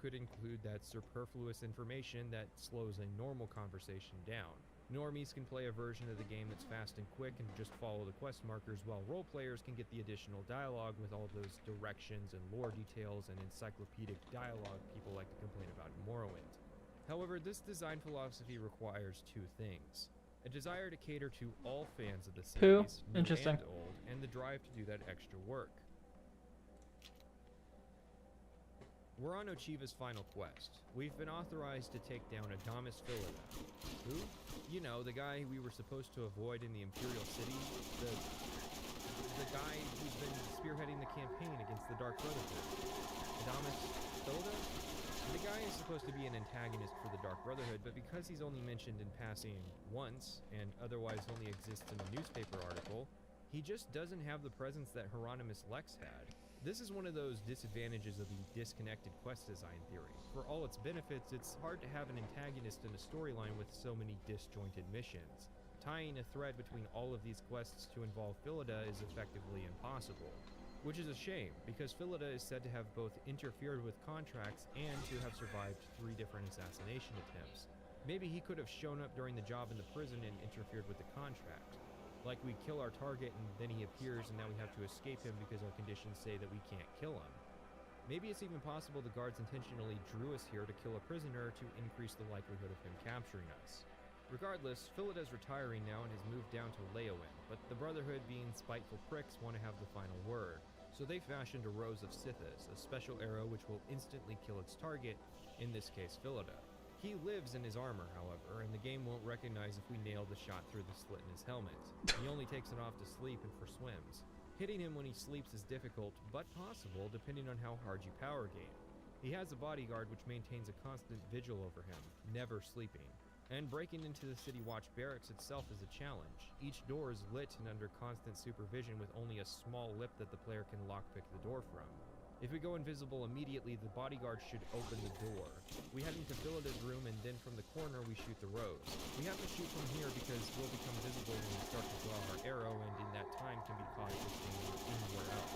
could include that superfluous information that slows a normal conversation down. Normies can play a version of the game that's fast and quick and just follow the quest markers, while role players can get the additional dialogue with all those directions and lore details and encyclopedic dialogue people like to complain about in Morrowind. However, this design philosophy requires two things: a desire to cater to all fans of the Who? series, new Interesting. and old, and the drive to do that extra work. We're on Ochiva's final quest. We've been authorized to take down Adamas Philida. Who? You know, the guy we were supposed to avoid in the Imperial City. The guy who's been spearheading the campaign against the Dark Brotherhood. Adamas Philida? The guy is supposed to be an antagonist for the Dark Brotherhood, but because he's only mentioned in passing once, and otherwise only exists in a newspaper article, he just doesn't have the presence that Hieronymus Lex had. This is one of those disadvantages of the disconnected quest design theory. For all its benefits, it's hard to have an antagonist in a storyline with so many disjointed missions. Tying a thread between all of these quests to involve Philida is effectively impossible. Which is a shame, because Philida is said to have both interfered with contracts and to have survived 3 different assassination attempts. Maybe he could have shown up during the job in the prison and interfered with the contract. Like we kill our target and then he appears and now we have to escape him because our conditions say that we can't kill him. Maybe it's even possible the guards intentionally drew us here to kill a prisoner to increase the likelihood of him capturing us. Regardless, Philida's retiring now and has moved down to Leowen, but the Brotherhood, being spiteful pricks, want to have the final word. So they fashioned a Rose of Sithis, a special arrow which will instantly kill its target, in this case Philida. He lives in his armor, however, and the game won't recognize if we nail the shot through the slit in his helmet. He only takes it off to sleep and for swims. Hitting him when he sleeps is difficult, but possible depending on how hard you power game. He has a bodyguard which maintains a constant vigil over him, never sleeping. And breaking into the City Watch barracks itself is a challenge. Each door is lit and under constant supervision with only a small lip that the player can lockpick the door from. If we go invisible immediately, the bodyguard should open the door. We head into Philida's room, and then from the corner we shoot the Rose. We have to shoot from here because we'll become visible when we start to draw our arrow, and in that time can be caught if it's anywhere else.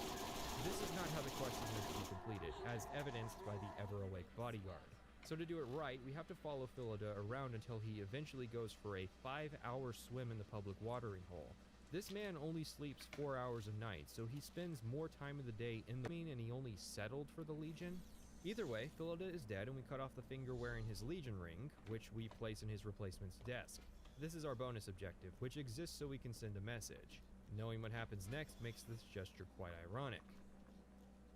This is not how the quest is meant to be completed, as evidenced by the ever-awake bodyguard. So to do it right, we have to follow Philida around until he eventually goes for a 5-hour swim in the public watering hole. This man only sleeps 4 hours a night, so he spends more time of the day in the and he only settled for the Legion. Either way, Philida is dead and we cut off the finger wearing his Legion ring, which we place in his replacement's desk. This is our bonus objective, which exists so we can send a message. Knowing what happens next makes this gesture quite ironic.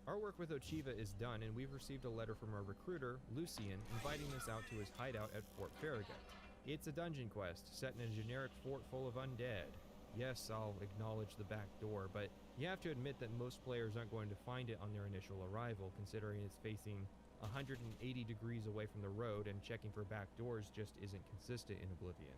Our work with Ochiva is done, and we've received a letter from our recruiter, Lucian, inviting us out to his hideout at Fort Farragut. It's a dungeon quest set in a generic fort full of undead. Yes, I'll acknowledge the back door, but you have to admit that most players aren't going to find it on their initial arrival, considering it's facing 180 degrees away from the road, and checking for back doors just isn't consistent in Oblivion.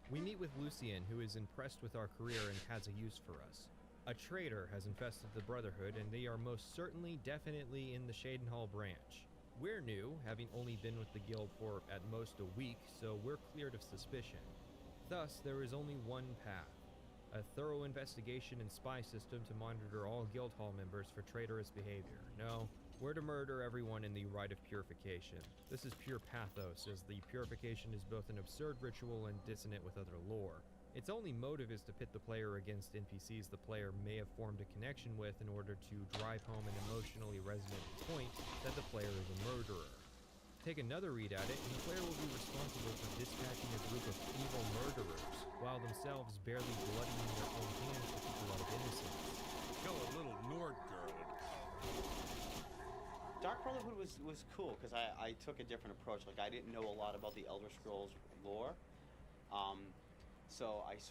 We meet with Lucian, who is impressed with our career and has a use for us. A traitor has infested the Brotherhood, and they are most certainly definitely in the Shadenhall branch. We're new, having only been with the guild for at most a week, so we're cleared of suspicion. Thus, there is only one path: a thorough investigation and spy system to monitor all Guildhall members for traitorous behavior. No, we're to murder everyone in the rite of purification. This is pure pathos, as the purification is both an absurd ritual and dissonant with other lore. Its only motive is to pit the player against NPCs the player may have formed a connection with in order to drive home an emotionally resonant point that the player is a murderer. Take another read at it, and the player will be responsible for dispatching a group of evil murderers, while themselves barely bloodying their own hands with the blood of innocents. Kill a little Nord girl. Dark Brotherhood was cool, because I took a different approach. Like, I didn't know a lot about the Elder Scrolls lore. So I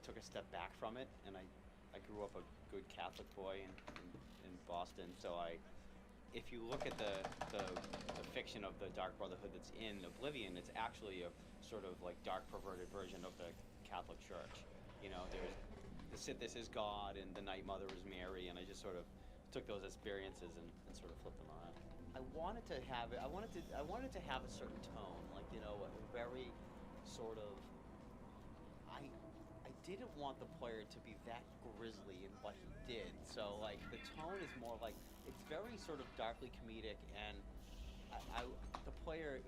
took a step back from it, and I grew up a good Catholic boy in Boston, so if you look at the fiction of the Dark Brotherhood that's in Oblivion, it's actually a sort of like dark, perverted version of the Catholic Church. You know, there's the Sithis is God and the Night Mother is Mary, and I just sort of took those experiences and sort of flipped them on. I wanted to have a certain tone, like, you know, a very sort of. I didn't want the player to be that grisly in what he did, so like the tone is more like, it's very sort of darkly comedic, and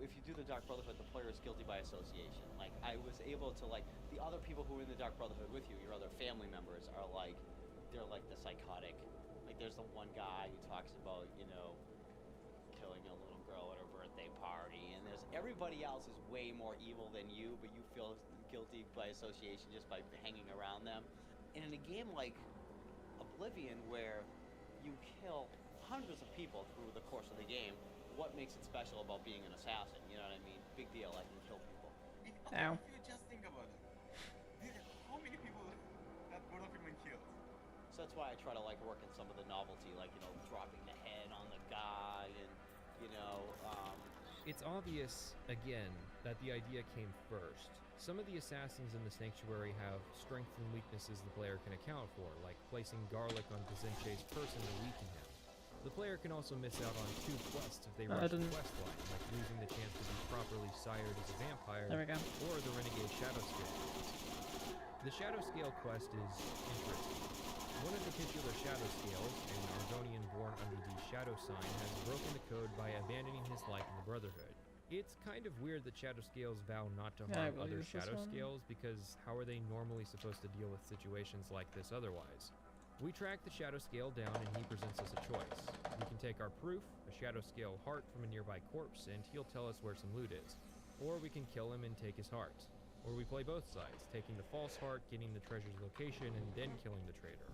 if you do the Dark Brotherhood, the player is guilty by association. Like, I was able to, like, the other people who are in the Dark Brotherhood with you, your other family members, are like, they're like the psychotic. Like, there's the one guy who talks about, you know, killing a little girl at her birthday party, and there's everybody else is way more evil than you, but you feel guilty by association just by hanging around them. And in a game like Oblivion, where you kill hundreds of people through the course of the game, what makes it special about being an assassin? You know what I mean? Big deal, I can kill people. Ow. If you just think about it, how many people that God of Human kills? So that's why I try to like work in some of the novelty, like, you know, dropping the head on the guy, and you know, It's obvious, again, that the idea came first. Some of the assassins in the Sanctuary have strengths and weaknesses the player can account for, like placing garlic on Kazenche's person to weaken him. The player can also miss out on 2 quests if they rush the quest line, like losing the chance to be properly sired as a vampire, There we go. or the Renegade Shadowscale quest. The Shadowscale quest is interesting. One of the titular Shadowscales, an Argonian born under the Shadow Sign, has broken the code by abandoning his life in the Brotherhood. It's kind of weird that Shadowscales vow not to Yeah, I harm other believe this one. Shadowscales, because how are they normally supposed to deal with situations like this otherwise? We track the Shadowscale down and he presents us a choice. We can take our proof, a Shadowscale heart from a nearby corpse, and he'll tell us where some loot is. Or we can kill him and take his heart. Or we play both sides, taking the false heart, getting the treasure's location, and then killing the traitor.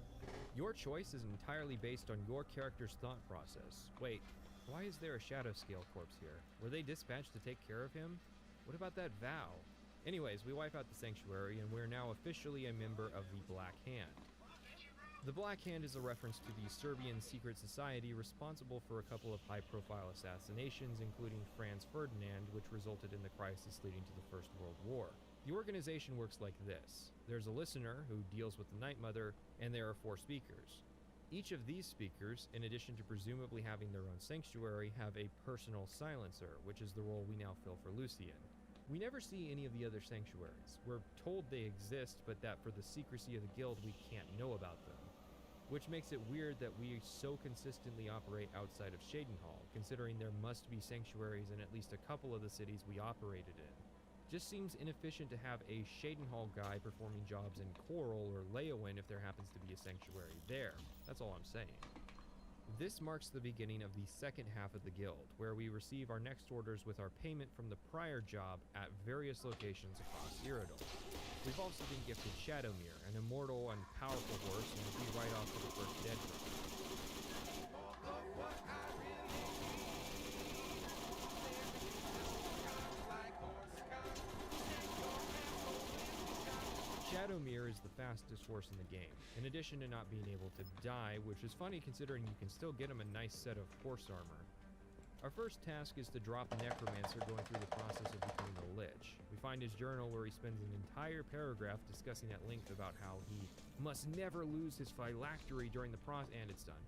Your choice is entirely based on your character's thought process. Wait, why is there a Shadowscale corpse here? Were they dispatched to take care of him? What about that vow? Anyways, we wipe out the Sanctuary, and we're now officially a member of the Black Hand. The Black Hand is a reference to the Serbian secret society responsible for a couple of high-profile assassinations, including Franz Ferdinand, which resulted in the crisis leading to the First World War. The organization works like this. There's a listener who deals with the Night Mother, and there are 4 speakers. Each of these speakers, in addition to presumably having their own sanctuary, have a personal silencer, which is the role we now fill for Lucian. We never see any of the other sanctuaries. We're told they exist, but that for the secrecy of the guild, we can't know about them. Which makes it weird that we so consistently operate outside of Shadenhall, considering there must be sanctuaries in at least a couple of the cities we operated in. Just seems inefficient to have a Shadenhall guy performing jobs in Coral or Leowen if there happens to be a sanctuary there. That's all I'm saying. This marks the beginning of the second half of the guild, where we receive our next orders with our payment from the prior job at various locations across Cyrodiil. We've also been gifted Shadowmere, an immortal and powerful horse, and we ride off to the first dead drop. Shadowmere is the fastest horse in the game, in addition to not being able to die, which is funny considering you can still get him a nice set of horse armor. Our first task is to drop Necromancer going through the process of becoming a Lich. We find his journal where he spends an entire paragraph discussing at length about how he must never lose his phylactery during the process, and it's done.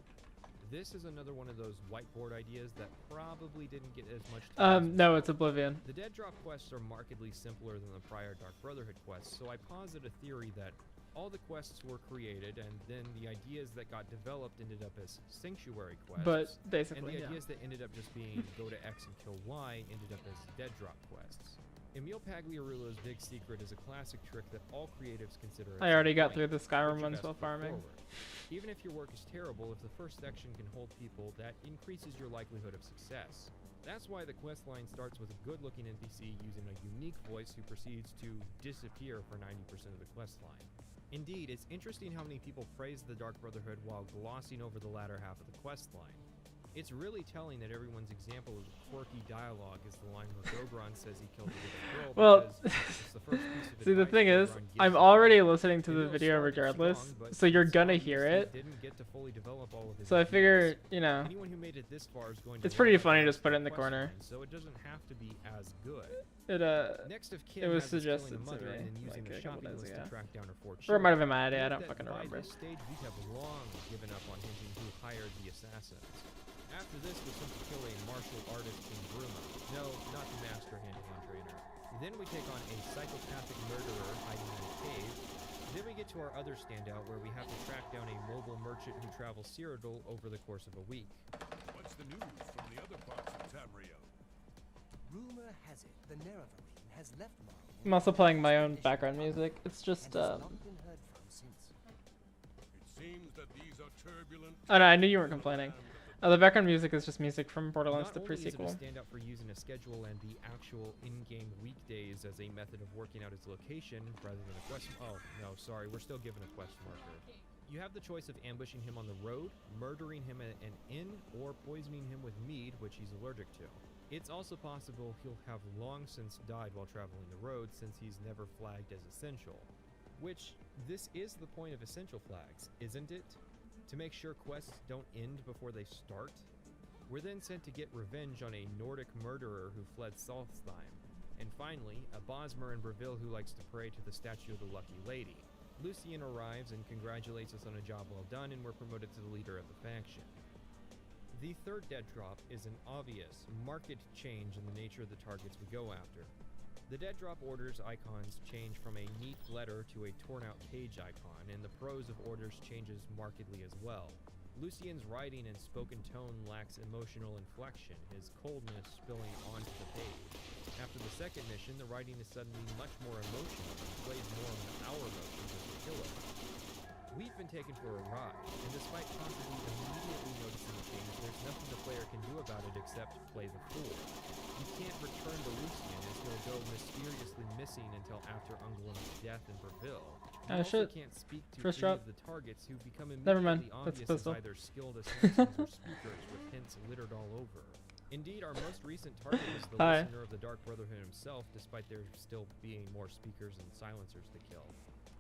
This is another one of those whiteboard ideas that probably didn't get as much time. No, it's Oblivion. The Dead Drop quests are markedly simpler than the prior Dark Brotherhood quests, so I posit a theory that all the quests were created, and then the ideas that got developed ended up as Sanctuary quests. But and basically, the yeah. ideas that ended up just being go to X and kill Y ended up as Dead Drop quests. Emil Pagliarulo's big secret is a classic trick that all creatives consider. I already got point, through the put Skyrim your ones best while foot farming. forward. Even if your work is terrible, if the first section can hold people, that increases your likelihood of success. That's why the quest line starts with a good-looking NPC using a unique voice who proceeds to disappear for 90% of the quest line. Indeed, it's interesting how many people praise the Dark Brotherhood while glossing over the latter half of the quest line. It's really telling that everyone's example of quirky dialogue is the line where Gogron says he killed a little girl. Well, because it's the first piece of see, the advice thing is, Gogron gives I'm him. already listening to the Emil video started regardless, strong, but so you're it's gonna obvious hear he it. didn't get to fully develop all of his So I ideas. figure, you know, Anyone who made it this far is going to it's pretty learn funny how to just put it in the quest corner. line, so it doesn't have to be as good. it Next of it kin was has us killing suggested the to mother me, and then using like, the a couple shopping days list to ago. track down her 4 or it children. might have been my idea. I Note don't that fucking by remember. this stage, we have long given up on hinting who hired the assassins. After this, we simply kill a martial artist in Bruma. No, not the master hand-to-hand trainer. Then we take on a psychopathic murderer hiding in a cave. Then we get to our other standout where we have to track down a mobile merchant who travels Cyrodiil over the course of a week. What's the news from the other parts of Tamriel? Rumor has it the Nerevarine has left Morrowind. I'm also playing my own Expedition background unnoticed music. It's just and has not been heard from since. It seems that these are turbulent. Oh no, I knew you weren't complaining. The background music is just music from Borderlands Not the only is it a pre-sequel. standout for using a schedule and the actual in-game weekdays as a method of working out his location rather than a quest. Oh no, sorry, we're still given a quest marker. You have the choice of ambushing him on the road, murdering him at an inn, or poisoning him with mead, which he's allergic to. It's also possible he'll have long since died while traveling the road since he's never flagged as essential. Which, this is the point of essential flags, isn't it? To make sure quests don't end before they start? We're then sent to get revenge on a Nordic murderer who fled Solstheim. And finally, a Bosmer in Breville who likes to pray to the statue of the Lucky Lady. Lucian arrives and congratulates us on a job well done, and we're promoted to the leader of the faction. The third dead drop is an obvious, marked change in the nature of the targets we go after. The dead drop orders icons change from a neat letter to a torn out page icon, and the prose of orders changes markedly as well. Lucian's writing and spoken tone lacks emotional inflection, his coldness spilling onto the page. After the second mission, the writing is suddenly much more emotional and plays more on our emotions as the killer. We've been taken for a ride, and despite possibly immediately noticing the change, there's nothing the player can do about it except play the fool. You can't return to Lucian as he'll go mysteriously missing until after Ungoliant's death in Breville. You also Shit. can't speak to First any drop. of the targets who become Never mind. immediately That's a obvious as pistol. either skilled assassins or speakers with hints littered all over. Indeed, our most recent target was the Hi. listener of the Dark Brotherhood himself, despite there still being more speakers and silencers to kill.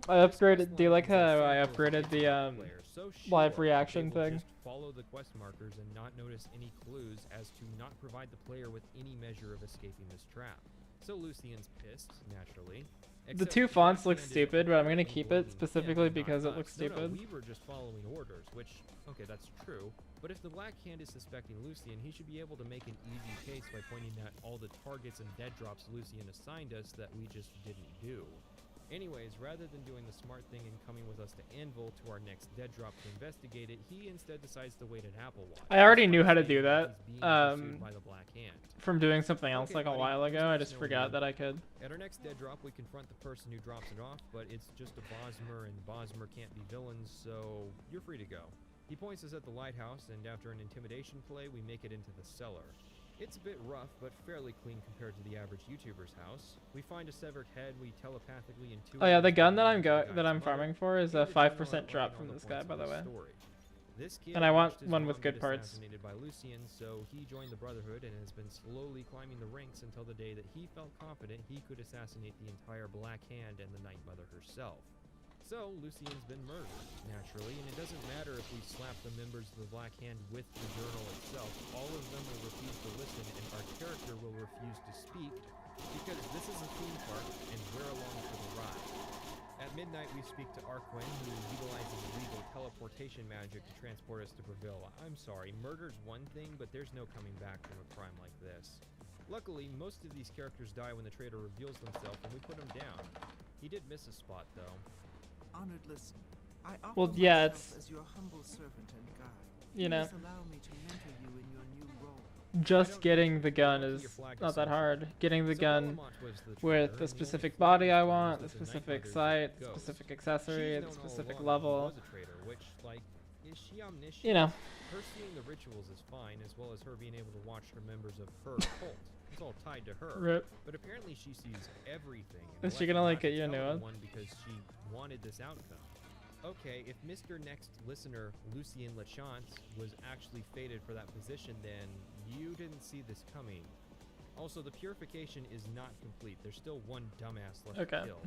I This quest upgraded. Do you line like is a how I sample of upgraded the player, so live sure reaction they will thing? just follow the quest markers and not notice any clues as to not provide the player with any measure of escaping this trap. So Lucian's pissed, naturally. The Except two fonts look Black Hand is stupid, but I'm gonna apparently keep blaming it him specifically and not because it us. looks No, stupid. we were just following orders, which, okay, that's true. But if the Black Hand is suspecting Lucian, he should be able to make an easy case by pointing at all the targets and dead drops Lucian assigned us that we just didn't do. Anyways, rather than doing the smart thing and coming with us to Anvil to our next dead drop to investigate it, he instead decides to wait at Applewatch. I already knew despite how to stating do that, he's being pursued by the Black Hand. From doing something else Okay, like a buddy, while who's ago. I next just in forgot order? that I could. At our next dead drop, we confront the person who drops it off, but it's just a Bosmer, and Bosmer can't be villains, so you're free to go. He points us at the lighthouse, and after an intimidation play, we make it into the cellar. It's a bit rough, but fairly clean compared to the average YouTuber's house. We find a severed head, we telepathically intuit. Oh yeah, the it's gun that the I'm guy's that I'm mother, farming for is a and the general 5% outline drop on from the this guy, points by of the the way. story. This kid And I want watched his one with mom good get parts. assassinated by Lucian, so he joined the Brotherhood and has been slowly climbing the ranks until the day that he felt confident he could assassinate the entire Black Hand and the Night Mother herself. So, Lucian's been murdered, naturally, and it doesn't matter if we slap the members of the Black Hand with the journal itself, all of them will refuse to listen and our character will refuse to speak, because this is a theme park and we're along for the ride. At midnight, we speak to Arquin, who utilizes illegal teleportation magic to transport us to Breville. I'm sorry, murder's one thing, but there's no coming back from a crime like this. Luckily, most of these characters die when the traitor reveals himself, and we put him down. He did miss a spot, though. Honored listen. I offer Well, yeah, myself it's- as your humble servant and guide. You know, Please allow me to mentor you in your new role. just getting the gun is not that hard. Getting the So gun Belamont was the with traitor, the and the specific only body I flaw want, was the that Night specific Mother's site, the ghost. specific accessory, She's the known all specific along that he level. was a traitor, which, like, is she omniscient? You know, Her seeing the rituals is fine, as well as her being able to watch her members of her cult. It's all tied to her. rip. But apparently she sees everything. and Is she elected gonna, not like, to get you a tell new one? anyone because she wanted this outcome. Okay, if Mr. Next Listener, Lucien Lachance, was actually fated for that position, then you didn't see this coming. Also, the purification is not complete. There's still one dumbass left Okay. to kill.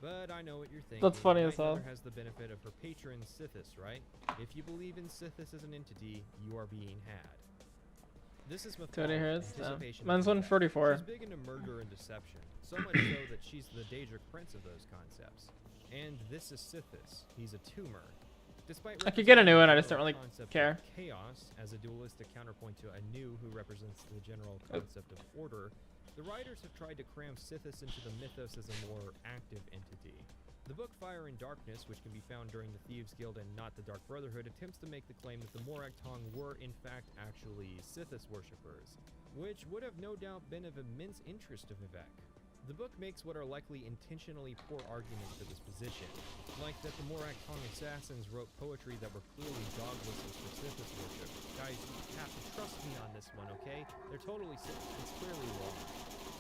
But I know what you're thinking. That's funny Night as hell. Mother has the benefit of her patron Sithis, right? If you believe in Sithis as an entity, you are being had. This is 20 hertz. anticipation of Mine's death. 144. She's big into murder and deception, so much so that she's the Daedric prince of those concepts. And this is Sithis. He's a tumor. Despite I could get a new representing one, the I just don't general really concept of care. Chaos as a dualistic counterpoint to Anu, who represents the general concept of order, the writers have tried to cram Sithis into the mythos as a more active entity. The book Fire and Darkness, which can be found during the Thieves Guild and not the Dark Brotherhood, attempts to make the claim that the Morag Tong were in fact actually Sithis worshippers. which would have no doubt been of immense interest to Vivek. The book makes what are likely intentionally poor arguments for this position, like that the Morak Tong assassins wrote poetry that were clearly dog whistles for Sithis worship. Guys, you have to trust me on this one, okay? They're totally Sith. It's clearly wrong.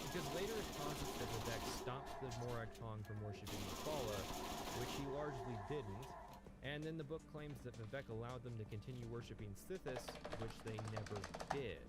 Because later it posits that Vivek stopped the Morak Tong from worshipping Mephala, which he largely didn't, and then the book claims that Vivek allowed them to continue worshipping Sithis, which they never did.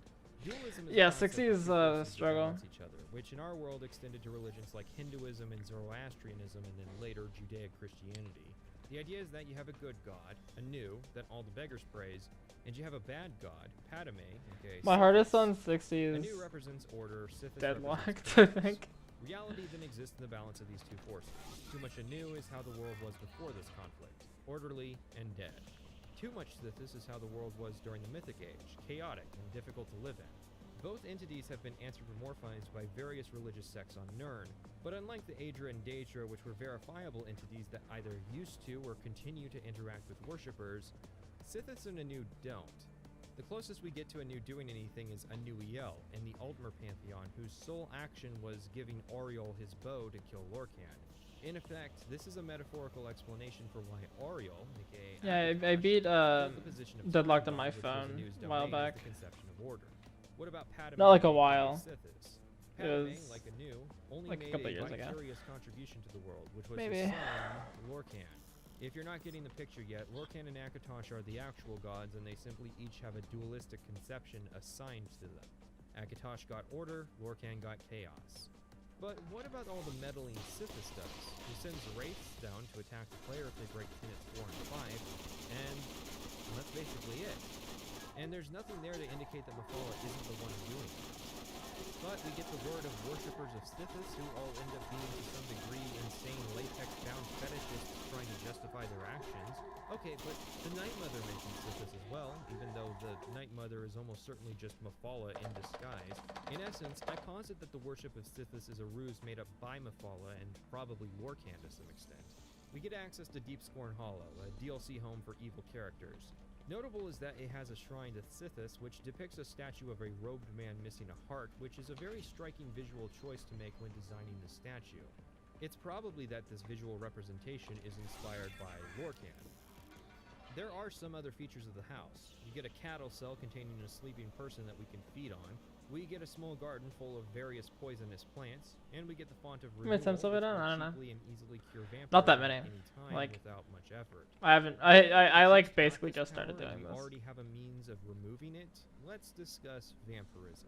Dualism is Yeah, a concept 60 of is two a forces that struggle. balance each other, which in our world extended to religions like Hinduism and Zoroastrianism, and then later Judaic Christianity. The idea is that you have a good god, Anu, that all the beggars praise, and you have a bad god, Padme, aka My hardest on 60 is Anu represents order, Sithis deadlocked, represents I chaos. think. Reality then exists in the balance of these two forces. Too much Anu is how the world was before this conflict, orderly and dead. Too much Sithis is how the world was during the Mythic Age, chaotic and difficult to live in. Both entities have been anthropomorphized by various religious sects on Nirn, but unlike the Aedra and Daedra, which were verifiable entities that either used to or continue to interact with worshippers, Sithis and Anu don't. The closest we get to Anu doing anything is Anuiel in the Altmer Pantheon, whose sole action was giving Auriel his bow to kill Lorkhan. In effect, this is a metaphorical explanation for why Auriel, aka Yeah, I Akatosh, beat held the position of Deadlocked on Titanbond, my which was phone Anu's a while domain as back. the conception of order. What about Padme? Not like a aka while. Sithis? It Padme, was like Anu, only like a made couple a years ago. vicarious contribution to the world, which was Maybe. his son, Lorkhan. If you're not getting the picture yet, Lorkhan and Akatosh are the actual gods, and they simply each have a dualistic conception assigned to them. Akatosh got order, Lorkhan got chaos. But what about all the meddling Sithis does, who sends wraiths down to attack the player if they break tenets 4 and 5, and that's basically it. And there's nothing there to indicate that Mephala isn't the one doing it. But we get the word of worshippers of Sithis who all end up being to some degree insane latex-bound fetishists trying to justify their actions. Okay, but the Night Mother mentions Sithis as well, even though the Night Mother is almost certainly just Mephala in disguise. In essence, I posit that the worship of Sithis is a ruse made up by Mephala and probably Lorkhan to some extent. We get access to Deepscorn Hollow, a DLC home for evil characters. Notable is that it has a shrine to Sithis, which depicts a statue of a robed man missing a heart, which is a very striking visual choice to make when designing the statue. It's probably that this visual representation is inspired by Lorkhan. There are some other features of the house. You get a cattle cell containing a sleeping person that we can feed on. We get a small garden full of various poisonous plants, and we get the font of How many times have I which done? will I don't know. cheaply and easily cure Not that vampirism many. at any time Like, without much effort. I haven't. I like Since basically darkness just started power, doing we this. already have a means of removing it. Let's discuss vampirism.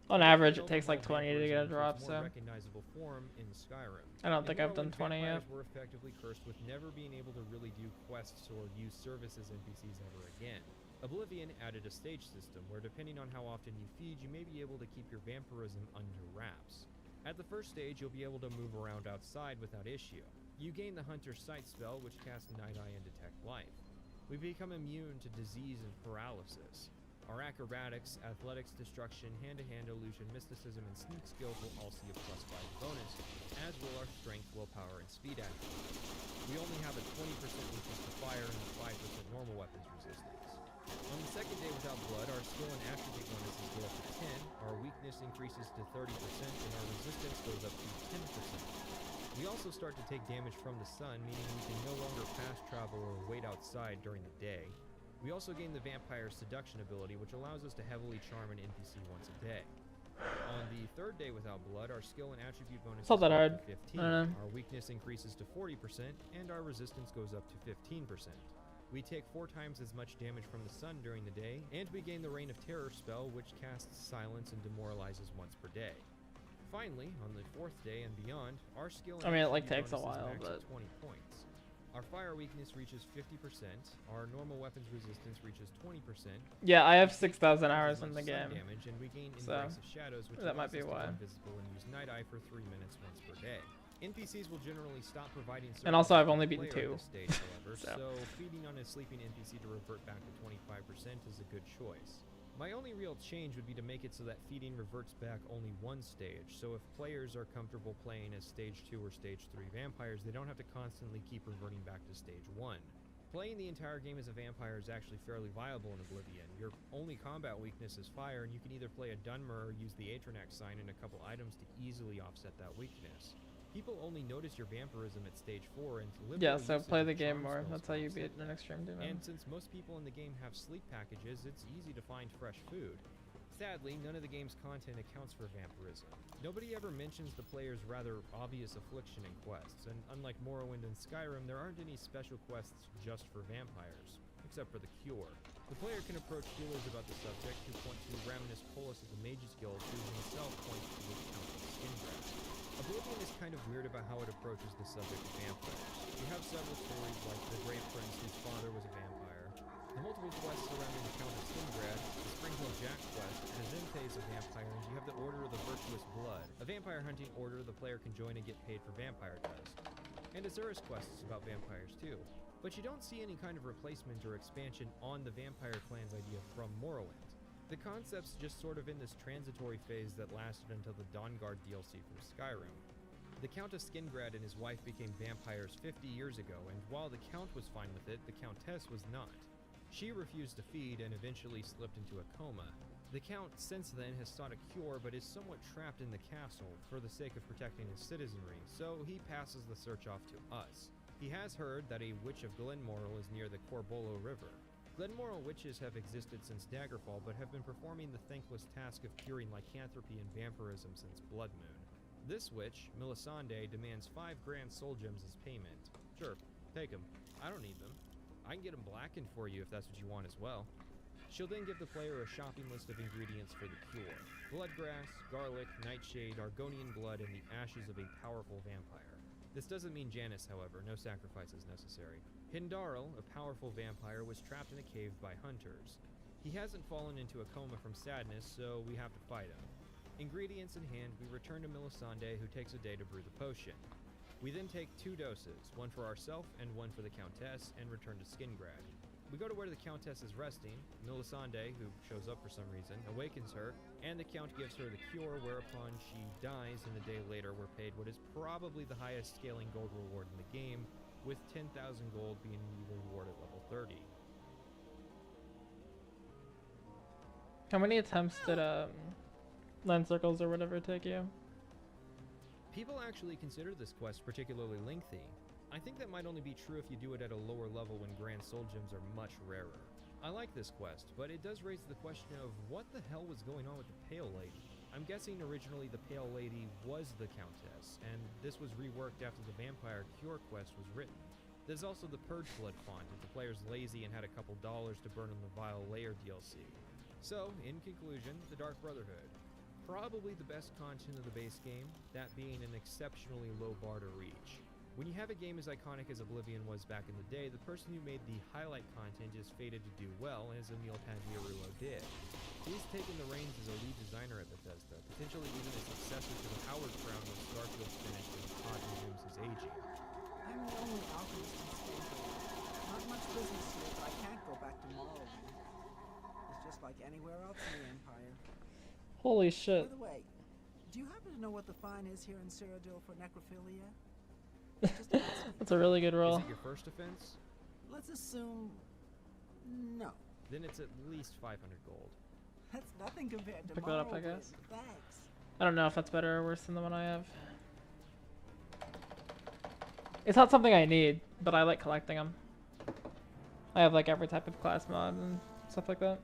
On Although average, the it takes like overall 20 to get a vampirism drop, takes more so recognizable form in Skyrim. I don't In think I've done Morrowind, 20 yet. vampires were effectively cursed with never being able to really do quests or use services NPCs ever again. Oblivion added a stage system where depending on how often you feed, you may be able to keep your vampirism under wraps. At the first stage, you'll be able to move around outside without issue. You gain the Hunter's Sight spell, which casts Night Eye and Detect Life. We become immune to disease and paralysis. Our acrobatics, athletics, destruction, hand-to-hand illusion, mysticism, and sneak skills will all see a +5 bonus, as will our strength, willpower, and speed attributes. We only have a 20% increase to fire and a 5% normal weapons resistance. On the second day without blood, our skill and attribute bonuses go up to 10, our weakness increases to 30%, and our resistance goes up to 10%. We also start to take damage from the sun, meaning we can no longer fast travel or wait outside during the day. We also gain the Vampire Seduction ability, which allows us to heavily charm an NPC once a day. On the third day without blood, our skill and attribute bonuses not that go up hard. to 15, I don't know. our weakness increases to 40%, and our resistance goes up to 15%. We take 4 times as much damage from the sun during the day, and we gain the Reign of Terror spell, which casts silence and demoralizes once per day. Finally, on the 4th day and beyond, our skill and I mean, it, like, attribute takes a bonuses while, max at but- 20 points. Our fire weakness reaches 50%, our normal weapons resistance reaches 20%. Yeah, I have we take 6,000 twice as hours in much the sun game. damage, and we gain So, Embrace of Shadows, which that might allows be us to why. go invisible and use Night Eye for 3 minutes once per day. NPCs will generally stop providing And also, services I've to only the beaten player 2. at this stage, however, So. so feeding on a sleeping NPC to revert back to 25% is a good choice. My only real change would be to make it so that feeding reverts back only one stage, so if players are comfortable playing as stage 2 or stage 3 vampires, they don't have to constantly keep reverting back to stage 1. Playing the entire game as a vampire is actually fairly viable in Oblivion. Your only combat weakness is fire, and you can either play a Dunmer or use the Atronax sign and a couple items to easily offset that weakness. People only notice your vampirism at stage 4 and Yeah, liberal so usage play of the game charm more. spells That's how you prompts beat it. an extreme demon. And since most people in the game have sleep packages, it's easy to find fresh food. Sadly, none of the game's content accounts for vampirism. Nobody ever mentions the player's rather obvious affliction in quests, and unlike Morrowind and Skyrim, there aren't any special quests just for vampires, except for the Cure. The player can approach healers about the subject who point to Raminus Polus of the Mages Guild, who himself points to the Count of Skingrass. Oblivion is kind of weird about how it approaches the subject of vampires. You have several stories like the Grey Prince whose father was a vampire, the multiple quests surrounding the Count of Skingrad, the Springhill Jack quest, Azente is a vampire, and you have the Order of the Virtuous Blood, a vampire hunting order the player can join and get paid for vampire dust. And Azura's quest is about vampires too. But you don't see any kind of replacement or expansion on the vampire clan's idea from Morrowind. The concept's just sort of in this transitory phase that lasted until the Dawnguard DLC from Skyrim. The Count of Skingrad and his wife became vampires 50 years ago, and while the Count was fine with it, the Countess was not. She refused to feed and eventually slipped into a coma. The Count since then has sought a cure but is somewhat trapped in the castle for the sake of protecting his citizenry, so he passes the search off to us. He has heard that a witch of Glenmoral is near the Corbolo River. Glenmoral witches have existed since Daggerfall but have been performing the thankless task of curing lycanthropy and vampirism since Bloodmoon. This witch, Melisande, demands 5 grand soul gems as payment. Sure, take them. I don't need them. I can get them blackened for you if that's what you want as well. She'll then give the player a shopping list of ingredients for the cure. Bloodgrass, garlic, nightshade, Argonian blood, and the ashes of a powerful vampire. This doesn't mean Janus, however, no sacrifices necessary. Hindarl, a powerful vampire, was trapped in a cave by hunters. He hasn't fallen into a coma from sadness, so we have to fight him. Ingredients in hand, we return to Melisande, who takes a day to brew the potion. We then take 2 doses, one for ourselves and one for the Countess, and return to Skingrad. We go to where the Countess is resting. Melisande, who shows up for some reason, awakens her, and the Count gives her the cure, whereupon she dies, and a day later we're paid what is probably the highest scaling gold reward in the game, with 10,000 gold being the reward at level 30. How many attempts did Land Circles or whatever take you? People actually consider this quest particularly lengthy. I think that might only be true if you do it at a lower level when Grand Soul Gems are much rarer. I like this quest, but it does raise the question of what the hell was going on with the Pale Lady. I'm guessing originally the Pale Lady was the Countess, and this was reworked after the Vampire Cure quest was written. There's also the Purge Blood font if the player's lazy and had a couple dollars to burn on the Vile Layer DLC. So, in conclusion, the Dark Brotherhood. Probably the best content of the base game, that being an exceptionally low bar to reach. When you have a game as iconic as Oblivion was back in the day, the person who made the highlight content is fated to do well, as Emil Pandiarulo did. He's taken the reins as a lead designer at Bethesda, potentially even a successor to the Howard Crown when Starfield's finished and Todd resumes his aging. I'm the only alchemist in Springfield. Not much business here, but I can't go back to Morrowind. It's just like anywhere else in the Empire. Holy shit. By the way, do you happen to know what the fine is here in Cyrodiil for necrophilia? Just asking. That's a really good Is roll. it your first offense? Let's assume no. Then it's at least 500 gold. That's nothing compared to Pick that up, I Morrowind. guess. Thanks. I don't know if that's better or worse than the one I have. It's not something I need, but I like collecting them. I have like every type of class mod and stuff like that.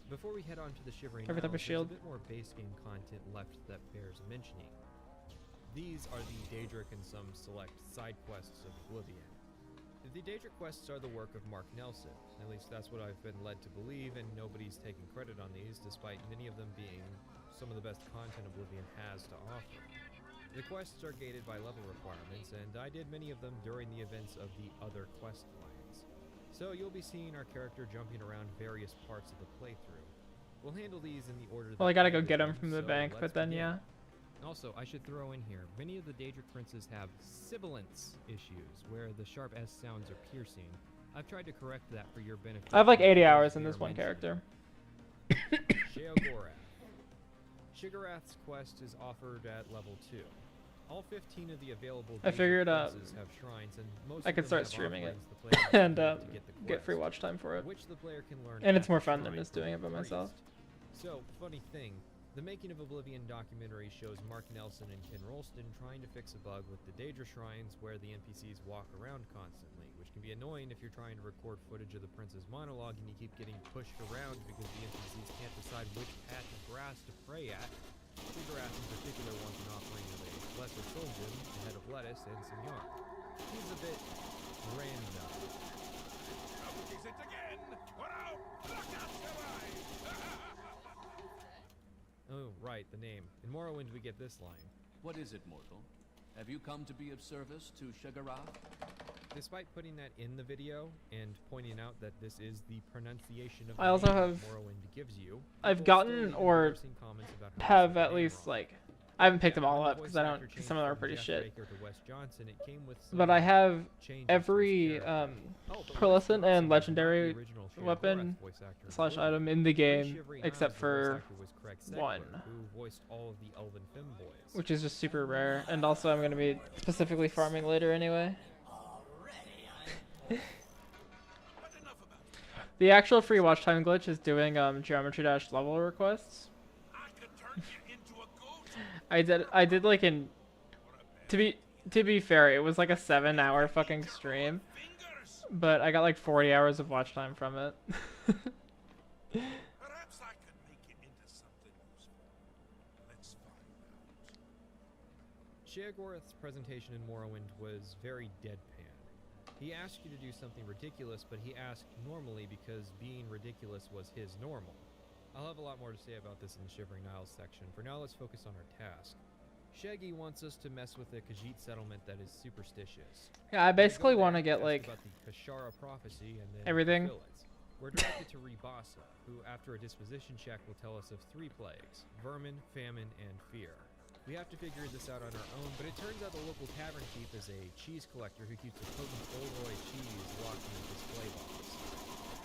Before we head on to the Shivering Every type of Isles, shield. there's a bit more base game content left that bears mentioning. These are the Daedric and some select side quests of Oblivion. The Daedric quests are the work of Mark Nelson, at least that's what I've been led to believe, and nobody's taking credit on these, despite many of them being some of the best content Oblivion has to offer. The quests are gated by level requirements, and I did many of them during the events of the other quest lines. So you'll be seeing our character jumping around various parts of the playthrough. We'll handle these in the order Well, I that gotta I go did get them them, from the so bank, let's but then begin. yeah. Also, I should throw in here, many of the Daedric princes have sibilance issues, where the sharp S sounds are piercing. I've tried to correct that for your benefit. I have like 80 because hours in they this are one mentioned. character. Sheogorath. Shigarath's quest is offered at level 2. All 15 of the available I figured, princes have shrines, and most I of could them start have streaming it offerings the player must and complete to get the get free quest, watch time for it. which the player can learn And it's at more the fun than shrine just doing it by from the myself. priest. So, funny thing, the Making of Oblivion documentary shows Mark Nelson and Ken Rolston trying to fix a bug with the Daedra shrines where the NPCs walk around constantly, which can be annoying if you're trying to record footage of the prince's monologue and you keep getting pushed around because the NPCs can't decide which patch of grass to pray at. Shigrath in particular wants an offering of a lesser soul gem, a head of lettuce, and some yarn. He's a bit random. Is it again? We're out! Look out, Sarai! Oh, right, the name. In Morrowind we get this line. What is it, mortal? Have you come to be of service to Shagarath? Despite putting that in the video and pointing out that this is the pronunciation of the I also name that have- Morrowind gives you, I've people gotten still leave or embarrassing comments about how have to say at the name least wrong. like I haven't picked them When all the up because voice I don't actor because changed some of them are from pretty Jeff shit. Baker to Wes Johnson, it came with But I some have changes to his every character. um Oh, but Wes pearlescent Johnson and was not legendary the original Shia weapon Gorath voice actor in / Oblivion. item in the In game Shivering except Isles, the voice for actor was Craig one. Segler, who voiced all of the Elven femboys. which is just super rare, and also I'm gonna be specifically farming later anyway. The actual free watch time glitch is doing Geometry Dash level requests. I could turn you into a goat! I did like in to be fair, it was like a 7-hour fucking stream, Fingers! but I got like 40 hours of watch time from it. Perhaps I could make it into something useful. Let's find out. Shia Gorath's presentation in Morrowind was very deadpan. He asked you to do something ridiculous, but he asked normally because being ridiculous was his normal. I'll have a lot more to say about this in the Shivering Isles section. For now, let's focus on our task. Shaggy wants us to mess with a Khajiit settlement that is superstitious. Yeah, I We go basically there, want to get ask like about the Kashara prophecy and then everything. fulfill it. We're directed to Ribasa, who after a disposition check will tell us of 3 plagues: vermin, famine, and fear. We have to figure this out on our own, but it turns out the local tavern chief is a cheese collector who keeps a potent Olroy cheese locked in a display box.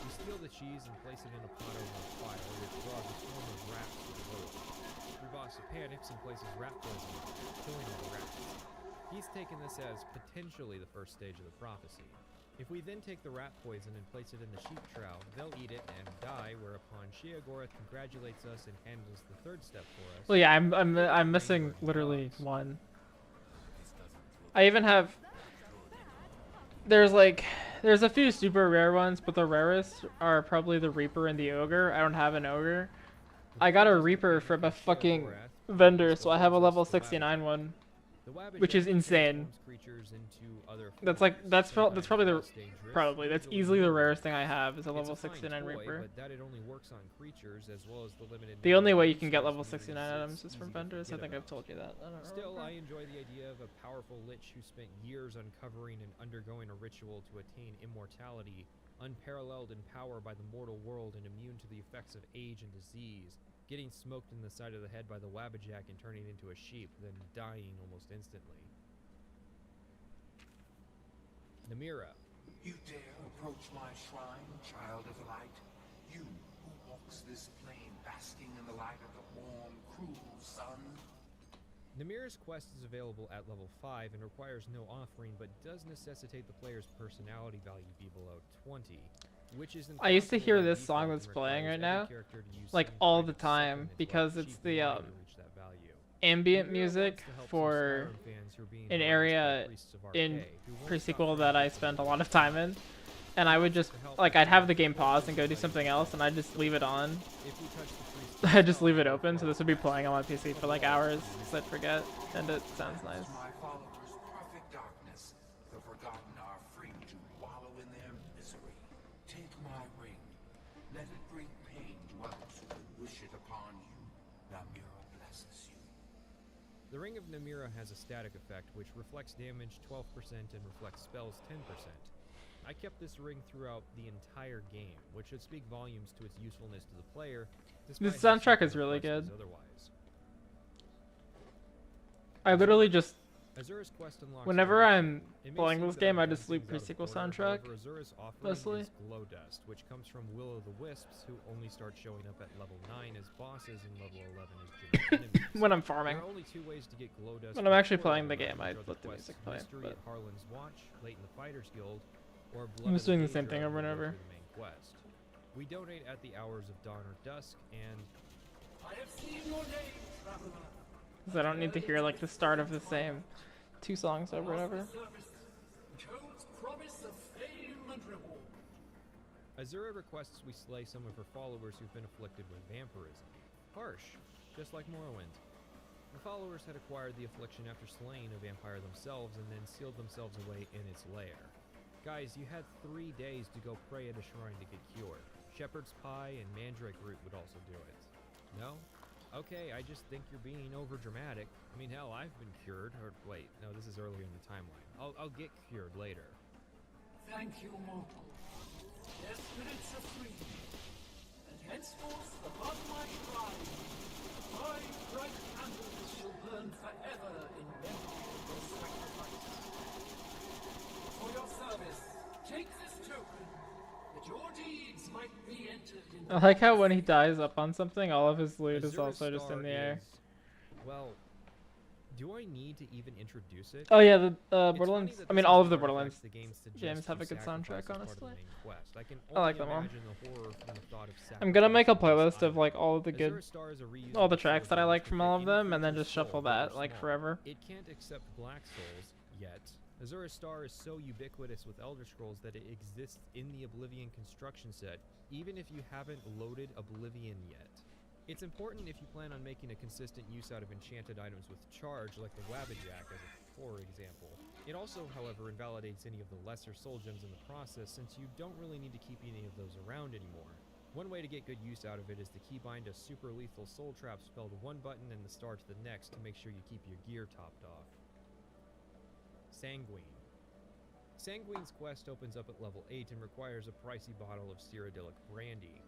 We steal the cheese and place it in a pot over a fire, which draws a swarm of rats to the village. Ribasa panics and places rat poison on it, killing all the rats. He's taken this as potentially the first stage of the prophecy. If we then take the rat poison and place it in the sheep trough, they'll eat it and die, whereupon Shia Gorath congratulates us and handles the 3rd step for us. Well, yeah, I'm missing literally one. I even have. There's a few super rare ones, but the rarest are probably the Reaper and the Ogre. I don't have an Ogre. I got a Reaper from a fucking vendor, so I have a level 69 one. The Wabbajack which is insane. transforms creatures into other That's like forms, that's sometimes probably the less dangerous, that's usually easily the more rarest thing I have is a It's level fine 69 toy, Reaper. but that it only works on creatures as well as the limited The number only of way you can get resources level needed 69 is items it's is from easy to vendors. I forget think I've about. told you that. I don't Still, remember. I enjoy the idea of a powerful lich who spent years uncovering and undergoing a ritual to attain immortality, unparalleled in power by the mortal world and immune to the effects of age and disease, getting smoked in the side of the head by the Wabbajack and turning into a sheep, then dying almost instantly. Namira. You dare approach my shrine, child of light? You who walks this plain basking in the light of the warm, cruel sun? Namira's quest is available at level 5 and requires no offering, but does necessitate the player's personality value be below 20, which is I used to impossible hear by this default song and that's playing requires right every now, character to use like some all kind the of time, supplements, because while it's cheap the way to reach that value. ambient Namira music wants to help some for Skyrim fans who are being an harassed by area priests of in Arcade, who won't pre-sequel stop that I harassing spent a them. lot of time in, and I would just like I'd have the game pause and go do something else, and I'd just leave it on. If we touch the priest I'd just himself, leave it we'll open, so fall this would be back. playing on my PC for like hours, because I'd forget, and it sounds nice. My followers' perfect darkness. The forgotten are free to wallow in their misery. Take my ring. Let it bring pain to others who would wish it upon you. Namira blesses you. The Ring of Namira has a static effect, which reflects damage 12% and reflects spells 10%. I kept this ring throughout the entire game, which should speak volumes to its usefulness to the player. The despite how soundtrack simple is the really quest good. Otherwise. I literally just Azura's quest unlocks. Whenever everything. I'm It may playing seem this that game, I've I done just loop things out of pre-sequel order, soundtrack. however, Azura's offering mostly. is Glow Dust, which comes from Will o' the Wisps, who only start showing up at level 9 as bosses and level 11 as generic enemies. When I'm farming. There are only 2 ways to get Glow Dust. When I'm actually before playing the level 9, game, I which are let the quests music play, Mystery but- at Harlan's Watch, Late in the Fighters Guild, or Blood I'm just of doing the same Daedra thing over and midway over. through the main quest. We donate at the hours of dawn or dusk, and I have seen your name, traveler. 'Cause I don't need to hear like the start of the same 2 songs over and over. Service holds promise of fame and reward. Azura requests we slay some of her followers who've been afflicted with vampirism. Harsh, just like Morrowind. The followers had acquired the affliction after slaying a vampire themselves and then sealed themselves away in its lair. Guys, you had 3 days to go pray at a shrine to get cured. Shepherd's pie and mandrake root would also do it. No? Okay, I just think you're being over dramatic. I mean, hell, I've been cured. Or wait, no, this is earlier in the timeline. I'll get cured later. Thank you, mortal. Their spirits are free. And henceforth, above my shrine, 5 bright candles shall burn forever in memory of your sacrifice. For your service, take this token, that your deeds might be entered in I like how when he dies up on something, all of his loot is Azura's also just in Star the air. is- well, do I need to even introduce it? Oh yeah, the It's funny Borderlands. that I this mean, is all of an the artifact Borderlands the game suggests games have you a good sacrifice soundtrack, as part of the honestly. main quest. I can I like only them all. imagine the horror from the thought of I'm gonna make a sacrificing this playlist of item. like all of the good, Azura's Star is a reusable all the tracks that I sword like which from can all fit of any them, and then creature's just shuffle soul, big or that like small. forever. It can't accept Black Souls yet. Azura's Star is so ubiquitous with Elder Scrolls that it exists in the Oblivion construction set, even if you haven't loaded Oblivion yet. It's important if you plan on making a consistent use out of enchanted items with charge, like the Wabbitjack as a for example. It also, however, invalidates any of the lesser soul gems in the process, since you don't really need to keep any of those around anymore. One way to get good use out of it is to keybind a super lethal soul trap spell to one button and the star to the next to make sure you keep your gear topped off. Sanguine. Sanguine's quest opens up at level 8 and requires a pricey bottle of Cyrodiilic brandy.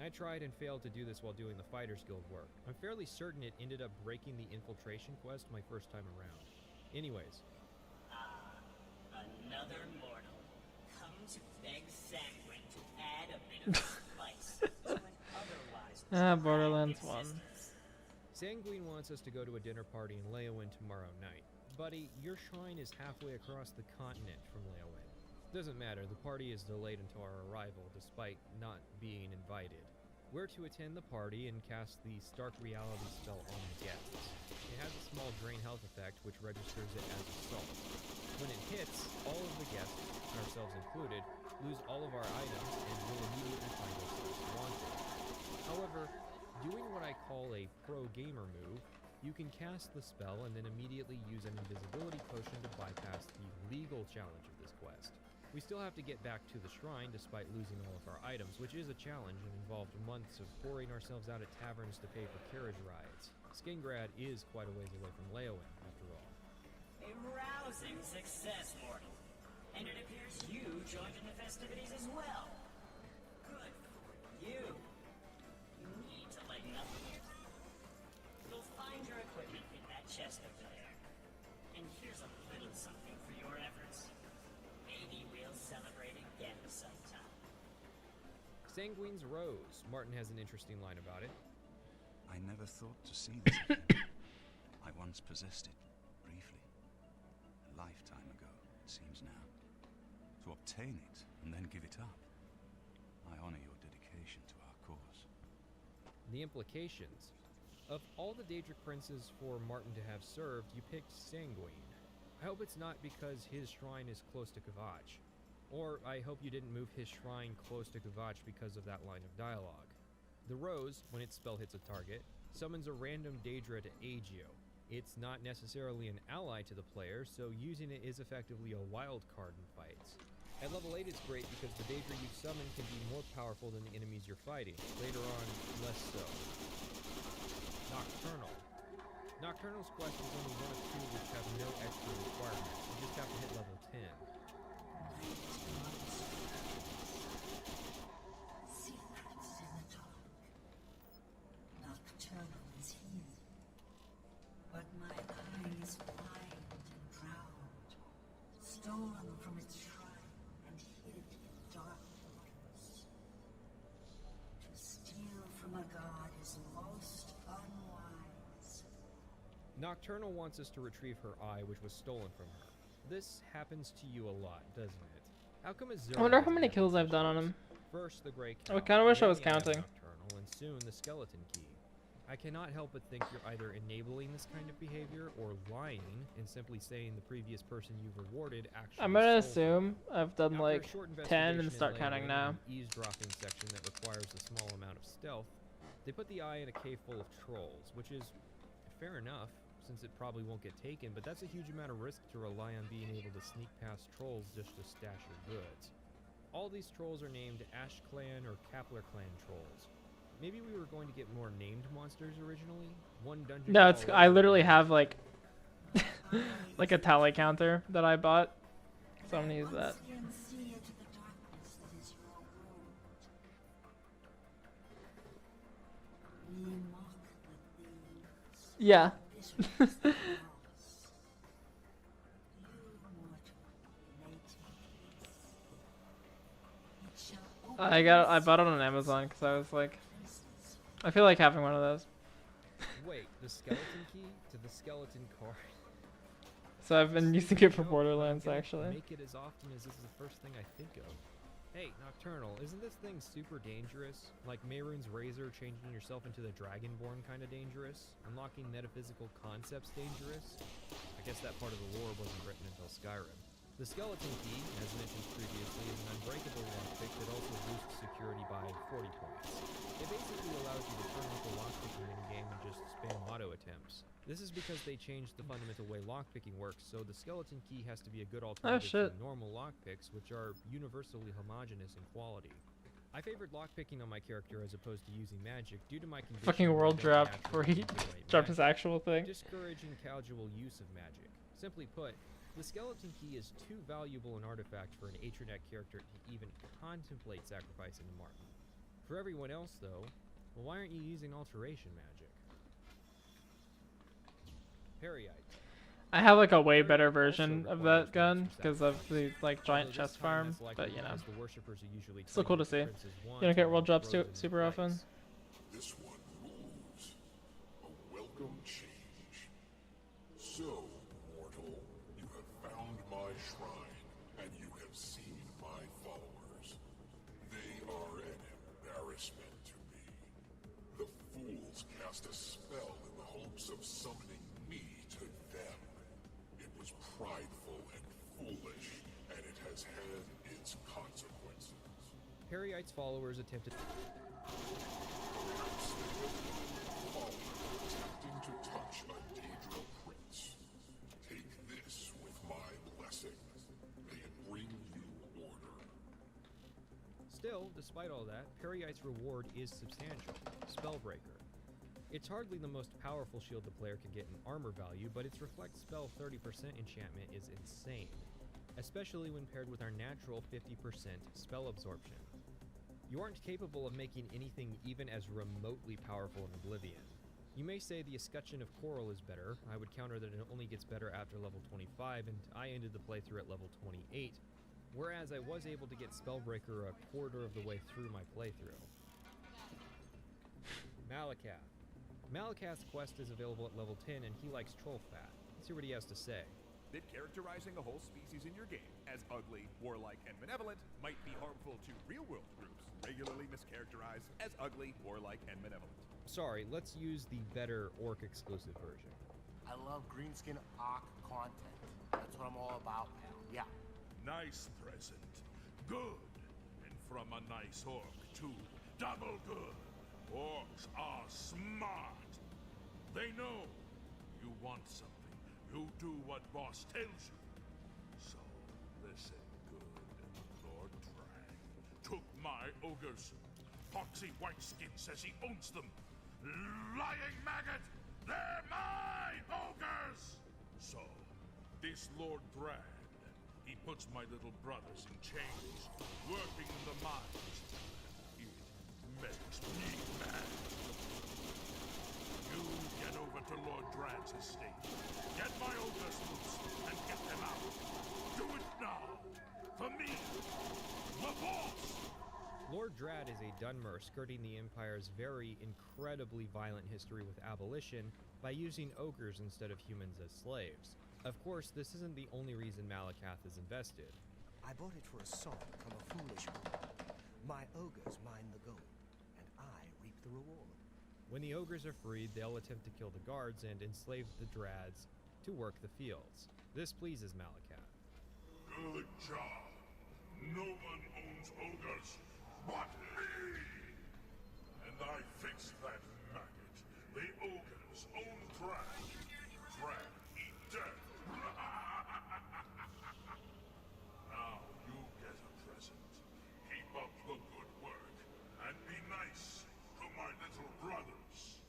I tried and failed to do this while doing the Fighters Guild work. I'm fairly certain it ended up breaking the infiltration quest my first time around. Anyways, Another mortal. Come to beg Sanguine to add a bit of spice to an otherwise Borderlands 1. existence. Sanguine wants us to go to a dinner party in Leyawiin tomorrow night. Buddy, your shrine is halfway across the continent from Leyawiin. Doesn't matter, the party is delayed until our arrival, despite not being invited. We're to attend the party and cast the Stark Reality spell on the guests. It has a small drain health effect, which registers it as assault. When it hits, all of the guests, ourselves included, lose all of our items and will immediately find ourselves wanted. However, doing what I call a pro-gamer move, you can cast the spell and then immediately use an invisibility potion to bypass the legal challenge of this quest. We still have to get back to the shrine despite losing all of our items, which is a challenge and involved months of pouring ourselves out at taverns to pay for carriage rides. Skingrad is quite a ways away from Leyawiin, after all. A rousing success, mortal. And it appears you joined in the festivities as well. Good for you. You need to lighten up a bit. You'll find your equipment in that chest over there. And here's a little something for your efforts. Maybe we'll celebrate again sometime. Sanguine's Rose. Martin has an interesting line about it. I never thought to see this again. I once possessed it, briefly. A lifetime ago, it seems now. To obtain it, and then give it up. I honor your dedication to our cause. The implications. Of all the Daedric princes for Martin to have served, you picked Sanguine. I hope it's not because his shrine is close to Kvatch. Or I hope you didn't move his shrine close to Kvatch because of that line of dialogue. The Rose, when its spell hits a target, summons a random Daedra to aid you. It's not necessarily an ally to the player, so using it is effectively a wild card in fights. At level 8 it's great because the Daedra you summon can be more powerful than the enemies you're fighting. Later on, less so. Nocturnal. Nocturnal's quest is only one of 2 which have no extra requirements. You just have to hit level 10. Secrets in the dark. Nocturnal is here. But my eyes find and stolen from its shrine and hid in darkness. To steal from a god is most unwise. Nocturnal wants us to retrieve her eye, which was stolen from her. This happens to you a lot, doesn't it? How come Azura I wonder how doesn't many have kills these I've done on issues? him. First, the Grey I Cow, kinda wish I then was the Eye of counting. Nocturnal, and soon the Skeleton Key. I cannot help but think you're either enabling this kind of behavior or lying and simply saying the previous person you've rewarded actually I'm gonna stole from assume I've done After a like short 10 and investigation start in counting Leyland now. and an eavesdropping section that requires a small amount of stealth, they put the eye in a cave full of trolls, which is fair enough, since it probably won't get taken, but that's a huge amount of risk to rely on being able to sneak past trolls just to stash your goods. All these trolls are named Ash Clan or Kapler Clan trolls. Maybe we were going to get more named monsters originally. One dungeon. No, it's crawler I and literally one- have like like a tally counter that I bought. So I'm gonna use that. Once again see into the darkness that is your world. We mock the thieves. Yeah. This was the loss. You, mortal, may take this. It shall I bought it on Amazon because I was like, I feel like having one of those. Wait, the skeleton key to the skeleton card. So I've been using it for No, I'm Borderlands gonna actually. Make it as often as this is the first thing I think of. Hey, Nocturnal, isn't this thing super dangerous? Like Mehrunes Razor changing yourself into the Dragonborn kind of dangerous? Unlocking metaphysical concepts dangerous? I guess that part of the lore wasn't written until Skyrim. The skeleton key, as mentioned previously, is an unbreakable lockpick that also boosts security by 40 points. It basically allows you to turn off the lockpicking minigame and just spam auto attempts. This is because they changed the fundamental way lockpicking works, so the skeleton key has to be a good alternative shit. to normal lockpicks, which are universally homogeneous in quality. I favored lockpicking on my character as opposed to using magic due to my condition Fucking where I world don't dropped before naturally he manipulate dropped his magic, actual thing. discouraging casual use of magic. Simply put, the skeleton key is too valuable an artifact for an Atronet character to even contemplate sacrificing to Martin. For everyone else, though, well, why aren't you using alteration magic? Perryite. I have like a way better version of that gun because of the like giant Although this chest time farm, that's likely but you know, because the worshippers are usually still cool to claiming see. the prince's You don't wand get and world drops frozen in super often. ice. This one rules. A welcome change. So, mortal, you have found my shrine, and you have seen my followers. They are an embarrassment to me. The fools cast a spell in the hopes of summoning me to them. It was prideful and foolish, and it has had its consequences. Perryite's followers attempted. Attempting to touch a Daedra prince. Take this with my blessing. May it bring you order. Still, despite all that, Perryite's reward is substantial. Spellbreaker. It's hardly the most powerful shield the player can get in armor value, but its Reflect Spell 30% enchantment is insane, especially when paired with our natural 50% spell absorption. You aren't capable of making anything even as remotely powerful in Oblivion. You may say the Escutcheon of Coral is better. I would counter that it only gets better after level 25, and I ended the playthrough at level 28, whereas I was able to get Spellbreaker a quarter of the way through my playthrough. Malakath. Malakath's quest is available at level 10, and he likes troll fat. Let's see what he has to say. That characterizing a whole species in your game as ugly, warlike, and benevolent might be harmful to real-world groups regularly mischaracterized as ugly, warlike, and benevolent. Sorry, let's use the better orc exclusive version. I love greenskin arc content. That's what I'm all about, pal. Yeah. Nice present. Good. And from a nice orc, too. Double good. Orcs are smart. They know you want something. You do what boss tells you. So, listen good. Lord Drag took my ogres. Foxy Whiteskin says he owns them. Lying maggot! They're my ogres! So, this Lord Drag, he puts my little brothers in chains, working in the mines. It makes me mad. You get over to Lord Drad's estate. Get my ogres loose and get them out. Do it for me, the boss! Lord Drad is a Dunmer skirting the Empire's very incredibly violent history with abolition by using ogres instead of humans as slaves. Of course, this isn't the only reason Malakath is invested. I bought it for a song from a foolish woman. My ogres mine the gold, and I reap the reward. When the ogres are freed, they'll attempt to kill the guards and enslave the Drads to work the fields. This pleases Malakath. Good job. No one owns ogres but me! And I fixed that maggot. The ogres own Drag. Drag eat death. Now you get a present. Keep up the good work, and be nice to my little brothers.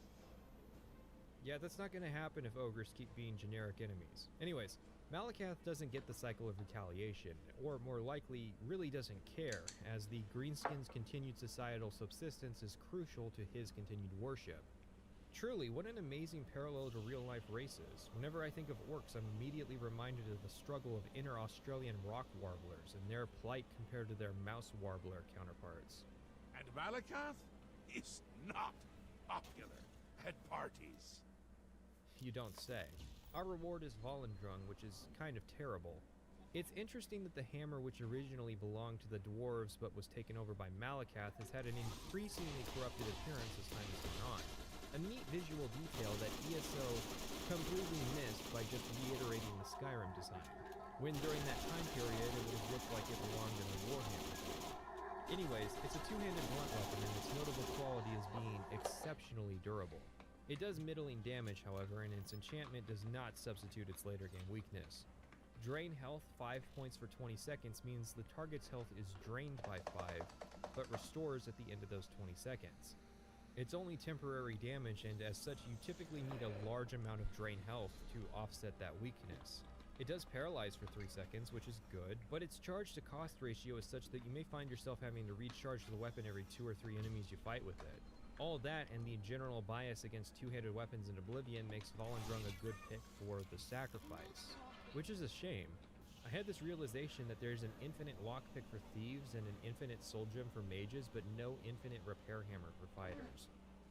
Yeah, that's not gonna happen if ogres keep being generic enemies. Anyways, Malakath doesn't get the cycle of retaliation, or more likely, really doesn't care, as the Greenskins' continued societal subsistence is crucial to his continued worship. Truly, what an amazing parallel to real-life races. Whenever I think of orcs, I'm immediately reminded of the struggle of inner Australian rock warblers and their plight compared to their mouse warbler counterparts. And Malakath is not popular at parties. You don't say. Our reward is Volendrung, which is kind of terrible. It's interesting that the hammer, which originally belonged to the dwarves but was taken over by Malakath, has had an increasingly corrupted appearance as time has gone on. A neat visual detail that ESO completely missed by just reiterating the Skyrim design, when during that time period it would have looked like it belonged in the Warhammer. Anyways, it's a two-handed blunt weapon and its notable quality is being exceptionally durable. It does middling damage, however, and its enchantment does not substitute its later game weakness. Drain health 5 points for 20 seconds means the target's health is drained by 5, but restores at the end of those 20 seconds. It's only temporary damage, and as such you typically need a large amount of drain health to offset that weakness. It does paralyze for 3 seconds, which is good, but its charge to cost ratio is such that you may find yourself having to recharge the weapon every 2 or 3 enemies you fight with it. All that and the general bias against two-handed weapons in Oblivion makes Volendrung a good pick for the sacrifice, which is a shame. I had this realization that there's an infinite lockpick for thieves and an infinite soul gem for mages, but no infinite repair hammer for fighters.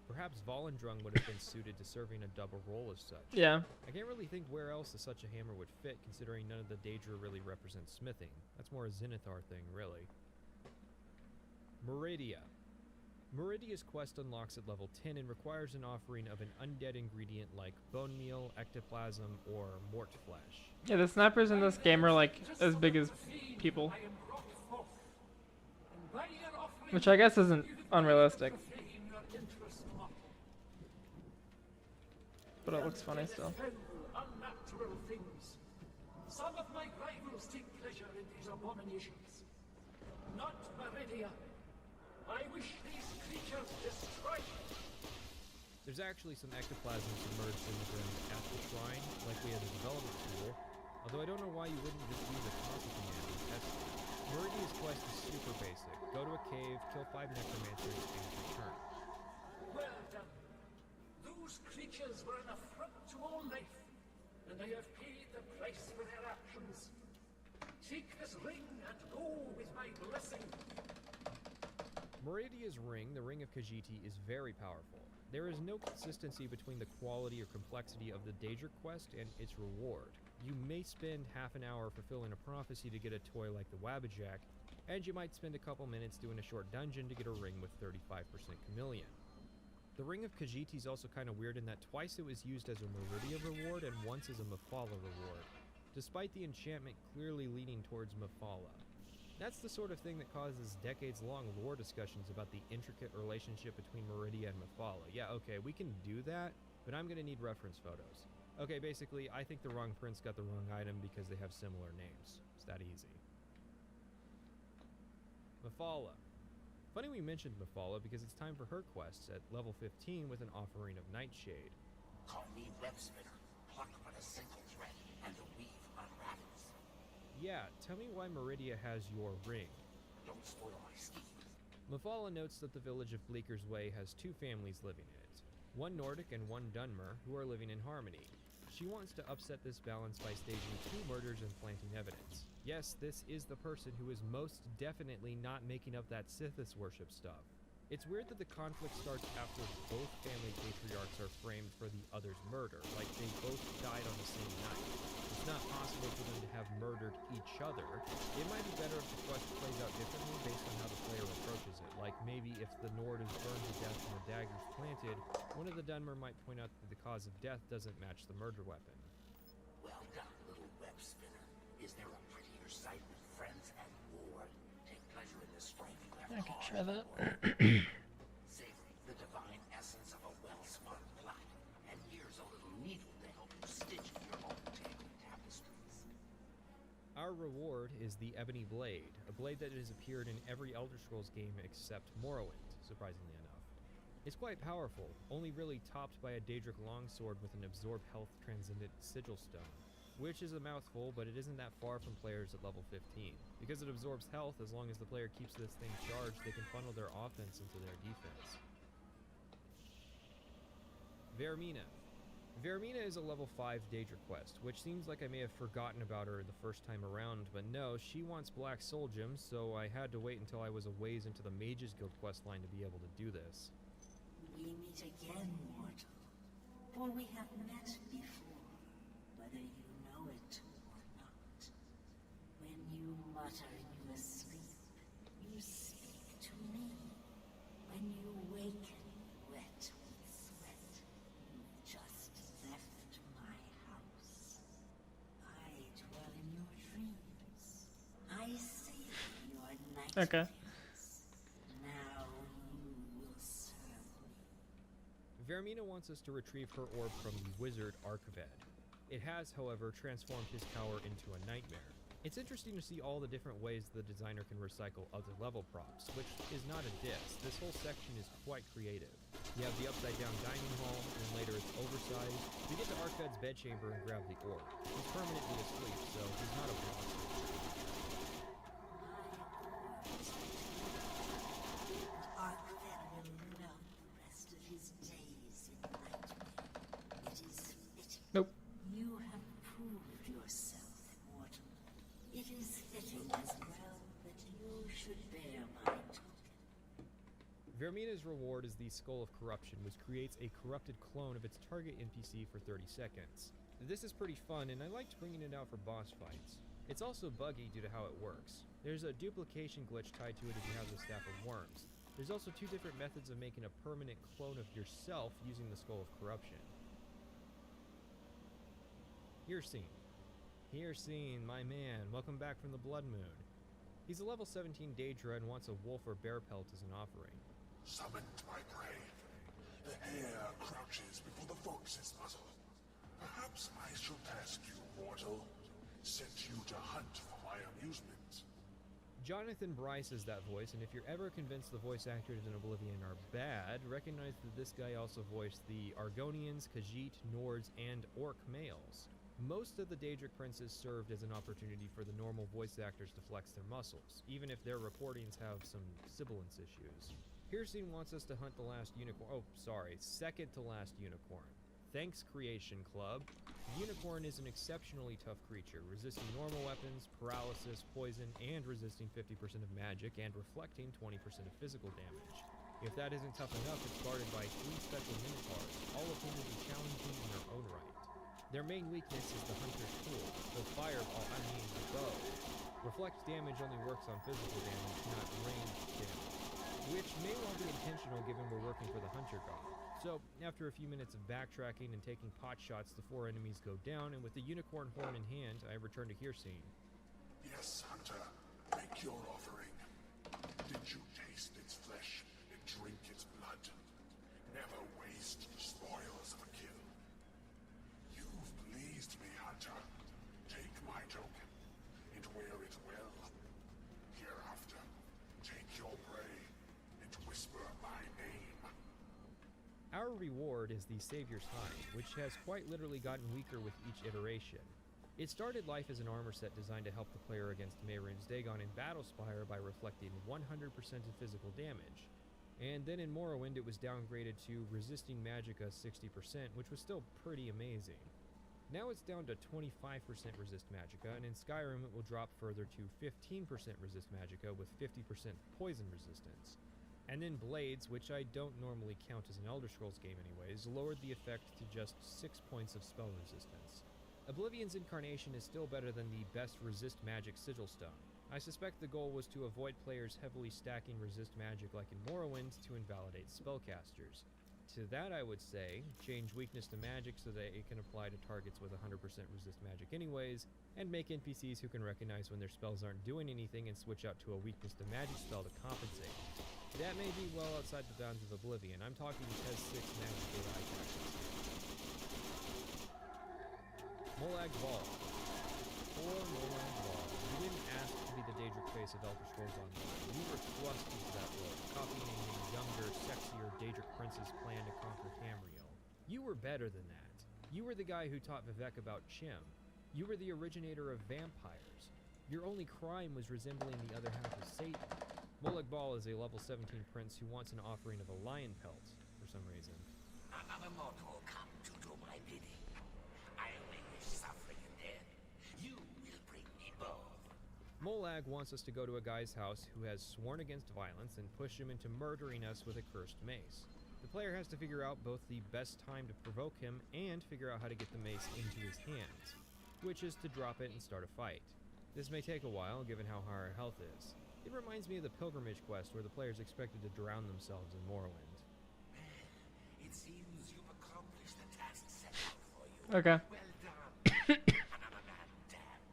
Perhaps Volendrung would have been suited to serving a double role as such. Yeah. I can't really think where else such a hammer would fit, considering none of the Daedra really represents smithing. That's more a Zenithar thing, really. Meridia. Meridia's quest unlocks at level 10 and requires an offering of an undead ingredient like bone meal, ectoplasm, or mort flesh. Yeah, the snipers in this game are like as big as people. Which I guess isn't unrealistic. But it looks funny still. Unnatural things. Some of my rivals take pleasure in these abominations. Not Meridia. I wish these creatures destroyed. There's actually some ectoplasm submerged in the ground at the shrine, likely as a development tool, although I don't know why you wouldn't just use a constant command and test it. Meridia's quest is super basic. Go to a cave, kill 5 necromancers, and return. Well done. Those creatures were an affront to all life, and they have paid the price for their actions. Take this ring and go with my blessing. Meridia's ring, the Ring of Khajiit, is very powerful. There is no consistency between the quality or complexity of the Daedric quest and its reward. You may spend half an hour fulfilling a prophecy to get a toy like the Wabbajack, and you might spend a couple minutes doing a short dungeon to get a ring with 35% chameleon. The Ring of Khajiit is also kind of weird in that twice it was used as a Meridia reward and once as a Mephala reward, despite the enchantment clearly leaning towards Mephala. That's the sort of thing that causes decades-long lore discussions about the intricate relationship between Meridia and Mephala. Yeah, okay, we can do that, but I'm gonna need reference photos. Okay, basically, I think the wrong prince got the wrong item because they have similar names. It's that easy. Mephala. Funny we mentioned Mephala because it's time for her quests at level 15 with an offering of Nightshade. Call me web spinner. Pluck but a single thread, and the weave unravels. Yeah, tell me why Meridia has your ring. Don't spoil my schemes. Mephala notes that the village of Bleaker's Way has 2 families living in it. One Nordic and one Dunmer, who are living in harmony. She wants to upset this balance by staging 2 murders and planting evidence. Yes, this is the person who is most definitely not making up that Sithis worship stuff. It's weird that the conflict starts after both family patriarchs are framed for the other's murder, like they both died on the same night. It's not possible for them to have murdered each other. It might be better if the quest plays out differently based on how the player approaches it. Like maybe if the Nord is burned to death and the dagger's planted, one of the Dunmer might point out that the cause of death doesn't match the murder weapon. Well done, little web spinner. Is there a prettier sight with friends at war? Take pleasure in this strength left I can arm. try that. Savory the divine essence of a well-spun plot, and here's a little needle to help you stitch your own tangled tapestries. Our reward is the Ebony Blade, a blade that has appeared in every Elder Scrolls game except Morrowind, surprisingly enough. It's quite powerful, only really topped by a Daedric longsword with an Absorb Health Transcendent Sigil Stone, which is a mouthful, but it isn't that far from players at level 15. Because it absorbs health, as long as the player keeps this thing charged, they can funnel their offense into their defense. Vermina. Vermina is a level 5 Daedric quest, which seems like I may have forgotten about her the first time around, but no, she wants Black Soul Gems, so I had to wait until I was a ways into the Mages Guild questline to be able to do this. We meet again, mortal. For we have met before, whether you know it or not. When you mutter in your sleep, you speak to me. When you waken, wet with sweat, you've just left my house. I dwell in your dreams. I see your nightmares. Okay. Now you will serve me. Vermina wants us to retrieve her orb from the wizard Archived. It has, however, transformed his power into a nightmare. It's interesting to see all the different ways the designer can recycle other level props, which is not a diss. This whole section is quite creative. You have the upside-down dining hall, and later it's oversized. You get to Archved's bedchamber and grab the orb. He's permanently asleep, so he's not a monster. Archived will know the rest of his days in nightmare. It is fitting. Nope. You have proved yourself, mortal. It is fitting as well that you should bear my token. Vermina's reward is the Skull of Corruption, which creates a corrupted clone of its target NPC for 30 seconds. This is pretty fun, and I liked bringing it out for boss fights. It's also buggy due to how it works. There's a duplication glitch tied to it if you have the Staff of Worms. There's also 2 different methods of making a permanent clone of yourself using the Skull of Corruption. Hircine. Hircine, my man, welcome back from the Blood Moon. He's a level 17 Daedra and wants a wolf or bear pelt as an offering. Summoned my prey. The hare crouches before the fox's muzzle. Perhaps I should ask you, mortal, sent you to hunt for my amusement. Jonathan Bryce is that voice, and if you're ever convinced the voice actors in Oblivion are bad, recognize that this guy also voiced the Argonians, Khajiit, Nords, and Orc males. Most of the Daedric princes served as an opportunity for the normal voice actors to flex their muscles, even if their recordings have some sibilance issues. Hircine wants us to hunt the last unicorn. Oh, sorry, second to last unicorn. Thanks, Creation Club. The unicorn is an exceptionally tough creature, resisting normal weapons, paralysis, poison, and resisting 50% of magic and reflecting 20% of physical damage. If that isn't tough enough, it's guarded by 3 special minotaurs, all of whom will be challenging in their own right. Their main weakness is the hunter's tool, the the bow. Reflect damage only works on physical damage, not ranged damage, which may well be intentional given we're working for the hunter god. So, after a few minutes of backtracking and taking pot shots, the 4 enemies go down, and with the unicorn horn in hand, I return to Hircine. Yes, hunter, make your offering. Did you taste its flesh and drink its blood? Never waste the spoils of a kill. You've pleased me, hunter. Take my token and wear it well. Hereafter, take your prey and whisper my name. Our reward is the Savior's Hind, which has quite literally gotten weaker with each iteration. It started life as an armor set designed to help the player against Mehrunes Dagon in Battlespire by reflecting 100% of physical damage. And then in Morrowind it was downgraded to resisting magicka 60%, which was still pretty amazing. Now it's down to 25% resist magicka, and in Skyrim it will drop further to 15% resist magicka with 50% poison resistance. And then Blades, which I don't normally count as an Elder Scrolls game anyways, lowered the effect to just 6 points of spell resistance. Oblivion's incarnation is still better than the best resist magic Sigil Stone. I suspect the goal was to avoid players heavily stacking resist magic like in Morrowind to invalidate spellcasters. To that I would say, change weakness to magic so that it can apply to targets with 100% resist magic anyways, and make NPCs who can recognize when their spells aren't doing anything and switch out to a weakness to magic spell to compensate. That may be well outside the bounds of Oblivion. I'm talking Tes 6 magic AI tactics. Molag Bal. Poor Molag Bal. You didn't ask to be the Daedric face of Elder Scrolls Online. You were thrust into that role, copying a younger, sexier Daedric prince's plan to conquer Tamriel. You were better than that. You were the guy who taught Vivek about Chim. You were the originator of vampires. Your only crime was resembling the other half of Satan. Molag Bal is a level 17 prince who wants an offering of a lion pelt, for some reason. Another mortal come to do my bidding. I only wish suffering and death. You will bring me both. Molag wants us to go to a guy's house who has sworn against violence and push him into murdering us with a cursed mace. The player has to figure out both the best time to provoke him and figure out how to get the mace into his hands, which is to drop it and start a fight. This may take a while, given how high our health is. It reminds me of the pilgrimage quest where the player is expected to drown themselves in Morrowind. It seems you've accomplished the task set out for you. Okay. Well done. Another man damned.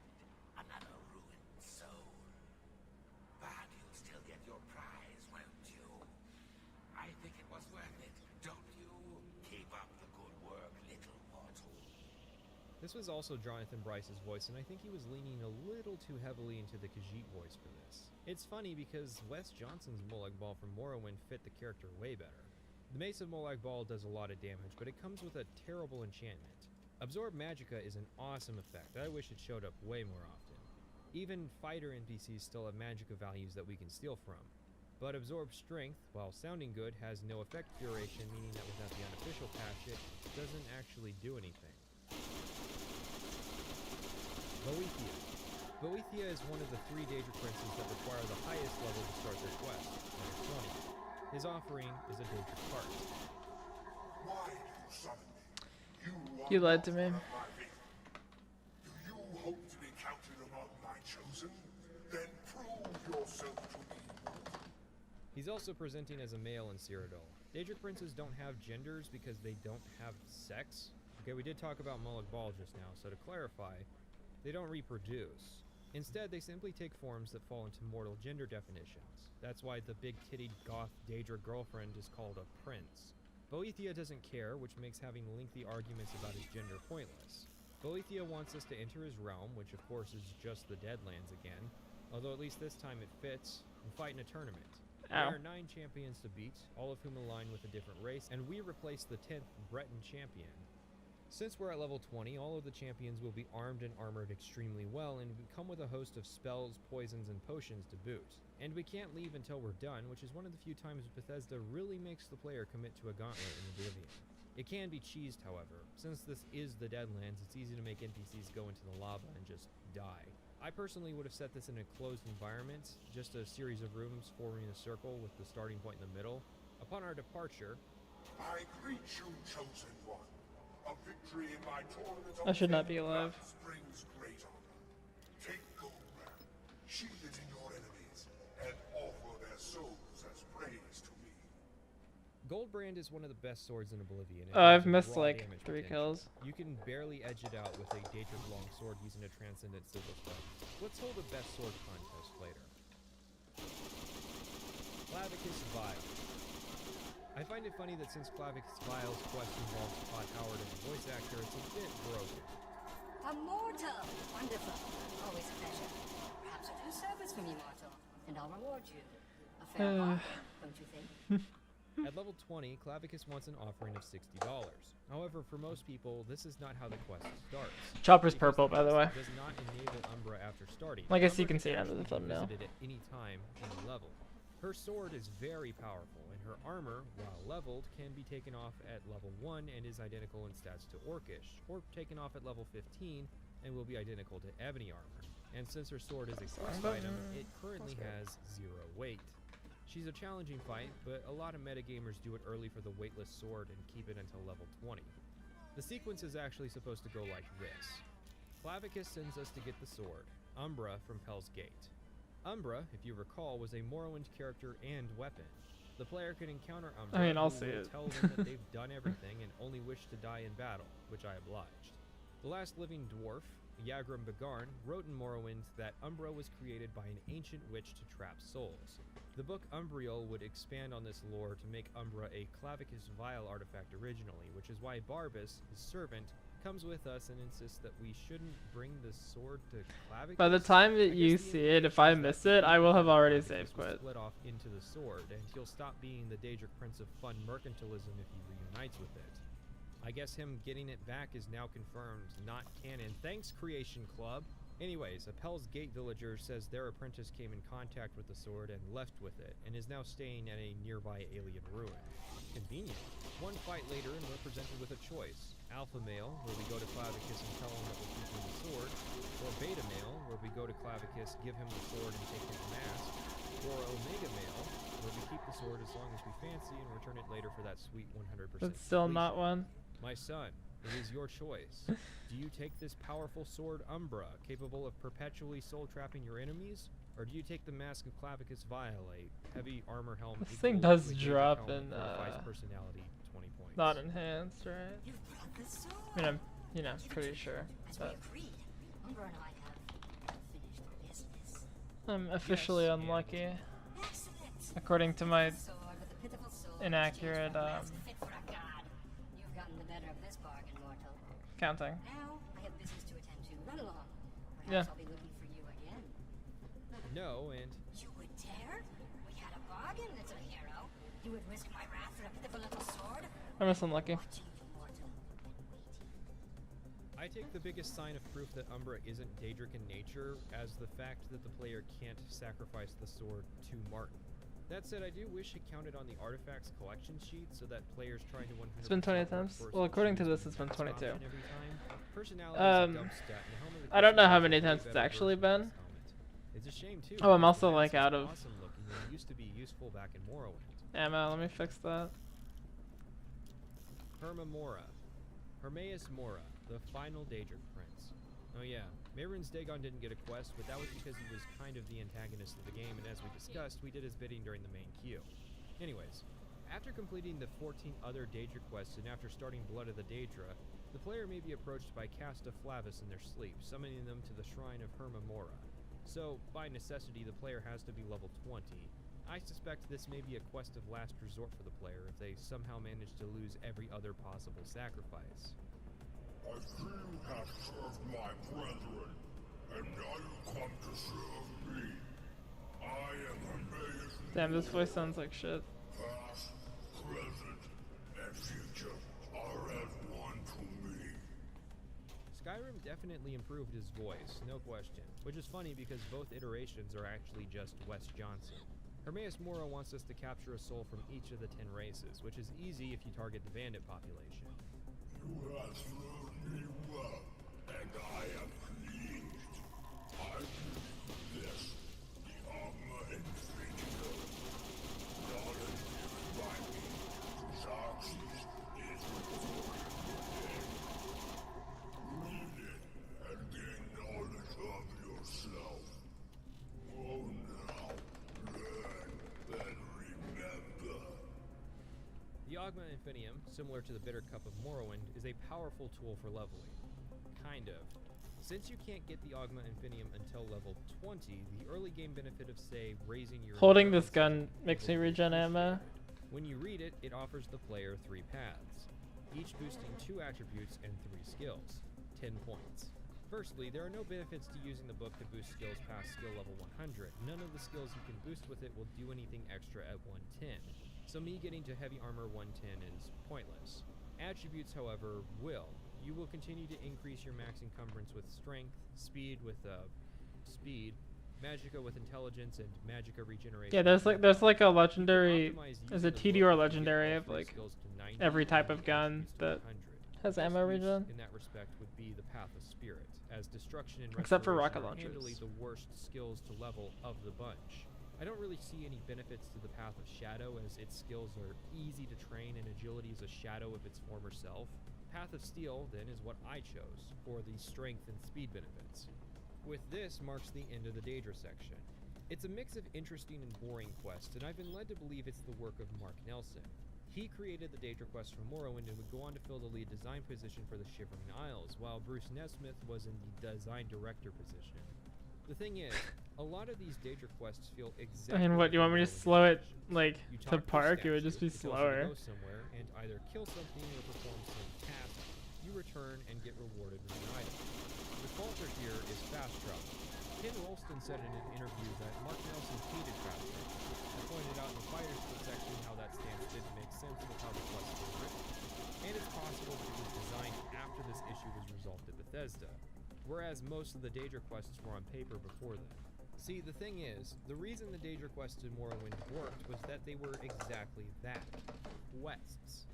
Another ruined soul. But you'll still get your prize, won't you? I think it was worth it, don't you? Keep up the good work, little mortal. This was also Jonathan Bryce's voice, and I think he was leaning a little too heavily into the Khajiit voice for this. It's funny because Wes Johnson's Molag Bal from Morrowind fit the character way better. The Mace of Molag Bal does a lot of damage, but it comes with a terrible enchantment. Absorb Magicka is an awesome effect that I wish it showed up way more often. Even fighter NPCs still have Magicka values that we can steal from. But Absorb Strength, while sounding good, has no effect duration, meaning that without the unofficial patch, it doesn't actually do anything. Boethia. Boethia is one of the 3 Daedric princes that require the highest level to start their quest, level 20. His offering is a Daedric heart. Why do you summon me? You lied to me. Do you hope to be counted among my chosen? Then prove yourself to me. He's also presenting as a male in Cyrodiil. Daedric princes don't have genders because they don't have sex. Okay, we did talk about Molag Bal just now, so to clarify, they don't reproduce. Instead, they simply take forms that fall into mortal gender definitions. That's why the big-tittied goth Daedra girlfriend is called a prince. Boethia doesn't care, which makes having lengthy arguments about his gender pointless. Boethia wants us to enter his realm, which of course is just the Deadlands again, although at least this time it fits, and fight in a tournament. There are 9 champions to beat, all of whom align with a different race, and we replace the 10th Breton champion. Since we're at level 20, all of the champions will be armed and armored extremely well, and we come with a host of spells, poisons, and potions to boot. And we can't leave until we're done, which is one of the few times Bethesda really makes the player commit to a gauntlet in Oblivion. It can be cheesed, however. Since this is the Deadlands, it's easy to make NPCs go into the lava and just die. I personally would have set this in a closed environment, just a series of rooms forming a circle with the starting point in the middle. Upon our departure, I greet you, chosen one. A victory in my tournament I should not be alive. brings great honor. Take Goldbrand, shield it in your enemies, and offer their souls as praise to me. Goldbrand is one of the best swords in Oblivion. I've missed like 3 kills. You can barely edge it out with a Daedric longsword using a Transcendent Sigil Stone. Let's hold a best sword contest later. Clavicus Vile. I find it funny that since Clavicus Vile's quest involves Todd Howard as a voice actor, it's a bit broken. A mortal! Wonderful. Always a pleasure. Perhaps a little service from you, mortal, and I'll reward you. A fair bargain, don't you think? At level 20, Clavicus wants an offering of $60. However, for most people, this is not how the quest starts. Chopper's purple, by the way. It does not enable Umbra after starting. I guess you Umbra can see it under the actually be thumbnail. visited at any time in the level. Her sword is very powerful, and Her armor, while leveled, can be taken off at level 1 and is identical in stats to Orcish, or taken off at level 15 and will be identical to Ebony armor. And since her sword is a quest item, it currently has 0 weight. She's a challenging fight, but a lot of metagamers do it early for the weightless sword and keep it until level 20. The sequence is actually supposed to go like this. Clavicus sends us to get the sword, Umbra from Pell's Gate. Umbra, if you recall, was a Morrowind character and weapon. The player can encounter Umbra, I mean, I'll who see will it. tell them that they've done everything and only wish to die in battle, which I obliged. The last living dwarf, Yagrum Begarn, wrote in Morrowind that Umbra was created by an ancient witch to trap souls. The book Umbriel would expand on this lore to make Umbra a Clavicus Vial artifact originally, which is why Barbas, his servant, comes with us and insists that we shouldn't bring the sword to Clavicus. By the time that you see it, if I miss it, I will have already save quit. Split off into the sword, and he'll stop being the Daedric Prince of fun mercantilism if he reunites with it. I guess him getting it back is now confirmed, not canon. Thanks, Creation Club. Anyways, a Pell's Gate villager says their apprentice came in contact with the sword and left with it, and is now staying at a nearby alien ruin. Convenient. One fight later, and we're presented with a choice. Alpha male, where we go to Clavicus and tell him that we're keeping the sword, or beta male, where we go to Clavicus, give him the sword, and take his mask, or omega male, where we keep the sword as long as we fancy and return it later for that sweet 100%. That's still not one. My son, it is your choice. Do you take this powerful sword Umbra, capable of perpetually soul-trapping your enemies? Or do you take the Mask of Clavicus Violate, heavy armor helm? This thing equal does to a Daedric drop helm in, fortifies personality 20 points. Not enhanced, right? I mean, I'm, you know, pretty sure. But I'm officially unlucky. According to my inaccurate, You've gotten the better of this bargain, mortal. counting. Now, I have business to attend to. Run along. Perhaps Yeah. I'll be looking for you again. No, and You would dare? We had a bargain, little hero. You would risk my wrath for a pitiful little sword? I'm just unlucky. I take the biggest sign of proof that Umbra isn't Daedric in nature as the fact that the player can't sacrifice the sword to Martin. That said, I do wish it counted on the artifacts collection sheet so that players trying to 100% It's been 20 work attempts. first Well, according to choose this, the it's been max 22. option every time. Personality is a dumb stat, and the Helm of the I don't know how Crucible many is a way attempts it's better actually version of been. this helmet. It's a shame too. Oh, I'm because the also like mask is out of awesome looking and used to be useful back in Morrowind. ammo. Let me fix that. Hermamora. Hermaeus Mora, the final Daedric prince. Oh yeah, Mehrunes Dagon didn't get a quest, but that was because he was kind of the antagonist of the game, and as we discussed, we did his bidding during the main queue. Anyways, after completing the 14 other Daedra quests and after starting Blood of the Daedra, the player may be approached by Casta Flavis in their sleep, summoning them to the Shrine of Hermamora. So, by necessity, the player has to be level 20. I suspect this may be a quest of last resort for the player if they somehow manage to lose every other possible sacrifice. I see you have served my brethren, and now you come to serve me. I am Hermaeus. Damn, this voice sounds like shit. Past, present, and future are as one to me. Skyrim definitely improved his voice, no question, which is funny because both iterations are actually just Wes Johnson. Hermaeus Mora wants us to capture a soul from each of the 10 races, which is easy if you target the bandit population. You have served me well, and I am pleased. I give you this, the Armor Infinito. Knowledge given by me to Xerxes is restored again. Read it and gain knowledge of yourself. Oh, now, learn and remember. The Ogma Infinium, similar to the Bitter Cup of Morrowind, is a powerful tool for leveling. Kind of. Since you can't get the Ogma Infinium until level 20, the early game benefit of, say, raising your... Holding this gun makes me regen ammo. When you read it, it offers the player 3 paths, each boosting 2 attributes and 3 skills. 10 points. Firstly, there are no benefits to using the book to boost skills past skill level 100. None of the skills you can boost with it will do anything extra at 110. So me getting to heavy armor 110 is pointless. Attributes, however, will. You will continue to increase your max encumbrance with strength, speed with speed, Magicka with intelligence and Magicka regeneration. Yeah, there's like a legendary, optimize there's a using the TD or book to get legendary all of three like skills to 90 every type and of gun the that 100. has Best ammo use regen. in that respect would be the Path of Spirit, as destruction and Except for restoration rocket are handily launchers. the worst skills to level of the bunch. I don't really see any benefits to the Path of Shadow, as its skills are easy to train and agility is a shadow of its former self. Path of Steel, then, is what I chose for the strength and speed benefits. With this marks the end of the Daedra section. It's a mix of interesting and boring quests, and I've been led to believe it's the work of Mark Nelson. He created the Daedra quest for Morrowind and would go on to fill the lead design position for the Shivering Isles, while Bruce Nesmith was in the design director position. The thing is, a lot of these Daedra quests feel exactly. I mean, what, like you want me to Morrowind slow it adventures. like You to talk a park? It would just be statue, it tells you to slower. go somewhere and either kill something or perform some task. You return and get rewarded with an item. The falter here is fast travel. Ken Rolston said in an interview that Mark Nelson hated fast travel. I pointed out in the Fighters Split section how that stance didn't make sense with how the quest was written. And it's possible that it was designed after this issue was resolved at Bethesda, whereas most of the Daedra quests were on paper before then. See, the thing is, the reason the Daedra quests in Morrowind worked was that they were exactly that. Quests.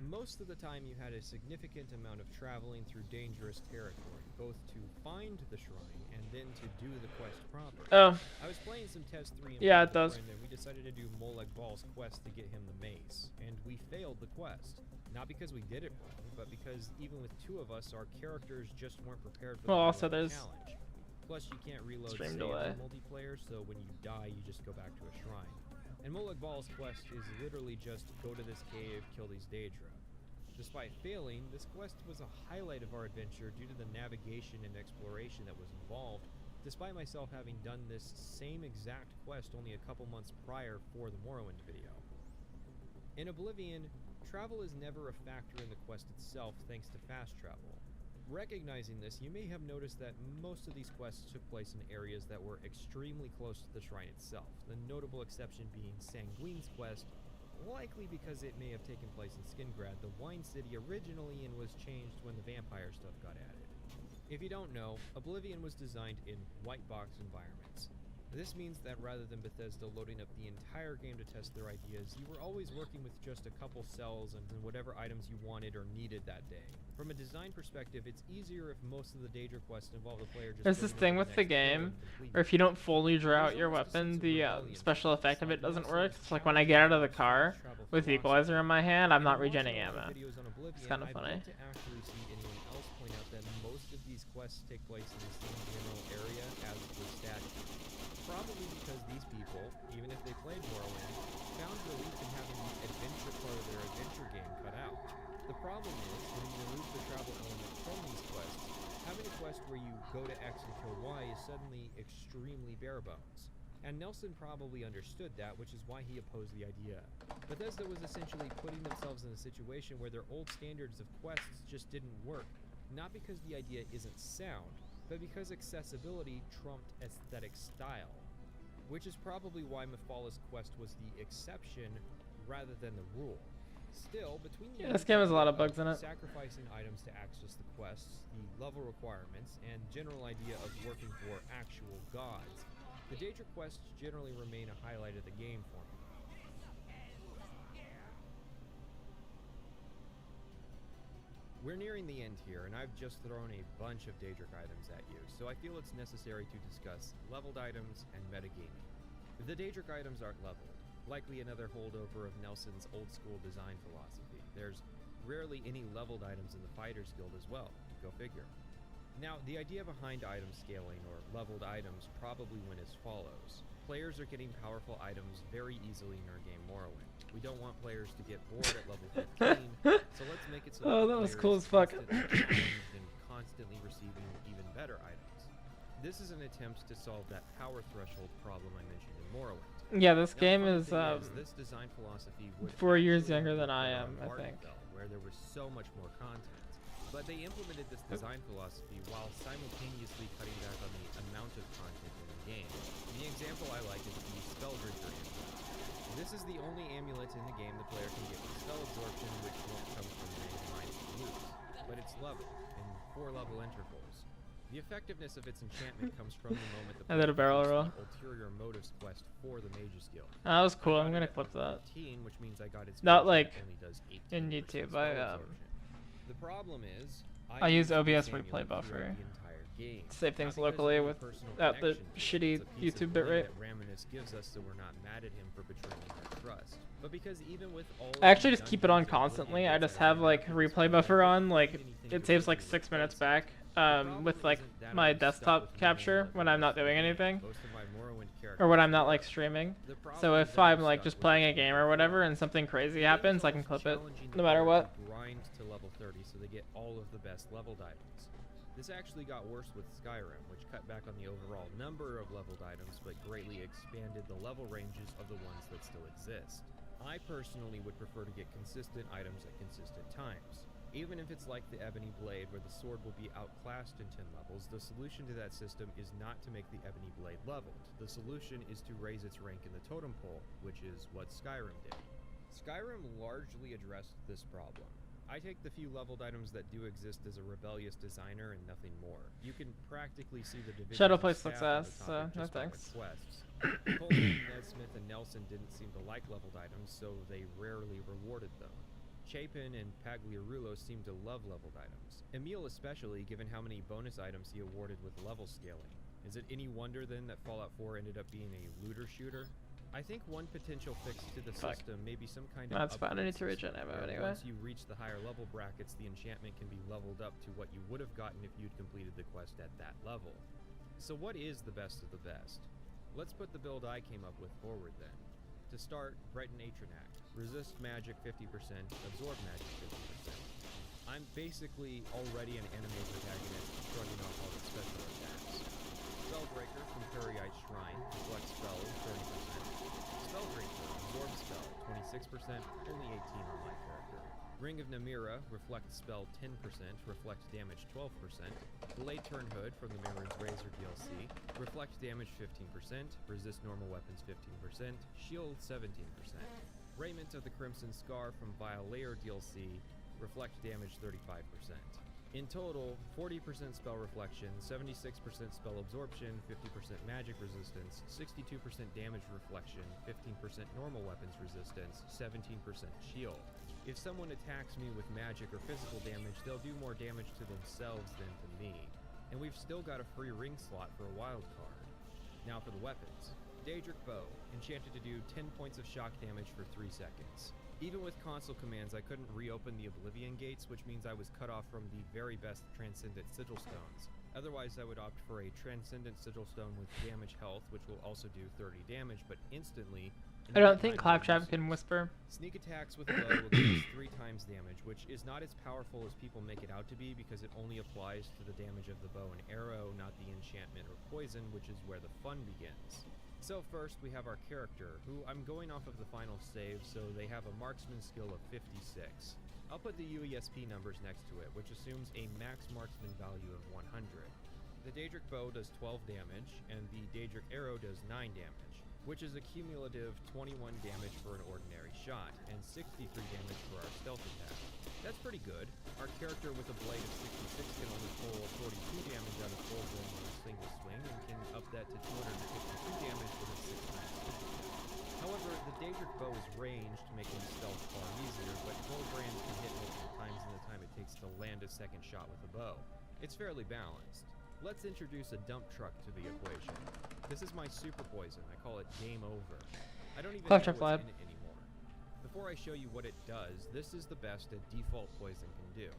Most of the time you had a significant amount of traveling through dangerous territory, both to find the shrine and then to do the quest proper. Oh. I was playing some Test 3 Yeah, with it does. a friend, and we decided to do Molag Bal's quest to get him the mace, and we failed the quest. Not because we did it wrong, but because even with two of us, our characters just weren't prepared for Well, the also high-level there's challenge. Plus, you can't reload stream save delay. in multiplayer, so when you die, you just go back to a shrine. And Molag Bal's quest is literally just go to this cave, kill these Daedra. Despite failing, this quest was a highlight of our adventure due to the navigation and exploration that was involved, despite myself having done this same exact quest only a couple months prior for the Morrowind video. In Oblivion, travel is never a factor in the quest itself thanks to fast travel. Recognizing this, you may have noticed that most of these quests took place in areas that were extremely close to the shrine itself, the notable exception being Sanguine's quest, likely because it may have taken place in Skingrad, the wine city originally, and was changed when the vampire stuff got added. If you don't know, Oblivion was designed in white box environments. This means that rather than Bethesda loading up the entire game to test their ideas, you were always working with just a couple cells and whatever items you wanted or needed that day. From a design perspective, it's easier if most of the Daedra quests involve the player just There's this thing with the game, where if you don't fully draw out your weapon, the special effect of it doesn't work. It's like when I get out of the car with the equalizer in my hand, I'm not regenerating ammo. It's kind of funny. I've yet to actually see anyone else point out that most of these quests take place in the same general area as the statue. Probably because these people, even if they played Morrowind, found relief in having the adventure part of their adventure game cut out. The problem is, when you remove the travel element from these quests, having a quest where you go to X and kill Y is suddenly extremely bare bones. And Nelson probably understood that, which is why he opposed the idea. Bethesda was essentially putting themselves in a situation where their old standards of quests just didn't work, not because the idea isn't sound, but because accessibility trumped aesthetic style. Which is probably why Mephalla's quest was the exception rather than the rule. Still, between the Yeah, this game has a lot of bugs in it. sacrificing items to access the quests, the level requirements, and general idea of working for actual gods, the Daedra quests generally remain a highlight of the game for me. We're nearing the end here, and I've just thrown a bunch of Daedric items at you, so I feel it's necessary to discuss leveled items and metagaming. The Daedric items aren't leveled, likely another holdover of Nelson's old-school design philosophy. There's rarely any leveled items in the Fighters Guild as well, go figure. Now, the idea behind item scaling, or leveled items, probably went as follows. Players are getting powerful items very easily in our game Morrowind. We don't want players to get bored at level 15, so let's make it so Oh, that that was players cool as fuck. constantly challenged and constantly receiving even better items. This is an attempt to solve that power threshold problem I mentioned in Morrowind. Yeah, this Now, the game funny is thing this design philosophy would 4 years actually younger than work I on am, I think. Ardenfell, where there was so much more content. But they implemented this design philosophy while simultaneously cutting back on the amount of content in the game. The example I like is the Spelldrinker amulet. This is the only amulet in the game the player can get with spell absorption, which won't come from randomized loot, but it's leveled in 4 level intervals. The effectiveness of its enchantment comes from the moment the I did a barrel player roll. completes the ulterior motives quest for the Mage's Guild. That was cool. I I'm got gonna it at clip that. 14, which means I got its Not version like that only does in 18% YouTube. spell I absorption. The problem is I use used OBS Samuel replay throughout buffer. the entire game. Save things Not because locally of any with personal at the connection, shitty it's a piece of YouTube blame bitrate. that Raminus gives us, so we're not mad at him for betraying our trust. But because even with all I actually the just keep it on dungeons and constantly. I Oblivion just bits have that like Raminus replay provides, buffer on. you Like can do anything it to saves like really 6 minutes replace it. back. With like isn't that my I'm stuck desktop with capture Morrowind when I'm not for doing game. anything, Most of my Morrowind or when characters I'm not are. like streaming. The problem So is if that I'm I'm like stuck just with playing a the game or whatever and something crazy It happens, is I can almost clip it challenging no the matter player what. to grind to level 30 so they get all of the best leveled items. This actually got worse with Skyrim, which cut back on the overall number of leveled items but greatly expanded the level ranges of the ones that still exist. I personally would prefer to get consistent items at consistent times. Even if it's like the Ebony Blade where the sword will be outclassed in 10 levels, the solution to that system is not to make the Ebony Blade leveled. The solution is to raise its rank in the totem pole, which is what Skyrim did. Skyrim largely addressed this problem. I take the few leveled items that do exist as a rebellious designer and nothing more. You can practically see the division Shadowplay success, so no thanks. Coleman, Nesmith, and Nelson didn't seem to like leveled items, so they rarely rewarded them. Chapin and Pagliarulo seemed to love leveled items. Emil especially, given how many bonus items he awarded with level scaling. Is it any wonder then that Fallout 4 ended up being a looter shooter? I think one potential fix to the system may be some kind of That's fine, I need to upgrade regen system ammo where anyway. Once you reach the higher level brackets, the enchantment can be leveled up to what you would have gotten if you'd completed the quest at that level. So what is the best of the best? Let's put the build I came up with forward then. To start, Breton Atronak. Resist magic 50%, absorb magic 50%. I'm basically already an anime protagonist shrugging off all the special attacks. Spellbreaker from Curryite Shrine, deflect spell 30%. Spellbreaker, absorb spell 26%, only 18 on my character. Ring of Namira, reflect spell 10%, reflect damage 12%. Delayed Turn Hood from the Mirror's Razor DLC, reflect damage 15%, resist normal weapons 15%, shield 17%. Raiment of the Crimson Scar from Vile Layer DLC, reflect damage 35%. In total, 40% spell reflection, 76% spell absorption, 50% magic resistance, 62% damage reflection, 15% normal weapons resistance, 17% shield. If someone attacks me with magic or physical damage, they'll do more damage to themselves than to me. And we've still got a free ring slot for a wild card. Now for the weapons. Daedric Bow, enchanted to do 10 points of shock damage for 3 seconds. Even with console commands, I couldn't reopen the Oblivion gates, which means I was cut off from the very best Transcendent Sigil Stones. Otherwise, I would opt for a Transcendent Sigil Stone with damage health, which will also do 30 damage, but instantly... I don't think Claptrap can whisper. Sneak attacks with a bow will give us 3 times damage, which is not as powerful as people make it out to be because it only applies to the damage of the bow and arrow, not the enchantment or poison, which is where the fun begins. So first we have our character, who I'm going off of the final save, so they have a marksman skill of 56. I'll put the UESP numbers next to it, which assumes a max marksman value of 100. The Daedric Bow does 12 damage, and the Daedric Arrow does 9 damage, which is a cumulative 21 damage for an ordinary shot, and 63 damage for our stealth attack. That's pretty good. Our character with a blade of 66 can only pull 42 damage out of Fulgrim on a single swing, and can up that to 252 damage with a 6-9 swing. However, the Daedric Bow is ranged, making stealth far easier, but Fulgrim can hit multiple times in the time it takes to land a second shot with a bow. It's fairly balanced. Let's introduce a dump truck to the equation. This is my super poison. I call it Game Over. I don't even know what's in it anymore. Before I show you what it does, this is the best a default poison can do.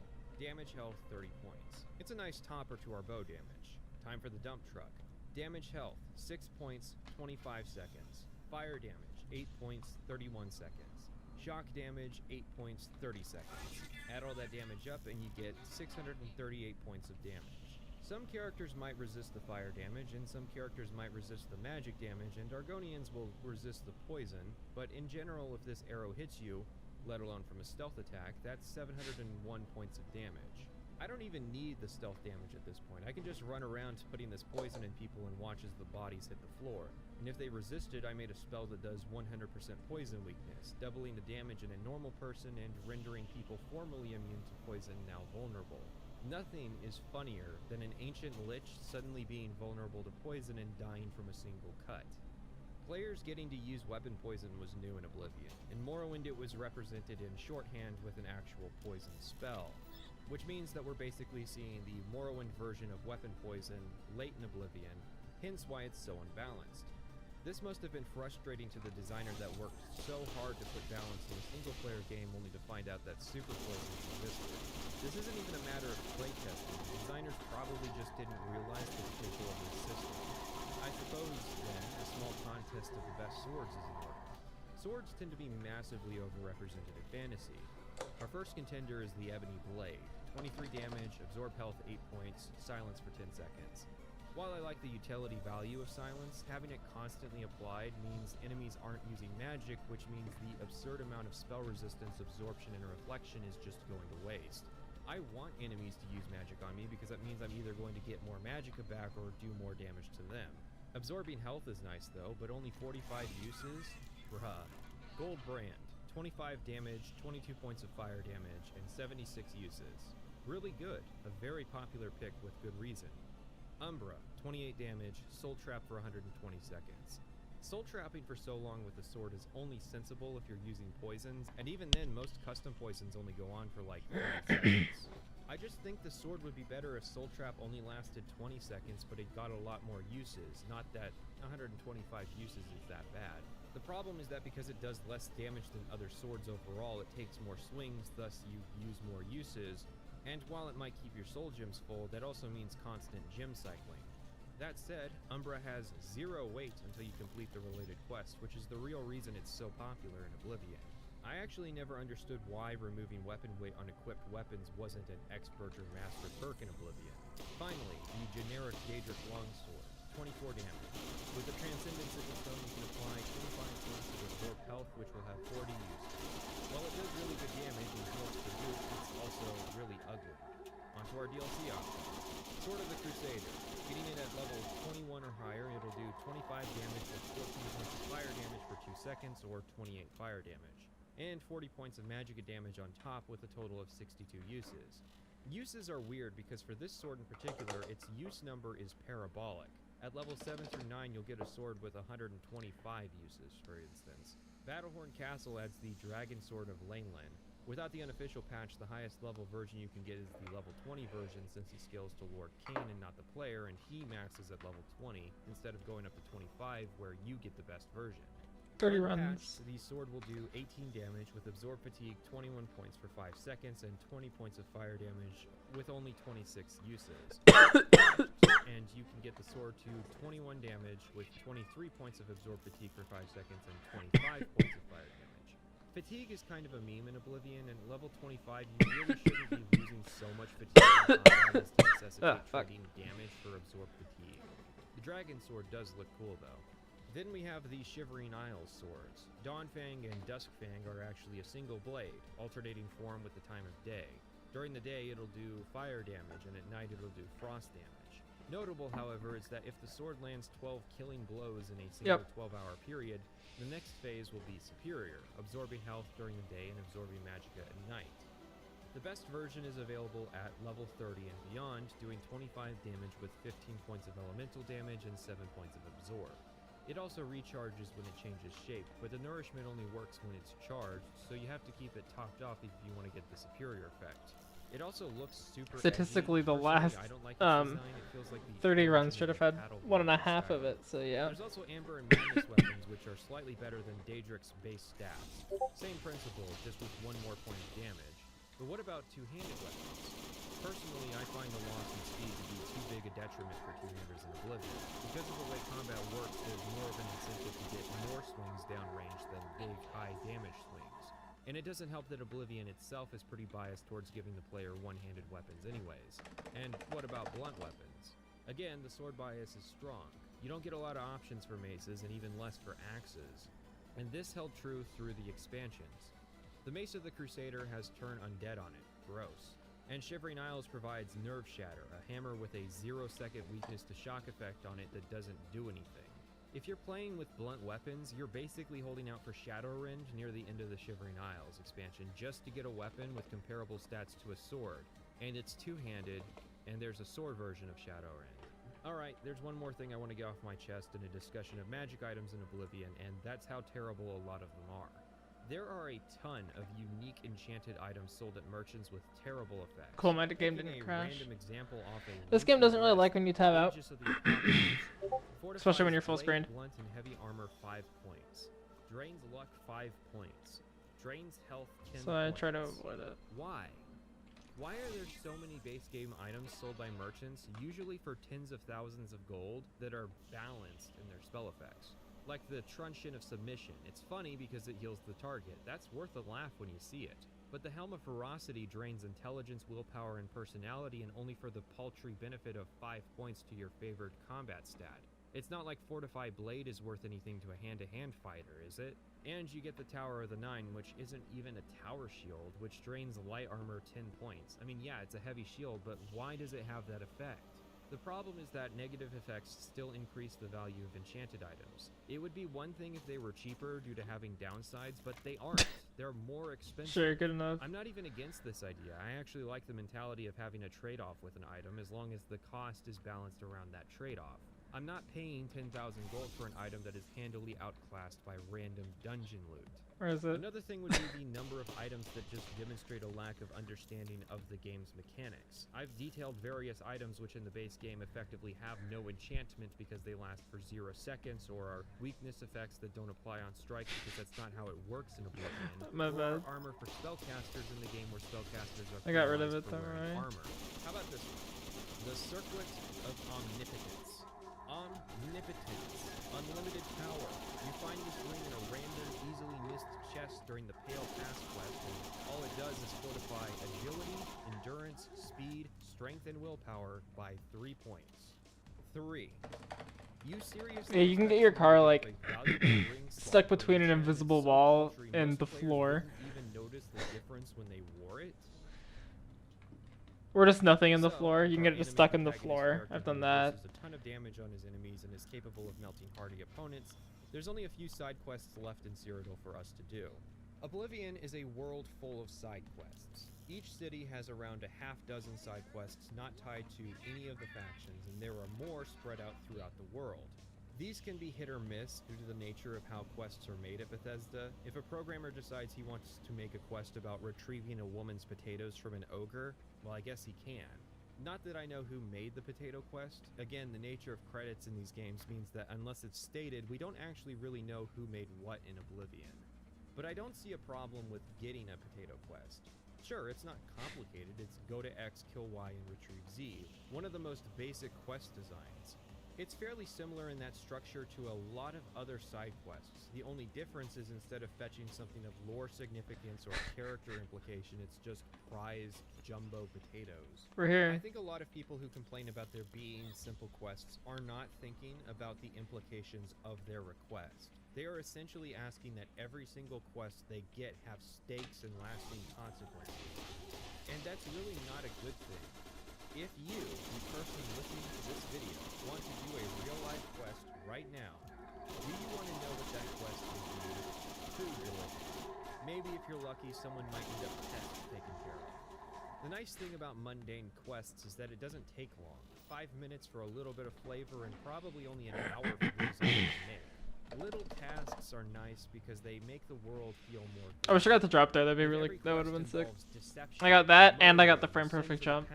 Damage health 30 points. It's a nice topper to our bow damage. Time for the dump truck. Damage health 6 points, 25 seconds. Fire damage 8 points, 31 seconds. Shock damage 8 points, 30 seconds. Add all that damage up and you get 638 points of damage. Some characters might resist the fire damage, and some characters might resist the magic damage, and Argonians will resist the poison, but in general, if this arrow hits you, let alone from a stealth attack, that's 701 points of damage. I don't even need the stealth damage at this point. I can just run around putting this poison in people and watch as the bodies hit the floor. And if they resist it, I made a spell that does 100% poison weakness, doubling the damage in a normal person and rendering people formerly immune to poison now vulnerable. Nothing is funnier than an ancient lich suddenly being vulnerable to poison and dying from a single cut. Players getting to use weapon poison was new in Oblivion. In Morrowind it was represented in shorthand with an actual poison spell, which means that we're basically seeing the Morrowind version of weapon poison late in Oblivion, hence why it's so unbalanced. This must have been frustrating to the designer that worked so hard to put balance in a single-player game only to find out that super poison existed. This isn't even a matter of playtesting. The designers probably just didn't realize the potential of this system. I suppose, then, a small contest of the best swords is in order. Swords tend to be massively overrepresented in fantasy. Our first contender is the Ebony Blade. 23 damage, absorb health 8 points, silence for 10 seconds. While I like the utility value of silence, having it constantly applied means enemies aren't using magic, which means the absurd amount of spell resistance, absorption, and reflection is just going to waste. I want enemies to use magic on me because that means I'm either going to get more magicka back or do more damage to them. Absorbing health is nice though, but only 45 uses? Bruh. Gold Brand. 25 damage, 22 points of fire damage, and 76 uses. Really good. A very popular pick with good reason. Umbra, 28 damage, soul trap for 120 seconds. Soul trapping for so long with the sword is only sensible if you're using poisons, and even then most custom poisons only go on for like 30 seconds. I just think the sword would be better if soul trap only lasted 20 seconds but it got a lot more uses, not that 125 uses is that bad. The problem is that because it does less damage than other swords overall, it takes more swings, thus you use more uses. And while it might keep your soul gems full, that also means constant gem cycling. That said, Umbra has 0 weight until you complete the related quest, which is the real reason it's so popular in Oblivion. I actually never understood why removing weapon weight on equipped weapons wasn't an expert or master perk in Oblivion. Finally, the generic Daedric Longsword, 24 damage. With the Transcendent Sigil Stone, you can apply 25 points of absorb health, which will have 40 uses. While it does really good damage and heals for good, it's also really ugly. Onto our DLC options. Sword of the Crusader. Getting it at level 21 or higher, it'll do 25 damage with 14 points of fire damage for 2 seconds, or 28 fire damage. And 40 points of magicka damage on top with a total of 62 uses. Uses are weird because for this sword in particular, its use number is parabolic. At level 7 through 9, you'll get a sword with 125 uses, for instance. Battlehorn Castle adds the Dragon Sword of Laneland. Without the unofficial patch, the highest level version you can get is the level 20 version since he scales to Lord Cain and not the player, and he maxes at level 20 instead of going up to 25 where you get the best version. 30 Unpatched, runs. the sword will do 18 damage with Absorb Fatigue, 21 points for 5 seconds, and 20 points of fire damage with only 26 uses. And you can get the sword to 21 damage with 23 points of Absorb Fatigue for 5 seconds and 25 points of fire damage. Fatigue is kind of a meme in Oblivion, and at level 25 you really shouldn't be losing so much fatigue on combat as to necessitate trading damage for Absorb Fatigue. The Dragon Sword does look cool though. Then we have the Shivering Isles swords. Dawnfang and Duskfang are actually a single blade, alternating form with the time of day. During the day it'll do fire damage, and at night it'll do frost damage. Notable, however, is that if the sword lands 12 killing blows in a single 12-hour period, the next phase will be superior, absorbing health during the day and absorbing magicka at night. The best version is available at level 30 and beyond, doing 25 damage with 15 points of elemental damage and 7 points of absorb. It also recharges when it changes shape, but the nourishment only works when it's charged, so you have to keep it topped off if you want to get the superior effect. It also looks super Statistically, edgy. the last I don't like its design. It feels like the 30 runs origin should of have had the 1.5 Paddle of style. it, so yeah. There's also Amber and Madness weapons, which are slightly better than Daedric's base stats. Same principle, just with 1 more point of damage. But what about two-handed weapons? Personally, I find the loss in speed to be too big a detriment for two-handers in Oblivion. Because of the way combat works, there's more of an incentive to get more swings downrange than big, high damage swings. And it doesn't help that Oblivion itself is pretty biased towards giving the player one-handed weapons anyways. And what about blunt weapons? Again, the sword bias is strong. You don't get a lot of options for maces and even less for axes. And this held true through the expansions. The Mace of the Crusader has Turn Undead on it. Gross. And Shivering Isles provides Nerve Shatter, a hammer with a 0-second weakness to shock effect on it that doesn't do anything. If you're playing with blunt weapons, you're basically holding out for Shadowrend near the end of the Shivering Isles expansion just to get a weapon with comparable stats to a sword. and it's two-handed, and there's a sword version of Shadowrend. Alright, there's one more thing I want to get off my chest in a discussion of magic items in Oblivion, and that's how terrible a lot of them are. There are a ton of unique enchanted items sold at merchants with terrible effects. Cool, my game Taking didn't a crash. random example off a This link game in doesn't the really list, like when you tab out. Aegis of the Apocalypse Especially when you're full fortifies screen. Blade, blunt, and heavy armor 5 points. Drains luck 5 points. Drains health 10 So I points. try to avoid it. Why? Why are there so many base game items sold by merchants, usually for tens of thousands of gold, that are balanced in their spell effects? Like the Truncheon of Submission. It's funny because it heals the target. That's worth a laugh when you see it. But the Helm of Ferocity drains intelligence, willpower, and personality, and only for the paltry benefit of 5 points to your favored combat stat. It's not like Fortify Blade is worth anything to a hand-to-hand fighter, is it? And you get the Tower of the Nine, which isn't even a tower shield, which drains light armor 10 points. I mean, yeah, it's a heavy shield, but why does it have that effect? The problem is that negative effects still increase the value of enchanted items. It would be one thing if they were cheaper due to having downsides, but they aren't. They're more expensive. Sure, good enough. I'm not even against this idea. I actually like the mentality of having a trade-off with an item as long as the cost is balanced around that trade-off. I'm not paying 10,000 gold for an item that is handily outclassed by random dungeon loot. Where is it? Another thing would be the number of items that just demonstrate a lack of understanding of the game's mechanics. I've detailed various items which in the base game effectively have no enchantment because they last for 0 seconds, or are weakness effects that don't apply on strikes because that's not how it works in Oblivion. My or bad. armor for spellcasters in the game where spellcasters are I got rid of penalized it for though, wearing right? armor. How about this one? The Circlet of Omnipotence. Omnipotence. Unlimited power. You find this ring in a random, easily missed chest during the Pale Pass quest, and all it does is fortify agility, endurance, speed, strength, and willpower by 3 points. 3. You seriously Yeah, you can get your car like stuck between an invisible wall and the floor. even notice the difference when they wore it? Or just nothing in the So, floor. You can our get it just enemy stuck in the protagonist floor. character I've done who that. reverses a ton of damage on his enemies and is capable of melting hardy opponents. There's only a few side quests left in Cyrodiil for us to do. Oblivion is a world full of side quests. Each city has around a half dozen side quests not tied to any of the factions, and there are more spread out throughout the world. These can be hit or miss due to the nature of how quests are made at Bethesda. If a programmer decides he wants to make a quest about retrieving a woman's potatoes from an ogre, well, I guess he can. Not that I know who made the potato quest. Again, the nature of credits in these games means that unless it's stated, we don't actually really know who made what in Oblivion. But I don't see a problem with getting a potato quest. Sure, it's not complicated, it's go to X, kill Y, and retrieve Z, one of the most basic quest designs. It's fairly similar in that structure to a lot of other side quests. The only difference is instead of fetching something of lore significance or character implication, it's just prized jumbo potatoes. We're here. I think a lot of people who complain about there being simple quests are not thinking about the implications of their request. They are essentially asking that every single quest they get have stakes and lasting consequences. And that's really not a good thing. If you, the person listening to this video, want to do a real-life quest right now, do you want to know what that quest will be? Food delivery. Maybe if you're lucky, someone might end up pets taken care of. The nice thing about mundane quests is that it doesn't take long. 5 minutes for a little bit of flavor and probably only an hour for reason to make. Little tasks are nice because they make the world feel more. I wish I got the drop there. That'd be really. That would have been sick. I got that, and I got the frame perfect jump.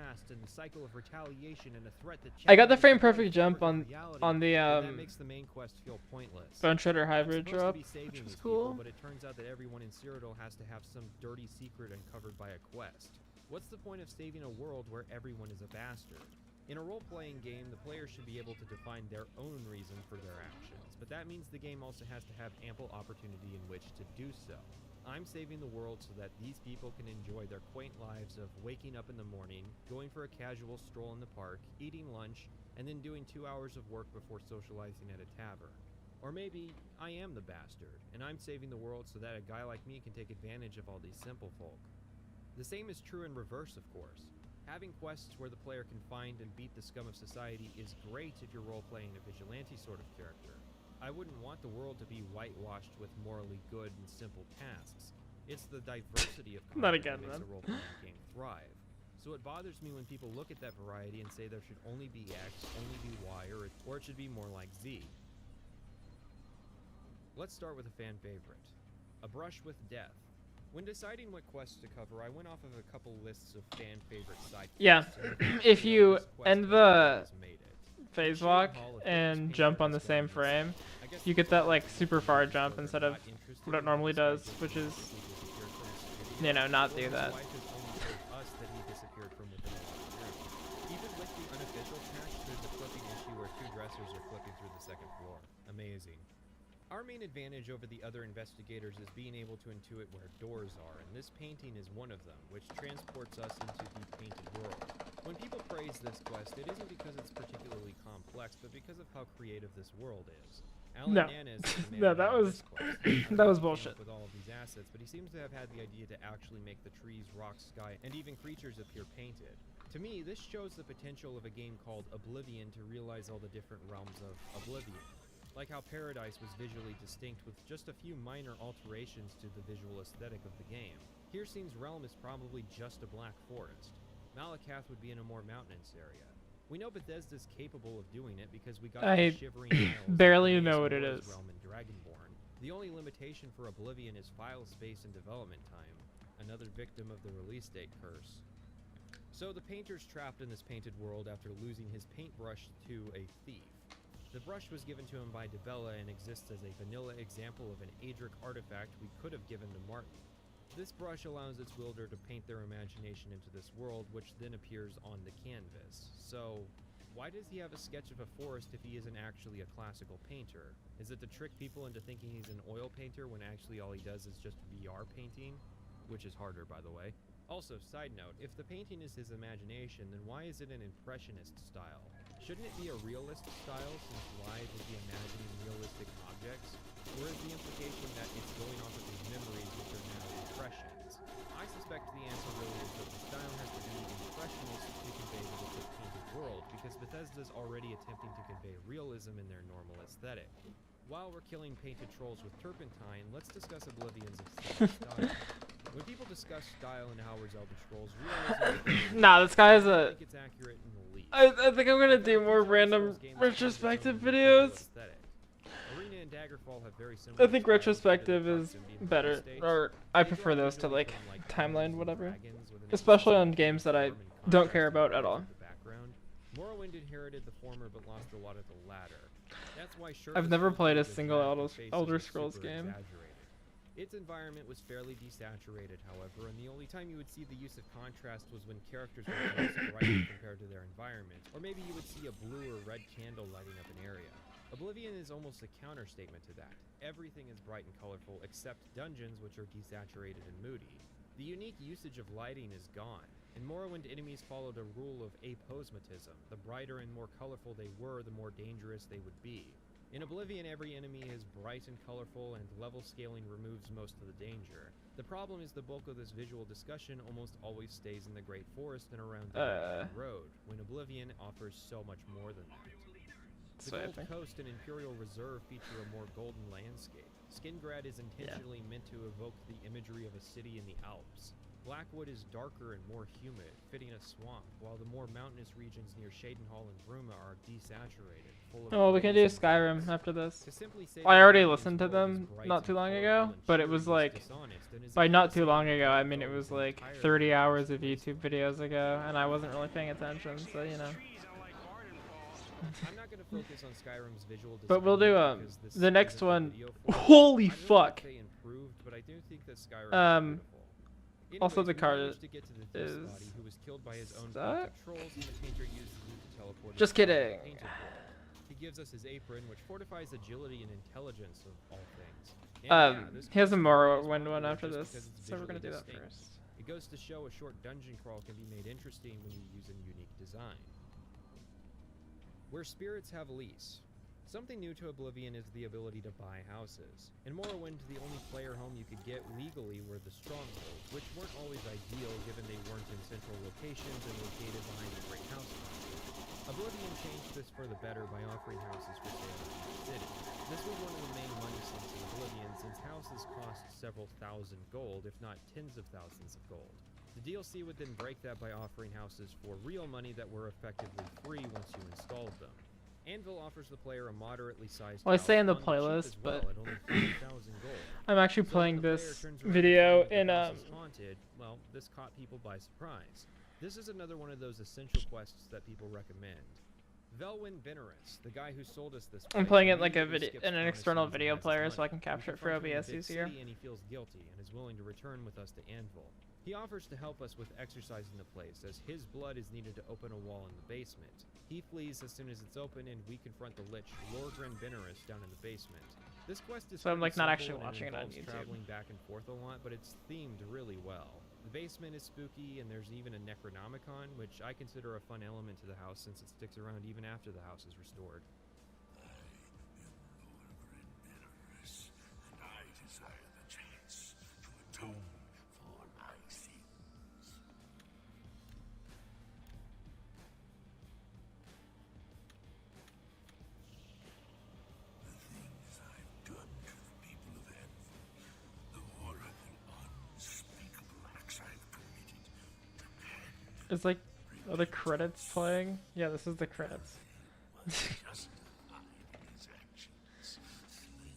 I got the frame perfect jump on the that makes the main quest feel pointless. Bone Shredder hybrid I'm supposed drop, to be saving which was these cool. people, but it turns out that everyone in Cyrodiil has to have some dirty secret uncovered by a quest. What's the point of saving a world where everyone is a bastard? In a role-playing game, the player should be able to define their own reason for their actions, but that means the game also has to have ample opportunity in which to do so. I'm saving the world so that these people can enjoy their quaint lives of waking up in the morning, going for a casual stroll in the park, eating lunch, and then doing 2 hours of work before socializing at a tavern. Or maybe I am the bastard, and I'm saving the world so that a guy like me can take advantage of all these simple folk. The same is true in reverse, of course. Having quests where the player can find and beat the scum of society is great if you're role-playing a vigilante sort of character. I wouldn't want the world to be whitewashed with morally good and simple tasks. It's the diversity of Not content again, that makes man. a role-playing game thrive. So it bothers me when people look at that variety and say there should only be X, only be Y, or it should be more like Z. Let's start with a fan favorite. A Brush with Death. When deciding what quests to cover, I went off of a couple lists of fan favorite side Yeah, quests. if you end the Made it. phase walk and jump on the same frame, you get that like super far jump instead of what it normally does, which is, you know, not do that. Even with the unofficial patch, there's a flipping issue where two dressers are flipping through the second floor. Amazing. Our main advantage over the other investigators is being able to intuit where doors are, and this painting is one of them, which transports us into the painted world. When people praise this quest, it isn't because it's particularly complex, but because of how creative this world is. Alan No. Nana is the man No, that behind was- this quest. that was He came up bullshit. with all of these assets, but he seems to have had the idea to actually make the trees, rocks, sky, and even creatures appear painted. To me, this shows the potential of a game called Oblivion to realize all the different realms of Oblivion. Like how Paradise was visually distinct with just a few minor alterations to the visual aesthetic of the game. Hircine's realm is probably just a black forest. Malakath would be in a more mountainous area. We know Bethesda's capable of doing it because we got I the Shivering Isles barely and know what it Mora's is. realm in Dragonborn. The only limitation for Oblivion is file space and development time. Another victim of the release date curse. So the painter's trapped in this painted world after losing his paintbrush to a thief. The brush was given to him by Dibella and exists as a vanilla example of an Adric artifact we could have given to Martin. This brush allows its wielder to paint their imagination into this world, which then appears on the canvas. So, why does he have a sketch of a forest if he isn't actually a classical painter? Is it to trick people into thinking he's an oil painter when actually all he does is just VR painting? Which is harder, by the way. Also, side note, if the painting is his imagination, then why is it an impressionist style? Shouldn't it be a realist style, since live would be imagining realistic objects? Or is the implication that it's going off of his memories, which are now impressions? I suspect the answer really is that the style has to be impressionist to convey that it's a painted world, because Bethesda's already attempting to convey realism in their normal aesthetic. While we're killing painted trolls with turpentine, let's discuss Oblivion's aesthetic style. When people discuss style in Howard's Elder Scrolls, realism Nah, this guy is I a. think it's accurate in the least. I think I'm gonna do more random retrospective videos. Arena and Daggerfall have very I similar think styles, retrospective but in is proximity and better, states. or I They prefer draw those to visually like from, like, timeline, Dungeons & whatever. Dragons with an Especially on emphasis games that I form and don't contrast care with about the at all. the background. Morrowind inherited the former but lost a lot of the latter. That's why I've never shirtless played a people with single jagged faces Elder are Scrolls super game. exaggerated. Its environment was fairly desaturated, however, and the only time you would see the use of contrast was when characters were less bright compared to their environment, or maybe you would see a blue or red candle lighting up an area. Oblivion is almost a counter-statement to that. Everything is bright and colorful except dungeons, which are desaturated and moody. The unique usage of lighting is gone. In Morrowind, enemies followed a rule of aposematism. The brighter and more colorful they were, the more dangerous they would be. In Oblivion, every enemy is bright and colorful, and level scaling removes most of the danger. The problem is the bulk of this visual discussion almost always stays in the Great Forest and around the road, when Oblivion offers so much more than that. The Gold Coast and Imperial Reserve feature a more golden landscape. Skingrad is intentionally meant to evoke the imagery of a city in the Alps. Blackwood is darker and more humid, fitting a swamp, while the more mountainous regions near Shadenhall and Bruma are desaturated, full of Oh, we can do trees and Skyrim bugs. after this. To simply say I that already Oblivion's listened to world is them bright not and too long colorful ago, and but it cheery was is like, dishonest and is by akin not to too saying long that ago, I Dark mean it Elves was is like entirely 30 hours of YouTube videos ago, and I wasn't really paying attention, so you know. I'm not gonna focus on Skyrim's visual design. But we'll do because this the next isn't one. video for it. Holy I don't think fuck! they improved, but I do think that Skyrim is beautiful. Also Anyways, the we card managed to get to the thief's is body, who was killed by his own fleet stuck? of trolls, and the painter used the loot to teleport Just us to the kidding. painted world. He gives us his apron, which fortifies agility and intelligence of all things. And yeah, this he has a quest is Morrowind popular one after just this, because it's so we're gonna do visually that distinct. first. It goes to show a short dungeon crawl can be made interesting when you use a unique design. Where spirits have lease. Something new to Oblivion is the ability to buy houses. In Morrowind, the only player home you could get legally were the strongholds, which weren't always ideal given they weren't in central locations and located behind the Great House Country. Oblivion changed this for the better by offering houses for sale in each city. This was one of the main money sinks in Oblivion, since houses cost several thousand gold, if not tens of thousands of gold. The DLC would then break that by offering houses for real money that were effectively free once you installed them. Anvil offers the player a moderately sized Well, I house say in the on cheap as playlist, well, but at only 5,000 gold. I'm actually So when playing the player this turns around video and finds in the house is haunted, well, this caught people by surprise. This is another one of those essential quests that people recommend. Velwyn Veneris, the guy who sold us this I'm place, playing it like a immediately video skips in an promises external and video has his player, so I money. can capture We it for confront him in OBS the big easier. city, and he feels guilty and is willing to return with us to Anvil. He offers to help us with exercising the place, as his blood is needed to open a wall in the basement. He flees as soon as it's open, and we confront the Lich, Lorgren Veneris, down in the basement. This quest is So I'm, like, pretty not simple actually and watching it on involves YouTube. traveling back and forth a lot, but it's themed really well. The basement is spooky, and there's even a Necronomicon, which I consider a fun element to the house since it sticks around even after the house is restored. And I desire the chance to atone for my sins. The things I've done to the people of Anvil, the horrible, unspeakable acts I've committed, It's like, are the credits playing? Yeah, this is the credits. just hide his actions. Slay me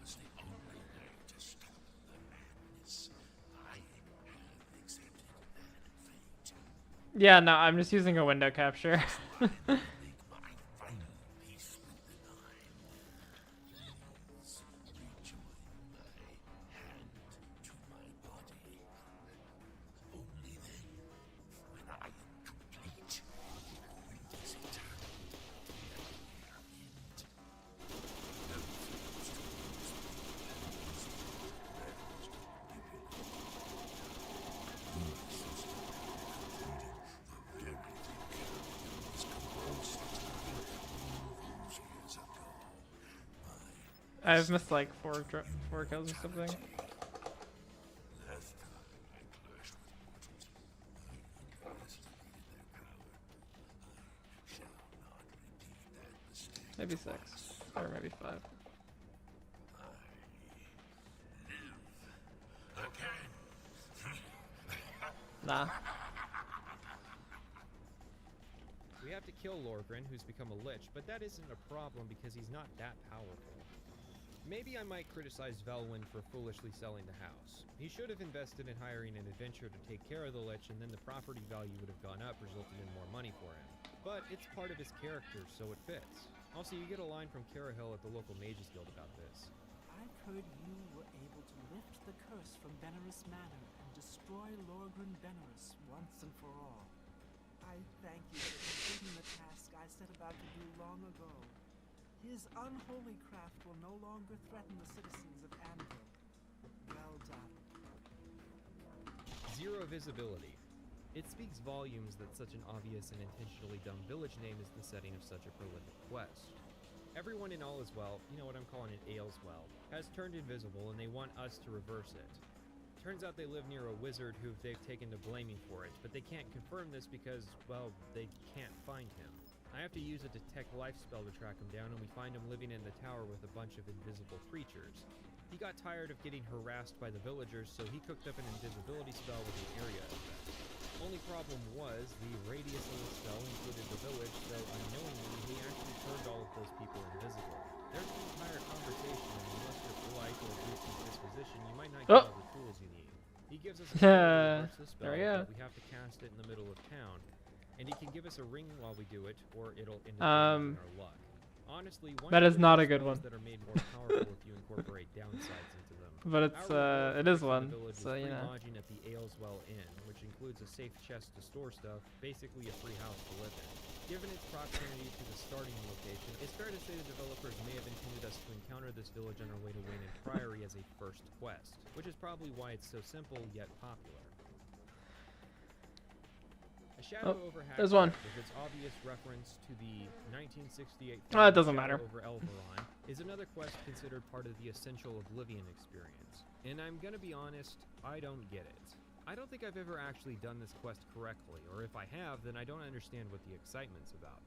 was the only way to stop the madness. I have accepted that fate. Yeah, no, I'm just using a window capture. Make my final peace with the Nine. Please rejoin my hand to my body. Only then, when I am complete, will this eternal nightmare end. No things to lose me. Ravaged manipulated. My sister completed the very thing was convulsed those years ago. I've missed like four kills or something. Last time I clashed with mortals, I underestimated their power. I shall not repeat that mistake. Maybe 6 or maybe 5. Again. Nah. We have to kill Lorgren, who's become a Lich, but that isn't a problem because he's not that powerful. Maybe I might criticize Velwyn for foolishly selling the house. He should have invested in hiring an adventurer to take care of the Lich, and then the property value would have gone up, resulting in more money for him. But it's part of his character, so it fits. Also, you get a line from Carahil at the local Mages Guild about this. I've heard you were able to lift the curse from Veneris Manor and destroy Lorgren Veneris once and for all. I thank you for completing the task I set about to do long ago. His unholy craft will no longer threaten the citizens of Anvil. Well done. Zero visibility. It speaks volumes that such an obvious and intentionally dumb village name is the setting of such a prolific quest. Everyone in All Is Well, you know what I'm calling it Ailswell, has turned invisible and they want us to reverse it. Turns out they live near a wizard who they've taken to blaming for it, but they can't confirm this because, well, they can't find him. I have to use a detect life spell to track him down, and we find him living in the tower with a bunch of invisible creatures. He got tired of getting harassed by the villagers, so he cooked up an invisibility spell with an area effect. Only problem was, the radius of the spell included the village, so unknowingly, he actually turned all of those people invisible. There's an entire conversation, and unless you're polite or of decent disposition, you might not get all the tools you need. He gives us a spell to reverse the spell, There we go. but we have to cast it in the middle of town. And he can give us a ring while we do it, or it'll end up in our luck. Honestly, one that of is the not a spells good one. that are made more powerful if you incorporate downsides into them. But it's Our it is reward for the one, village so is you free know. lodging at the Ailswell Inn, which includes a safe chest to store stuff, basically a free house to live in. Given its proximity to the starting location, it's fair to say the developers may have intended us to encounter this village on our way to Wayland Priory as a first quest, which is probably why it's so simple yet popular. A Shadow over there's one. with its obvious reference to the 1968 Oh, it film doesn't Shadow matter. over Elveron is another quest considered part of the essential Oblivion experience. And I'm gonna be honest, I don't get it. I don't think I've ever actually done this quest correctly, or if I have, then I don't understand what the excitement's about.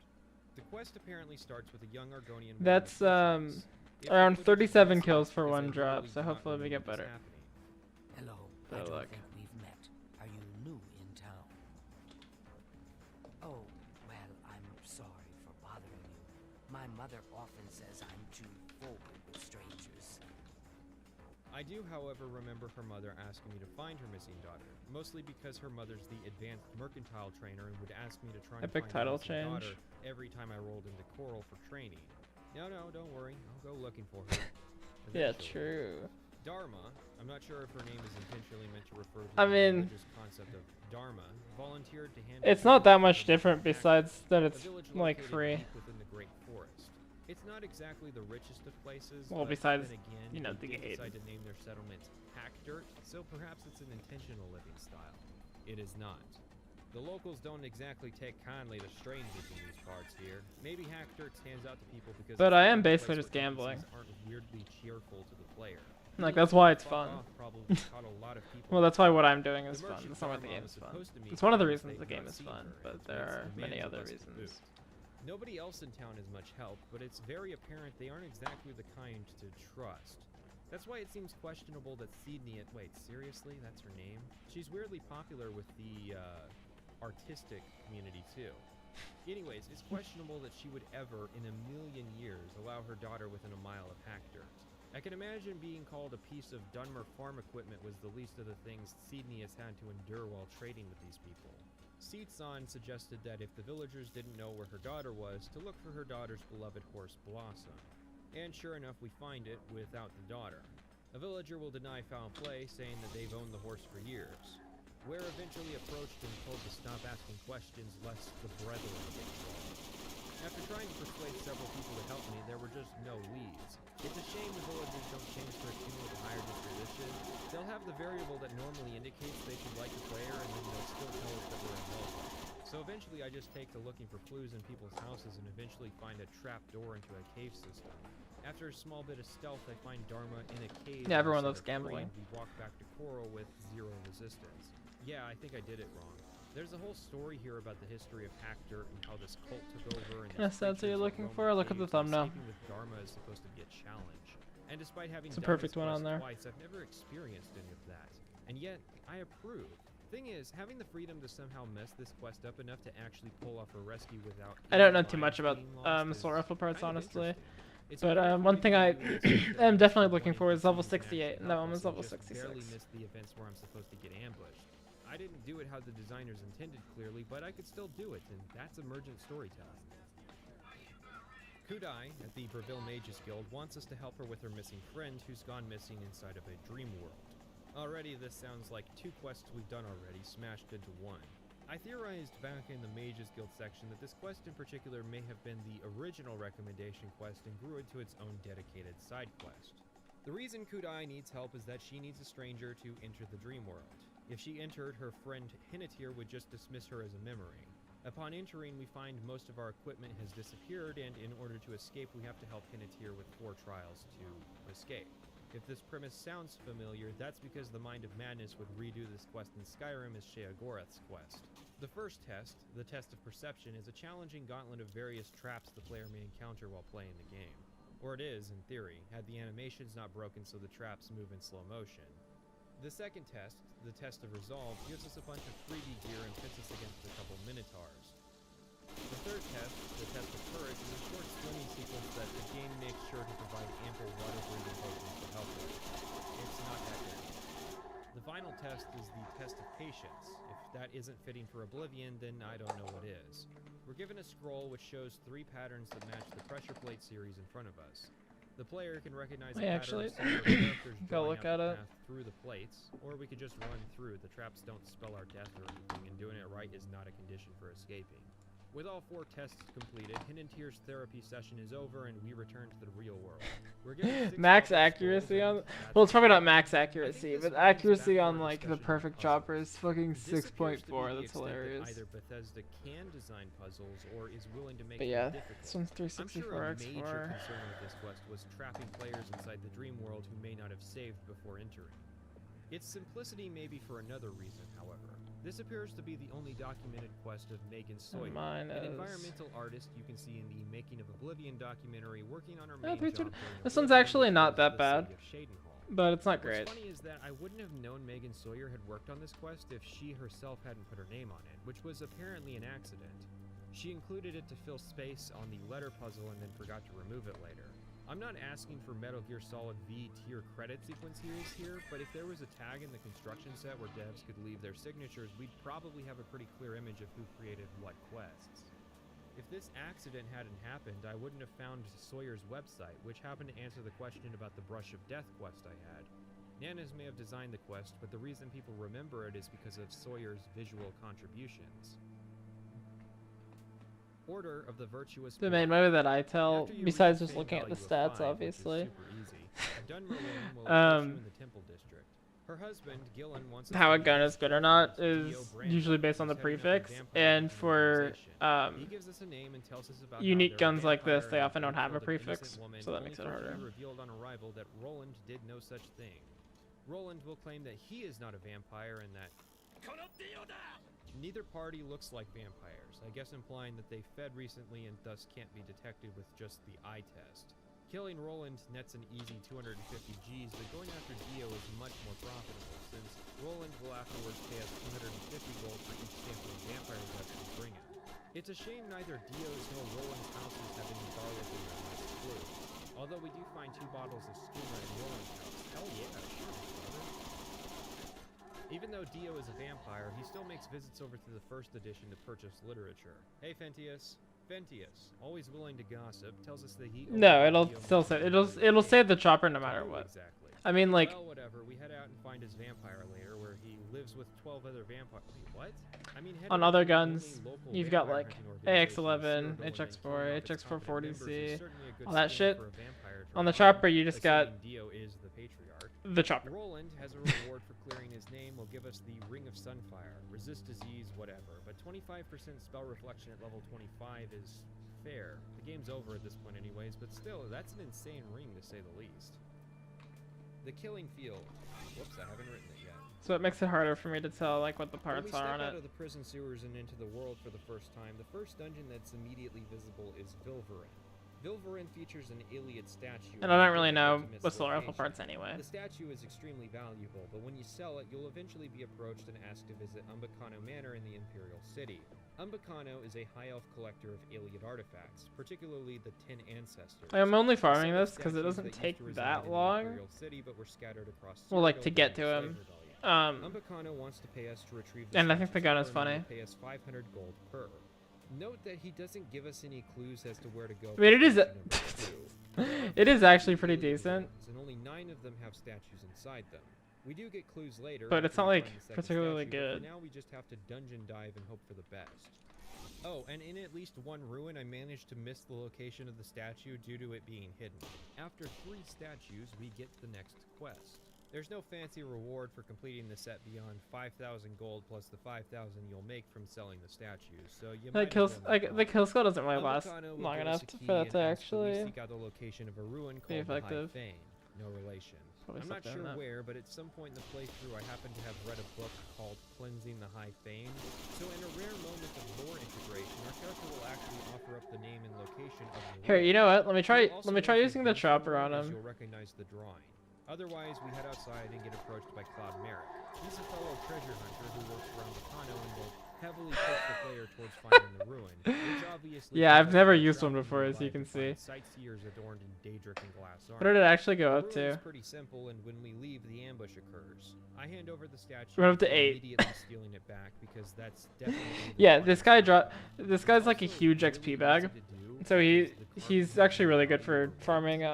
The quest apparently starts with a young Argonian woman That's with witches. If around the footage 37 is kills for because I one drop, literally so do not hopefully we remember get this better. happening. Hello. Good I don't luck. think we've met. My mother often says I'm too forward with strangers. I do, however, remember her mother asking me to find her missing daughter, mostly because her mother's the advanced mercantile trainer and would ask me to try and Epic find title her missing change. daughter every time I rolled into Coral for training. No, don't worry, I'll go looking for her. Yeah, eventually. true. Dharma, I'm not sure if her name is intentionally meant to refer to I the mean, religious concept of Dharma, volunteered to handle it's not that much the different besides that it's a village like located free. deep within the Great Forest. It's not exactly the richest of places. Well, but besides, then again, you know, they the did gate. decide to name their settlement Hack Dirt, so perhaps it's an intentional living style. It is not. The locals don't exactly take kindly to strangers in these parts here. Maybe Hack Dirt stands out to people because But it's I the am place basically where just gambling. NPCs aren't weirdly cheerful to the player. Like, that's why it's Fuck fun. off probably caught a lot of people Well, that's why what I'm doing The is fun. merchant That's not why the Dharma game was is fun. supposed to meet It's one of the friends reasons the they've game not is seen fun, for it, but and there it's are the many man's other best to reasons. boot. Nobody else in town is much help, but it's very apparent they aren't exactly the kind to trust. That's why it seems questionable that Sydney wait, seriously? That's her name? She's weirdly popular with the, artistic community, too. Anyways, it's questionable that she would ever, in a million years, allow her daughter within a mile of Hack Dirt. I can imagine being called a piece of Dunmer farm equipment was the least of the things Sydney has had to endure while trading with these people. Seetsan suggested that if the villagers didn't know where her daughter was, to look for her daughter's beloved horse Blossom. And sure enough, we find it without the daughter. A villager will deny foul play, saying that they've owned the horse for years. We're eventually approached and told to stop asking questions lest the brethren get involved. After trying to persuade several people to help me, there were just no leads. It's a shame the villagers don't change their tune with a higher disposition. They'll have the variable that normally indicates they should like the player, and then they'll still tell us that we're in love. So eventually I just take to looking for clues in people's houses and eventually find a trap door into a cave system. After a small bit of stealth, I find Dharma in a cave. Yeah, everyone and loves set her free, gambling. and we walk back to Coral with zero resistance. Yeah, I think I did it wrong. There's a whole story here about the history of Hack Dirt and how this cult took over. And Kinda these sense that you're creatures looking roam for? Look at the caves, and thumbnail. escaping with Dharma is supposed to be a challenge. And despite having It's a done perfect this one on quest there. twice, I've never experienced any of that. And yet, I approve. Thing is, having the freedom to somehow mess this quest up enough to actually pull off a rescue without I don't know any too much about lives being lost is assault rifle parts, kind of honestly. interesting. It's But hard for one me thing to I do this with am the definitely looking for is NPCs level and actually 68, and that help one us was and level just 66. barely miss the events where I'm supposed to get ambushed. I didn't do it how the designers intended clearly, but I could still do it, and that's emergent storytelling. Kudai, at the Breville Mages Guild, wants us to help her with her missing friend who's gone missing inside of a dream world. Already, this sounds like 2 quests we've done already, smashed into one. I theorized back in the Mages Guild section that this quest in particular may have been the original recommendation quest and grew into its own dedicated side quest. The reason Kudai needs help is that she needs a stranger to enter the dream world. If she entered, her friend Hinatir would just dismiss her as a memory. Upon entering, we find most of our equipment has disappeared, and in order to escape, we have to help Hinatir with 4 trials to escape. If this premise sounds familiar, that's because the Mind of Madness would redo this quest in Skyrim as Sheogorath's quest. The first test, the test of perception, is a challenging gauntlet of various traps the player may encounter while playing the game. Or it is, in theory, had the animations not broken so the traps move in slow motion. The second test, the test of resolve, gives us a bunch of freebie gear and pits us against a couple minotaurs. The third test, the test of courage, is a short swimming sequence that the game makes sure to provide ample water-breathing potions to help with. It's not that good. The final test is the test of patience. If that isn't fitting for Oblivion, then I don't know what is. We're given a scroll which shows 3 patterns that match the pressure plate series in front of us. The player can recognize the actually pattern of similar characters go drawing look out at the it. path through the plates, or we could just run through. The traps don't spell our death or anything, and doing it right is not a condition for escaping. With all 4 tests completed, Hinatir's therapy session is over, and we return to the real world. We're given 6 Max levels, accuracy scrolls, on. and that's Well, it's probably it. not max I think accuracy, this but brings accuracy back on our like the discussion of perfect puzzles. chopper is fucking This appears to be 6.4. the That's extent that hilarious. Either Bethesda can design puzzles or is willing to make But them yeah, difficult. this one's I'm sure a 364 major X4. concern with this quest was trapping players inside the dream world who may not have saved before entering. Its simplicity may be for another reason, however. This appears to be the only documented quest of Megan Sawyer, Mine an is- environmental artist you can see in the Making of Oblivion documentary working on her Yeah, main pretty job good. during This one's Oblivion, actually which not was that the bad, city of Shadenhall. but it's not great. What's funny is that I wouldn't have known Megan Sawyer had worked on this quest if she herself hadn't put her name on it, which was apparently an accident. She included it to fill space on the letter puzzle and then forgot to remove it later. I'm not asking for Metal Gear Solid V tier credit sequence here, but if there was a tag in the construction set where devs could leave their signatures, we'd probably have a pretty clear image of who created what quests. If this accident hadn't happened, I wouldn't have found Sawyer's website, which happened to answer the question about the Brush of Death quest I had. Nanas may have designed the quest, but the reason people remember it is because of Sawyer's visual contributions. Order of the Virtuous The main way that I tell, besides just looking at the stats, obviously. Her husband, Gillen, wants How a gun is good or not is usually based on the prefix, and for unique guns like this, they often don't have a prefix, so that makes it harder. Revealed on arrival that Roland did no such thing. Roland will claim that he is not a vampire and that neither party looks like vampires, I guess implying that they fed recently and thus can't be detected with just the eye test. Killing Roland nets an easy 250 Gs, but going after Dio is much more profitable, since Roland will afterwards pay us 250 gold for each sample of vampire dust we bring him. It's a shame neither Dio's nor Roland's houses have any garlic in them like Clue. Although we do find 2 bottles of Skooma in Roland's house. Hell yeah, sure, brother. Even though Dio is a vampire, he still makes visits over to the first edition to purchase literature. Hey, Fentius. Fentius, always willing to gossip, tells us that he... No, it'll still say it'll say the chopper no matter what. Exactly. I mean, like... Well, whatever. We head out and find his vampire lair, where he lives with 12 other vampires. Wait, what? I mean, on other guns, you've got like AX11, HX4, HX440C, all that shit. On the chopper, you just got Dio is the patriarch. the chopper. Roland has a reward for clearing his name. Will give us the Ring of Sunfire, resist disease, whatever. But 25% spell reflection at level 25 is fair. The game's over at this point anyways, but still, that's an insane ring to say the least. The Killing Field. Whoops, I haven't written it yet. So it makes it harder for me to tell like what the parts are on When we step out it. of the prison sewers and into the world for the first time, the first dungeon that's immediately visible is Vilverin. Vilverin features an Iliad statue. And I don't really know what's the rifle parts anyway. The statue is extremely valuable, but when you sell it, you'll eventually be approached and asked to visit Umbacano Manor in the Imperial City. Umbacano is a high elf collector of Iliad artifacts, particularly the 10 ancestors. I'm only farming Several this because it statues doesn't that take used to reside that in the long. Imperial City, but were scattered across Well, like to Cyrodiil get during to the him. Slave Rebellion. Umbacano wants to pay us to retrieve the And I think the statues gun for is him, and funny. will pay us 500 gold per. Note that he doesn't give us any clues as to where to go. I mean, it is for it is actually pretty decent. and only 9 of them have statues inside them. We do get clues later, But it's after not, we like, find the second particularly statue, but good. for now we just have to dungeon dive and hope for the best. Oh, and in at least one ruin, I managed to miss the location of the statue due to it being hidden. After 3 statues, we get the next quest. There's no fancy reward for completing the set beyond 5,000 gold plus the 5,000 you'll make from selling the statues, so you might The as well move the kill skill doesn't really last Umbacano will long give us enough a key for that and to asks that we actually seek out the location of a ruin be called the High effective. Fane. No relation. Probably I'm not something sure in that. where, but at some point in the playthrough, I happen to have read a book called Cleansing the High Fane. So in a rare moment of lore integration, our character will actually offer up the name and location of the Here, ruin. you know what? Let me try. You'll also Let me try know if using you the come from chopper on ruin, as him. You'll recognize the drawing. Otherwise, we head outside and get approached by Cloud Merrick. He's a fellow treasure hunter who works for Umbacano and will heavily push the player towards finding the ruin, which obviously Yeah, I've because never of the used one travel before, as you nearby can to find see. Sightseers adorned in Daedric and glass What did it actually go up the ruin's to? pretty simple, and when we leave, the ambush occurs. I hand over the statue. Went up to before 8. Immediately stealing it back because that's definitely. Yeah, this guy's like a huge XP bag, so he's actually really good for farming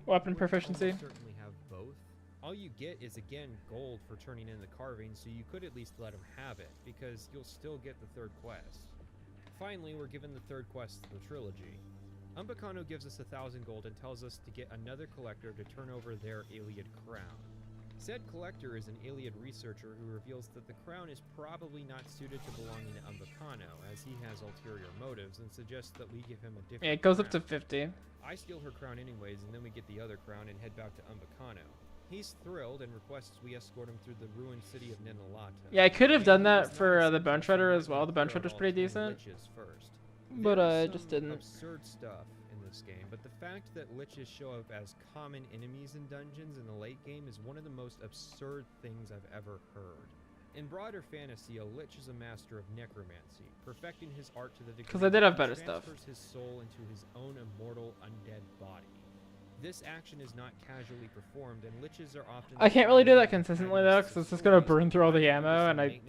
weapon proficiency. Certainly have both. All you get is again gold for turning in the carving, so you could at least let him have it because you'll still get the 3rd quest. Finally, we're given the 3rd quest of the trilogy. Umbacano gives us 1,000 gold and tells us to get another collector to turn over their Iliad crown. Said collector is an Iliad researcher who reveals that the crown is probably not suited to belonging to Umbacano, as he has ulterior motives, and suggests that we give him a different Yeah, it goes up crown. to 50. I steal her crown anyways, and then we get the other crown and head back to Umbacano. He's thrilled and requests we escort him through the ruined city of Ninalata. Yeah, I could have done that It's not for a the secret Bone that Shredder we as well. The Bone clear Shredder's all pretty 10 decent, liches first. but There I is just some didn't. absurd stuff in this game, but the fact that liches show up as common enemies in dungeons in the late game is one of the most absurd things I've ever heard. In broader fantasy, a lich is a master of necromancy, perfecting his art to the degree 'Cause I did have he better stuff. transfers his soul into his own immortal undead body. This action is not casually performed, and liches are often. I can't really do that consistently though, because it's just gonna burn through all the ammo, and I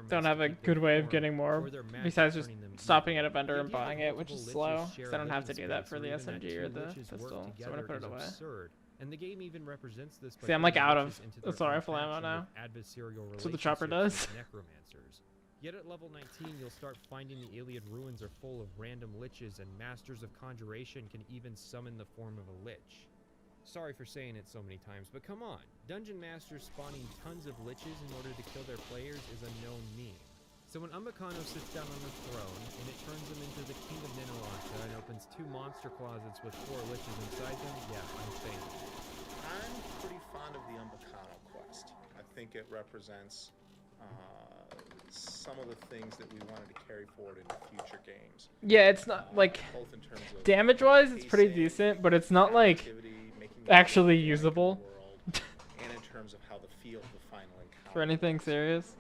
don't have a good way of getting more besides just stopping at a vendor and buying it, which is slow. Because I don't have to do that for the SMG or the pistol, so I'm gonna put it away. And the game even represents this by See, I'm like putting out of liches into their assault rifle ammo interaction now. with adversarial That's what the chopper relationships does. with necromancers. Yet at level 19, you'll start finding the Iliad ruins are full of random liches, and masters of conjuration can even summon the form of a lich. Sorry for saying it so many times, but come on. Dungeon masters spawning tons of liches in order to kill their players is a known meme. So when Umbacano sits down on the throne, and it turns him into the King of Ninalanta and opens 2 monster closets with 4 liches inside them, yeah, I'm saying. I'm pretty fond of the Umbacano quest. I think it represents some of the things that we wanted to carry forward into future games. Yeah, it's not like both in terms of damage-wise, it's pretty decent, but it's not like actually usable and in terms of how the feel of the final encounter for anything serious.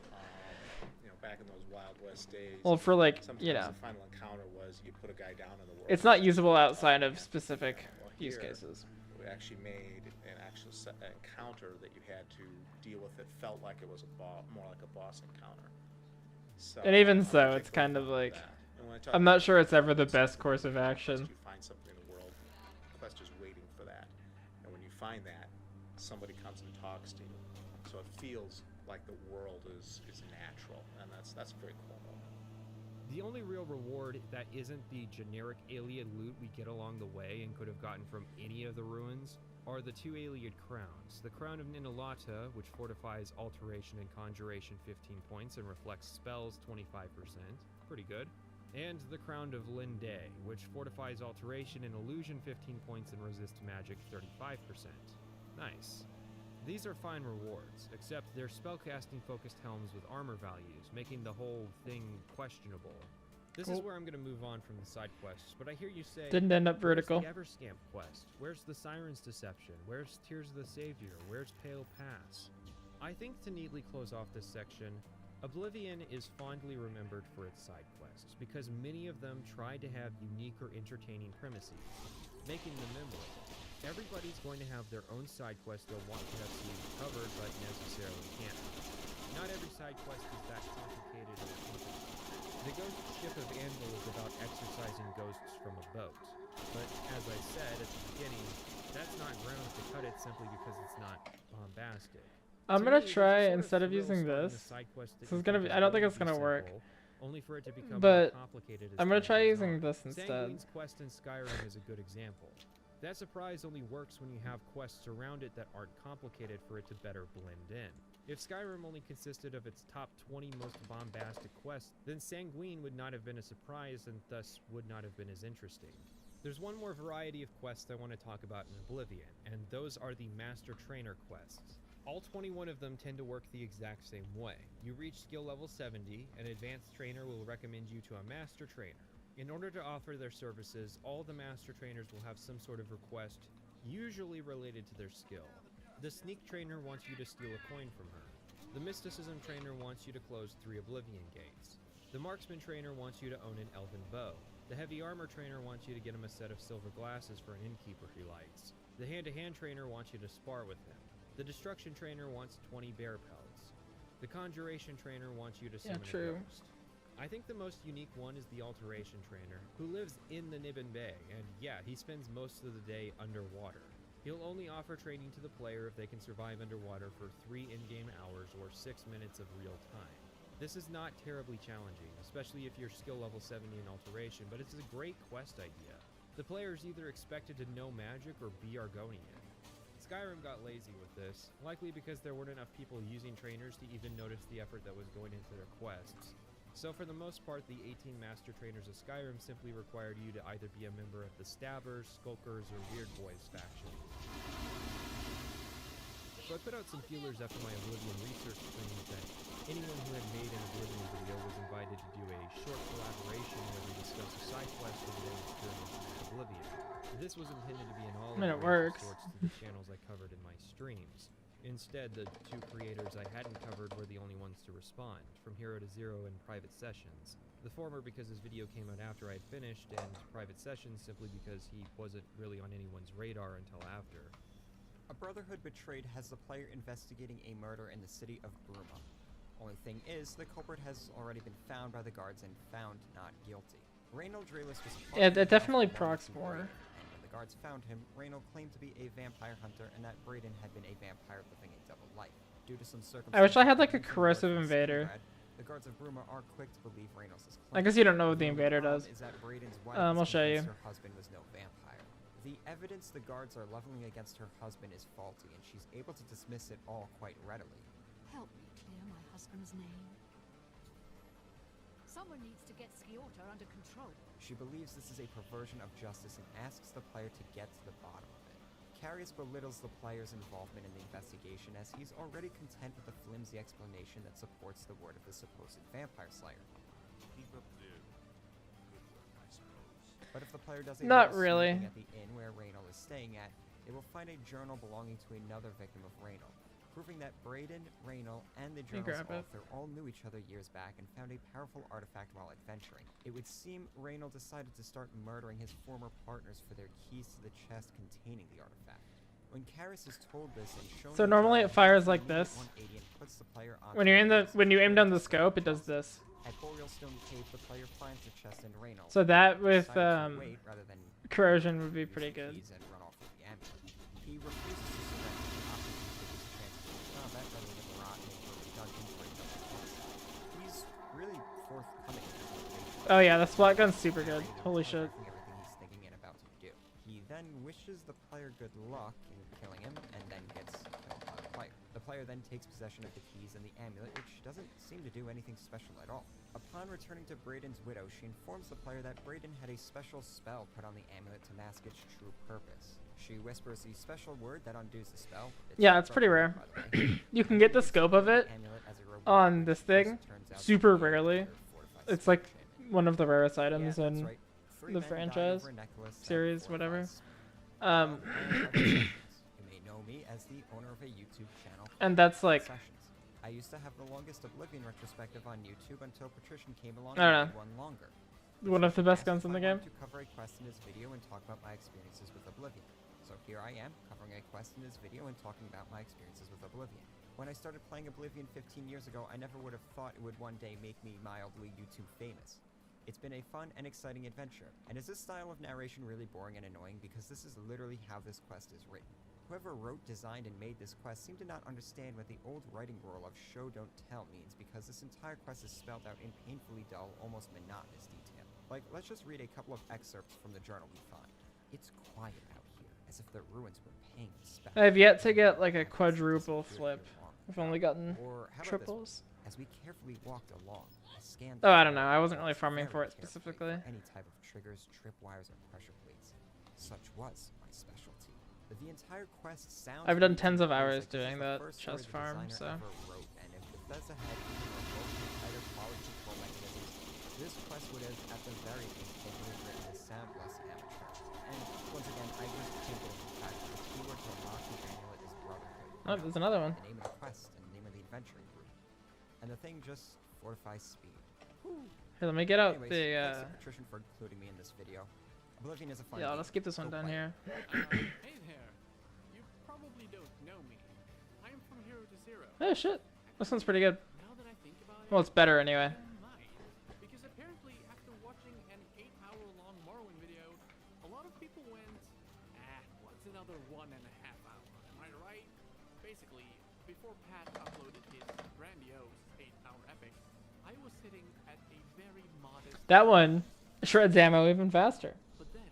You know, back in those Wild West days. Well, for like, sometimes you know, the final encounter was you put a guy down in the world. it's not usable outside of specific use Here, cases. We actually made an actual encounter that you had to deal with that felt like it was more like a boss encounter. So, And even so, it's kind of like, I'm not sure it's ever the best course of action. You find something in the world, the quest is waiting for that, and when you find that, somebody comes and talks to you, so it feels like the world is natural, and that's very cool. The only real reward that isn't the generic Iliad loot we get along the way and could have gotten from any of the ruins are the 2 Iliad crowns. The Crown of Ninalata, which fortifies Alteration and Conjuration 15 points and reflects spells 25%, pretty good. And the Crown of Linde, which fortifies Alteration and Illusion 15 points and resists magic 35%. Nice. These are fine rewards, except they're spellcasting focused helms with armor values, making the whole thing questionable. This is Cool. where I'm going to move on from the side quests, but I hear you say, Didn't end up vertical. Where's the Everscamp quest? Where's the Siren's Deception? Where's Tears of the Savior? Where's Pale Pass? I think to neatly close off this section, Oblivion is fondly remembered for its side quests, because many of them tried to have unique or entertaining premises, making them memorable. Everybody's going to have their own side quest they'll want to have seen covered, but necessarily can't. Not every side quest is that complicated or interesting. The Ghost Ship of Anvil is about exorcising ghosts from a boat. But as I said at the beginning, that's not grounds to cut it simply because it's not bombastic. I'm gonna try instead of using this. This is gonna be. I don't think it's gonna work. Only for it to become But more complicated. I'm gonna try using this instead. Sanguine's quest in Skyrim is a good example. That surprise only works when you have quests around it that aren't complicated for it to better blend in. If Skyrim only consisted of its top 20 most bombastic quests, then Sanguine would not have been a surprise and thus would not have been as interesting. There's one more variety of quests I want to talk about in Oblivion, and those are the Master Trainer quests. All 21 of them tend to work the exact same way. You reach skill level 70, an advanced trainer will recommend you to a Master Trainer. In order to offer their services, all the Master Trainers will have some sort of request, usually related to their skill. The Sneak Trainer wants you to steal a coin from her. The Mysticism Trainer wants you to close 3 Oblivion gates. The Marksman Trainer wants you to own an Elven bow. The Heavy Armor Trainer wants you to get him a set of silver glasses for an innkeeper he likes. The Hand-to-Hand Trainer wants you to spar with him. The Destruction Trainer wants 20 bear pelts. The Conjuration Trainer wants you to summon a ghost. I think the most unique one is the Alteration Trainer, who lives in the Niben Bay, and yeah, he spends most of the day underwater. He'll only offer training to the player if they can survive underwater for 3 in-game hours or 6 minutes of real time. This is not terribly challenging, especially if you're skill level 70 in Alteration, but it's a great quest idea. The player is either expected to know magic or be Argonian. Skyrim got lazy with this, likely because there weren't enough people using trainers to even notice the effort that was going into their quests. So for the most part, the 18 Master Trainers of Skyrim simply required you to either be a member of the Stabbers, Skulkers, or Weird Boys faction. So I put out some feelers after my Oblivion research streams that anyone who had made an Oblivion video was invited to do a short collaboration where we discuss a side quest of their experience in Oblivion. This was intended to be an all-in it works. sorts to the channels I covered in my streams. Instead, the two creators I hadn't covered were the only ones to respond, from Hero to Zero and Private Sessions. The former because his video came out after I had finished, and Private Sessions simply because he wasn't really on anyone's radar until after. A Brotherhood Betrayed has the player investigating a murder in the city of Bruma. Only thing is, the culprit has already been found by the guards and found not guilty. Reynold Drelis was Yeah, it definitely procs more. And when the guards found him, Reynold claimed to be a vampire hunter and that Brayden had been a vampire living a double life. Due to some circumstances, I wish I had like a corrosive invader. the guards of Bruma are quick to believe Reynolds' claim. I guess you don't know what the invader does. Is that Brayden's wife I'll show you. Her husband was no vampire. The evidence the guards are leveling against her husband is faulty, and she's able to dismiss it all quite readily. Help me clear my husband's name. Someone needs to get Sciota under control. She believes this is a perversion of justice and asks the player to get to the bottom of it. Carius belittles the player's involvement in the investigation as he's already content with the flimsy explanation that supports the word of the supposed vampire slayer. Keep up the good work, I suppose. But if the player does a Not little really. snooping at the inn where Reynold is staying at, they will find a journal belonging to another victim of Reynold, proving that Brayden, Reynold, and the journal's grab it. author all knew each other years back and found a powerful artifact while adventuring. It would seem Reynold decided to start murdering his former partners for their keys to the chest containing the artifact. When Carius is told this and shown So the normally journal, it fires he like immediately this. 180 and puts the player on When you aim down the scope, it does this. At Borealstone Cave, the player finds the chest in Reynold. So that with decided to wait rather than corrosion would be use pretty the good. keys and run off with the amulet. He refuses to surrender and opts to take his chances in combat rather than rot in a dungeon for a double quest. He's really forthcoming with his motivation. Oh yeah, the splat gun's super good. Holy shit. Everything he's thinking and about to do. He then wishes the player good luck in killing him and then gets killed by the player. The player then takes possession of the keys and the amulet, which doesn't seem to do anything special at all. Upon returning to Brayden's widow, she informs the player that Brayden had a special spell put on the amulet to mask its true purpose. She whispers the special word that undoes the spell. Yeah, it's pretty rare. You can get the scope of it on this thing super rarely. It's like one of the rarest items in the franchise series, whatever. You may know me as the owner of a YouTube channel. And that's like Sessions. I used to have the longest Oblivion retrospective on YouTube until Patrician came along I don't and made know. one longer. One of the best Asked guns in if the I game. wanted to cover a quest in his video and talk about my experiences with Oblivion. So here I am, covering a quest in his video and talking about my experiences with Oblivion. When I started playing Oblivion 15 years ago, I never would have thought it would one day make me mildly YouTube famous. It's been a fun and exciting adventure. And is this style of narration really boring and annoying? Because this is literally how this quest is written. Whoever wrote, designed, and made this quest seemed to not understand what the old writing rule of show don't tell means, because this entire quest is spelled out in painfully dull, almost monotonous detail. Like, let's just read a couple of excerpts from the journal we find. It's quiet out here, as if the ruins were paying respect. I've yet to get like a quadruple flip. I've only gotten Or how about this triples. one? As we carefully walked along, I scanned Oh, I the don't know. I wasn't really farming for it very carefully specifically. for any type of triggers, tripwires, or pressure plates. Such was my specialty. The entire quest sounds I've done to me tens of like hours this is doing the that first chest story the farm, designer so. ever wrote, and if Bethesda had even revoked the tighter quality control mechanisms, this quest would have, at the very least, been rewritten to sound less amateur. And once again, I just can't get over the fact that the keyword to unlock the amulet is Brotherhood. Oh, there's another one. The name of the quest and the name of the adventuring group. And the thing just fortifies speed. Here, let me get out Anyways, the. thanks to Patrician for including me in this video. Oblivion is a fun Yeah, game. let's keep this one Go down play here. it. Hey there. You probably don't know me. I am from Hero to Zero. Oh shit, this one's pretty good. Now that I think about it, Well, it's better anyway. because apparently after watching an 8-hour-long Morrowind video, a lot of people went, what's another 1.5 hour? Am I right? Basically, before Pat uploaded his grandiose 8-hour epic, I was sitting at a very modest. That one shreds ammo even faster. But then,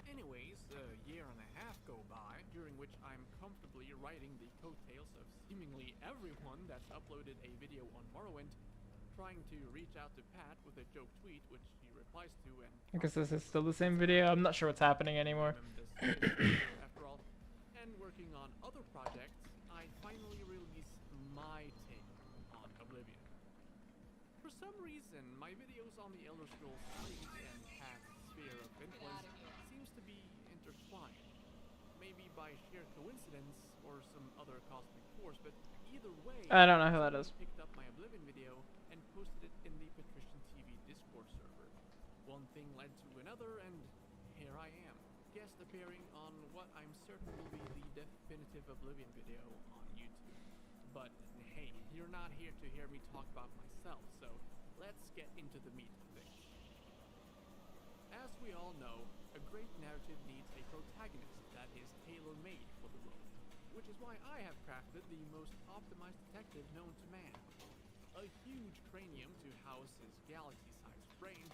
anyways, a year and a half go by, during which I'm comfortably riding the coattails of seemingly everyone that's uploaded a video on Morrowind, trying to reach out to Pat with a joke tweet, which he replies to, and I guess this is still the same video. I'm not sure what's happening anymore. after all, and working on other projects, I finally release my take on Oblivion. For some reason, my videos on the Elder Scrolls series and Pat's sphere of influence seems decline. Maybe by sheer coincidence or some other cosmic force, but either way, I don't know who that is. someone picked up my Oblivion video and posted it in the Patrician TV Discord server. One thing led to another, and here I am, guest appearing on what I'm certain will be the definitive Oblivion video on YouTube. But hey, you're not here to hear me talk about myself, so let's get into the meat of things. As we all know, a great narrative needs a protagonist that is tailor-made for the role, which is why I have crafted the most optimized detective known to man. A huge cranium to house his galaxy-sized brain,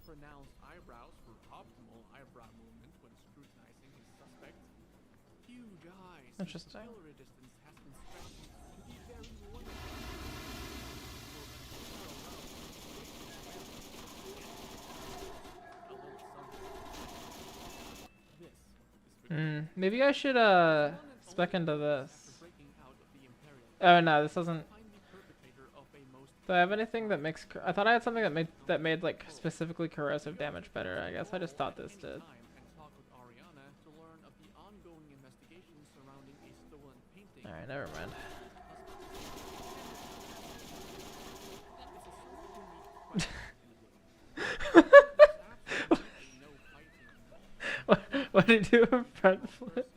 pronounced eyebrows for optimal eyebrow movement when scrutinizing his suspect, huge eyes whose Interesting. pupillary distance has been stretched to the very limit. Maybe I should spec into this. Oh no, this doesn't. Do I have anything that makes? I thought I had something that made like specifically corrosive damage better. I guess I just thought this did. All right, never mind. What did you do a front flip?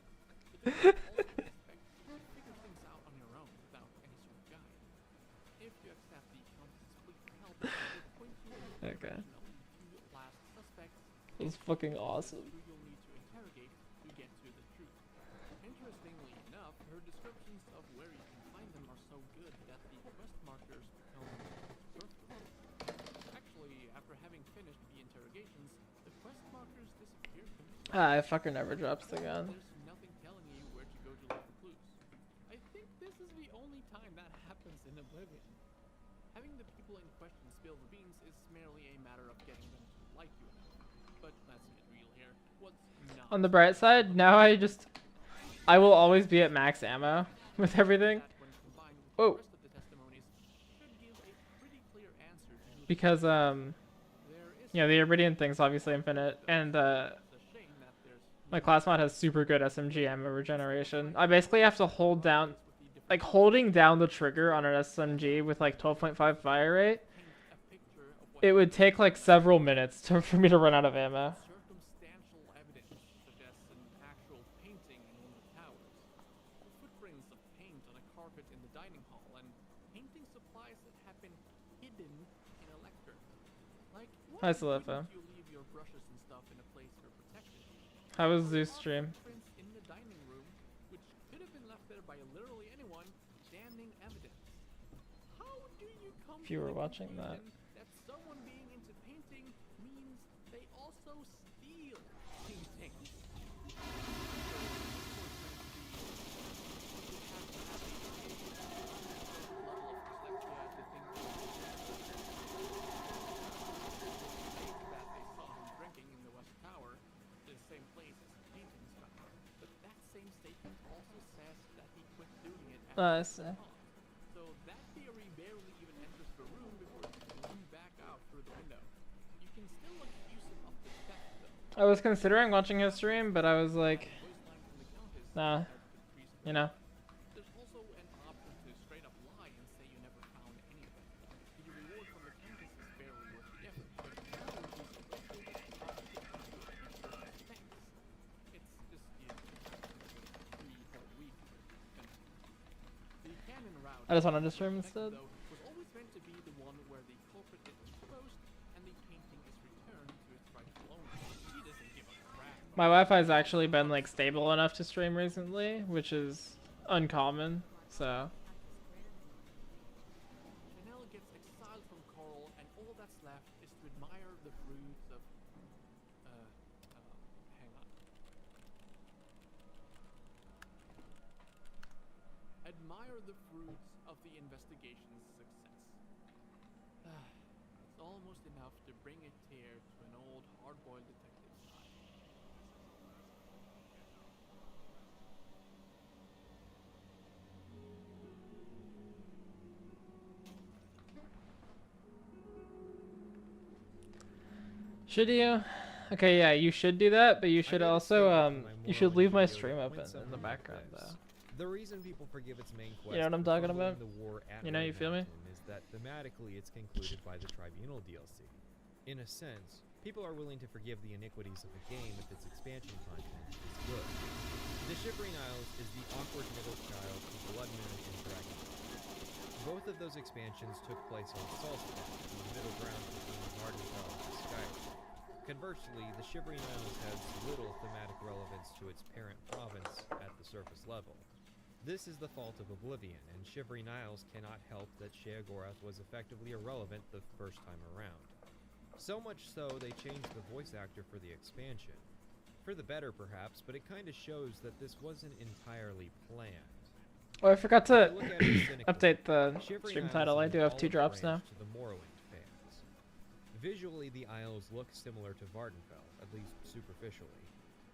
Okay. It was fucking awesome. Interestingly enough, her descriptions of where you can find them are so good that the quest markers become superfluous. Actually, after having finished the interrogations, the quest markers disappear completely. Fucker never drops the gun. There's nothing telling you where to go to look for clues. I think this is the only time that happens in Oblivion. Having the people in question spill the beans is merely a matter of getting them to like you enough. But let's get real here. What's not On the bright side, now I will always be at max ammo with everything. Oh. Because you know, the Iridian thing's obviously infinite, and my class mod has super good SMG ammo regeneration. I basically have to hold down, like holding down the trigger on an SMG with like 12.5 fire rate. It would take like several minutes for me to run out of ammo. circumstantial evidence suggests an actual painting in one of the towers. Footprints of paint on a carpet in the dining hall, and painting supplies that have been hidden in a lectern. Like, Hi, why Salifa. wouldn't you leave your brushes and stuff in a place you're protected? How was Zeus stream? Footprints in the dining room, which could have been left there by literally anyone, damning evidence. How do you come If you to were the watching that. conclusion that someone being into painting means they also steal paintings? Drinking in the West Tower, the same place as the paintings found. But that same statement also says that he quit doing it I after see. so that theory barely even enters the room before it flew back out through the window. You can still accuse him of the theft, though. I was considering watching his stream, but I was like, nah, you know. There's also an option to straight up lie and say you never found anything. The reward from the Countess is barely worth the effort, but now it would be so helpful that you thanks. It's just you have to wait 3 whole weeks for it to finish. The canon route I just wanted to stream instead. though, was always meant to be the one where the culprit is exposed and the painting is returned to its rightful owner. He doesn't give a crap. My Wi-Fi's actually been like stable enough to stream recently, which is uncommon. So Chanel gets exiled from Coral, and all that's left is to admire the fruits of. Hang on. Admire the fruits of the investigation's success. It's almost enough to bring a tear to an old hard-boiled detective's eye. should you? Okay, yeah, you should do that, but you should gotta also say that for my you should Morrowind leave my video, stream it open went in something the like background this. though. The reason people forgive its main quest You know what I'm for talking fumbling about? the war at You know, you Red feel me? Mountain is that thematically it's concluded by the Tribunal DLC. In a sense, people are willing to forgive the iniquities of the game if its expansion content is good. The Shivering Isles is the awkward middle child of Blood Moon and Dragonfell. Both of those expansions took place on Solstheim, in the middle ground between Vardenfell and Skyrim. Conversely, the Shivering Isles has little thematic relevance to its parent province at the surface level. This is the fault of Oblivion, and Shivering Isles cannot help that Sheogorath was effectively irrelevant the first time around. So much so, they changed the voice actor for the expansion. For the better, perhaps, but it kinda shows that this wasn't entirely planned. Oh, I forgot to If you look at it cynically, update the Shivering stream Isles title. I is do an have 2 drops now. olive branch to the Morrowind fans. Visually, the Isles look similar to Vardenfell, at least superficially.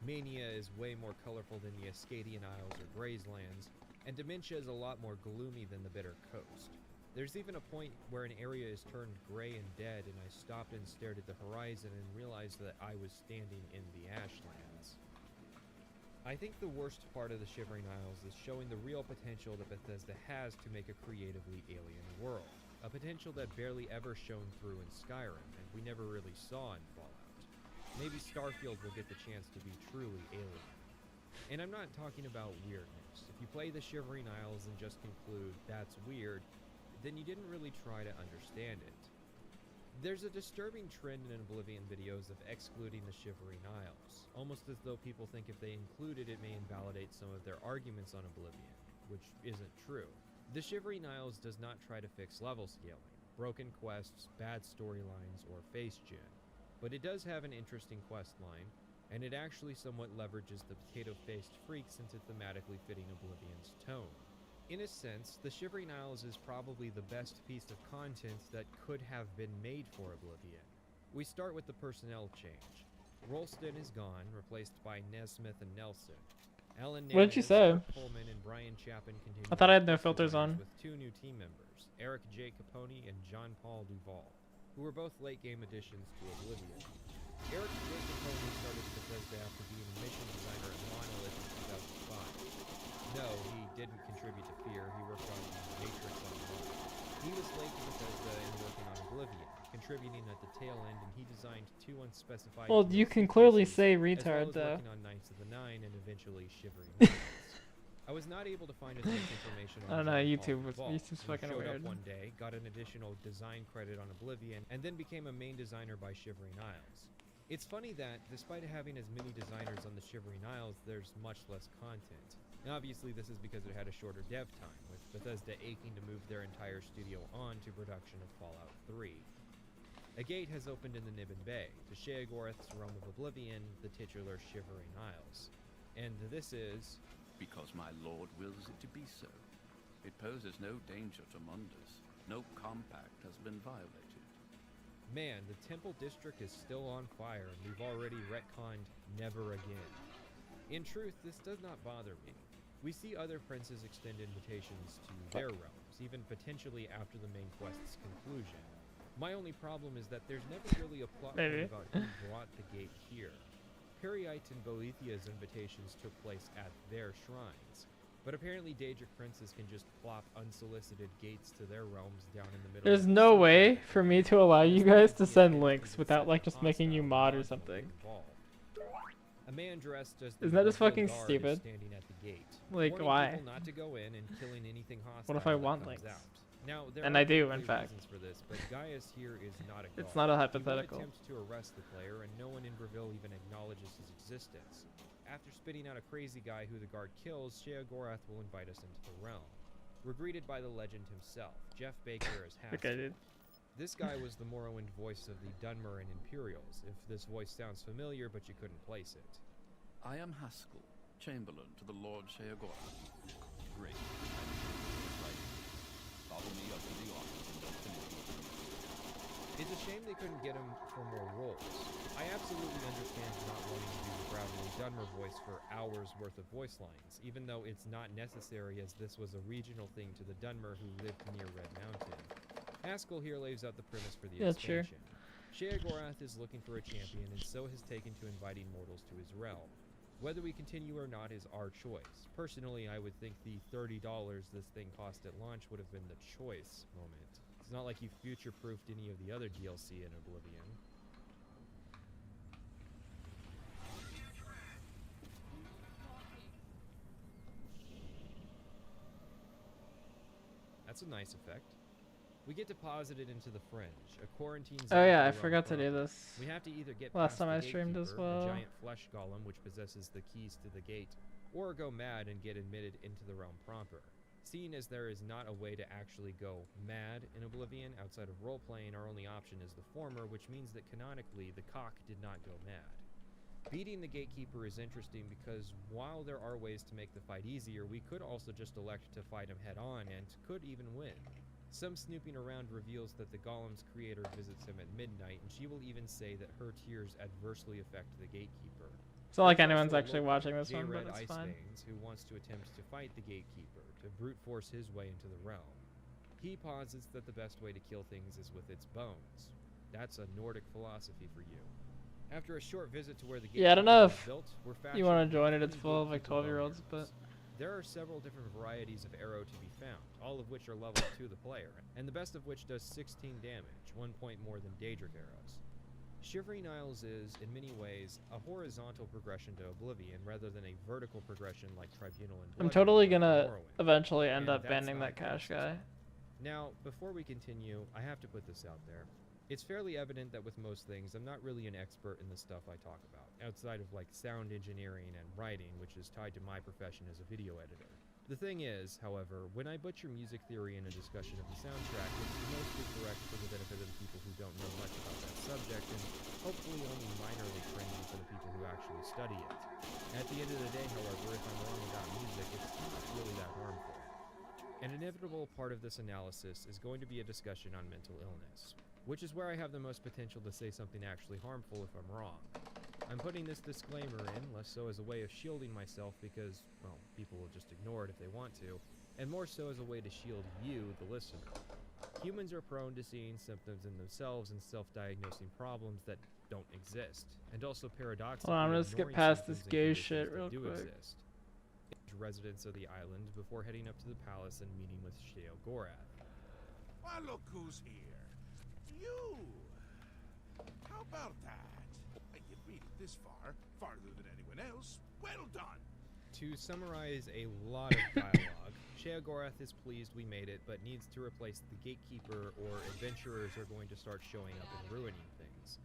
Mania is way more colorful than the Ascadian Isles or Grazelands, and Dementia is a lot more gloomy than the Bitter Coast. There's even a point where an area is turned gray and dead, and I stopped and stared at the horizon and realized that I was standing in the Ashlands. I think the worst part of the Shivering Isles is showing the real potential that Bethesda has to make a creatively alien world. A potential that barely ever shone through in Skyrim, and we never really saw in Fallout. Maybe Starfield will get the chance to be truly alien. And I'm not talking about weirdness. If you play the Shivering Isles and just conclude, that's weird, then you didn't really try to understand it. There's a disturbing trend in Oblivion videos of excluding the Shivering Isles, almost as though people think if they include it, it may invalidate some of their arguments on Oblivion, which isn't true. The Shivering Isles does not try to fix level scaling, broken quests, bad storylines, or face gen, but it does have an interesting quest line, and it actually somewhat leverages the potato-faced freaks into thematically fitting Oblivion's tone. In a sense, the Shivering Isles is probably the best piece of content that could have been made for Oblivion. We start with the personnel change. Rolston is gone, replaced by Nesmith and Nelson. Alan What did you Nanez, say? Mark Pullman, and Brian Chapin continue I thought I had no the filters storylines on. with 2 new team members, Eric J. Capone and John Paul Duvall, who were both late-game additions to Oblivion. Eric J. Capone started Bethesda after being a mission designer at Monolith in 2005. No, he didn't contribute to Fear, he worked on Matrix Online. He was late to Bethesda and working on Oblivion, contributing at the tail end, and he designed 2 unspecified Well, you DLC can clearly pieces, say as well retard, as though. working on Knights of the Nine and eventually Shivering Isles. I was not able to find as much information on I don't know, John YouTube Paul was- Duvall, YouTube's who fucking showed weird. up one day, got an additional design credit on Oblivion, and then became a main designer by Shivering Isles. It's funny that, despite having as many designers on the Shivering Isles, there's much less content. And obviously this is because it had a shorter dev time, with Bethesda aching to move their entire studio on to production of Fallout 3. A gate has opened in the Niben Bay, to Sheogorath's realm of Oblivion, the titular Shivering Isles. And this is... Because my lord wills it to be so. It poses no danger to Mundus. No compact has been violated. Man, the Temple District is still on fire, and we've already retconned never again. In truth, this does not bother me. We see other princes extend invitations to their realms, even potentially after the main quest's conclusion. My only problem is that there's never really a plot point Maybe. about who brought the gate here. Periite and Boethia's invitations took place at their shrines, but apparently Daedric princes can just plop unsolicited gates to their realms down in the middle There's of the no sea. way for me to allow you guys to send links without like just making you mod or something. A man dressed as the Isn't that just Imperial fucking Guard is stupid? standing at the gate, Like, warning why? people not to go in and killing anything hostile What if I that want comes links? out. Now, there And are I do, probably in fact. reasons for this, but Gaius here is not a guard. It's not a He hypothetical. won't attempt to arrest the player, and no one in Bravil even acknowledges his existence. After spitting out a crazy guy who the guard kills, Sheogorath will invite us into the realm. We're greeted by the legend himself, Jeff Baker as Haskell. Okay, dude. This guy was the Morrowind voice of the Dunmer and Imperials, if this voice sounds familiar but you couldn't place it. I am Haskell, Chamberlain to the Lord Sheogorath. Great. Follow me up to the office and don't finish. It's a shame they couldn't get him for more roles. I absolutely understand not wanting to do the gravelly Dunmer voice for hours worth of voice lines, even though it's not necessary as this was a regional thing to the Dunmer who lived near Red Mountain. Haskell here lays out the premise for the Yeah, sure. expansion. Sheogorath is looking for a champion, and so has taken to inviting mortals to his realm. Whether we continue or not is our choice. Personally, I would think the $30 this thing cost at launch would have been the choice moment. It's not like you future-proofed any of the other DLC in Oblivion. That's a nice effect. We get deposited into the Fringe, a quarantine zone. Oh yeah, I for the forgot to realm do proper. this. We have to either get Last past time the I streamed as Gatekeeper, well. a giant flesh golem which possesses the keys to the gate, or go mad and get admitted into the realm proper. Seeing as there is not a way to actually go mad in Oblivion outside of role-playing, our only option is the former, which means that canonically, the cock did not go mad. Beating the Gatekeeper is interesting because while there are ways to make the fight easier, we could also just elect to fight him head-on and could even win. Some snooping around reveals that the Golem's creator visits him at midnight, and she will even say that her tears adversely affect the Gatekeeper. It's not like There's anyone's also a actually local watching this one, but J-Red it's fine. Iceveins who wants to attempt to fight the Gatekeeper, to brute force his way into the realm. He posits that the best way to kill things is with its bones. That's a Nordic philosophy for you. After a short visit to where the Yeah, I don't know Gatekeeper if is built, we're you want to fashioned join it. 20 It's full of like Gatekeeper 12-year-olds, bone but arrows. There are several different varieties of arrow to be found, all of which are leveled to the player, and the best of which does 16 damage, 1 point more than Daedric arrows. Shivering Isles is, in many ways, a horizontal progression to Oblivion rather than a vertical progression like Tribunal and I'm Bloodborne totally or gonna Morrowind. eventually end And up that's banning not that cash consistent. guy. Now, before we continue, I have to put this out there. It's fairly evident that with most things, I'm not really an expert in the stuff I talk about, outside of like sound engineering and writing, which is tied to my profession as a video editor. The thing is, however, when I butcher music theory in a discussion of the soundtrack, it's mostly correct for the benefit of the people who don't know much about that subject, and hopefully only minorly cringy for the people who actually study it. At the end of the day, however, if I'm wrong about music, it's not really that harmful. An inevitable part of this analysis is going to be a discussion on mental illness, which is where I have the most potential to say something actually harmful if I'm wrong. I'm putting this disclaimer in less so as a way of shielding myself because, well, people will just ignore it if they want to, and more so as a way to shield you, the listener. Humans are prone to seeing symptoms in themselves and self-diagnosing problems that don't exist, and also paradoxically Hold on, I'm gonna skip ignoring past this symptoms and gay conditions shit that real do quick. exist. Residents of the island before heading up to the palace and meeting with Sheogorath. Why, look who's here. You! How about that? You made it this far, farther than anyone else. Well done! To summarize a lot of dialogue, Sheogorath is pleased we made it, but needs to replace the Gatekeeper or adventurers are going to start showing up and ruining things.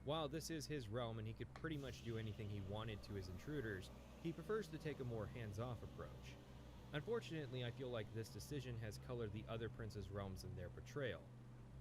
While this is his realm and he could pretty much do anything he wanted to his intruders, he prefers to take a more hands-off approach. Unfortunately, I feel like this decision has colored the other princes' realms in their portrayal.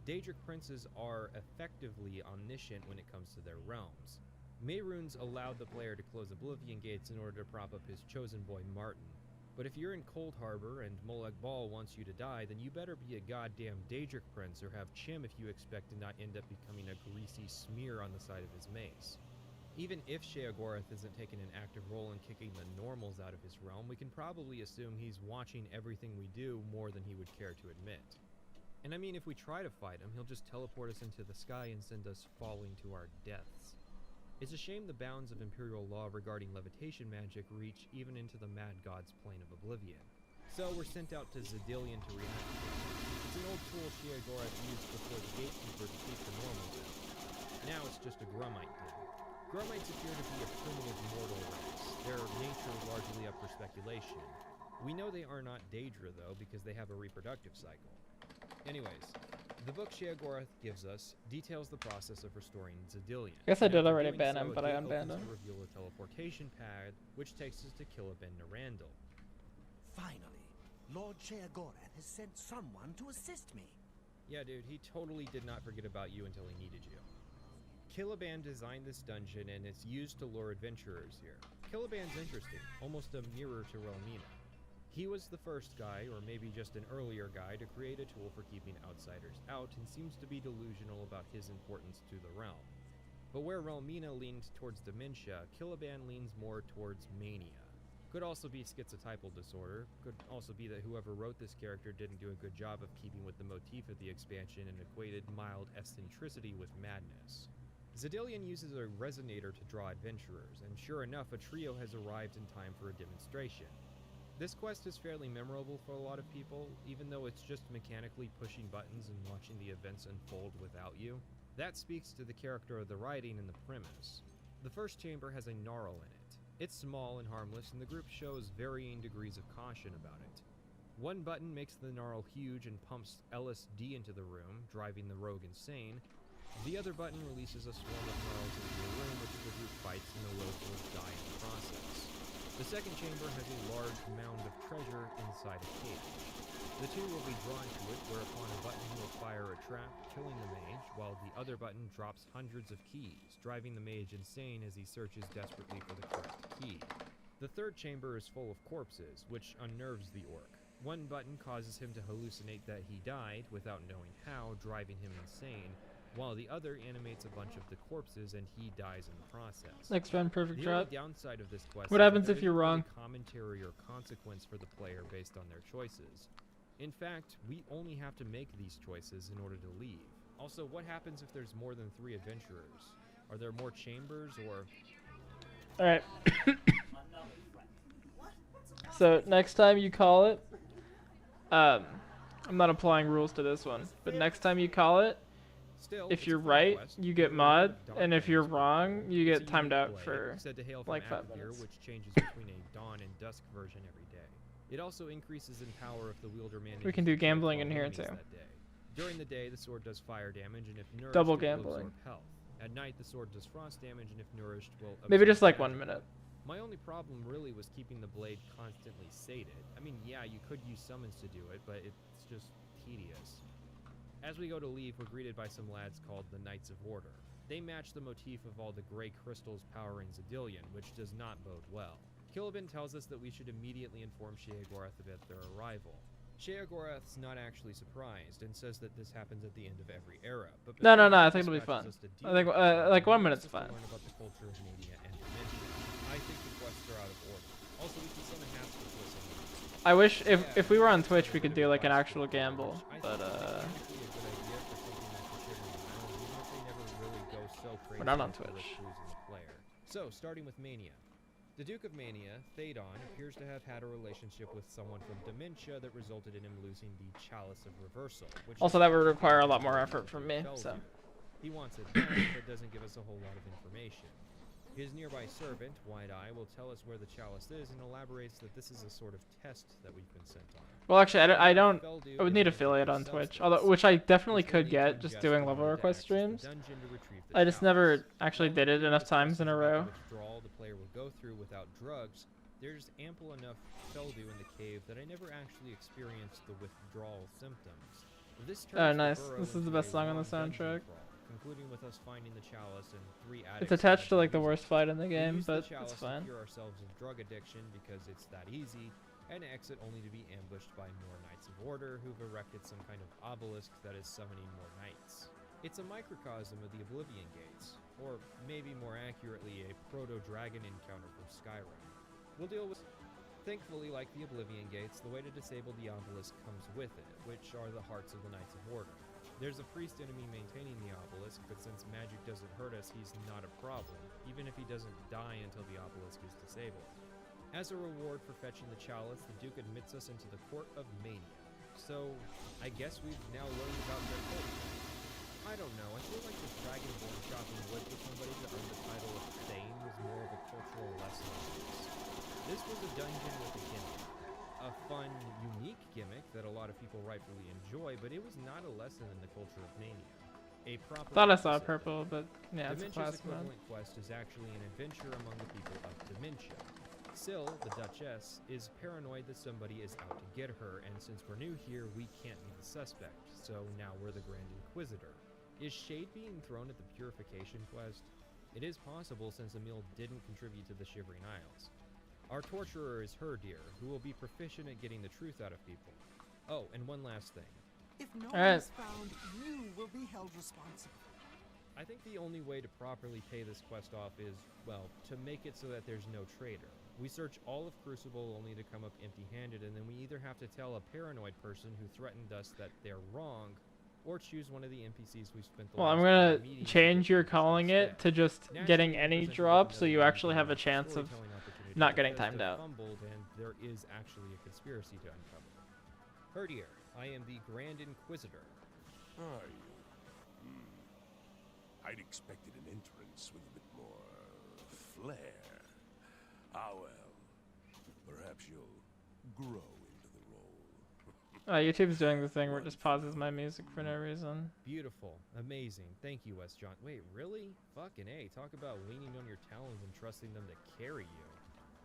Daedric princes are effectively omniscient when it comes to their realms. Mehrunes allowed the player to close Oblivion gates in order to prop up his chosen boy Martin. But if you're in Cold Harbor and Molag Bal wants you to die, then you better be a goddamn Daedric prince or have Chim if you expect to not end up becoming a greasy smear on the side of his mace. Even if Sheogorath isn't taking an active role in kicking the normals out of his realm, we can probably assume he's watching everything we do more than he would care to admit. And I mean, if we try to fight him, he'll just teleport us into the sky and send us falling to our deaths. It's a shame the bounds of Imperial law regarding levitation magic reach even into the Mad God's plane of Oblivion. So we're sent out to Zidillion to react to it. It's an old tool Sheogorath used before the Gatekeeper to keep the normals out. Now it's just a Grummite thing. Grummites appear to be a primitive mortal race, their nature largely up for speculation. We know they are not Daedra though, because they have a reproductive cycle. Anyways, the book Sheogorath gives us details the process of restoring Zidillion. I guess I did After already doing ban so, him, a but I gate unbanned opens him. to reveal a teleportation pad, which takes us to Caliban Narandal. Finally, Lord Sheogorath has sent someone to assist me. Yeah, dude, he totally did not forget about you until he needed you. Caliban designed this dungeon, and it's used to lure adventurers here. Caliban's interesting, almost a mirror to Relmina. He was the first guy, or maybe just an earlier guy, to create a tool for keeping outsiders out, and seems to be delusional about his importance to the realm. But where Relmina leaned towards dementia, Caliban leans more towards mania. Could also be schizotypal disorder. Could also be that whoever wrote this character didn't do a good job of keeping with the motif of the expansion and equated mild eccentricity with madness. Xedilian uses a resonator to draw adventurers, and sure enough, a trio has arrived in time for a demonstration. This quest is fairly memorable for a lot of people, even though it's just mechanically pushing buttons and watching the events unfold without you. That speaks to the character of the writing and the premise. The first chamber has a gnarl in it. It's small and harmless, and the group shows varying degrees of caution about it. One button makes the gnarl huge and pumps LSD into the room, driving the rogue insane. The other button releases a swarm of gnarls into the room, which the group fights, and the rogue will die in the process. The second chamber has a large mound of treasure inside a cage. The two will be drawn to it, whereupon a button will fire a trap, killing the mage, while the other button drops hundreds of keys, driving the mage insane as he searches desperately for the correct key. The third chamber is full of corpses, which unnerves the orc. One button causes him to hallucinate that he died, without knowing how, driving him insane, while the other animates a bunch of the corpses and he dies in the process. Next round, perfect The drop. only downside of this quest What is happens that if there you're isn't wrong? really commentary or consequence for the player based on their choices. In fact, we only have to make these choices in order to leave. Also, what happens if there's more than 3 adventurers? Are there more chambers, or... Alright. So, next time you call it, I'm not applying rules to this one, but next time you call it, Still, if it's you're a fun right, quest. you get You're mod, dark and if you're times. wrong, you It's get a timed unique out blade, for said to hail from like 5 Akavir, minutes. which changes between a dawn and dusk version every day. It also increases in power if the wielder manages We can do to kill gambling 12 in here enemies too. that day. During the day, the sword does fire damage, and if nourished, Double it will gambling. absorb health. At night, the sword does frost damage, and if nourished, will Maybe absorb just like magic. 1 minute. My only problem really was keeping the blade constantly sated. I mean, yeah, you could use summons to do it, but it's just tedious. As we go to leave, we're greeted by some lads called the Knights of Order. They match the motif of all the gray crystals powering Xedilian, which does not bode well. Kilibin tells us that we should immediately inform Sheogorath about their arrival. Sheogorath's not actually surprised and says that this happens at the end of every era. But No, before I he think it'll be dispatches fun. us to I deal think with the like 1 problem, he minute's wants us to fine. learn about the culture of Mania and Dimension. I think the quests are out of order. Also, we can summon Haskell to us in I wish if we were on Twitch, we could do like an actual gamble, but we're not on Twitch. So, starting with Mania. The Duke of Mania, Thédon, appears to have had a relationship with someone from Dementia that resulted in him losing the Chalice of Reversal. Which Also, is that would actually require a the lot more version effort of from me, Feldur. so. He wants it back, but doesn't give us a whole lot of information. His nearby servant, Wide-Eye, will tell us where the chalice is and elaborates that this is a sort of test that we've been sent on. Well, actually, I don't. Feldur I would is need a affiliate on substance, Twitch, although which I definitely which will could lead to get just ingest doing in level order to request access the streams. dungeon to retrieve the I just chalice. never actually did it Although enough this times quest in a is about row. the withdrawal the player will go through without drugs, there's ample enough Feldu in the cave that I never actually experienced the withdrawal symptoms. This Oh, turns the nice. burrow This is into the best a song on the long dungeon soundtrack. crawl, concluding with us finding the chalice and 3 It's addicts attached to who like the worst fight in the we game, use the but chalice it's to fine. cure ourselves of drug addiction because it's that easy, and exit only to be ambushed by more Knights of Order who've erected some kind of obelisk that is summoning more knights. It's a microcosm of the Oblivion Gates, or maybe more accurately, a proto-dragon encounter from Skyrim. We'll deal with... Thankfully, like the Oblivion Gates, the way to disable the obelisk comes with it, which are the hearts of the Knights of Order. There's a priest enemy maintaining the obelisk, but since magic doesn't hurt us, he's not a problem, even if he doesn't die until the obelisk is disabled. As a reward for fetching the chalice, the Duke admits us into the Court of Mania. So, I guess we've now learned about their culture. I don't know, I feel like this Dragonborn chopping wood for somebody to earn the title of Thane was more of a cultural lesson than this. This was a dungeon with a gimmick. A fun, unique gimmick that a lot of people rightfully enjoy, but it was not a lesson in the culture of Mania. A proper Thought I saw opposite, purple, though. but yeah, it's a Dementia's class mod. equivalent quest is actually an adventure among the people of Dementia. Syl, the Duchess, is paranoid that somebody is out to get her, and since we're new here, we can't be the suspect, so now we're the Grand Inquisitor. Is shade being thrown at the Purification quest? It is possible since Emil didn't contribute to the Shivering Isles. Our torturer is Herdir, who will be proficient at getting the truth out of people. Oh, and one last thing. If no All right. one is found, you will be held responsible. I think the only way to properly pay this quest off is, well, to make it so that there's no traitor. We search all of Crucible only to come up empty-handed, and then we either have to tell a paranoid person who threatened us that they're wrong, or choose one of the NPCs we've spent the Well, I'm last gonna few meetings change your with calling it to just Naturally, getting we're any presented drop, with so you another actually have a chance of storytelling opportunity not getting because timed they've out. fumbled and there is actually a conspiracy to uncover. Herdier, I am the Grand Inquisitor. Are you? I'd expected an entrance with a bit more flair. Ah well, perhaps you'll grow into the role. YouTube's doing the thing where it just pauses my music for no reason. Beautiful. Amazing. Thank you, Wes John. Wait, really? Fucking A. Talk about leaning on your talons and trusting them to carry you.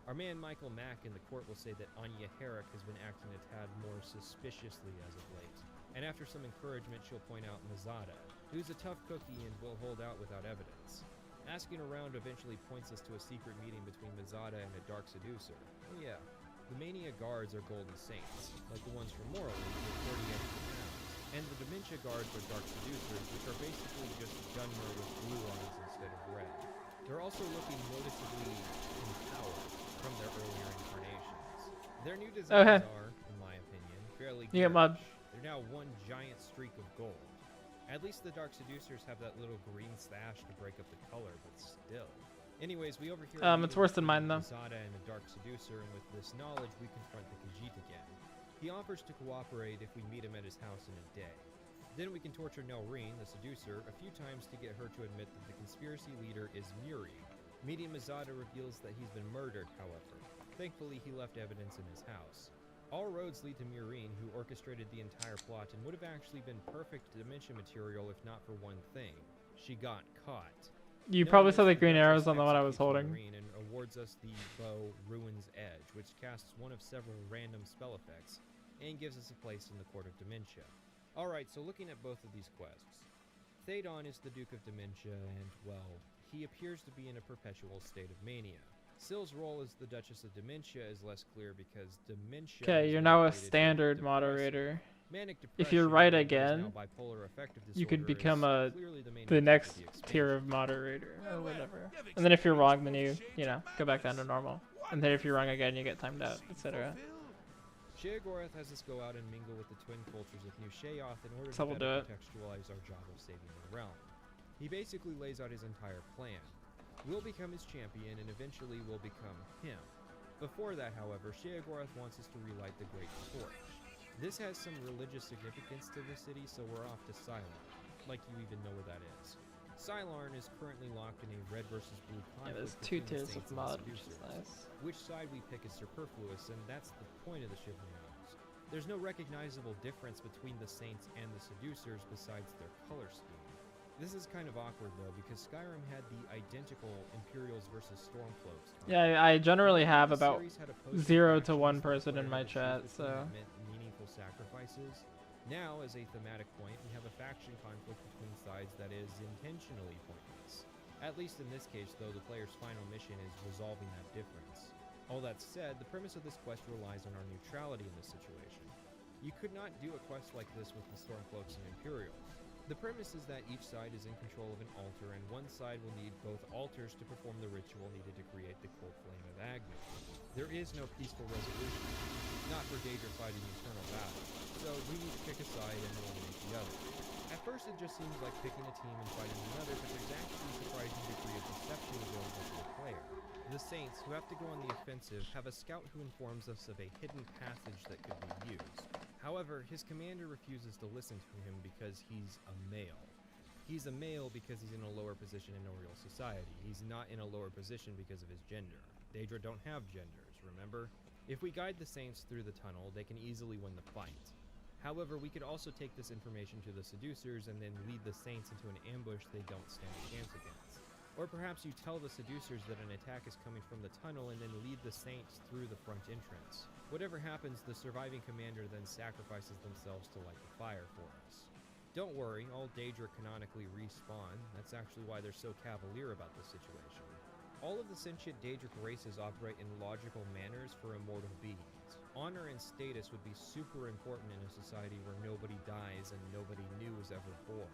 Our man Michael Mack in the court will say that Anya Herrick has been acting a tad more suspiciously as of late. And after some encouragement, she'll point out Mazada, who's a tough cookie and will hold out without evidence. Asking around eventually points us to a secret meeting between Mazada and a Dark Seducer. Oh yeah, the Mania guards are Golden Saints, like the ones from Morrowind with 40 extra pounds. And the Dementia guards are Dark Seducers, which are basically just Gunmer with blue eyes instead of red. They're also looking noticeably empowered from their earlier incarnations. Their new designs are, in my opinion, fairly You get mod. garish. They're now one giant streak of gold. At least the Dark Seducers have that little green stash to break up the color, but still. Anyways, we overhear It's worse than mine, though. Mazada and the Dark Seducer, and with this knowledge, we confront the Khajiit again. He offers to cooperate if we meet him at his house in a day. Then we can torture Nelrine, the Seducer, a few times to get her to admit that the conspiracy leader is Muri. Meeting Mazada reveals that he's been murdered, however. Thankfully, he left evidence in his house. All roads lead to Murine, who orchestrated the entire plot and would have actually been perfect Dementia material if not for one thing. She got caught. You probably saw the green arrows on the one I was holding. Murine and awards us the bow Ruin's Edge, which casts one of several random spell effects and gives us a place in the Court of Dementia. Alright, so looking at both of these quests. Thédon is the Duke of Dementia and, well, he appears to be in a perpetual state of mania. Sill's role as the Duchess of Dementia is less clear because dementia. Okay, you're now a standard moderator. If you're right again, you could become the next tier of moderator or whatever. And then if you're wrong, then you know, go back down to normal. And then if you're wrong again, you get timed out, etc. Sheogorath has us go out and mingle with the twin cultures of New Sheoth in order So to we'll better do it. contextualize our job of saving the realm. He basically lays out his entire plan. We'll become his champion, and eventually we'll become him. Before that, however, Sheogorath wants us to relight the Great Torch. This has some religious significance to the city, so we're off to Cylon, like you even know where that is. Cylon is currently locked in a red versus blue conflict. there's two between the tiers of Saints and the mod, which is Seducers. nice. Which side we pick is superfluous, and that's the point of the Chivalry Arms. There's no recognizable difference between the Saints and the Seducers besides their color scheme. This is kind of awkward though, because Skyrim had the identical Imperials versus Stormcloaks. Yeah, I generally have The about series had opposing 0 to 1 factions that person in player my had to choose chat, between so that meant meaningful sacrifices. Now, as a thematic point, we have a faction conflict between sides that is intentionally pointless. At least in this case, though, the player's final mission is resolving that difference. All that said, the premise of this quest relies on our neutrality in this situation. You could not do a quest like this with the Stormcloaks and Imperials. The premise is that each side is in control of an altar, and one side will need both altars to perform the ritual needed to create the cold flame of Agni. There is no peaceful resolution, not for Daedra fighting eternal battle, so we need to pick a side and eliminate the other. At first it just seems like picking a team and fighting another, but there's actually a surprising degree of deception available to the player. The Saints, who have to go on the offensive, have a scout who informs us of a hidden passage that could be used. However, his commander refuses to listen to him because he's a male. He's a male because he's in a lower position in a real society. He's not in a lower position because of his gender. Daedra don't have genders, remember? If we guide the Saints through the tunnel, they can easily win the fight. However, we could also take this information to the Seducers and then lead the Saints into an ambush they don't stand a chance against. Or perhaps you tell the Seducers that an attack is coming from the tunnel and then lead the Saints through the front entrance. Whatever happens, the surviving commander then sacrifices themselves to light the fire for us. Don't worry, all Daedra canonically respawn. That's actually why they're so cavalier about this situation. All of the sentient Daedric races operate in logical manners for immortal beings. Honor and status would be super important in a society where nobody dies and nobody new is ever born.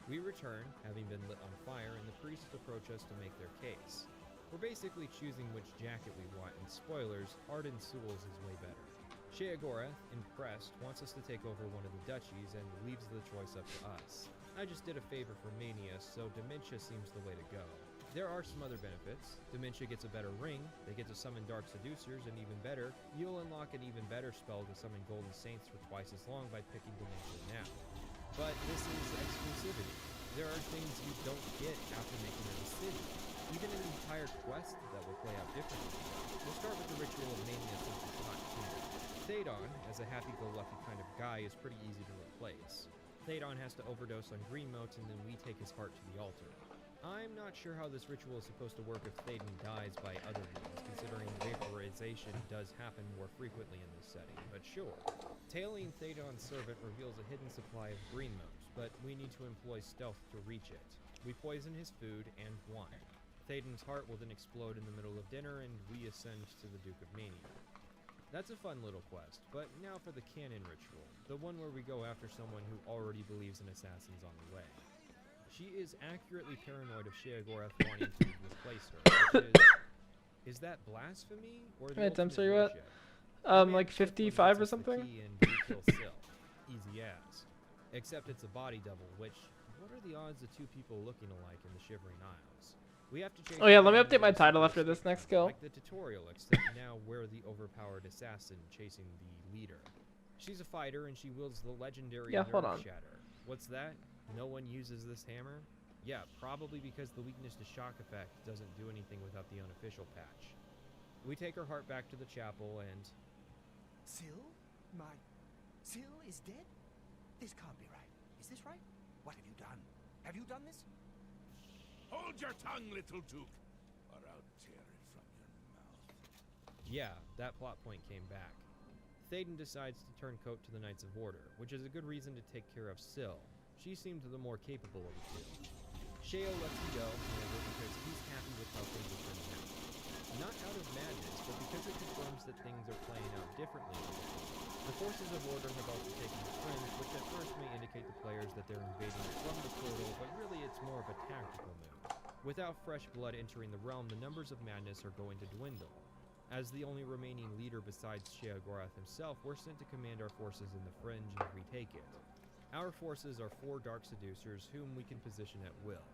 We return, having been lit on fire, and the priests approach us to make their case. We're basically choosing which jacket we want, and spoilers, Arden Sewell's is way better. Sheogorath, impressed, wants us to take over one of the duchies and leaves the choice up to us. I just did a favor for Mania, so Dementia seems the way to go. There are some other benefits. Dementia gets a better ring, they get to summon Dark Seducers, and even better, you'll unlock an even better spell to summon Golden Saints for twice as long by picking Dementia now. But this is exclusivity. There are things you don't get after making it a city. Even an entire quest that will play out differently. We'll start with the Ritual of Mania since it's not here. Thédon, as a happy-go-lucky kind of guy, is pretty easy to replace. Thédon has to overdose on green motes, and then we take his heart to the altar. I'm not sure how this ritual is supposed to work if Thédon dies by other means, considering vaporization does happen more frequently in this setting, but sure. Tailing Thédon's servant reveals a hidden supply of green motes, but we need to employ stealth to reach it. We poison his food and wine. Thédon's heart will then explode in the middle of dinner, and we ascend to the Duke of Mania. That's a fun little quest, but now for the canon ritual, the one where we go after someone who already believes an assassin's on the way. She is accurately paranoid of Sheogorath wanting to replace her, which is that blasphemy or the Wait, I'm ultimate sorry, what? worship? Like 55 or something? And we kill Syl. Easy as. Except it's a body double, which, what are the odds of two people looking alike in the Shivering Isles? We have to chase Oh yeah, let me down update my those title super after this escapes, next kill. like the tutorial, except now we're the overpowered assassin chasing the leader. She's a fighter and she wields the legendary hold Nerve on. Shatter. What's that? No one uses this hammer? Yeah, probably because the weakness to shock effect doesn't do anything without the unofficial patch. We take her heart back to the chapel and... Syl? My... Syl is dead? This can't be right. Is this right? What have you done? Have you done this? Hold your tongue, little Duke, or I'll tear it from your mouth. Yeah, that plot point came back. Thédon decides to turn coat to the Knights of Order, which is a good reason to take care of Syl. She seemed the more capable of the two. Sheo lets him go, however, because he's happy with how things are turning out. Not out of madness, but because it confirms that things are playing out differently. The forces of Order have also taken the fringe, which at first may indicate to players that they're invading from the portal, but really it's more of a tactical move. Without fresh blood entering the realm, the numbers of madness are going to dwindle. As the only remaining leader besides Sheogorath himself, we're sent to command our forces in the fringe and retake it. Our forces are 4 Dark Seducers, whom we can position at will.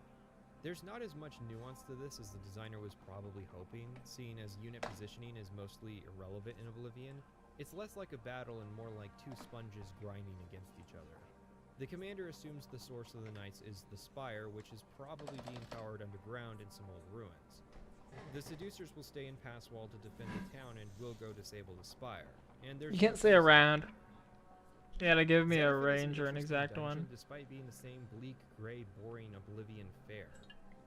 There's not as much nuance to this as the designer was probably hoping, seeing as unit positioning is mostly irrelevant in Oblivion. It's less like a battle and more like 2 sponges grinding against each other. The commander assumes the source of the Knights is the Spire, which is probably being powered underground in some old ruins. The Seducers will stay in Passwall to defend the town and will go disable the Spire. And there's You can't say around. You gotta give me a range or an exact one. Despite being the same bleak, gray, boring Oblivion fare.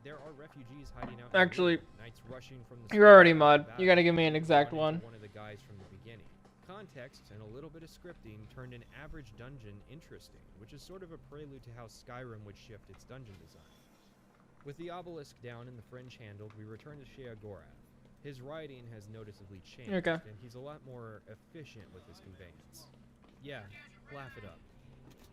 There are refugees hiding out. Actually, Knights rushing from the you're already mod. You gotta give me an exact one. One of the guys from the beginning. Context and a little bit of scripting turned an average dungeon interesting, which is sort of a prelude to how Skyrim would shift its dungeon design. With the obelisk down and the fringe handled, we return to Sheogorath. His riding has noticeably changed, and he's a lot more efficient with his conveyance. Yeah, laugh it up.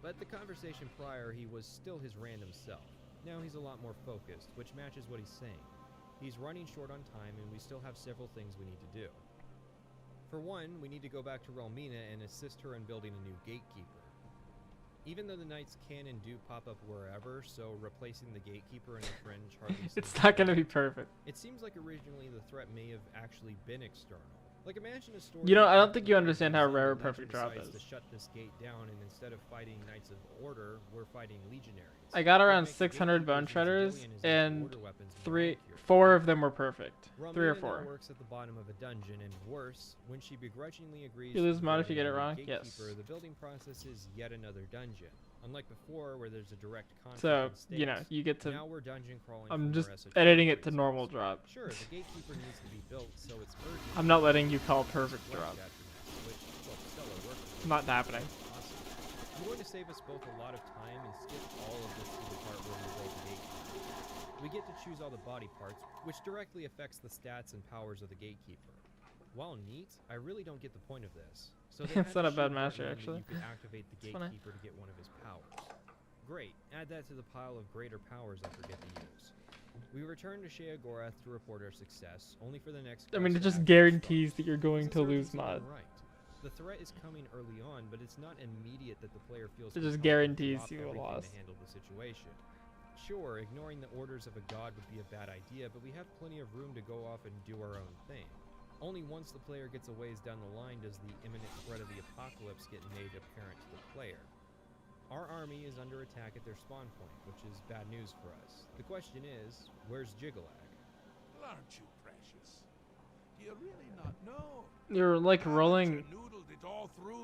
But the conversation prior, he was still his random self. Now he's a lot more focused, which matches what he's saying. He's running short on time, and we still have several things we need to do. For one, we need to go back to Relmina and assist her in building a new gatekeeper. Even though the Knights can and do pop up wherever, so replacing the gatekeeper in the fringe hardly It's seems not gonna fair. be perfect. It seems like originally the threat may have actually been external. Like imagine a story. You know, I where don't think you understand how Zelda rare a Legend perfect drop decides is. to shut this gate down, and instead of fighting Knights of Order, we're fighting legionaries. I got What around makes the 600 bone gatekeepers and shredders, civilian is and Order weapons more 4 of them were perfect. 3 or Relmina 4. now works at the bottom of a dungeon, and worse, when she begrudgingly agrees You lose to mod if build you get a it new wrong? gatekeeper, Yes. the building process is yet another dungeon. Unlike before, where there's a direct conflict So, in you know, stakes, you get to... now we're dungeon crawling I'm for just more esoteric editing it to reasons. normal drop. Sure, the gatekeeper needs to be built, so it's urgent. I'm not letting you call perfect Flesh drop. attributes, which, well, stellar work with Not it. happening. Awesome. I'm going to save us both a lot of time and skip all of this to the part where we build the gatekeeper. We get to choose all the body parts, which directly affects the stats and powers of the gatekeeper. While neat, I really don't get the point of this. So they It's had not a to bad shoehorn master, in that actually. You could activate the It's funny. gatekeeper to get one of his powers. Great, add that to the pile of greater powers I forget to use. We return to Sheogorath to report our success, only for the next I mean, quest it to just act guarantees that you're going Since to our lose decision mod. right. The threat is coming early on, but it's not immediate that the player feels It just compelled to guarantees drop you a everything loss. to handle the situation. Sure, ignoring the orders of a god would be a bad idea, but we have plenty of room to go off and do our own thing. Only once the player gets a ways down the line does the imminent threat of the apocalypse get made apparent to the player. Our army is under attack at their spawn point, which is bad news for us. The question is, where's Jigalag? Aren't you precious? Do you really not know? You're like rolling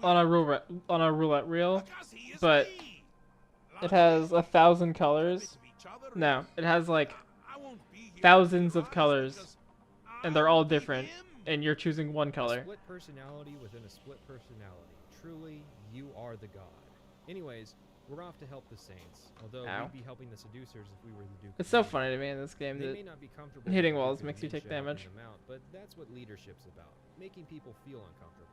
on a roulette reel, but it has 1,000 colors. No, it has like thousands of colors, and they're all different, and you're choosing one color. Split personality within a split personality. Truly, you are the god. Anyways, we're off to help the Saints, although Ow. we'd be helping the Seducers if we were the Duke. It's of so York. funny to me in this game They that may not be comfortable hitting with walls the makes you take dementia helping damage. them out, but that's what leadership's about, making people feel uncomfortable.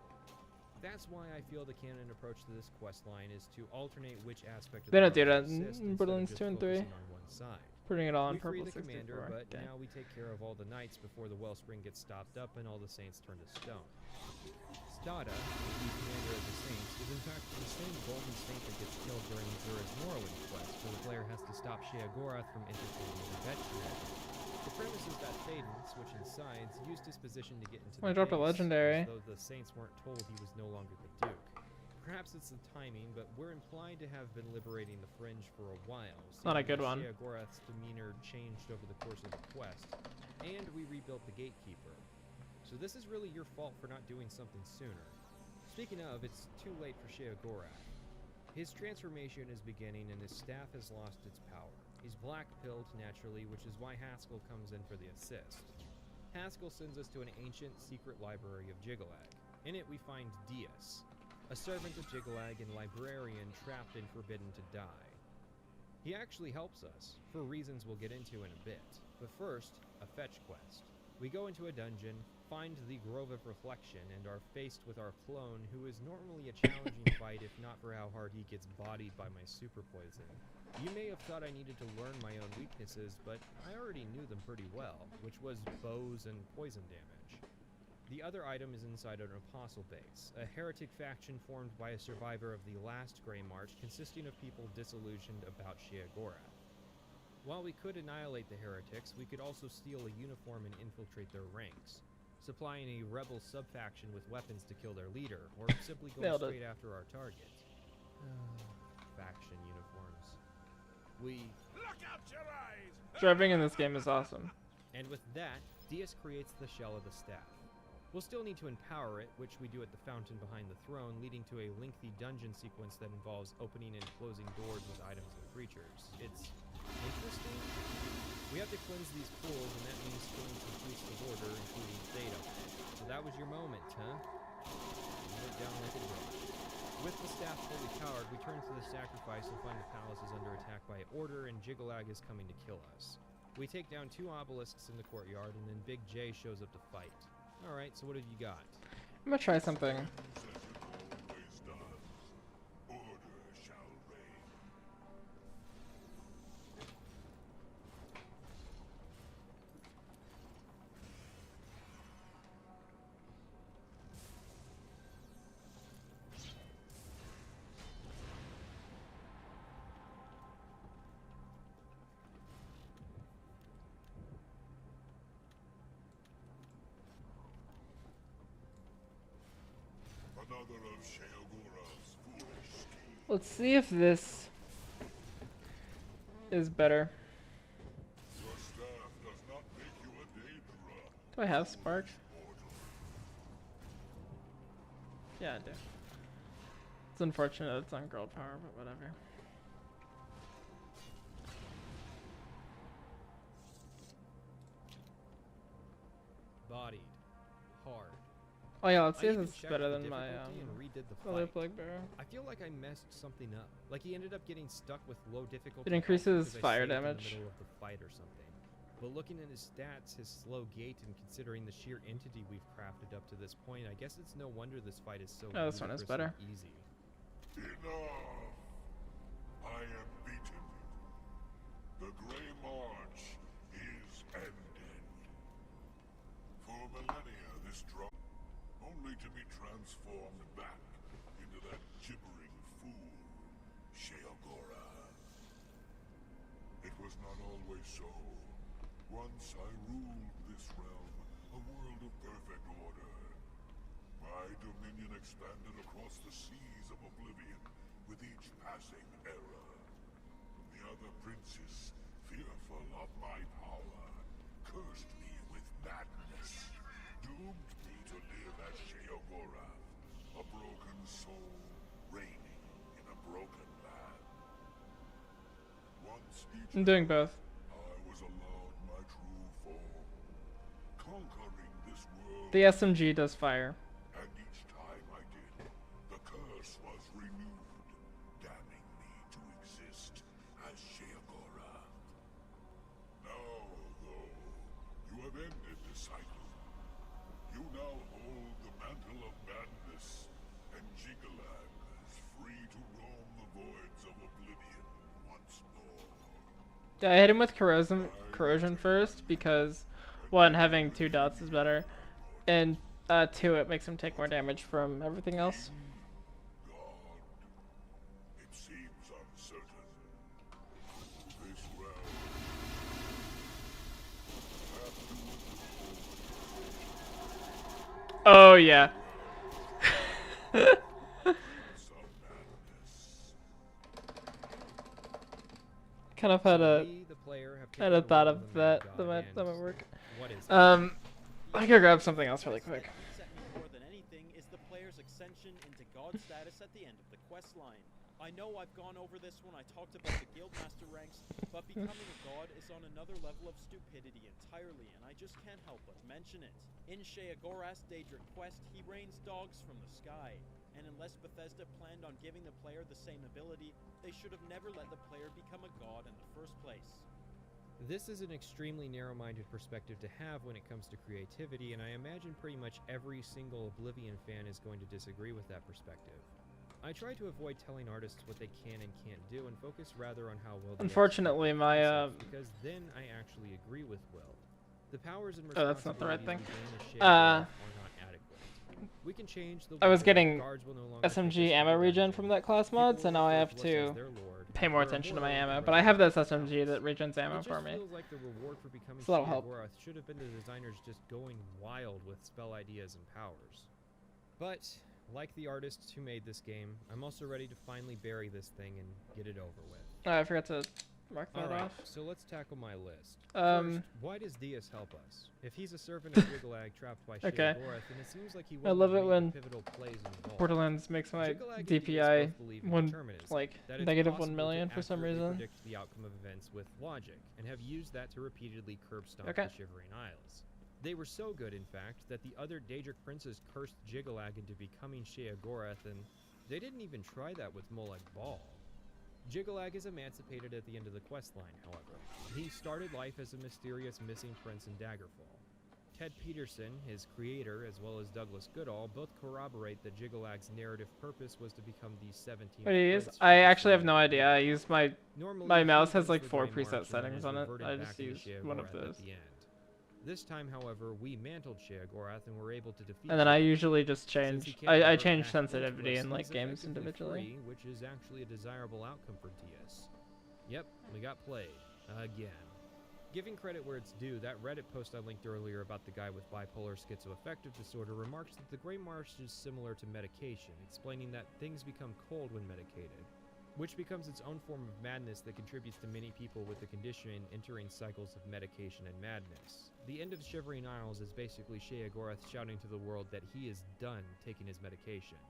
That's why I feel the canon approach to this quest line is to alternate which aspect of They the don't do power that to in assist instead of Borderlands just 2 and 3. focusing on one side. Putting it all on We free purple the commander, 64. but Okay. now we take care of all the knights before the wellspring gets stopped up and all the saints turn to stone. Stada, the commander of the saints, is in fact the same golden saint that gets killed during Zura's Morrowind quest, where the player has to stop Sheogorath from entertaining the vet shenanigans. The premise is that Thaden, switching sides, used his position to get into Oh, the I dropped a base, legendary. as though the saints weren't told he was no longer the Duke. Perhaps it's the timing, but we're implied to have been liberating the Fringe for a while. Not a seeing good as one. Sheogorath's demeanor changed over the course of the quest, and we rebuilt the Gatekeeper. So this is really your fault for not doing something sooner. Speaking of, it's too late for Sheogorath. His transformation is beginning and his staff has lost its power. He's black-pilled, naturally, which is why Haskell comes in for the assist. Haskell sends us to an ancient secret library of Jigalag. In it we find Dias, a servant of Jigalag and librarian trapped and forbidden to die. He actually helps us, for reasons we'll get into in a bit. But first, a fetch quest. We go into a dungeon, find the Grove of Reflection, and are faced with our clone, who is normally a challenging fight if not for how hard he gets bodied by my super poison. You may have thought I needed to learn my own weaknesses, but I already knew them pretty well, which was bows and poison damage. The other item is inside an apostle base, a heretic faction formed by a survivor of the last Grey March consisting of people disillusioned about Sheogorath. While we could annihilate the heretics, we could also steal a uniform and infiltrate their ranks, supplying a rebel sub-faction with weapons to kill their leader, or simply going Nailed it. straight after our target. Faction uniforms. Look out your eyes! Driving in this game is awesome. And with that, Dias creates the shell of the staff. We'll still need to empower it, which we do at the fountain behind the throne, leading to a lengthy dungeon sequence that involves opening and closing doors with items and creatures. It's interesting. We have to cleanse these pools, and that means killing some priests of order, including Theta. So that was your moment, huh? You went down like a roach. With the staff fully powered, we turn to the sacrifice and find the palace is under attack by Order, and Jigalag is coming to kill us. We take down 2 obelisks in the courtyard, and then Big J shows up to fight. Alright, so what have you got? I'm gonna try something. Another of Sheogorath's foolish schemes. Let's see if this is better. Your staff does not make you a Daedra. Do I have Spark? Yeah, I do. It's unfortunate it's on girl power, but whatever. Bodied. Hard. Oh yeah, let's see I if even it's checked better the than my difficulty and redid the other fight. Plague Bearer. I feel like I messed something up. Like he ended up getting stuck with low difficulty. It health increases because I fire saved in damage. the middle of the fight or something. But looking at his stats, his slow gait, and considering the sheer entity we've crafted up to this point, I guess it's no wonder this fight is so Oh, this one is ludicrously better. easy. Enough! I am beaten. The Grey March is transformed back into that gibbering fool, Sheogora. It was not always so. Once I ruled this realm, a world of perfect order. My dominion expanded across the seas of oblivion with each passing era. The other princes, fearful of my power, cursed me with madness, doomed me to live as Sheogora, a broken soul reigning in a broken land. Once each I'm doing both. I was allowed my true form, conquering this world. The SMG does fire. And each time I did, the curse was renewed, damning me to exist as Sheogora. Now, though, you have ended the cycle. You now hold the mantle of madness, and Jigalag is free to roam the voids of oblivion once more. I hit him with corrosion first because, one, having 2 dots is better, and 2, it makes him take more damage from everything else. It seems uncertain. This realm Oh yeah. Kind of had a thought of that might work. I could grab something else really quick. More than anything is the player's ascension into god status at the end of the quest line. I know I've gone over this when I talked about the guildmaster ranks, but becoming a god is on another level of stupidity entirely, and I just can't help but mention it. In Sheogorath's Daedric quest, he rains dogs from the sky, and unless Bethesda planned on giving the player the same ability, they should have never let the player become a god in the first place. This is an extremely narrow-minded perspective to have when it comes to creativity, and I imagine pretty much every single Oblivion fan is going to disagree with that perspective. I try to avoid telling artists what they can and can't do and focus rather on how well they Unfortunately, my because then I actually agree with Will. The powers and oh, that's not the right thing. are not adequate. We can change the I was lore, getting guards will no longer SMG focus ammo on regen from that class mod, so now I have to pay more attention to my ammo. But I have this SMG that regens ammo for me. It just feels like the reward for becoming So that'll help. Sheogorath should have been the designers just going wild with spell ideas and powers. But like the artists who made this game, I'm also ready to finally bury this thing and get it over with. Oh, I forgot to mark that Alright, off. so let's tackle my list. Um, First, why does Dias help us? If he's a servant of Jigalag trapped by Okay. Sheogorath, then it seems like he I wouldn't love have it made when the pivotal plays involved. Borderlands makes my Jigalag and Dias DPI both believe in determinism, that it's negative possible 1 to million for some accurately reason. predict the outcome of events with logic, and have used that to repeatedly curb stomp Okay. the Shivering Isles. They were so good, in fact, that the other Daedric princes cursed Jigalag into becoming Sheogorath, and they didn't even try that with Molag Bal. Jigalag is emancipated at the end of the questline, however. He started life as a mysterious missing prince in Daggerfall. Ted Peterson, his creator, as well as Douglas Goodall, both corroborate that Jigalag's narrative purpose was to become the 17th What it is? prince I from actually have Shivering no idea. I Isles. use my Normally, mouse he has like wins the 4 Grey March preset and settings is on it. reverted I back just into use one of Sheogorath those. at the end. This time, however, we mantled Sheogorath and were able to defeat And then I Jigalag. usually just Since he change. can't I convert change back into sensitivity us, in like he's games effectively individually. free, which is actually a desirable outcome for TS. Yep, we got played. Again. Giving credit where it's due, that Reddit post I linked earlier about the guy with bipolar schizoaffective disorder remarks that the Grey Marsh is similar to medication, explaining that things become cold when medicated, which becomes its own form of madness that contributes to many people with the condition entering cycles of medication and madness. The end of Shivering Isles is basically Sheogorath shouting to the world that he is done taking his medication.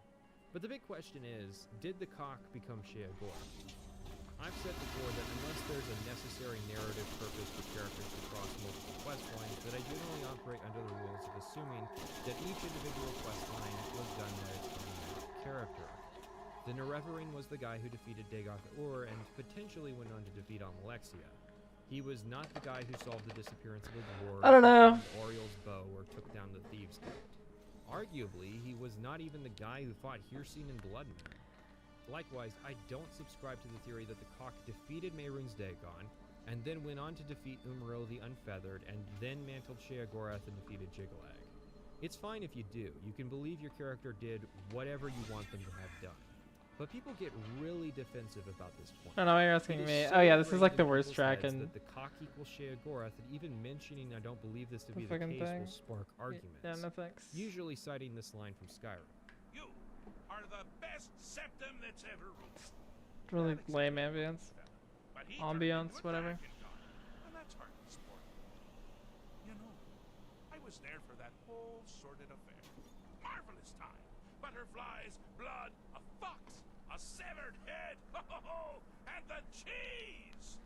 But the big question is, did the cock become Sheogorath? I've said before that unless there's a necessary narrative purpose for characters across multiple quest lines, that I generally operate under the rules of assuming that each individual quest line was done by its own character. The Nerevering was the guy who defeated Dagoth-Ur and potentially went on to defeat Almalexia. He was not the guy who solved the disappearance of the dwarves, I don't know. Oriel's bow, or took down the Thieves' Gate. Arguably, he was not even the guy who fought Hircine and Bloodman. Likewise, I don't subscribe to the theory that the cock defeated Mehrunes Dagon, and then went on to defeat Umril the Unfeathered, and then mantled Sheogorath and defeated Jigalag. It's fine if you do. You can believe your character did whatever you want them to have done. But people get really defensive about this point. I don't know why you're asking It me. is Oh yeah, this is ingrained like in the worst people's track heads in that the cock equals Sheogorath, and even mentioning I don't believe this to the be the fucking case thing. will spark arguments. Yeah, no thanks. Usually citing this line from Skyrim. You are the best septum that's ever ruled. Really lame ambience. But he Ambiance, whatever. And that's hard to support. You know, I was there for that whole sordid affair. Marvelous time. Butterflies, blood, a fox, a severed head, and the cheese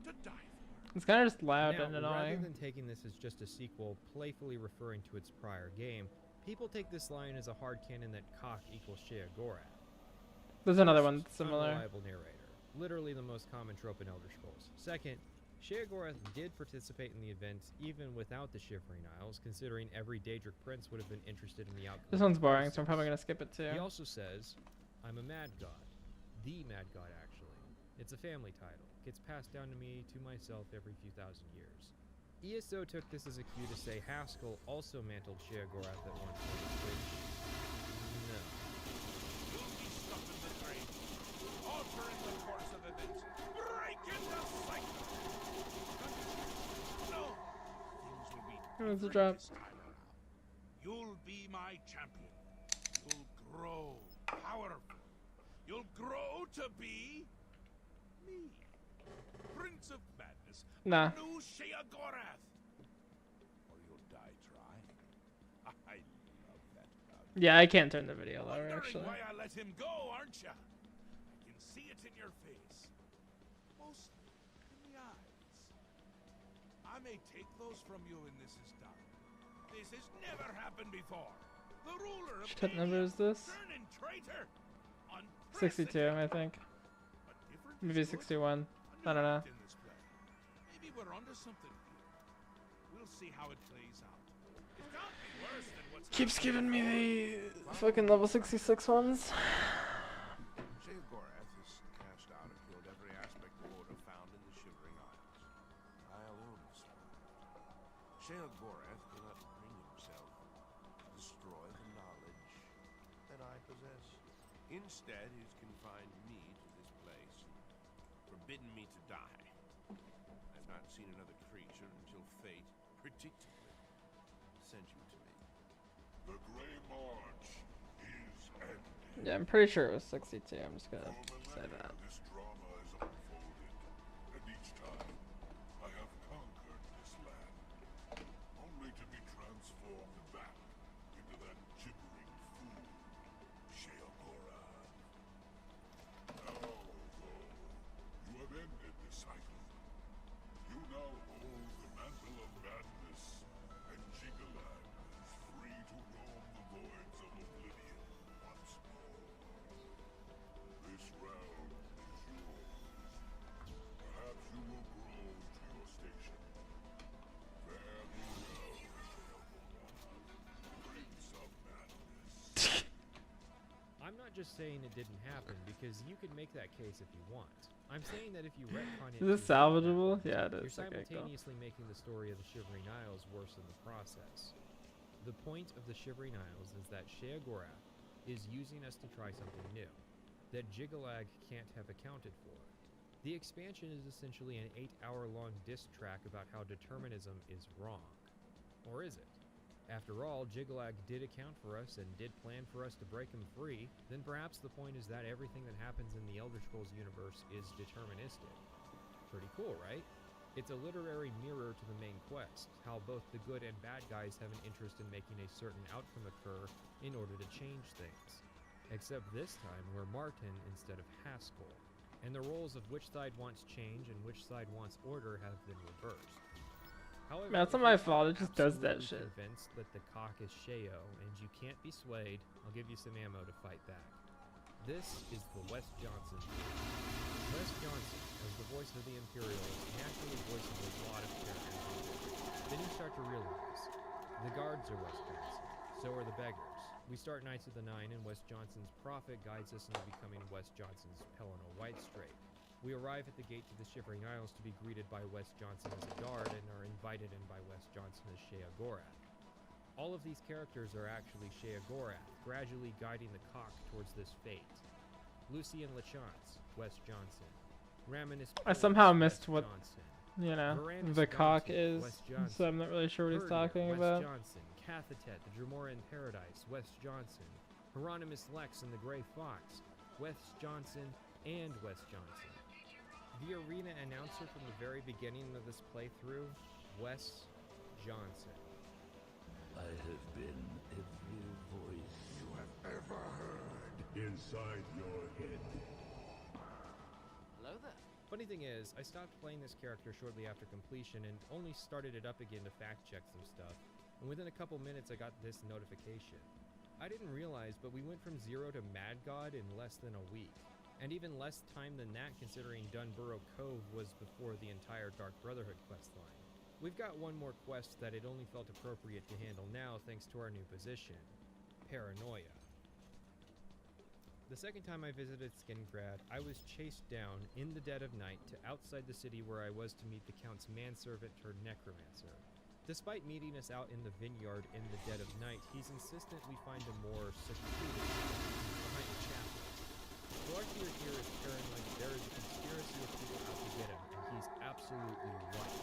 to die for. It's kind of just loud Now, and rather annoying. than taking this as just a sequel, playfully referring to its prior game, people take this line as a hard canon that cock equals Sheogorath. There's another First, one similar. Unreliable narrator. Literally the most common trope in Elder Scrolls. Second, Sheogorath did participate in the events even without the Shivering Isles, considering every Daedric prince would have been interested in the outcome. This one's boring, so I'm probably gonna skip it too. He also says, I'm a mad god. The mad god, actually. It's a family title. Gets passed down to me to myself every few thousand years. ESO took this as a cue to say Haskell also mantled Sheogorath at one point, which... no. You'll be stuck in the grave, altering the course of events, breaking the cycle. No, things will be There's a different drop. this time around. You'll be my champion. You'll grow powerful. You'll grow to be me, Prince of Madness. Nah. New Sheogorath. Or you'll die trying. I love that about you. Yeah, I can't turn the video lower Wondering actually. why I let him go, aren't ya? I can see it in your face. Mostly in the eyes. I may take those from you when this is done. This has never happened before. The ruler of What number is this? turning traitor. 62, I think. Maybe 61. I don't know. In this play. Maybe we're onto something here. We'll see how it plays out. It can't be worse than what's Keeps happening. giving me the fucking level 66 ones. Sheogorath has cast out and killed every aspect of order found in the Shivering Isles. I alone have survived. Sheogorath cannot bring himself to destroy the knowledge that I possess. Instead, he's confined me to this place and forbidden me to die. I've not seen another creature until fate, predictably, sent you to me. The Grey March is ended. Yeah, I'm pretty sure it was 62. I'm just gonna say that. This drama is unfolded, and each time I have conquered this land, only to be transformed back into that gibbering fool, Sheogorath. Now, though, you have ended this cycle. You now hold the mantle of madness, and Jigalag is free to roam the voids of oblivion once more. This realm is yours. Perhaps you will grow to your station. Fare thee well, Sheogorath, Prince of Madness. I'm not just saying it didn't happen, because you can make that case if you want. I'm saying that if you retcon it... Is this to happen, salvageable? Yeah, it You're is. Okay, cool. simultaneously making the story of the Shivering Isles worse in the process. The point of the Shivering Isles is that Sheogorath is using us to try something new, that Jigalag can't have accounted for. The expansion is essentially an 8-hour-long diss track about how determinism is wrong. Or is it? After all, Jigalag did account for us and did plan for us to break him free, then perhaps the point is that everything that happens in the Elder Scrolls universe is deterministic. Pretty cool, right? It's a literary mirror to the main quest, how both the good and bad guys have an interest in making a certain outcome occur in order to change things. Except this time we're Martin instead of Haskell, and the roles of which side wants change and which side wants order have been reversed. However, Man, it's not if my you're fault, it just does that absolutely shit. Convinced that the cock is Sheo and you can't be swayed, I'll give you some ammo to fight back. This is the Wes Johnson. Wes Johnson, as the voice of the Imperials, naturally voices a lot of characters. Then you start to realize, the guards are Wes Johnson, so are the beggars. We start Knights of the Nine, and Wes Johnson's prophet guides us into becoming Wes Johnson's Pelennor Whitestraight. We arrive at the gate to the Shivering Isles to be greeted by Wes Johnson as a guard and are invited in by Wes Johnson as Sheogorath. All of these characters are actually Sheogorath, gradually guiding the cock towards this fate. Lucien Lachance, Wes Johnson. Raminus I Pulse, somehow Wes missed what, Johnson. you know, Varanus the cock Gonti, is, Wes Johnson. so I'm not really sure what he's Herdier, talking Wes about. Johnson. Cathatet, the Dramoran Paradise, Wes Johnson. Hieronymus Lex and the Grey Fox, Wes Johnson and Wes Johnson. The arena announcer from the very beginning of this playthrough, Wes Johnson. I have been every voice you have ever heard inside your head. Hello there. Funny thing is, I stopped playing this character shortly after completion and only started it up again to fact check some stuff. And within a couple minutes I got this notification. I didn't realize, but we went from 0 to Mad God in less than a week. And even less time than that considering Dunburrow Cove was before the entire Dark Brotherhood questline. We've got one more quest that it only felt appropriate to handle now thanks to our new position, Paranoia. The second time I visited Skingrad, I was chased down in the dead of night to outside the city where I was to meet the Count's manservant turned necromancer. Despite meeting us out in the vineyard in the dead of night, he's insistent we find a more secluded behind the chapel. Glartier here is paranoid that there is a conspiracy of people out to get him, and he's absolutely right.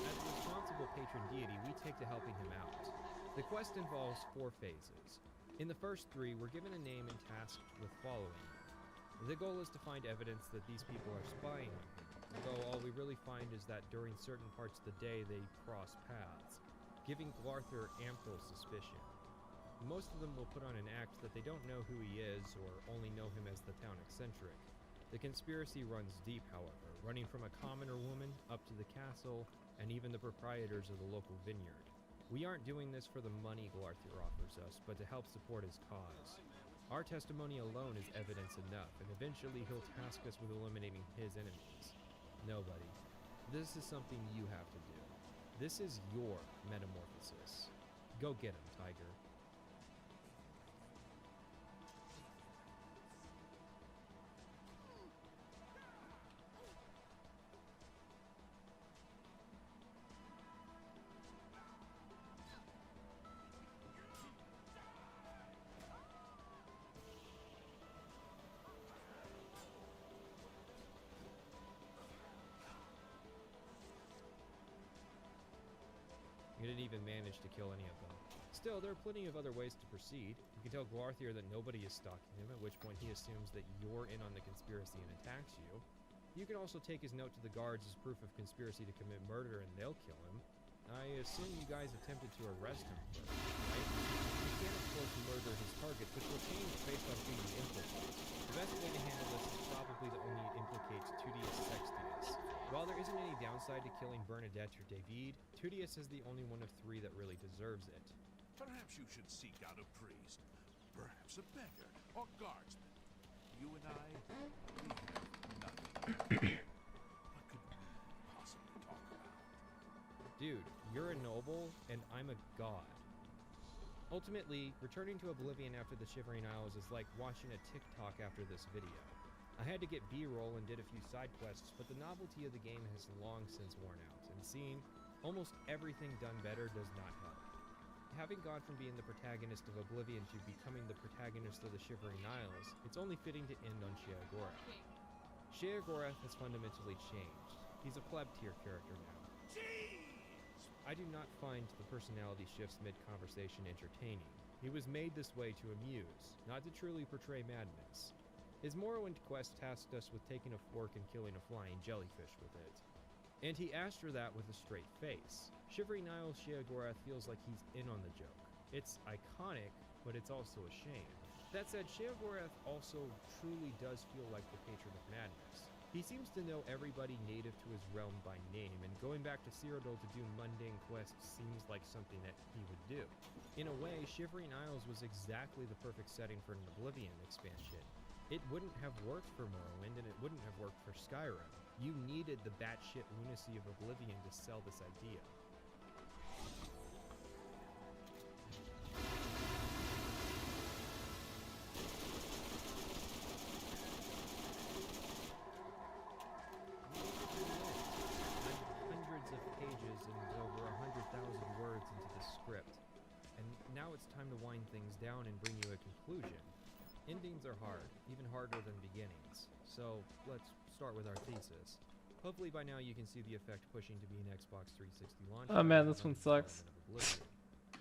As a responsible patron deity, we take to helping him out. The quest involves 4 phases. In the first 3, we're given a name and tasked with following. The goal is to find evidence that these people are spying on him, though all we really find is that during certain parts of the day they cross paths, giving Glarther ample suspicion. Most of them will put on an act that they don't know who he is or only know him as the town eccentric. The conspiracy runs deep, however, running from a commoner woman up to the castle and even the proprietors of the local vineyard. We aren't doing this for the money Glarther offers us, but to help support his cause. Our testimony alone is evidence enough, and eventually he'll task us with eliminating his enemies. Nobody. This is something you have to do. This is your metamorphosis. Go get him, Tiger. You didn't even manage to kill any of them. Still, there are plenty of other ways to proceed. You can tell Glarther that nobody is stalking him, at which point he assumes that you're in on the conspiracy and attacks you. You can also take his note to the guards as proof of conspiracy to commit murder and they'll kill him. I assume you guys attempted to arrest him first, right? You can't of course murder his targets, which will change based on who you implicate. The best way to handle this is probably to only implicate Tudius Sextius. While there isn't any downside to killing Bernadette or David, Tudius is the only one of 3 that really deserves it. Perhaps you should seek out a priest, perhaps a beggar, or guardsman. You and I, we have nothing. What could we possibly talk about? Dude, you're a noble, and I'm a god. Ultimately, returning to Oblivion after the Shivering Isles is like watching a TikTok after this video. I had to get B-roll and did a few side quests, but the novelty of the game has long since worn out, and seeing almost everything done better does not help. Having gone from being the protagonist of Oblivion to becoming the protagonist of the Shivering Isles, it's only fitting to end on Sheogorath. Sheogorath has fundamentally changed. He's a pleb tier character now. I do not find the personality shifts mid-conversation entertaining. He was made this way to amuse, not to truly portray madness. His Morrowind quest tasked us with taking a fork and killing a flying jellyfish with it. And he asked for that with a straight face. Shivering Isles Sheogorath feels like he's in on the joke. It's iconic, but it's also a shame. That said, Sheogorath also truly does feel like the patron of madness. He seems to know everybody native to his realm by name, and going back to Cyrodiil to do mundane quests seems like something that he would do. In a way, Shivering Isles was exactly the perfect setting for an Oblivion expansion. It wouldn't have worked for Morrowind, and it wouldn't have worked for Skyrim. You needed the batshit lunacy of Oblivion to sell this idea. Hundreds of pages and over 100,000 words into the script, and time to wind things down and bring you a conclusion. Endings are hard, even harder than beginnings. So let's start with our thesis. Hopefully by now you can see the effect pushing to be an Xbox 360 launch. Oh man, this one sucks.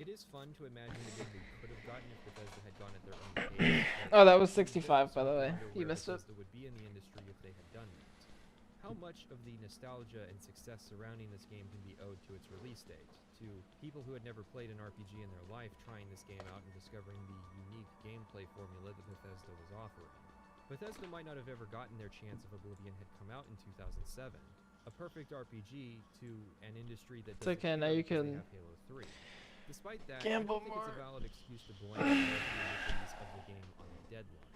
It is fun to imagine the game we could have gotten if Bethesda had gone at their own pace. Oh, that was 65, by the way. You missed it. Bethesda would be in the industry if they had done that. How much of the nostalgia and success surrounding this game can be owed to its release date? To people who had never played an RPG in their life trying this game out and discovering the unique gameplay formula that Bethesda was offering. Bethesda might not have ever gotten their chance if Oblivion had come out in 2007. A perfect RPG to an industry that It's okay, now you can have Halo 3. Despite that, gamble I don't think more. it's a valid excuse to blame the release of the game on the deadline.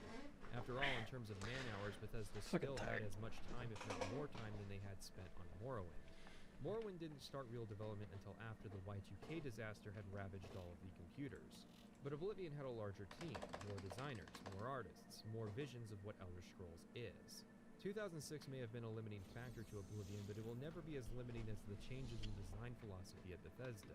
After all, in terms of man hours, Bethesda still had as much time, if not more time, than they had spent on Morrowind. Morrowind didn't start real development until after the Y2K disaster had ravaged all of the computers. But Oblivion had a larger team, more designers, more artists, more visions of what Elder Scrolls is. 2006 may have been a limiting factor to Oblivion, but it will never be as limiting as the changes in design philosophy at Bethesda.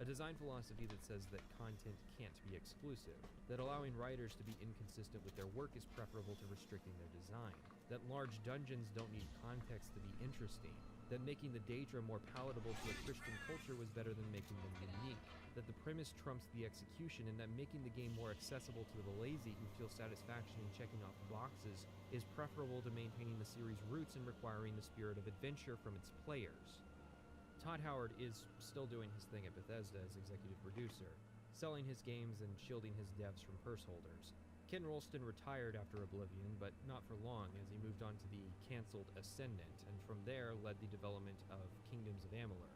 A design philosophy that says that content can't be exclusive, that allowing writers to be inconsistent with their work is preferable to restricting their design, that large dungeons don't need context to be interesting, that making the Daedra more palatable to a Christian culture was better than making them unique, that the premise trumps the execution, and that making the game more accessible to the lazy who feel satisfaction in checking off boxes is preferable to maintaining the series' roots and requiring the spirit of adventure from its players. Todd Howard is still doing his thing at Bethesda as executive producer, selling his games and shielding his devs from purse holders. Ken Rolston retired after Oblivion, but not for long, as he moved on to the cancelled Ascendant, and from there led the development of Kingdoms of Amalur.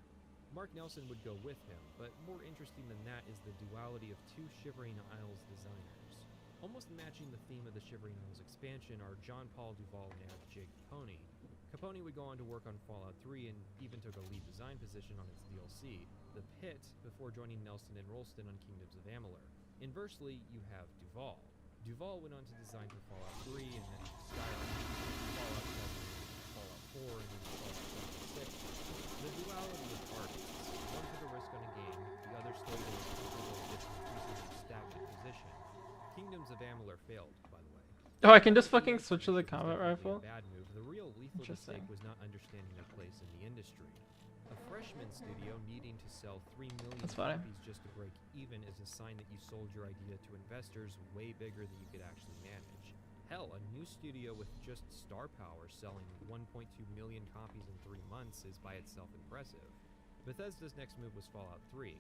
Mark Nelson would go with him, but more interesting than that is the duality of two Shivering Isles designers. Almost matching the theme of the Shivering Isles expansion are John Paul Duvall and Jake Capone. Capone would go on to work on Fallout 3 and even took a lead design position on its DLC, The Pit, before joining Nelson and Rolston on Kingdoms of Amalur. Inversely, you have Duvall. Duvall went on to design for Fallout 3 and then Skyrim, Fallout 7, Fallout 4, and then Fallout 76. The duality of artists, one took a risk on a game, the other stayed in a comfortable, if increasingly stagnant position. Kingdoms of Amalur failed, by the way. Oh, I can just fucking switch to the combat rifle? Bad move. The real lethal mistake was not understanding their place in the industry. A freshman studio needing to sell 3 million copies just to break even is a sign that you sold your idea to investors way bigger than you could actually manage. Hell, a new studio with just star power selling 1.2 million copies in 3 months is by itself impressive. Bethesda's next move was Fallout 3.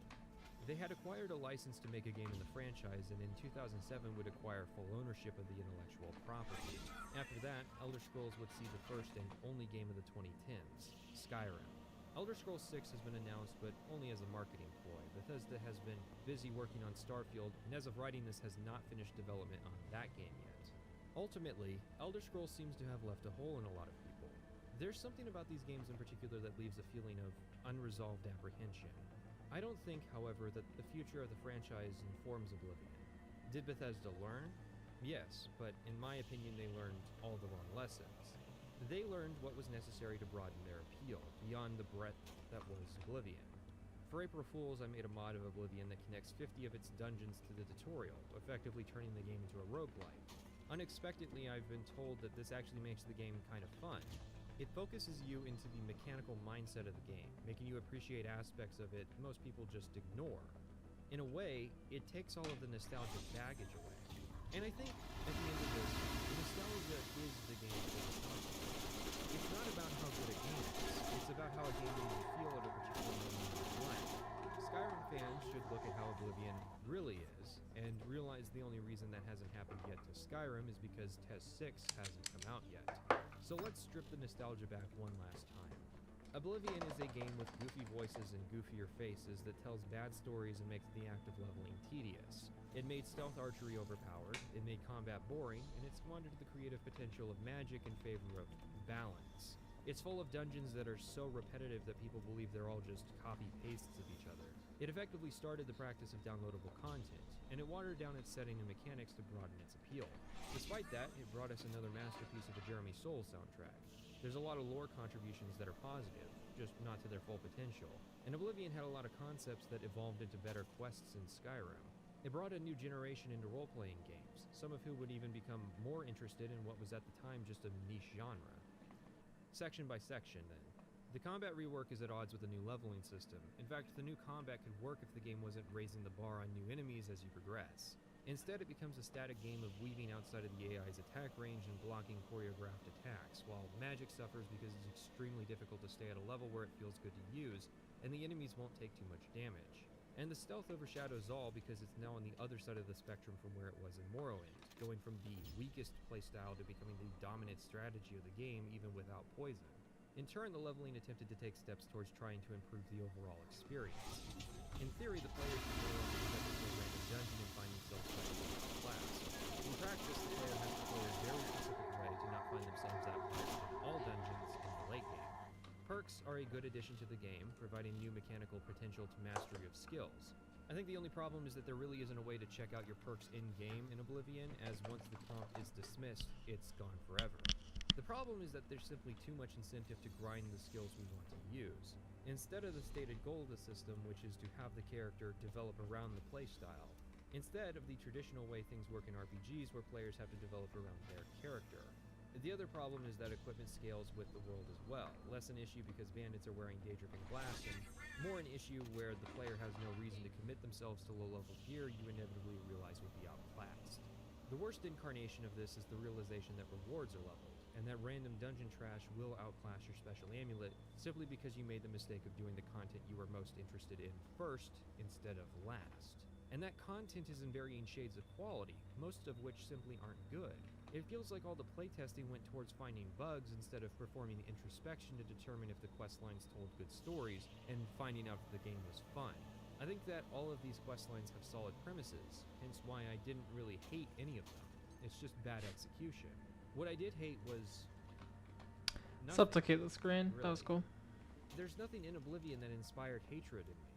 They had acquired a license to make a game in the franchise, and in 2007 would acquire full ownership of the intellectual property. After that, Elder Scrolls would see the first and only game of the 2010s, Skyrim. Elder Scrolls 6 has been announced, but only as a marketing ploy. Bethesda has been busy working on Starfield, and as of writing this has not finished development on that game yet. Ultimately, Elder Scrolls seems to have left a hole in a lot of people. There's something about these games in particular that leaves a feeling of unresolved apprehension. I don't think, however, that the future of the franchise informs Oblivion. Did Bethesda learn? Yes, but in my opinion they learned all the wrong lessons. They learned what was necessary to broaden their appeal, beyond the breadth that was Oblivion. For April Fools, I made a mod of Oblivion that connects 50 of its dungeons to the tutorial, effectively turning the game into a roguelike. Unexpectedly, I've been told that this actually makes the game kind of fun. It focuses you into the mechanical mindset of the game, making you appreciate aspects of it most people just ignore. In a way, it takes all of the nostalgic baggage away. And I think, at the end of this, the nostalgia is the game's biggest conflict. It's not about how good a game is, it's about how a game made you feel at a particular moment in your life. Skyrim fans should look at how Oblivion really is, and realize the only reason that hasn't happened yet to Skyrim is because Test 6 hasn't come out yet. So let's strip the nostalgia back one last time. Oblivion is a game with goofy voices and goofier faces that tells bad stories and makes the act of leveling tedious. It made stealth archery overpowered, it made combat boring, and it squandered the creative potential of magic in favor of balance. It's full of dungeons that are so repetitive that people believe they're all just copy-pastes of each other. It effectively started the practice of downloadable content, and it watered down its setting and mechanics to broaden its appeal. Despite that, it brought us another masterpiece of the Jeremy Soule soundtrack. There's a lot of lore contributions that are positive, just not to their full potential, and Oblivion had a lot of concepts that evolved into better quests in Skyrim. It brought a new generation into role-playing games, some of who would even become more interested in what was at the time just a niche genre. Section by section, then. The combat rework is at odds with the new leveling system. In fact, the new combat could work if the game wasn't raising the bar on new enemies as you progress. Instead, it becomes a static game of weaving outside of the AI's attack range and blocking choreographed attacks, while magic suffers because it's extremely difficult to stay at a level where it feels good to use, and the enemies won't take too much damage. And the stealth overshadows all because it's now on the other side of the spectrum from where it was in Morrowind, going from the weakest playstyle to becoming the dominant strategy of the game even without poison. In turn, the leveling attempted to take steps towards trying to improve the overall experience. In theory, the player should go on to step into a random dungeon and find themselves fighting with a class. In practice, the player has to play a very specific way to not find themselves outclassed in all dungeons in the late game. Perks are a good addition to the game, providing new mechanical potential to mastery of skills. I think the only problem is that there really isn't a way to check out your perks in-game in Oblivion, as once the prompt is dismissed, it's gone forever. The problem is that there's simply too much incentive to grind the skills we want to use. Instead of the stated goal of the system, which is to have the character develop around the playstyle, instead of the traditional way things work in RPGs where players have to develop around their character. The other problem is that equipment scales with the world as well, less an issue because bandits are wearing Daedric and glass, and more an issue where the player has no reason to commit themselves to low-level gear you inevitably realize will be outclassed. The worst incarnation of this is the realization that rewards are leveled, and that random dungeon trash will outclass your special amulet simply because you made the mistake of doing the content you were most interested in first instead of last. And that content is in varying shades of quality, most of which simply aren't good. It feels like all the playtesting went towards finding bugs instead of performing introspection to determine if the questlines told good stories and finding out if the game was fun. I think that all of these questlines have solid premises, hence why I didn't really hate any of them. It's just bad execution. What I did hate was nothing, Supplicate the screen. really. That was cool. There's nothing in Oblivion that inspired hatred in me.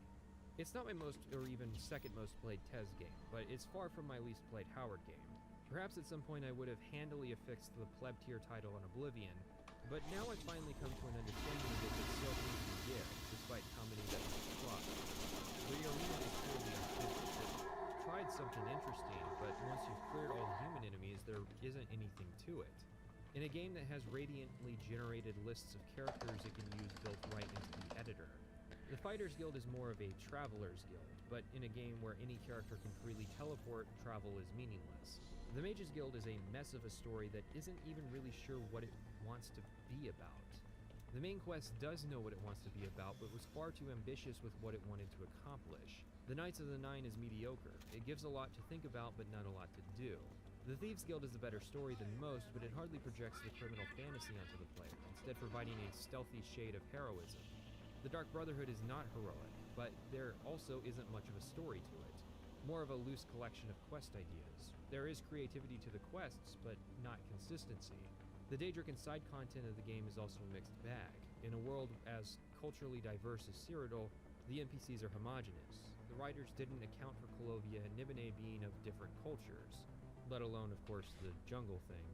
It's not my most or even second most played Tez game, but it's far from my least played Howard game. Perhaps at some point I would have handily affixed the pleb tier title on Oblivion, but now I've finally come to an understanding of it that still needs to give, despite how many that I've tried. The arena is clearly unfinished. It tried something interesting, but once you've cleared all the human enemies, there isn't anything to it. In a game that has radiantly generated lists of characters it can use built right into the editor. The Fighters Guild is more of a traveler's guild, but in a game where any character can freely teleport, travel is meaningless. The Mages Guild is a mess of a story that isn't even really sure what it wants to be about. The main quest does know what it wants to be about, but was far too ambitious with what it wanted to accomplish. The Knights of the Nine is mediocre. It gives a lot to think about, but not a lot to do. The Thieves Guild is a better story than most, but it hardly projects the criminal fantasy onto the player, instead providing a stealthy shade of heroism. The Dark Brotherhood is not heroic, but there also isn't much of a story to it. More of a loose collection of quest ideas. There is creativity to the quests, but not consistency. The Daedric and side content of the game is also a mixed bag. In a world as culturally diverse as Cyrodiil, the NPCs are homogenous. The writers didn't account for Colovia and Nibene being of different cultures, let alone, of course, the jungle thing.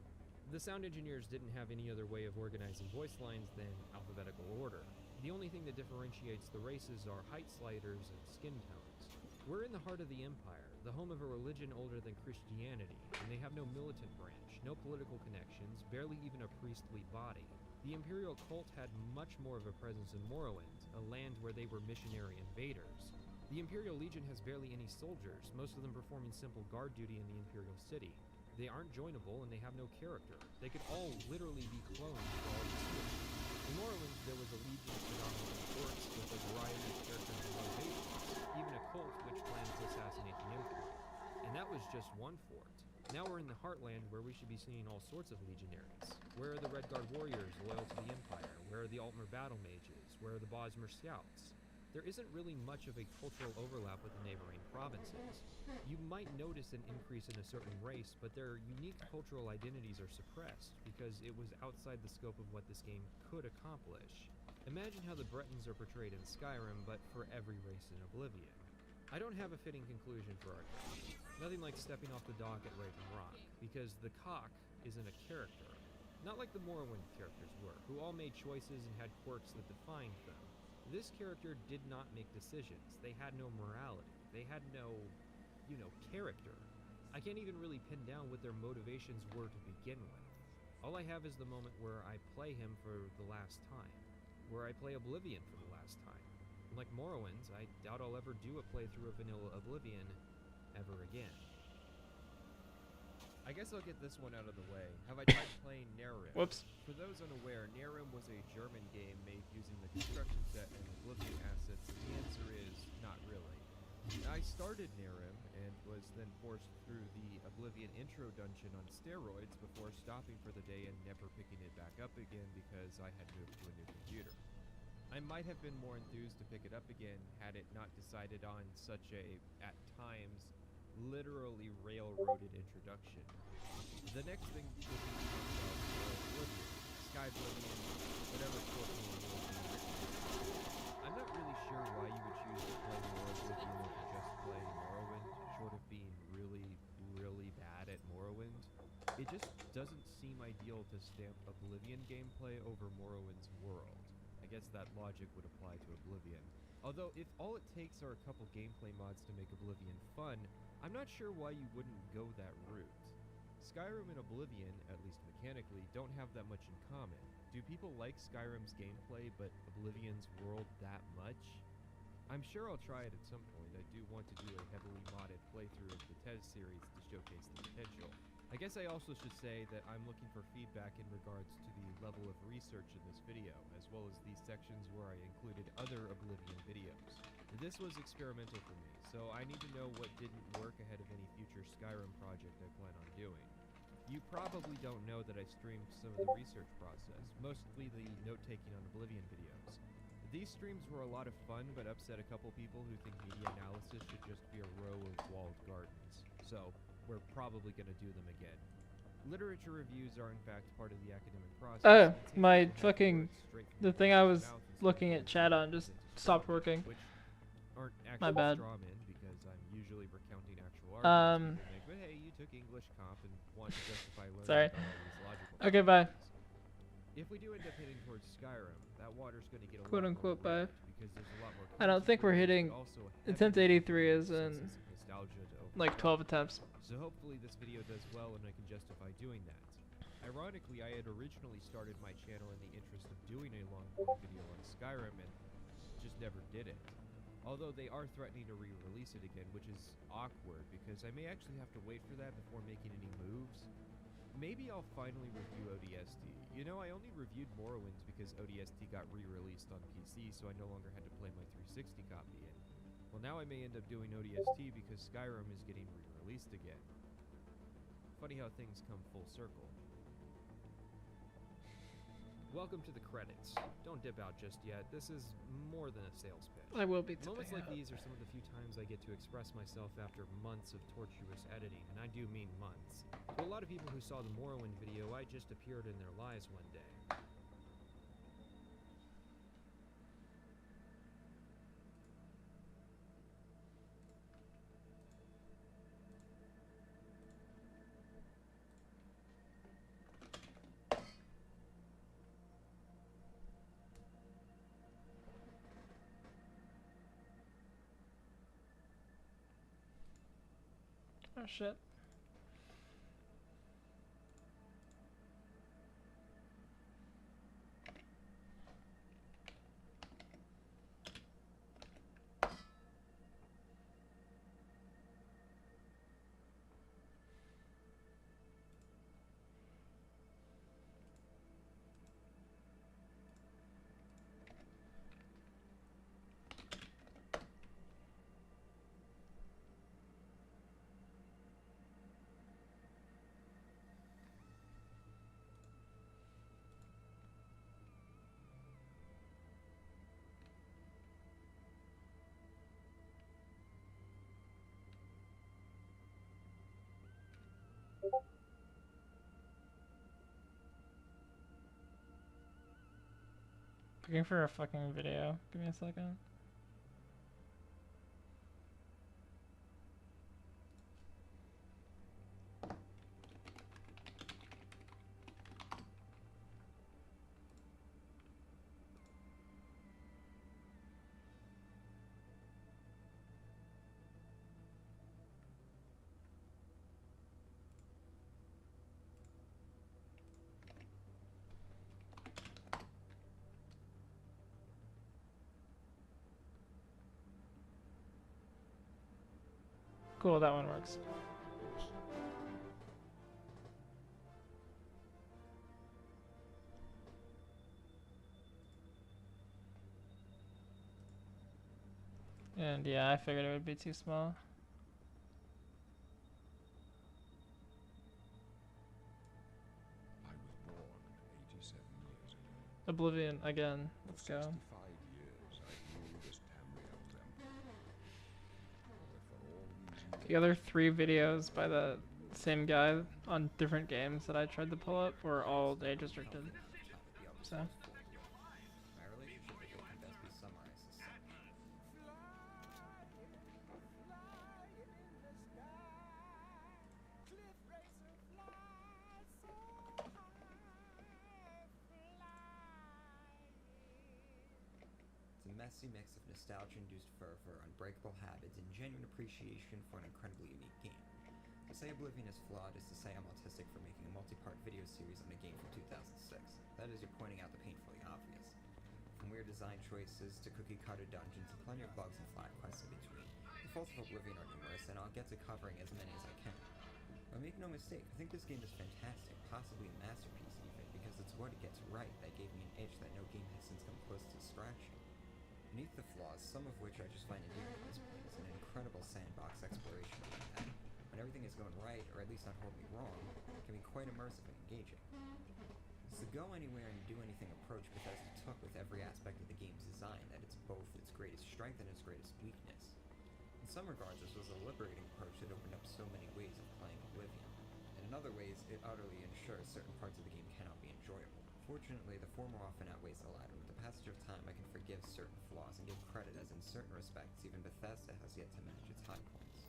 The sound engineers didn't have any other way of organizing voice lines than alphabetical order. The only thing that differentiates the races are height sliders and skin tones. We're in the heart of the Empire, the home of a religion older than Christianity, and they have no militant branch, no political connections, barely even a priestly body. The Imperial cult had much more of a presence in Morrowind, a land where they were missionary invaders. The Imperial Legion has barely any soldiers, most of them performing simple guard duty in the Imperial City. They aren't joinable and they have no character. They could all literally be clones for all you see. In Morrowind, there was a legion of predominantly orcs with a variety of characters and motivations, even a cult which planned to assassinate the Emperor. And that was just one fort. Now we're in the Heartland where we should be seeing all sorts of legionaries. Where are the Redguard warriors loyal to the Empire? Where are the Altmer battle mages? Where are the Bosmer scouts? There isn't really much of a cultural overlap with the neighboring provinces. You might notice an increase in a certain race, but their unique cultural identities are suppressed because it was outside the scope of what this game could accomplish. Imagine how the Bretons are portrayed in Skyrim, but for every race in Oblivion. I don't have a fitting conclusion for our character. Nothing like stepping off the dock at Raven Rock, because the cock isn't a character. Not like the Morrowind characters were, who all made choices and had quirks that defined them. This character did not make decisions. They had no morality. They had no character. I can't even really pin down what their motivations were to begin with. All I have is the moment where I play him for the last time, where I play Oblivion for the last time. Like Morrowind, I doubt I'll ever do a playthrough of vanilla Oblivion ever again. I guess I'll get this one out of the way. Have I tried playing Nerim? Whoops. For those unaware, Nerim was a German game made using the construction set and Oblivion assets. The answer is not really. I started Nerim and was then forced through the Oblivion intro dungeon on steroids before stopping for the day and never picking it back up again because I had moved to a new computer. I might have been more enthused to pick it up again had it not decided on such a, at times, literally railroaded introduction. The next thing to be talked about is Oblivion, Sky Oblivion, whatever short name will be written. I'm not really sure why you would choose to play more Oblivion over just playing Morrowind, short of being really, really bad at Morrowind. It just doesn't seem ideal to stamp Oblivion gameplay over Morrowind's world. I guess that logic would apply to Oblivion. Although, if all it takes are a couple gameplay mods to make Oblivion fun, I'm not sure why you wouldn't go that route. Skyrim and Oblivion, at least mechanically, don't have that much in common. Do people like Skyrim's gameplay, but Oblivion's world that much? I'm sure I'll try it at some point. I do want to do a heavily modded playthrough of the TES series to showcase the potential. I guess I also should say that I'm looking for feedback in regards to the level of research in this video, as well as these sections where I included other Oblivion videos. This was experimental for me, so I need to know what didn't work ahead of any future Skyrim project I plan on doing. You probably don't know that I streamed some of the research process, mostly the note-taking on Oblivion videos. These streams were a lot of fun, but upset a couple people who think media analysis should just be a row of walled gardens. So, we're probably going to do them again. Literature reviews are in fact part of the academic process. Oh, my fucking... the thing I was looking at chat on just stopped working. My bad. Because I'm usually recounting actual arguments people make, but hey, you took English comp and want to justify learning Sorry. about all these logical Okay, bye. If we do end up heading towards Skyrim, that water's going to get a Quote lot unquote more bye. red because there's a lot more I don't think we're hitting attempt 83 is in nostalgia to like 12 attempts. So hopefully this video does well and I can justify doing that. Ironically, I had originally started my channel in the interest of doing a long form video on Skyrim and just never did it. Although they are threatening to re-release it again, which is awkward because I may actually have to wait for that before making any moves. Maybe I'll finally review ODST. You know, I only reviewed Morrowind because ODST got re-released on PC, so I no longer had to play my 360 copy in. Well, now I may end up doing ODST because Skyrim is getting re-released again. Funny how things come full circle. Welcome to the credits. Don't dip out just yet. This is more than a sales pitch. I will be Moments dipping like out. these are some of the few times I get to express myself after months of tortuous editing, and I do mean months. To a lot of people who saw the Morrowind video, I just appeared in their lives one day. Oh shit. Looking for a fucking video. Give me a second. Cool, that one works. And yeah, I figured it would be too small. I was born 87 years ago. Oblivion again. Let's For go. 65 years, I ruled as Tamriel's emperor. But for all these The other 3 videos by the same guy on different games that I tried to pull up were all age restricted. So. My relationship with it can best be summarized as such. It's a messy mix of nostalgia-induced fervor, unbreakable habits, and genuine appreciation for an incredibly unique game. To say Oblivion is flawed is to say I'm autistic for making a multi-part video series on a game from 2006. That is, you're pointing out the painfully obvious. From weird design choices to cookie-cutter dungeons and plenty of bugs and flat quests in between. The faults of Oblivion are numerous, and I'll get to covering as many as I can. But make no mistake, I think this game is fantastic, possibly a masterpiece even, because it's what it gets right that gave me an itch that no game has since come close to scratching. Beneath the flaws, some of which I just find endearing at this point, is an incredible sandbox exploration that, when everything is going right, or at least not horribly wrong, can be quite immersive and engaging. It's the go anywhere and do anything approach Bethesda took with every aspect of the game's design that it's both its greatest strength and its greatest weakness. In some regards, this was a liberating approach that opened up so many ways of playing Oblivion, and in other ways, it utterly ensures certain parts of the game cannot be enjoyable. Fortunately, the former often outweighs the latter. With the passage of time, I can forgive certain flaws and give credit as in certain respects, even Bethesda has yet to match its high points.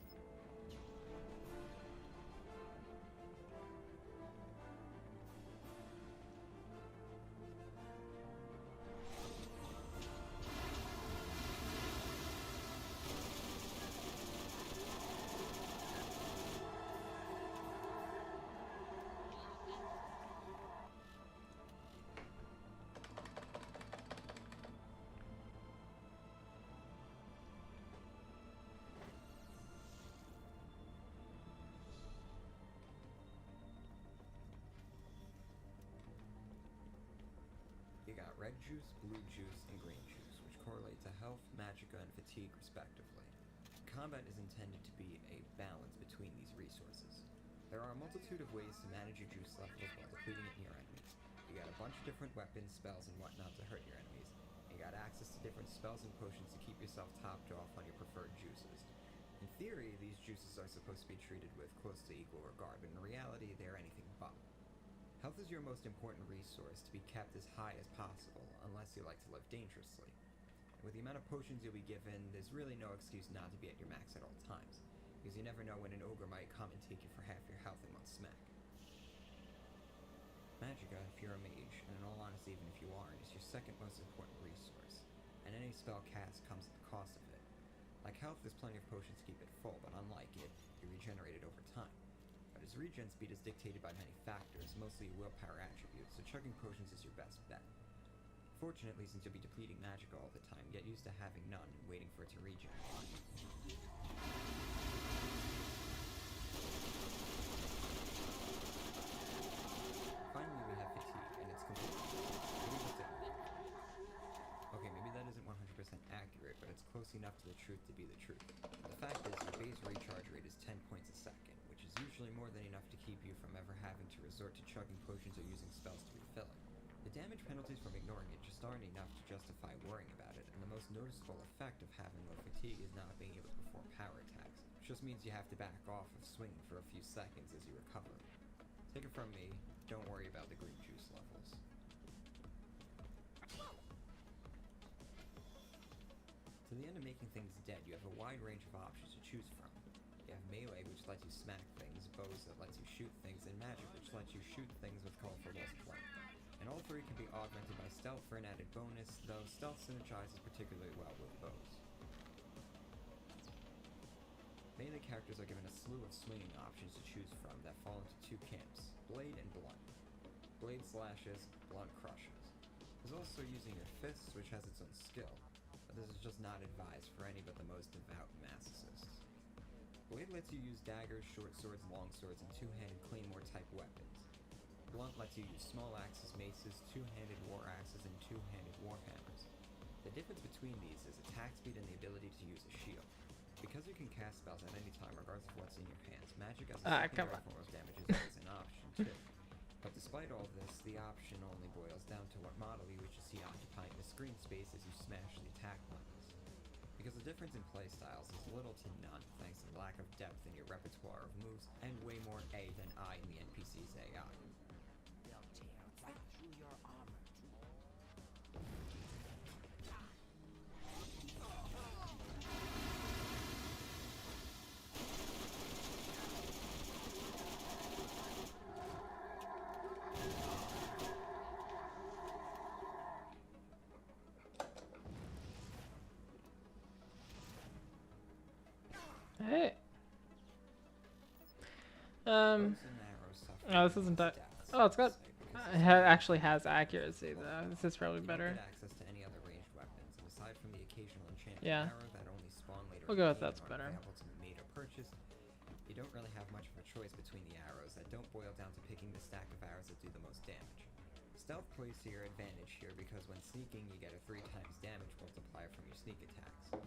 You got red juice, blue juice, and green juice, which correlate to health, magicka, and fatigue respectively. Combat is intended to be a balance between these resources. There are a multitude of ways to manage your juice levels while depleting it in your enemies. You got a bunch of different weapons, spells, and whatnot to hurt your enemies. You got access to different spells and potions to keep yourself topped off on your preferred juices. In theory, these juices are supposed to be treated with close to equal regard, but in reality, they are anything but. Health is your most important resource to be kept as high as possible, unless you like to live dangerously. And with the amount of potions you'll be given, there's really no excuse not to be at your max at all times, because you never know when an ogre might come and take you for half your health in one smack. Magicka, if you're a mage, and in all honesty even if you aren't, is your second most important resource, and any spell cast comes at the cost of it. Like health, there's plenty of potions to keep it full, but unlike it, you regenerate it over time. But his regen speed is dictated by many factors, mostly a willpower attribute, so chugging potions is your best bet. Fortunately, since you'll be depleting magicka all the time, get used to having none and waiting for it to regen. Finally, we have fatigue, and it's complete. Okay, maybe that isn't 100% accurate, but it's close enough to the truth to be the truth. The fact is, your base recharge rate is 10 points a second, which is usually more than enough to keep you from ever having to resort to chugging potions or using spells to refill it. The damage penalties from ignoring it just aren't enough to justify worrying about it, and the most noticeable effect of having low fatigue is not being able to perform power attacks, which just means you have to back off of swinging for a few seconds as you recover. Take it from me, don't worry about the green juice levels. To the end of making things dead, you have a wide range of options to choose from. You have melee, which lets you smack things, bows that lets you shoot things, and magic, which lets you shoot things with colorful display. And all three can be augmented by stealth for an added bonus, though stealth synergizes particularly well with bows. Melee characters are given a slew of swinging options to choose from that fall into two camps, blade and blunt. Blade slashes, blunt crushes. There's also using your fists, which has its own skill, but this is just not advised for any but the most devout masochists. Blade lets you use daggers, short swords, long swords, and two-handed claymore type weapons. Blunt lets you use small axes, maces, two-handed war axes, and two-handed warhammers. The difference between these is attack speed and the ability to use a shield. Because you can cast spells at any time regardless of what's in your hands, magic as a secondary form of damage is always an option too. But despite all this, the option only boils down to what model you wish to see occupying the screen space as you smash the attack buttons. Because the difference in playstyles is little to none thanks to the lack of depth in your repertoire of moves and way more A than I in the NPC's AI. They'll tear right through your armor. Hey. Oh, this isn't that. Oh, it's got. It actually has accuracy though. This is probably better. Access to any other ranged weapons, and aside from the occasional enchanted Yeah. arrow that only spawn later We'll in go the with game that's or better. available to be made or purchased, you don't really have much of a choice between the arrows that don't boil down to picking the stack of arrows that do the most damage. Stealth plays to your advantage here because when sneaking you get a 3 times damage multiplier from your sneak attacks. But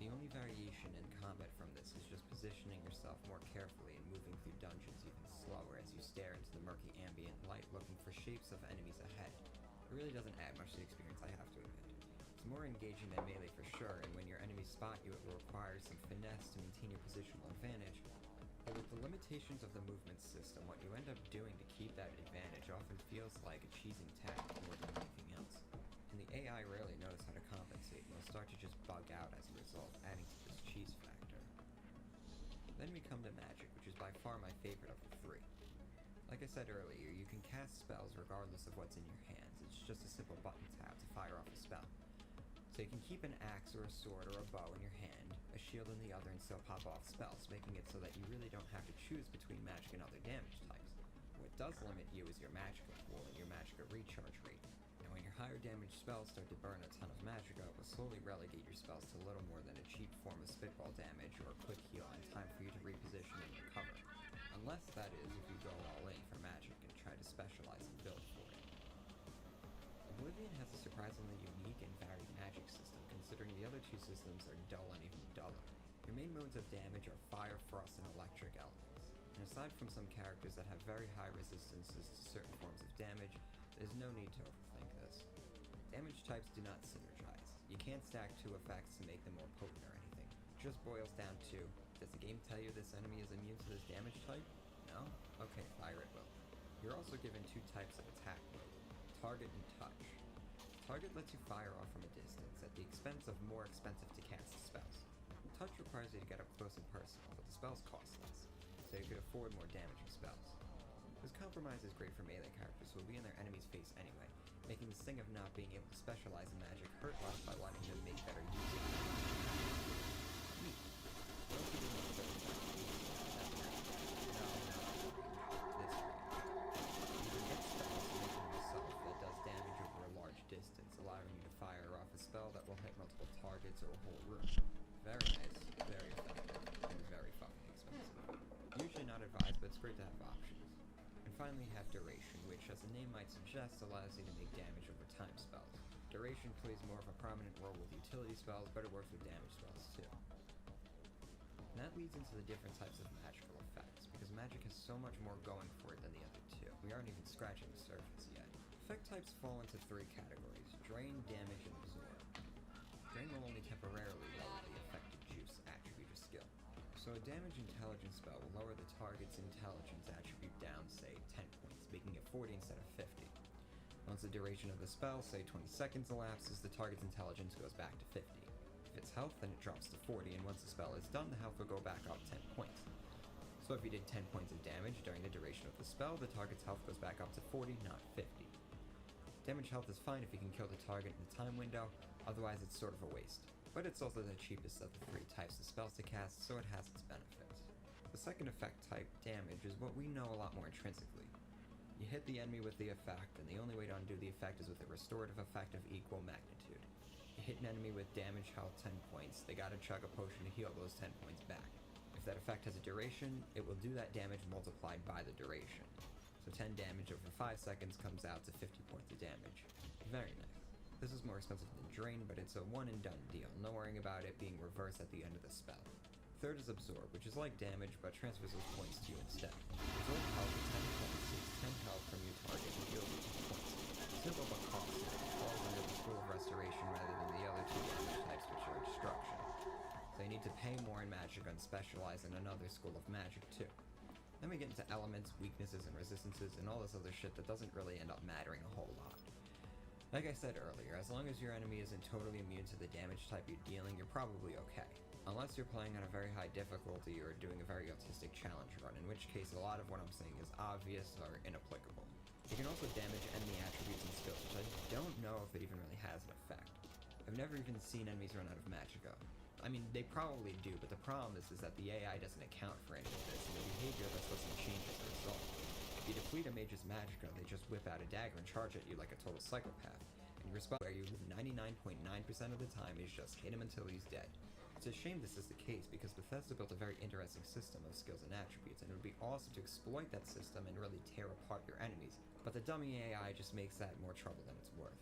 the only variation in combat from this is just positioning yourself more carefully and moving through dungeons even slower as you stare into the murky ambient light looking for shapes of enemies ahead. It really doesn't add much to the experience, I have to admit. It's more engaging than melee for sure, and when your enemies spot you it will require some finesse to maintain your positional advantage. But with the limitations of the movement system, what you end up doing to keep that advantage often feels like a cheesing tactic more than anything else. And the AI rarely knows how to compensate and will start to just bug out as a result, adding to this cheese factor. Then we come to magic, which is by far my favorite of the 3. Like I said earlier, you can cast spells regardless of what's in your hands. It's just a simple button tap to fire off a spell. So you can keep an axe or a sword or a bow in your hand, a shield in the other, and still pop off spells, making it so that you really don't have to choose between magic and other damage types. What does limit you is your magicka pool and your magicka recharge rate. And when your higher damage spells start to burn a ton of magicka, it will slowly relegate your spells to little more than a cheap form of spitball damage or a quick heal in time for you to reposition and recover. Unless, that is, if you go all in for magic and try to specialize and build for it. Oblivion has a surprisingly unique and varied magic system, considering the other 2 systems are dull and even duller. Your main modes of damage are fire, frost, and electric elements. And aside from some characters that have very high resistances to certain forms of damage, there's no need to overthink this. Damage types do not synergize. You can't stack 2 effects to make them more potent or anything. It just boils down to, does the game tell you this enemy is immune to this damage type? No? Okay, fire at will. You're also given 2 types of attack mode, target and touch. Target lets you fire off from a distance at the expense of more expensive to cast spells. Touch requires you to get up close and personal, but the spells cost less, so you could afford more damaging spells. This compromise is great for melee characters who will be in their enemy's face anyway, making the sting of not being able to specialize in magic hurt less by letting them make better use of it. Neat. What else are we doing with third attack? Allowing you to fire off a spell that will hit multiple targets or a whole room. Very nice, very effective, and very fucking expensive. Usually not advised, but it's great to have options. And finally you have Duration, which, as the name might suggest, allows you to make damage over time spells. Duration plays more of a prominent role with utility spells, but it works with damage spells too. And that leads into the different types of magical effects, because magic has so much more going for it than the other 2. We aren't even scratching the surface yet. Effect types fall into 3 categories: Drain, Damage, and Absorb. Drain will only temporarily lower the effective juice attribute or skill. So a Damage Intelligence spell will lower the target's intelligence attribute down, say, 10 points, making it 40 instead of 50. Once the duration of the spell, say 20 seconds elapses, the target's intelligence goes back to 50. If it's health, then it drops to 40, and once the spell is done, the health will go back up 10 points. So if you did 10 points of damage during the duration of the spell, the target's health goes back up to 40, not 50. Damage health is fine if you can kill the target in the time window, otherwise it's sort of a waste. But it's also the cheapest of the 3 types of spells to cast, so it has its benefits. The second effect type, Damage, is what we know a lot more intrinsically. You hit the enemy with the effect, and the only way to undo the effect is with a restorative effect of equal magnitude. You hit an enemy with damage health 10 points, they gotta chug a potion to heal those 10 points back. If that effect has a duration, it will do that damage multiplied by the duration. So 10 damage over 5 seconds comes out to 50 points of damage. Very nice. This is more expensive than Drain, but it's a one and done deal, no worrying about it being reversed at the end of the spell. Third is Absorb, which is like damage, but transfers those points to you instead. Absorb health at 10 points takes 10 health from your target and deals you 2 points. Simple but costly, it falls under the School of Restoration rather than the other two damage types, which are Destruction. So you need to pay more in Magic and specialize in another School of Magic too. Then we get into elements, weaknesses, and resistances, and all this other shit that doesn't really end up mattering a whole lot. Like I said earlier, as long as your enemy isn't totally immune to the damage type you're dealing, you're probably okay. Unless you're playing on a very high difficulty or doing a very autistic challenge run, in which case a lot of what I'm saying is obvious or inapplicable. You can also damage enemy attributes and skills, which I don't know if it even really has an effect. I've never even seen enemies run out of Magicka. I mean, they probably do, but the problem is that the AI doesn't account for any of this, and the behavior that's doesn't change as a result. If you deplete a mage's Magicka, they just whip out a dagger and charge at you like a total psychopath, and your response where you live 99.9% of the time is just hit him until he's dead. It's a shame this is the case, because Bethesda built a very interesting system of skills and attributes, and it would be awesome to exploit that system and really tear apart your enemies, but the dummy AI just makes that more trouble than it's worth.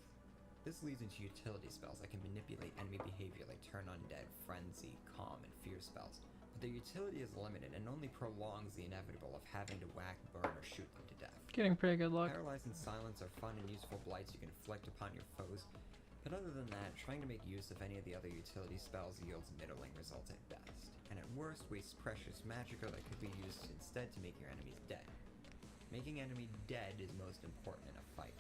This leads into utility spells that can manipulate enemy behavior like Turn Undead, Frenzy, Calm, and Fear spells, but their utility is limited and only prolongs the inevitable of having to whack, burn, or shoot them to death. Getting pretty good luck. Paralyze and Silence are fun and useful blights you can inflict upon your foes, but other than that, trying to make use of any of the other utility spells yields middling results at best, and at worst wastes precious Magicka that could be used instead to make your enemies dead. Making enemy dead is most important in a fight.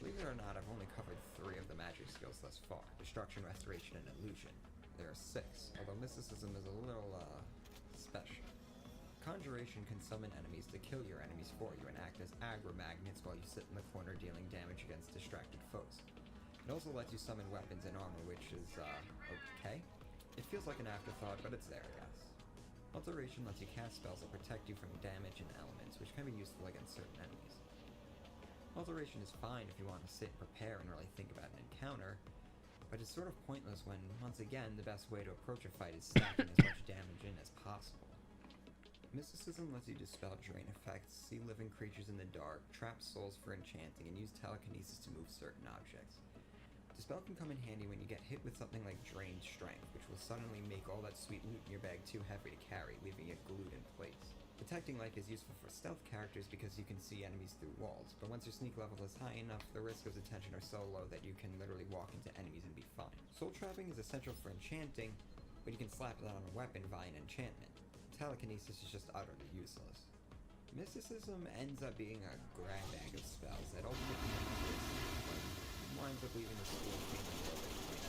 Believe it or not, I've only covered 3 of the magic skills thus far: Destruction, Restoration, and Illusion. There are 6, although Mysticism is a little, special. Conjuration can summon enemies to kill your enemies for you and act as aggro magnets while you sit in the corner dealing damage against distracted foes. It also lets you summon weapons and armor, which is, okay. It feels like an afterthought, but it's there, I guess. Alteration lets you cast spells that protect you from damage and elements, which can be useful against certain enemies. Alteration is fine if you want to sit and prepare and really think about an encounter, but it's sort of pointless when, once again, the best way to approach a fight is stacking as much damage in as possible. Mysticism lets you dispel drain effects, see living creatures in the dark, trap souls for enchanting, and use telekinesis to move certain objects. Dispel can come in handy when you get hit with something like Drained Strength, which will suddenly make all that sweet loot in your bag too heavy to carry, leaving it glued in place. Detecting Light is useful for stealth characters because you can see enemies through walls, but once your sneak level is high enough, the risk of detection are so low that you can literally walk into enemies and be fine. Soul Trapping is essential for enchanting, but you can slap that on a weapon via an enchantment. Telekinesis is just utterly useless. Mysticism ends up being a grab bag of spells that ultimately winds up leaving the school feeling a little bit plain.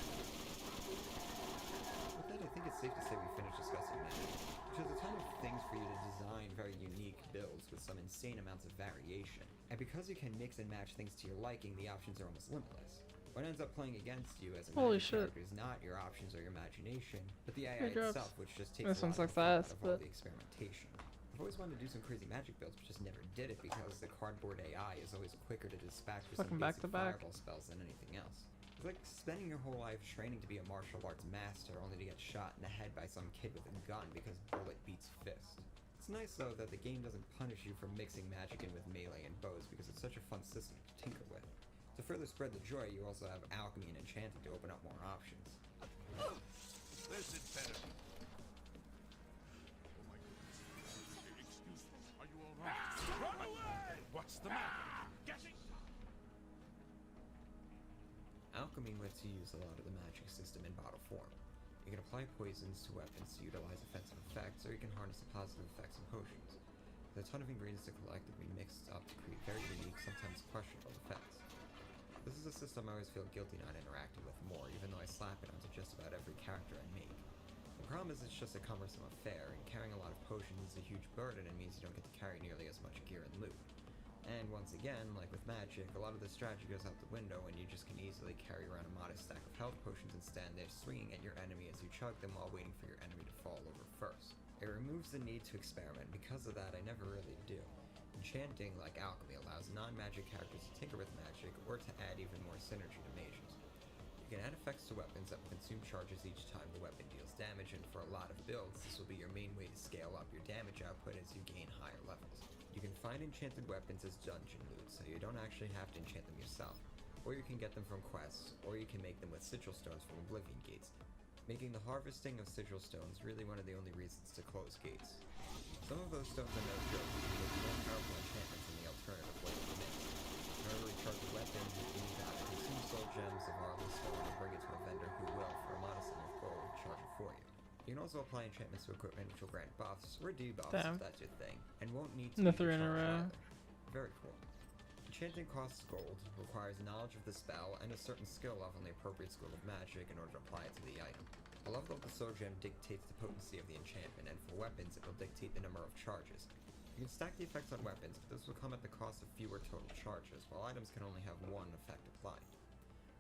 With that, I think it's safe to say we finished discussing magic, which has a ton of things for you to design very unique builds with some insane amounts of variation. And because you can mix and match things to your liking, the options are almost limitless. What ends up playing against you as a magic character is not your options or your imagination, but the AI itself, which just takes a lot of fun out of all the experimentation. I've always wanted to do some crazy magic builds, but just never did it because the cardboard AI is always quicker to dispatch with some basic fireball spells than anything else. It's like spending your whole life training to be a martial arts master only to get shot in the head by some kid with a gun because bullet beats fist. It's nice though that the game doesn't punish you for mixing magic in with melee and bows because it's such a fun system to tinker with. To further spread the joy, you also have alchemy and enchanting to open up more options. This is better. Oh my goodness. Excuse me. Are you all right? Run away! What's the matter? Getting... Alchemy lets you use a lot of the magic system in bottle form. You can apply poisons to weapons to utilize offensive effects, or you can harness the positive effects of potions. There's a ton of ingredients to collectively mix up to create very unique, sometimes questionable effects. This is a system I always feel guilty not interacting with more, even though I slap it onto just about every character I make. The problem is it's just a cumbersome affair, and carrying a lot of potions is a huge burden and means you don't get to carry nearly as much gear and loot. And once again, like with magic, a lot of the strategy goes out the window and you just can easily carry around a modest stack of health potions and stand there swinging at your enemy as you chug them while waiting for your enemy to fall over first. It removes the need to experiment, and because of that I never really do. Enchanting, like alchemy, allows non-magic characters to tinker with magic or to add even more synergy to mages. You can add effects to weapons that will consume charges each time the weapon deals damage dungeon for a lot of builds, this will be your main way to scale up your damage output as you gain higher levels. You can find enchanted weapons as dungeon loot, so you don't actually have to enchant them yourself, or you can get them from quests, or you can make them with sigil stones from Oblivion Gates, making the harvesting of sigil stones really one of the only reasons to close gates. Some of those stones are no joke, you can make more powerful enchantments than the alternative way to mix. In order to recharge a weapon, you need to consume soul gems of Arlen Stone and bring it to a vendor who will, for a modest sum of gold, charge it for you. You can also apply enchantments to equipment which will grant buffs, or debuffs if that's your thing, and won't need to The be 3 in a recharged row. either. Very cool. Enchanting costs gold, requires knowledge of the spell, and a certain skill level in the appropriate school of magic in order to apply it to the item. The level of the soul gem dictates the potency of the enchantment, and for weapons it will dictate the number of charges. You can stack the effects on weapons, but this will come at the cost of fewer total charges, while items can only have one effect applied.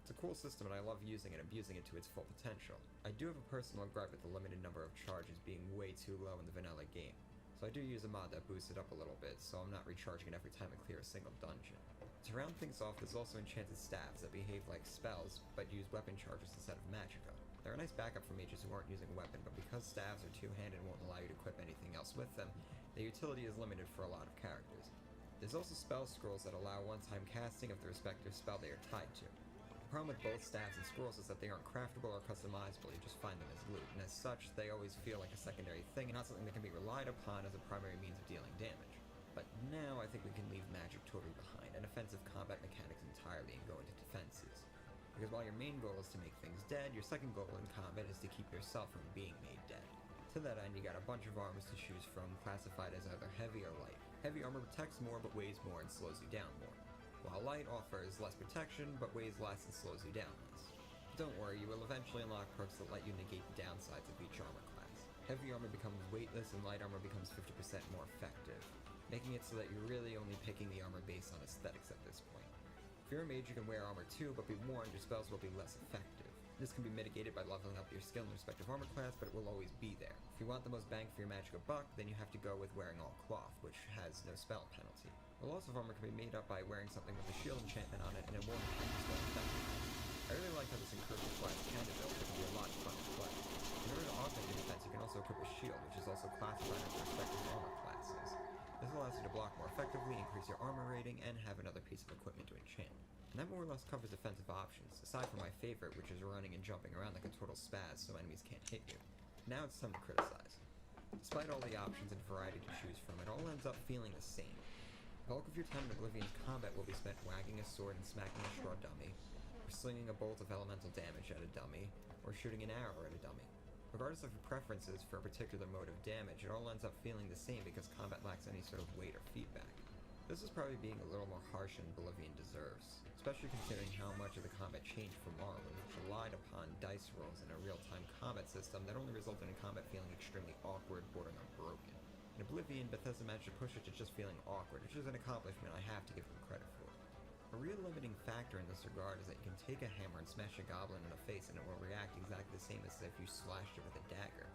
It's a cool system and I love using it and abusing it to its full potential. I do have a personal gripe with the limited number of charges being way too low in the vanilla game, so I do use a mod that boosts it up a little bit so I'm not recharging it every time I clear a single dungeon. To round things off, there's also enchanted staves that behave like spells but use weapon charges instead of magicka. They're a nice backup for mages who aren't using a weapon, but because staves are two-handed and won't allow you to equip anything else with them, their utility is limited for a lot of characters. There's also spell scrolls that allow one-time casting of the respective spell they are tied to. The problem with both staves and scrolls is that they aren't craftable or customizable, you just find them as loot, and as such, they always feel like a secondary thing and not something that can be relied upon as a primary means of dealing damage. But now I think we can leave magic totally behind, and offensive combat mechanics entirely, and go into defenses. Because while your main goal is to make things dead, your second goal in combat is to keep yourself from being made dead. To that end, you got a bunch of armors to choose from, classified as either heavy or light. Heavy armor protects more but weighs more and slows you down more, while light offers less protection but weighs less and slows you down less. Don't worry, you will eventually unlock perks that let you negate the downsides of each armor class. Heavy armor becomes weightless and light armor becomes 50% more effective, making it so that you're really only picking the armor based on aesthetics at this point. If you're a mage, you can wear armor too, but be warned, your spells will be less effective. This can be mitigated by leveling up your skill in respective armor class, but it will always be there. If you want the most bang for your magic a buck, then you have to go with wearing all cloth, which has no spell penalty. The loss of armor can be made up by wearing something with a shield enchantment on it, and it won't affect the spell effectively. I really like how this encourages class cannon build, it can be a lot of fun to play. In order to augment your defense, you can also equip a shield, which is also classified under respective armor classes. This allows you to block more effectively, increase your armor rating, and have another piece of equipment to enchant. And that more or less covers offensive options, aside from my favorite, which is running and jumping around like a total spaz so enemies can't hit you. Now it's time to criticize. Despite all the options and variety to choose from, it all ends up feeling the same. The bulk of your time in Oblivion's combat will be spent wagging a sword and smacking a straw dummy, or slinging a bolt of elemental damage at a dummy, or shooting an arrow at a dummy. Regardless of your preferences for a particular mode of damage, it all ends up feeling the same because combat lacks any sort of weight or feedback. This is probably being a little more harsh than Oblivion deserves, especially considering how much of the combat changed from Morrowind, which relied upon dice rolls and a real-time combat system that only resulted in combat feeling extremely awkward, bordering on broken. In Oblivion, Bethesda managed to push it to just feeling awkward, which is an accomplishment I have to give them credit for. A real limiting factor in this regard is that you can take a hammer and smash a goblin in the face and it will react exactly the same as if you slashed it with a dagger.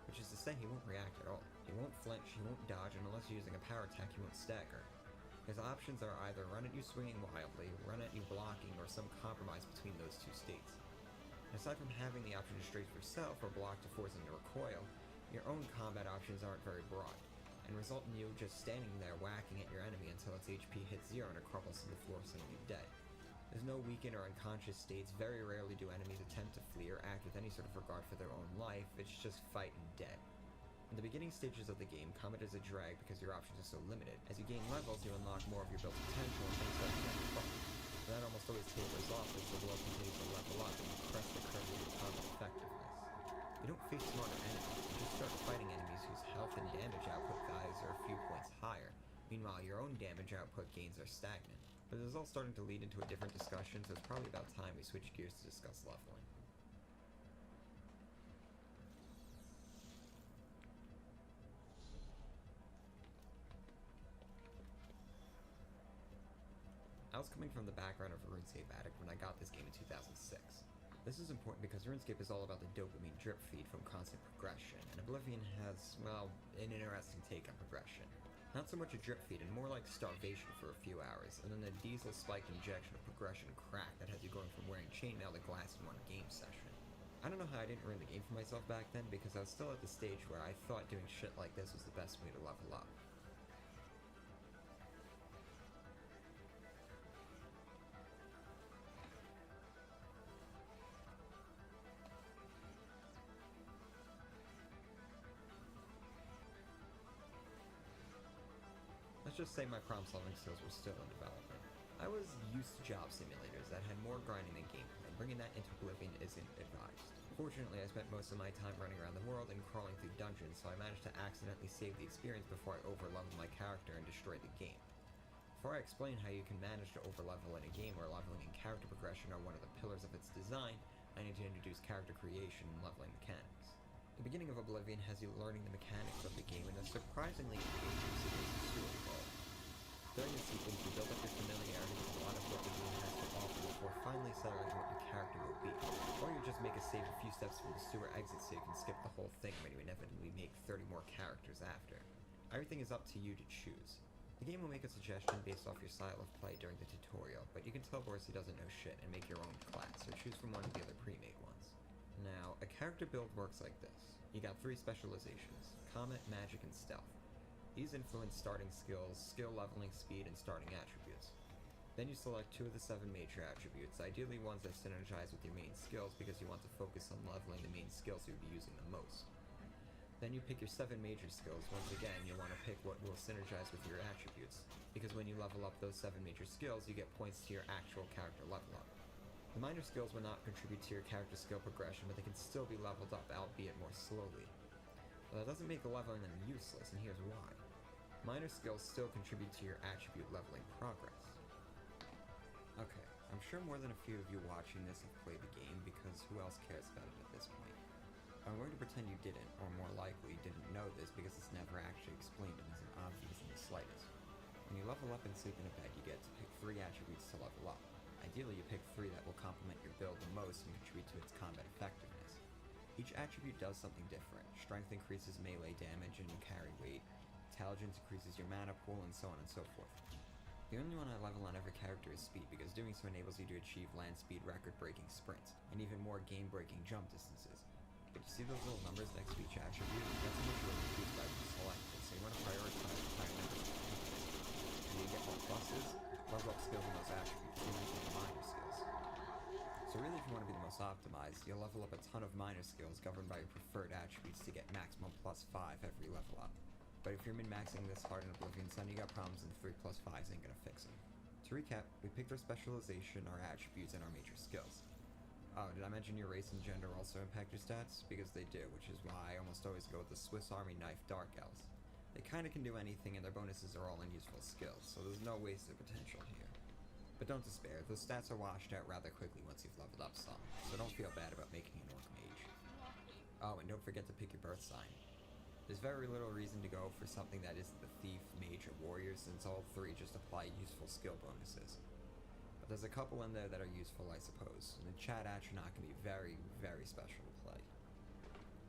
Which is to say, he won't react at all. He won't flinch, he won't dodge, and unless you're using a power attack, he won't stagger. His options are either run at you swinging wildly, run at you blocking, or some compromise between those two states. And aside from having the option to strafe yourself or block to force him to recoil, your own combat options aren't very broad, and result in you just standing there whacking at your enemy until its HP hits 0 and it crumbles to the floor sending you dead. There's no weakened or unconscious states, very rarely do enemies attempt to flee or act with any sort of regard for their own life, it's just fight and dead. In the beginning stages of the game, combat is a drag because your options are so limited. As you gain levels, you unlock more of your build's potential and things start to get fun. But that almost always tapers off as the world continues to level up and you crest the curve of your combat effectiveness. You don't face smarter enemies, you just start fighting enemies whose health and damage output values are a few points higher. Meanwhile, your own damage output gains are stagnant. But this is all starting to lead into a different discussion, so it's probably about time we switch gears to discuss leveling. I was coming from the background of RuneScape Addict when I got this game in 2006. This is important because RuneScape is all about the dopamine drip feed from constant progression, and Oblivion has, well, an interesting take on progression. Not so much a drip feed, and more like starvation for a few hours, and then a diesel-spiked injection of progression crack that has you going from wearing chainmail to glass in one game session. I don't know how I didn't ruin the game for myself back then, because I was still at the stage where I thought doing shit like this was the best way to level up. Let's just say my problem-solving skills were still in development. I was used to job simulators that had more grinding than gameplay. Bringing that into Oblivion isn't advised. Fortunately, I spent most of my time running around the world and crawling through dungeons, so I managed to accidentally save the experience before I overleveled my character and destroyed the game. Before I explain how you can manage to overlevel in a game where leveling and character progression are one of the pillars of its design, I need to introduce character creation and leveling mechanics. The beginning of Oblivion has you learning the mechanics of the game in a surprisingly engaging sequence of sewer world. During the sequence, you build up your familiarity with a lot of what the game has to offer before finally settling what your character will be. Or you just make a save a few steps from the sewer exit so you can skip the whole thing when you inevitably make 30 more characters after. Everything is up to you to choose. The game will make a suggestion based off your style of play during the tutorial, but you can tell Borsi doesn't know shit and make your own class, or choose from one of the other pre-made ones. Now, a character build works like this. You got 3 specializations: Combat, Magic, and Stealth. These influence starting skills, skill leveling, speed, and starting attributes. Then you select 2 of the 7 major attributes, ideally ones that synergize with your main skills because you want to focus on leveling the main skills you'll be using the most. Then you pick your 7 major skills. Once again, you'll want to pick what will synergize with your attributes, because when you level up those 7 major skills, you get points to your actual character level up. The minor skills will not contribute to your character skill progression, but they can still be leveled up, albeit more slowly. But that doesn't make the leveling them useless, and here's why. Minor skills still contribute to your attribute leveling progress. Okay, I'm sure more than a few of you watching this have played the game, because who else cares about it at this point? I'm going to pretend you didn't, or more likely didn't know this because it's never actually explained and isn't obvious in the slightest. When you level up and sleep in a bed, you get to pick 3 attributes to level up. Ideally, you pick 3 that will complement your build the most and contribute to its combat effectiveness. Each attribute does something different. Strength increases melee damage and carry weight. Intelligence increases your mana pool, and so on and so forth. The only one I level on every character is speed, because doing so enables you to achieve land speed record-breaking sprints, and even more game-breaking jump distances. But you see those little numbers next to each attribute? That's how much you will increase by being selected, so you want to prioritize the higher numbers of attributes. When you get more pluses, level up skills in those attributes, even with the minor skills. So really, if you want to be the most optimized, you'll level up a ton of minor skills governed by your preferred attributes to get maximum +5 every level up. But if you're min-maxing this hard in Oblivion Sun, you got problems and 3 + 5s ain't gonna fix them. To recap, we picked our specialization, our attributes, and our major skills. Oh, did I mention your race and gender also impact your stats? Because they do, which is why I almost always go with the Swiss Army Knife Dark Elves. They kinda can do anything, and their bonuses are all unuseful skills, so there's no wasted potential here. But don't despair, those stats are washed out rather quickly once you've leveled up some, so don't feel bad about making an Orc Mage. Oh, and don't forget to pick your birth sign. There's very little reason to go for something that isn't the Thief, Mage, or Warrior, since all 3 just apply useful skill bonuses. But there's a couple in there that are useful, I suppose, and the Chad Atronach can be very, very special to play.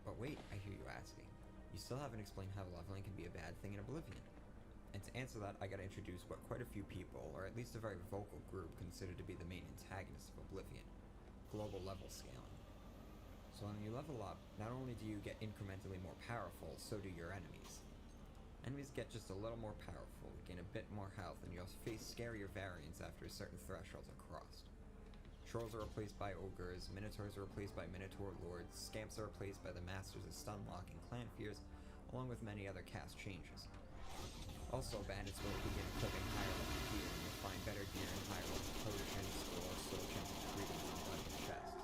But wait, I hear you asking. You still haven't explained how leveling can be a bad thing in Oblivion. And to answer that, I gotta introduce what quite a few people, or at least a very vocal group, consider to be the main antagonist of Oblivion: global level scaling. So when you level up, not only do you get incrementally more powerful, so do your enemies. Enemies get just a little more powerful, gain a bit more health, and you'll face scarier variants after certain thresholds are crossed. Trolls are replaced by ogres, minotaurs are replaced by minotaur lords, scamps are replaced by the masters of Stunlock and Clan Fears, along with many other cast changes. Also, bandits will begin equipping higher level gear, and you'll find better gear in higher level potions, or soul gems, and greetings in dungeon chests.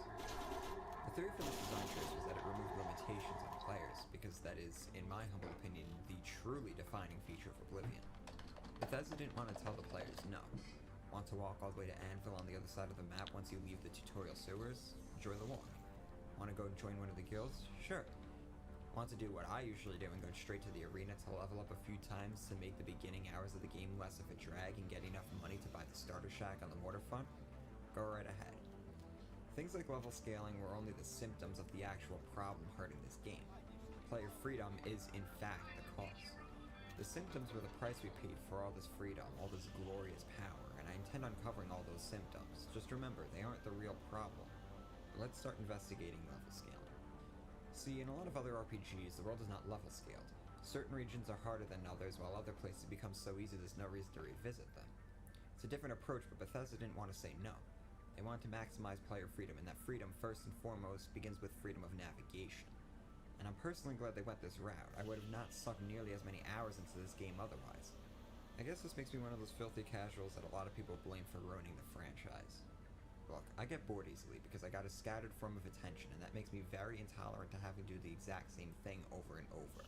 The theory for this design choice was that it removed limitations on players, because that is, in my humble opinion, the truly defining feature of Oblivion. Bethesda didn't want to tell the players no. Want to walk all the way to Anvil on the other side of the map once you leave the tutorial sewers? Enjoy the walk. Want to go join one of the guilds? Sure. Want to do what I usually do and go straight to the arena to level up a few times to make the beginning hours of the game less of a drag and get enough money to buy the starter shack on the waterfront? Go right ahead. Things like level scaling were only the symptoms of the actual problem hurting this game. Player freedom is, in fact, the cause. The symptoms were the price we paid for all this freedom, all this glorious power, and I intend on covering all those symptoms. Just remember, they aren't the real problem. let's start investigating level scaling. See, in a lot of other RPGs, the world is not level scaled. Certain regions are harder than others, while other places become so easy there's no reason to revisit them. It's a different approach, but Bethesda didn't want to say no. They wanted to maximize player freedom, and that freedom, first and foremost, begins with freedom of navigation. And I'm personally glad they went this route. I would have not sunk nearly as many hours into this game otherwise. I guess this makes me one of those filthy casuals that a lot of people blame for ruining the franchise. Look, I get bored easily because I got a scattered form of attention, and that makes me very intolerant to having to do the exact same thing over and over.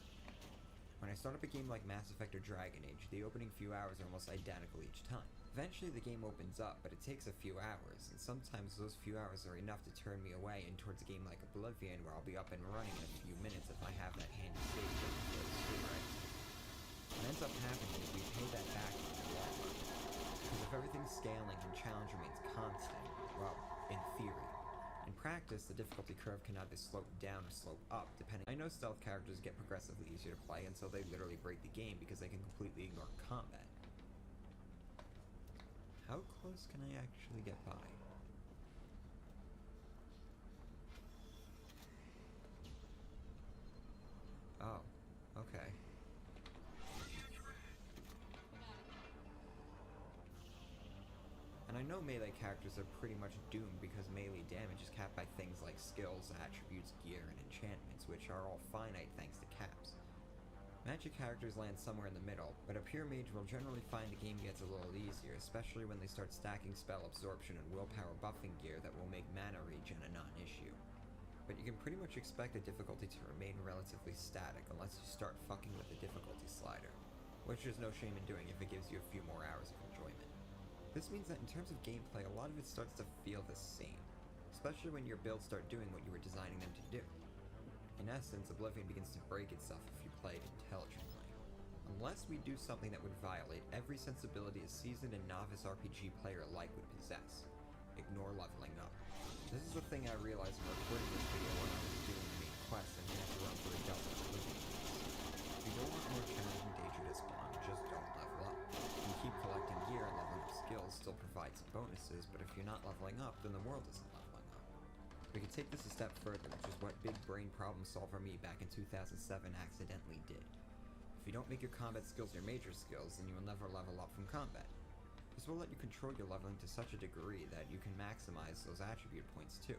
When I start up a game like Mass Effect or Dragon Age, the opening few hours are almost identical each time. Eventually the game opens up, but it takes a few hours, and sometimes those few hours are enough to turn me away and towards a game like Oblivion, where I'll be up and running in a few minutes if I have that handy save that flows through right. What ends up happening is we pay that back in the long run. Because if everything's scaling and challenge remains constant, well, in theory. In practice, the difficulty curve can either slope down or slope up, depending. I know stealth characters get progressively easier to play until they literally break the game because they can completely ignore combat. How close can I actually get by? Oh, okay. And I know melee characters are pretty much doomed because melee damage is capped by things like skills, attributes, gear, and enchantments, which are all finite thanks to caps. Magic characters land somewhere in the middle, but a pure mage will generally find the game gets a little easier, especially when they start stacking spell absorption and willpower buffing gear that will make mana regen a non-issue. But you can pretty much expect the difficulty to remain relatively static unless you start fucking with the difficulty slider, which there's no shame in doing if it gives you a few more hours of enjoyment. This means that in terms of gameplay, a lot of it starts to feel the same, especially when your builds start doing what you were designing them to do. In essence, Oblivion begins to break itself if you play it intelligently. Unless we do something that would violate every sensibility a seasoned and novice RPG player alike would possess. Ignore leveling up. This is the thing I realized when recording this video when I was doing the main quest and had to run through a dozen Oblivion quests. If you don't want more challenging danger to spawn, just don't level up. You can keep collecting gear and leveling up skills still provides bonuses, but if you're not leveling up, then the world isn't leveling up. We can take this a step further, which is what Big Brain Problem Solver me back in 2007 accidentally did. If you don't make your combat skills your major skills, then you will never level up from combat. This will let you control your leveling to such a degree that you can maximize those attribute points too.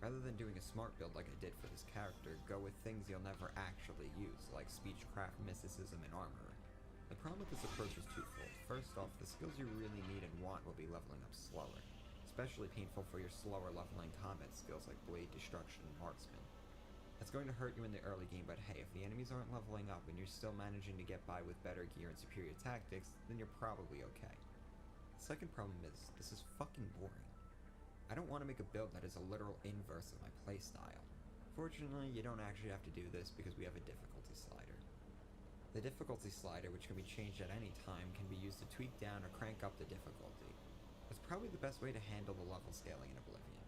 Rather than doing a smart build like I did for this character, go with things you'll never actually use, like speechcraft, mysticism, and armor. The problem with this approach is twofold. First off, the skills you really need and want will be leveling up slower. Especially painful for your slower leveling combat skills like Blade, Destruction, and Marksman. That's going to hurt you in the early game, but hey, if the enemies aren't leveling up and you're still managing to get by with better gear and superior tactics, then you're probably okay. The second problem is, this is fucking boring. I don't want to make a build that is a literal inverse of my playstyle. Fortunately, you don't actually have to do this because we have a difficulty slider. The difficulty slider, which can be changed at any time, can be used to tweak down or crank up the difficulty. It's probably the best way to handle the level scaling in Oblivion.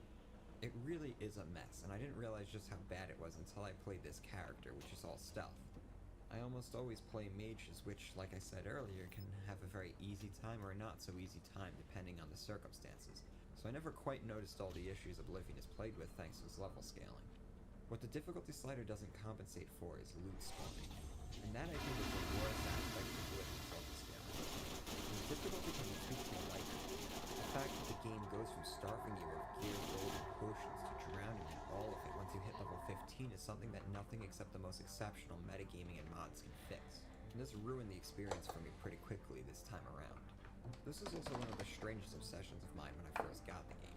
It really is a mess, and I didn't realize just how bad it was until I played this character, which is all stealth. I almost always play mages, which, like I said earlier, can have a very easy time or a not so easy time depending on the circumstances, so I never quite noticed all the issues Oblivion is plagued with thanks to its level scaling. What the difficulty slider doesn't compensate for is loot spawning, and that I think is the worst aspect of Oblivion's level scaling. The difficulty can be tweaked to your liking. The fact that the game goes from starving you of gear, gold, and potions to drowning in all of it once you hit level 15 is something that nothing except the most exceptional metagaming and mods can fix. And this ruined the experience for me pretty quickly this time around. This is also one of the strangest obsessions of mine when I first got the game.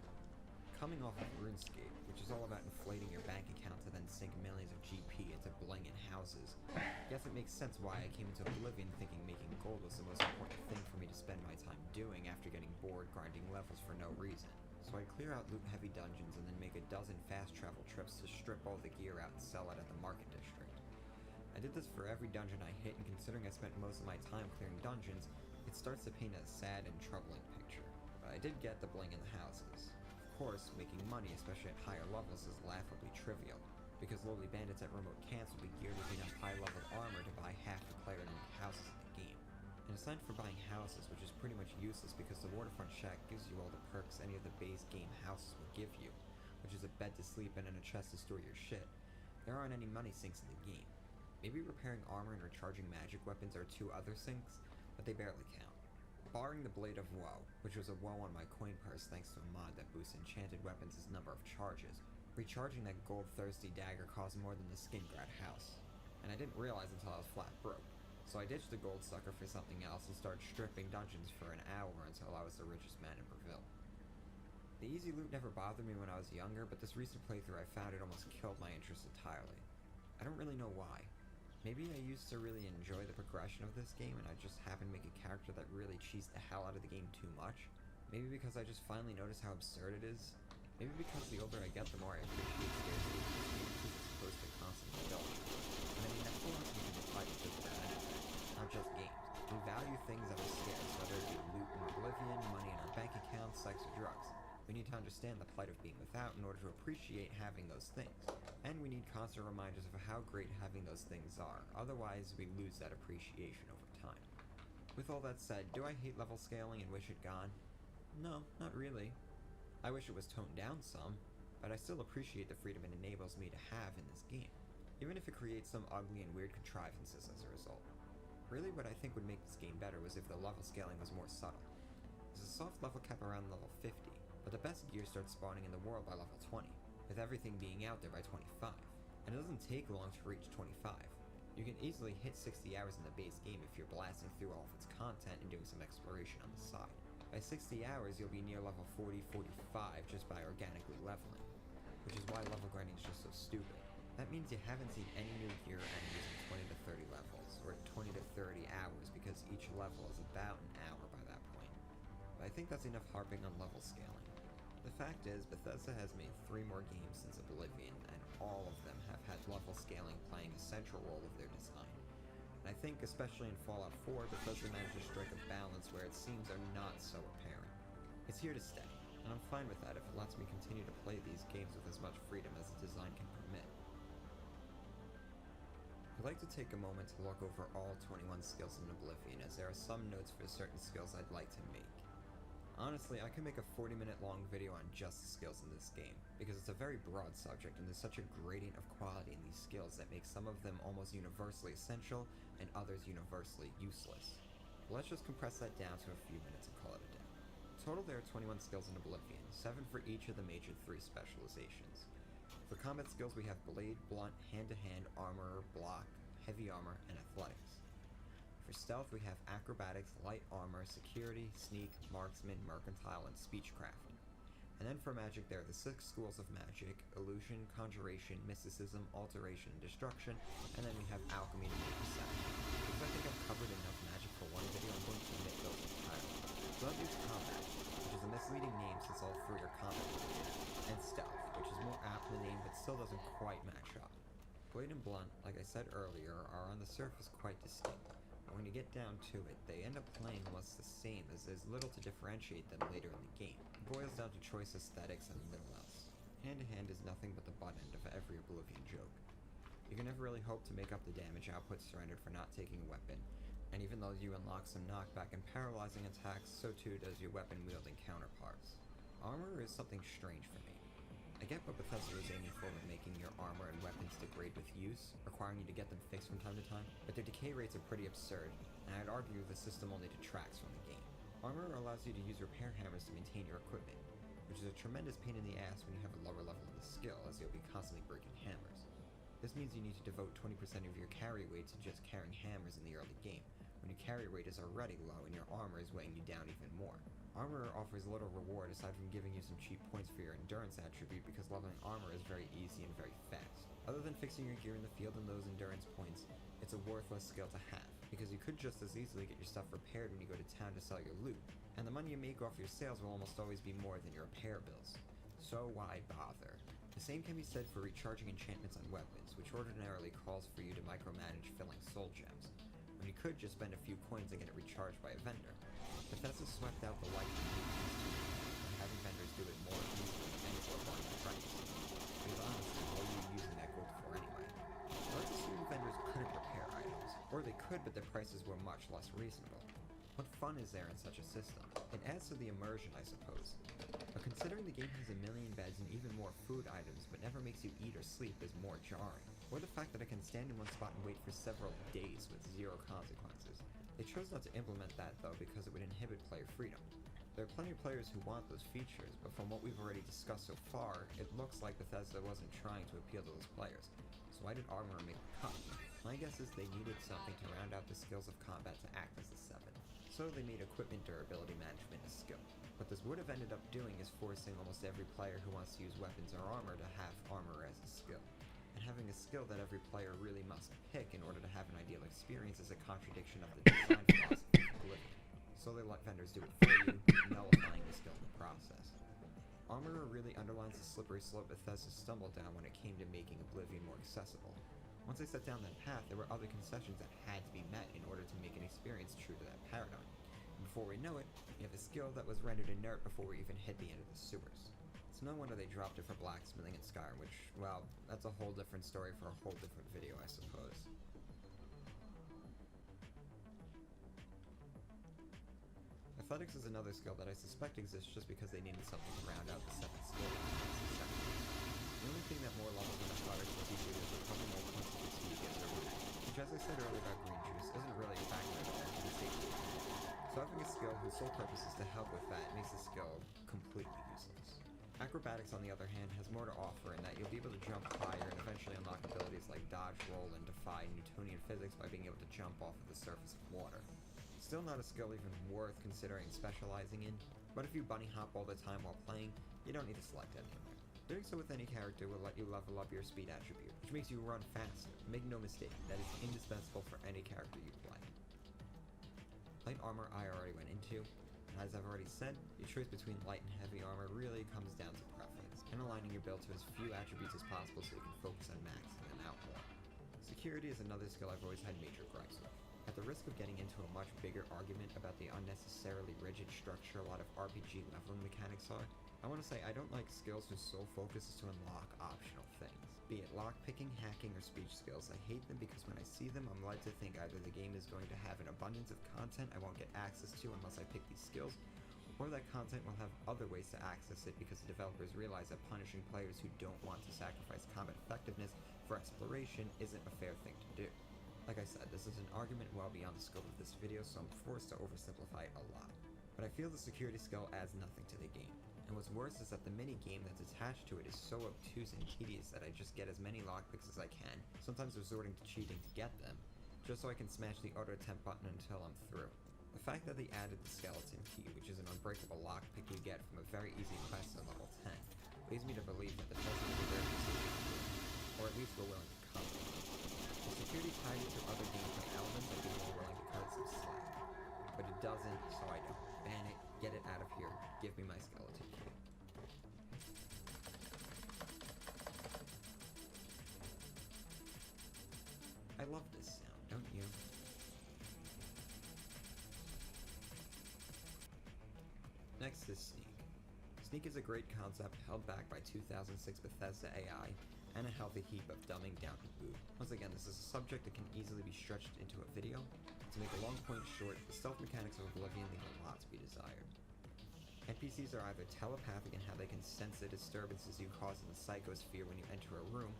Coming off of RuneScape, which is all about inflating your bank account to then sink millions of GP into bling and houses, yes, it makes sense why I came into Oblivion thinking making gold was the most important thing for me to spend my time doing after getting bored grinding levels for no reason. So I'd clear out loot-heavy dungeons and then make a dozen fast travel trips to strip all the gear out and sell it at the market district. I did this for every dungeon I hit, and considering I spent most of my time clearing dungeons, it starts to paint a sad and troubling picture. But I did get the bling in the houses. Of course, making money, especially at higher levels, is laughably trivial, because lowly bandits at remote camps will be geared with enough high-level armor to buy half the player-owned houses in the game. And aside from buying houses, which is pretty much useless because the Waterfront Shack gives you all the perks any of the base game houses will give you, which is a bed to sleep in and a chest to store your shit, there aren't any money sinks in the game. Maybe repairing armor and recharging magic weapons are 2 other sinks, but they barely count. Barring the Blade of Woe, which was a woe on my coin purse thanks to a mod that boosts enchanted weapons' number of charges, recharging that gold-thirsty dagger cost more than the Skingrad house. And I didn't realize until I was flat broke, so I ditched the gold sucker for something else and started stripping dungeons for an hour until I was the richest man in Bravil. The easy loot never bothered me when I was younger, but this recent playthrough I found it almost killed my interest entirely. I don't really know why. Maybe I used to really enjoy the progression of this game and I just happened to make a character that really cheesed the hell out of the game too much. Maybe because I just finally noticed how absurd it is. Maybe because the older I get, the more I appreciate scarcity of this game as opposed to constant indulgence. And I mean, that philosophy can apply to just about anything, not just games. We value things that are scarce, whether it be loot in Oblivion, money in our bank accounts, sex, or drugs. We need to understand the plight of being without in order to appreciate having those things. And we need constant reminders of how great having those things are, otherwise we lose that appreciation over time. With all that said, do I hate level scaling and wish it gone? No, not really. I wish it was toned down some, but I still appreciate the freedom it enables me to have in this game, even if it creates some ugly and weird contrivances as a result. Really what I think would make this game better was if the level scaling was more subtle. There's a soft level cap around level 50, but the best gear starts spawning in the world by level 20, with everything being out there by 25, and it doesn't take long to reach 25. You can easily hit 60 hours in the base game if you're blasting through all of its content and doing some exploration on the side. By 60 hours, you'll be near level 40-45 just by organically leveling, which is why level grinding is just so stupid. That means you haven't seen any new gear enemies in 20 to 30 levels, or 20 to 30 hours, because each level is about an hour by that point. But I think that's enough harping on level scaling. The fact is, Bethesda has made 3 more games since Oblivion, and all of them have had level scaling playing a central role of their design. And I think, especially in Fallout 4, Bethesda managed to strike a balance where it seems are not so apparent. It's here to stay, and I'm fine with that if it lets me continue to play these games with as much freedom as the design can permit. I'd like to take a moment to look over all 21 skills in Oblivion, as there are some notes for certain skills I'd like to make. Honestly, I could make a 40-minute long video on just the skills in this game, because it's a very broad subject and there's such a gradient of quality in these skills that makes some of them almost universally essential and others universally useless. But let's just compress that down to a few minutes and call it a day. Total there are 21 skills in Oblivion, 7 for each of the major 3 specializations. For combat skills we have Blade, Blunt, Hand-to-Hand, Armor, Block, Heavy Armor, and Athletics. For stealth, we have acrobatics, light armor, security, sneak, marksman, mercantile, and speechcrafting. And then for magic, there are the 6 schools of magic: illusion, conjuration, mysticism, alteration, and destruction. And then we have alchemy to make deception. Because I think I've covered enough magic for one video, I'm going to omit those entirely. So that leaves combat, which is a misleading name since all 3 are combat related, and stealth, which is more apt in the name but still doesn't quite match up. Blade and Blunt, like I said earlier, are on the surface quite distinct. When you get down to it, they end up playing almost the same, as there's little to differentiate them later in the game. It boils down to choice aesthetics and little else. Hand-to-hand is nothing but the butt end of every Oblivion joke. You can never really hope to make up the damage output surrendered for not taking a weapon, and even though you unlock some knockback and paralyzing attacks, so too does your weapon-wielding counterparts. Armor is something strange for me. I get what Bethesda is aiming for with making your armor and weapons degrade with use, requiring you to get them fixed from time to time, but their decay rates are pretty absurd, and I'd argue the system only detracts from the game. Armor allows you to use repair hammers to maintain your equipment, which is a tremendous pain in the ass when you have a lower level of the skill, as you'll be constantly breaking hammers. This means you need to devote 20% of your carry weight to just carrying hammers in the early game, when your carry weight is already low and your armor is weighing you down even more. Armor offers little reward aside from giving you some cheap points for your endurance attribute, because leveling armor is very easy and very fast. Other than fixing your gear in the field and those endurance points, it's a worthless skill to have, because you could just as easily get your stuff repaired when you go to town to sell your loot, and the money you make off your sales will almost always be more than your repair bills. So why bother? The same can be said for recharging enchantments on weapons, which ordinarily calls for you to micromanage filling soul gems, when you could just spend a few coins and get it recharged by a vendor. Bethesda swept out the light and having vendors do it more easily and for a larger price. Because honestly, what are you using that gold for anyway? Let's assume vendors couldn't repair items, or they could but their prices were much less reasonable. What fun is there in such a system? It adds to the immersion, I suppose. A Considering the game has a million beds and even more food items, but never makes you eat or sleep is more jarring. Or the fact that I can stand in one spot and wait for several days with zero consequences. They chose not to implement that though because it would inhibit player freedom. There are plenty of players who want those features, but from what we've already discussed so far, it looks like Bethesda wasn't trying to appeal to those players. So why did Armor make the cut? My guess is they needed something to round out the skills of combat to act as a 7. So they made equipment durability management a skill. What this would have ended up doing is forcing almost every player who wants to use weapons or armor to have armor as a skill. And having a skill that every player really must pick in order to have an ideal experience is a contradiction of the design philosophy of Oblivion. So they let vendors do it for you, nullifying the skill in the process. Armorer really underlines the slippery slope Bethesda stumbled down when it came to making Oblivion more accessible. Once they set down that path, there were other concessions that had to be met in order to make an experience true to that paradigm. And before we know it, we have a skill that was rendered inert before we even hit the end of the sewers. It's no wonder they dropped it for blacksmithing in Skyrim, which, well, that's a whole different story for a whole different video, I suppose. Athletics is another skill that I suspect exists just because they needed something to round out the 7 skills. The only thing that more levels than athletics will teach you is a couple more points of speed get their way, which as I said earlier about green juice, isn't really a factor at all in the safety. So having a skill whose sole purpose is to help with that makes the skill completely useless. Acrobatics, on the other hand, has more to offer in that you'll be able to jump higher and eventually unlock abilities like dodge, roll, and defy Newtonian physics by being able to jump off of the surface of water. Still not a skill even worth considering specializing in, but if you bunny hop all the time while playing, you don't need to select any of it. Doing so with any character will let you level up your speed attribute, which makes you run faster. Make no mistake, that is indispensable for any character you play. Light armor I already went into, and as I've already said, your choice between light and heavy armor really comes down to preference, and aligning your build to as few attributes as possible so you can focus on maxing them out more. Security is another skill I've always had major gripes with. At the risk of getting into a much bigger argument about the unnecessarily rigid structure a lot of RPG leveling mechanics are, I want to say I don't like skills whose sole focus is to unlock optional things. Be it lockpicking, hacking, or speech skills, I hate them because when I see them, I'm led to think either the game is going to have an abundance of content I won't get access to unless I pick these skills, or that content will have other ways to access it because the developers realize that punishing players who don't want to sacrifice combat effectiveness for exploration isn't a fair thing to do. Like I said, this is an argument well beyond the scope of this video, so I'm forced to oversimplify it a lot. But I feel the security skill adds nothing to the game. And what's worse is that the mini-game that's attached to it is so obtuse and tedious that I just get as many lockpicks as I can, sometimes resorting to cheating to get them, just so I can smash the auto-attempt button until I'm through. The fact that they added the skeleton key, which is an unbreakable lockpick you get from a very easy quest at level 10, leads me to believe that the Bethesda made their decision to do, or at least were willing to compromise. The security tied it to other gameplay elements I'd be more willing to cut some slack. But it doesn't, so I don't. Ban it, get it out of here, give me my skeleton key. I love this sound, don't you? Next is Sneak. Sneak is a great concept held back by 2006 Bethesda AI and a healthy heap of dumbing down to boot. Once again, this is a subject that can easily be stretched into a video. To make a long point short, the stealth mechanics of Oblivion leave a lot to be desired. NPCs are either telepathic in how they can sense the disturbances you cause in the psychosphere when you enter a room,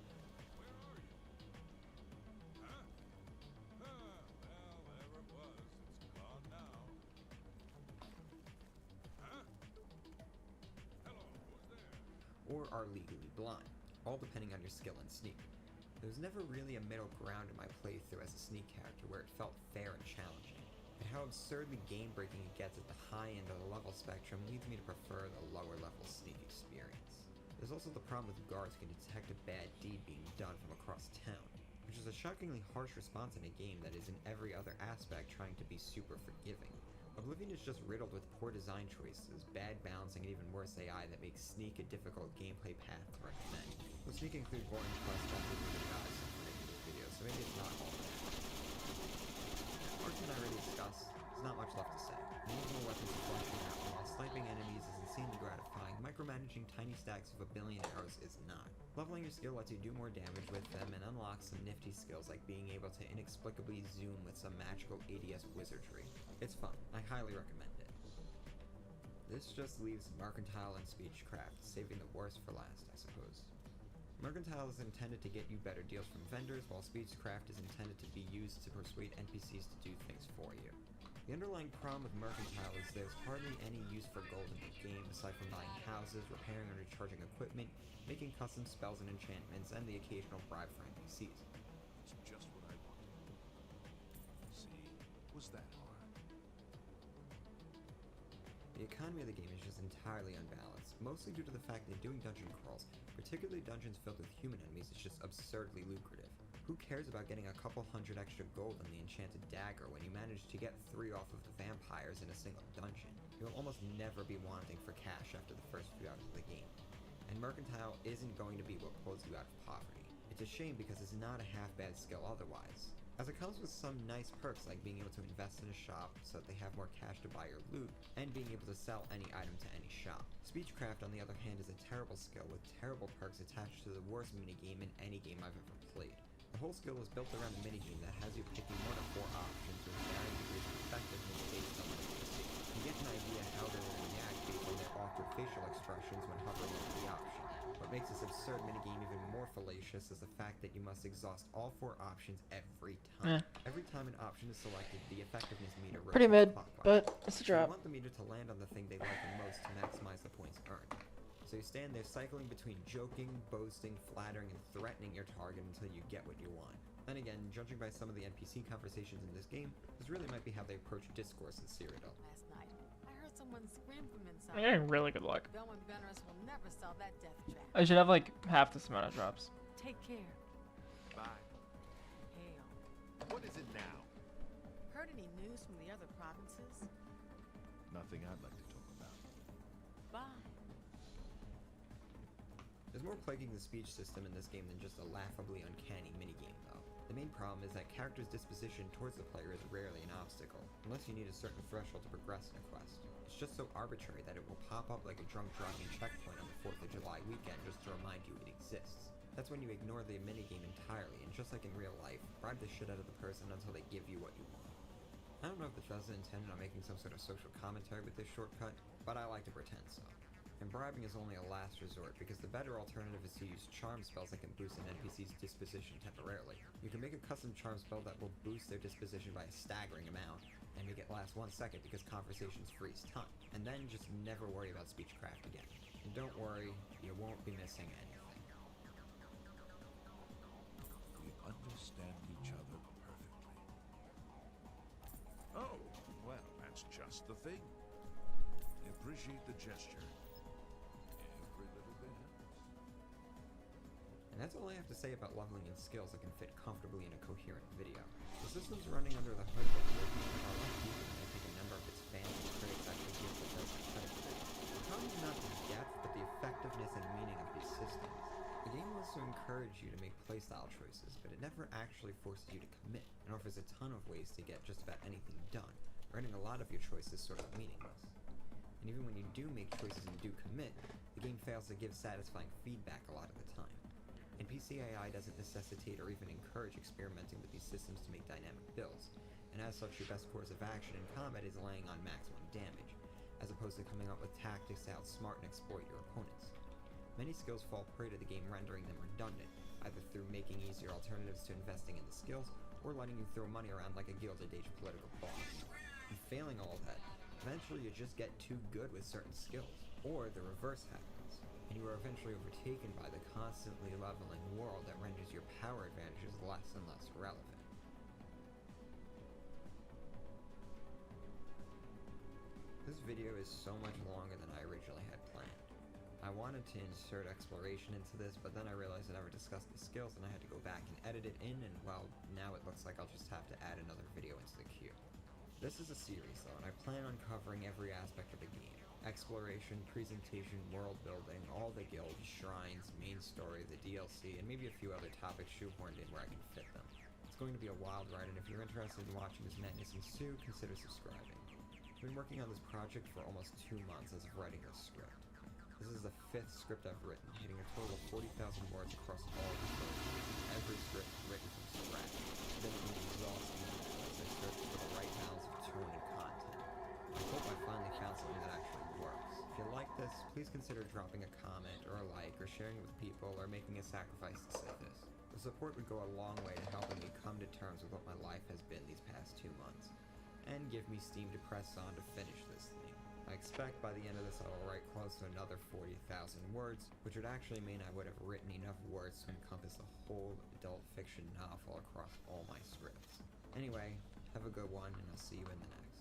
or are legally blind, all depending on your skill in Sneak. There was never really a middle ground in my playthrough as a Sneak character where it felt fair and challenging, but how absurdly game-breaking it gets at the high end of the level spectrum leads me to prefer the lower level Sneak experience. There's also the problem with guards can detect a bad deed being done from across town, which is a shockingly harsh response in a game that is in every other aspect trying to be super forgiving. Oblivion is just riddled with poor design choices, bad balancing, and even worse AI that makes Sneak a difficult gameplay path to recommend. Will Sneak include boring quests that will be guys in this video, so maybe it's not all that. Origin I already discussed, there's not much left to say. Multiple weapons are flashing out, and while sniping enemies is insanely gratifying, micromanaging tiny stacks of a billion arrows is not. Leveling your skill lets you do more damage with them and unlock some nifty skills like being able to inexplicably zoom with some magical ADS wizardry. It's fun. I highly recommend it. This just leaves Mercantile and Speechcraft, saving the worst for last, I suppose. Mercantile is intended to get you better deals from vendors, while Speechcraft is intended to be used to persuade NPCs to do things for you. The underlying problem with Mercantile is there's hardly any use for gold in the game aside from buying houses, repairing or recharging equipment, making custom spells and enchantments, and the occasional bribe for NPCs. It's just what I wanted. See, was that hard? The economy of the game is just entirely unbalanced, mostly due to the fact that doing dungeon crawls, particularly dungeons filled with human enemies, is just absurdly lucrative. Who cares about getting a couple hundred extra gold in the enchanted dagger when you manage to get 3 off of the vampires in a single dungeon? You'll almost never be wanting for cash after the first few hours of the game. And Mercantile isn't going to be what pulls you out of poverty. It's a shame because it's not a half-bad skill otherwise, as it comes with some nice perks like being able to invest in a shop so that they have more cash to buy your loot, and being able to sell any item to any shop. Speechcraft, on the other hand, is a terrible skill with terrible perks attached to the worst minigame in any game I've ever played. The whole skill is built around a minigame that has you picking 1 of 4 options with varying degrees of effectiveness based on the NPC. You get an idea how they will react based on their altered facial expressions when hovering over the option. What makes this absurd minigame even more fallacious is the fact that you must exhaust all 4 options every time. Every time an option is selected, the effectiveness meter rotates Pretty mid, clockwise. but it's a So drop. you want the meter to land on the thing they like the most to maximize the points earned. So you stand there cycling between joking, boasting, flattering, and threatening your target until you get what you want. Then again, judging by some of the NPC conversations in this game, this really might be how they approach discourse in Cyrodiil. Last night, I heard someone scream from inside. I'm getting really good luck. Belmont Venerous will never sell that death trap. I should have like half this amount of drops. Take care. Bye. Hail. What is it now? Heard any news from the other provinces? Nothing I'd like to talk about. Bye. There's more plaguing the speech system in this game than just a laughably uncanny minigame, though. The main problem is that character's disposition towards the player is rarely an obstacle, unless you need a certain threshold to progress in a quest. It's just so arbitrary that it will pop up like a drunk driving checkpoint on the 4th of July weekend just to remind you it exists. That's when you ignore the minigame entirely, and just like in real life, bribe the shit out of the person until they give you what you want. I don't know if Bethesda intended on making some sort of social commentary with this shortcut, but I like to pretend so. And bribing is only a last resort, because the better alternative is to use charm spells that can boost an NPC's disposition temporarily. You can make a custom charm spell that will boost their disposition by a staggering amount, and make it last 1 second because conversations freeze time. And then just never worry about Speechcraft again. And don't worry, you won't be missing anything. We understand each other perfectly. Oh, well, that's just the thing. I appreciate the gesture. Every little bit helps. And that's all I have to say about leveling and skills that can fit comfortably in a coherent video. The systems running under the hood of Oblivion are less deep than I think a number of its fans and critics actually give Bethesda credit for. The problem is not the depth, but the effectiveness and meaning of these systems. The game wants to encourage you to make playstyle choices, but it never actually forces you to commit, and offers a ton of ways to get just about anything done, rendering a lot of your choices sort of meaningless. And even when you do make choices and do commit, the game fails to give satisfying feedback a lot of the time. NPC AI doesn't necessitate or even encourage experimenting with these systems to make dynamic builds, and as such your best course of action in combat is laying on maximum damage, as opposed to coming up with tactics to outsmart and exploit your opponents. Many skills fall prey to the game rendering them redundant, either through making easier alternatives to investing in the skills, or letting you throw money around like a Gilded Age political boss. And failing all that, eventually you just get too good with certain skills, or the reverse happens, and you are eventually overtaken by the constantly leveling world that renders your power advantages less and less relevant. This video is so much longer than I originally had planned. I wanted to insert exploration into this, but then I realized I never discussed the skills and I had to go back and edit it in, and well, now it looks like I'll just have to add another video into the queue. This is a series though, and I plan on covering every aspect of the game. Exploration, presentation, world building, all the guilds, shrines, main story, the DLC, and maybe a few other topics shoehorned in where I can fit them. It's going to be a wild ride, and if you're interested in watching this madness ensue, consider subscribing. I've been working on this project for almost 2 months as of writing this script. This is the 5th script I've written, hitting a total of 40,000 words across all the stories, every script written from scratch. Then it was exhausting as I searched for the right balance of tone and content. I hope I finally found something that actually works. consider dropping a comment or a like or sharing it with people or making a sacrifice to say this. The support would go a long way to helping me come to terms with what my life has been these past 2 months, and give me steam to press on to finish this thing. I expect by the end of this I will write close to another 40,000 words, which would actually mean I would have written enough words to encompass a whole adult fiction novel across all my scripts. Anyway, have a good one, and I'll see you in the next.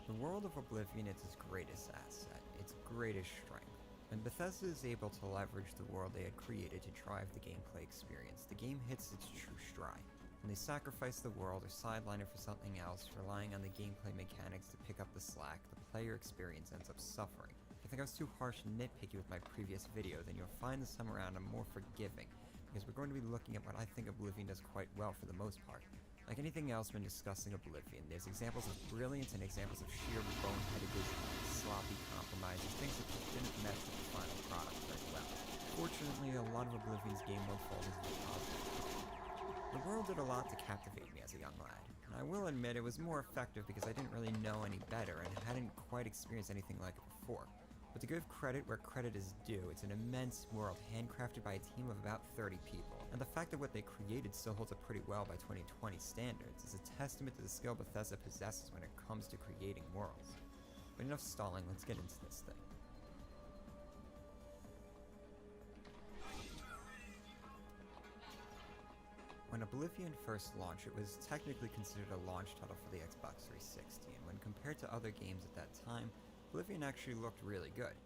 The world of Oblivion is its greatest asset, its greatest strength. When Bethesda is able to leverage the world they had created to drive the gameplay experience, the game hits its true stride. When they sacrifice the world or sideline it for something else, relying on the gameplay mechanics to pick up the slack, the player experience ends up suffering. If you think I was too harsh and nitpicky with my previous video, then you'll find this time around I'm more forgiving, because we're going to be looking at what I think Oblivion does quite well for the most part. Like anything else when discussing Oblivion, there's examples of brilliance and examples of sheer boneheaded design, sloppy compromises, things that just didn't mesh with the final product very well. Fortunately, a lot of Oblivion's game mode falls into the positive. The world did a lot to captivate me as a young lad, and I will admit it was more effective because I didn't really know any better and hadn't quite experienced anything like it before. But to give credit where credit is due, it's an immense world handcrafted by a team of about 30 people, and the fact that what they created still holds up pretty well by 2020 standards is a testament to the skill Bethesda possesses when it comes to creating worlds. But enough stalling, let's get into this thing. When Oblivion first launched, it was technically considered a launch title for the Xbox 360, and when compared to other games at that time, Oblivion actually looked really good.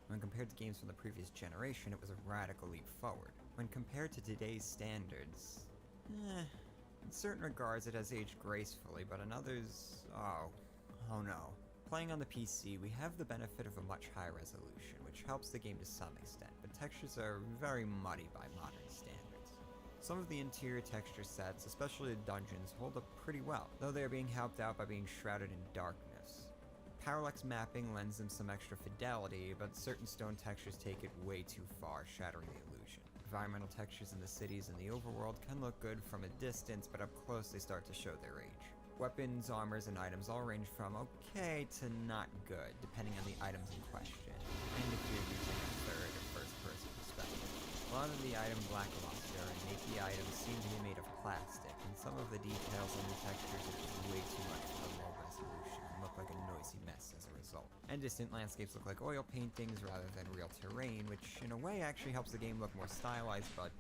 When compared to games from the previous generation, it was a radical leap forward. When compared to today's standards, in certain regards it has aged gracefully, but in others, oh no. Playing on the PC, we have the benefit of a much higher resolution, which helps the game to some extent, but textures are very muddy by modern standards. Some of the interior texture sets, especially the dungeons, hold up pretty well, though they are being helped out by being shrouded in darkness. Parallax mapping lends them some extra fidelity, but certain stone textures take it way too far, shattering the illusion. Environmental textures in the cities and the overworld can look good from a distance, but up close they start to show their age. Weapons, armors, and items all range from okay to not good, depending on the items in question, and if you're using a third or first-person perspective. A lot of the item lackluster, and make the items seem to be made of plastic, and some of the details in the textures are just way too much for the low resolution, and look like a noisy mess as a result. And distant landscapes look like oil paintings rather than real terrain, which in a way actually helps the game look more stylized, but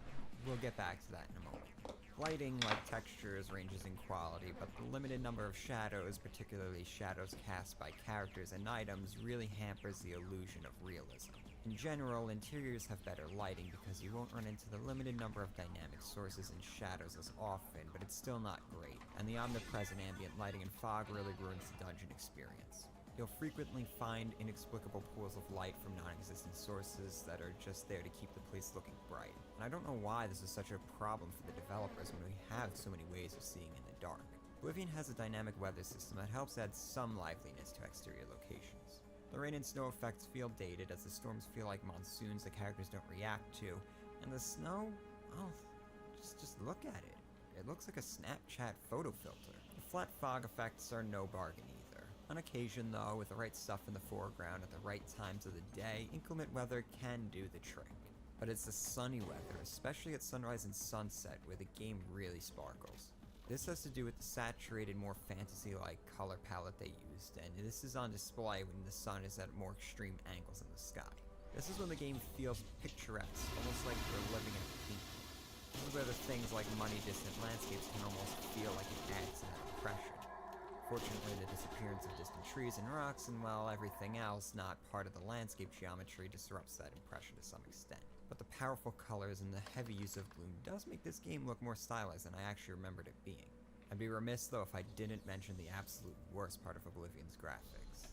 we'll get back to that in a moment. Lighting, like textures, ranges in quality, but the limited number of shadows, particularly shadows cast by characters and items, really hampers the illusion of realism. In general, interiors have better lighting because you won't run into the limited number of dynamic sources and shadows as often, but it's still not great, and the omnipresent ambient lighting and fog really ruins the dungeon experience. You'll frequently find inexplicable pools of light from non-existent sources that are just there to keep the place looking bright. And I don't know why this is such a problem for the developers when we have so many ways of seeing in the dark. Oblivion has a dynamic weather system that helps add some liveliness to exterior locations. The rain and snow effects feel dated as the storms feel like monsoons the characters don't react to, and the snow, oh, just look at it. It looks like a Snapchat photo filter. The flat fog effects are no bargain either. On occasion, though, with the right stuff in the foreground at the right times of the day, inclement weather can do the trick. But it's the sunny weather, especially at sunrise and sunset, where the game really sparkles. This has to do with the saturated, more fantasy-like color palette they used, and this is on display when the sun is at more extreme angles in the sky. This is when the game feels picturesque, almost like you're living in a painting. This is where the things like muddy, distant landscapes can almost feel like it adds to that impression. Fortunately, the disappearance of distant trees and rocks and, well, everything else not part of the landscape geometry disrupts that impression to some extent. But the powerful colors and the heavy use of gloom does make this game look more stylized than I actually remembered it being. I'd be remiss, though, if I didn't mention the absolute worst part of Oblivion's graphics.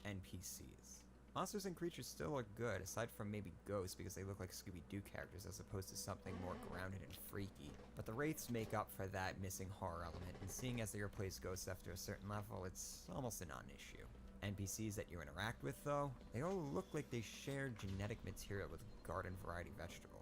NPCs. Monsters and creatures still look good, aside from maybe ghosts because they look like Scooby-Doo characters as opposed to something more grounded and freaky. But the wraiths make up for that missing horror element, and seeing as they replace ghosts after a certain level, it's almost a non-issue. NPCs that you interact with, though, they all look like they share genetic material with garden variety vegetables.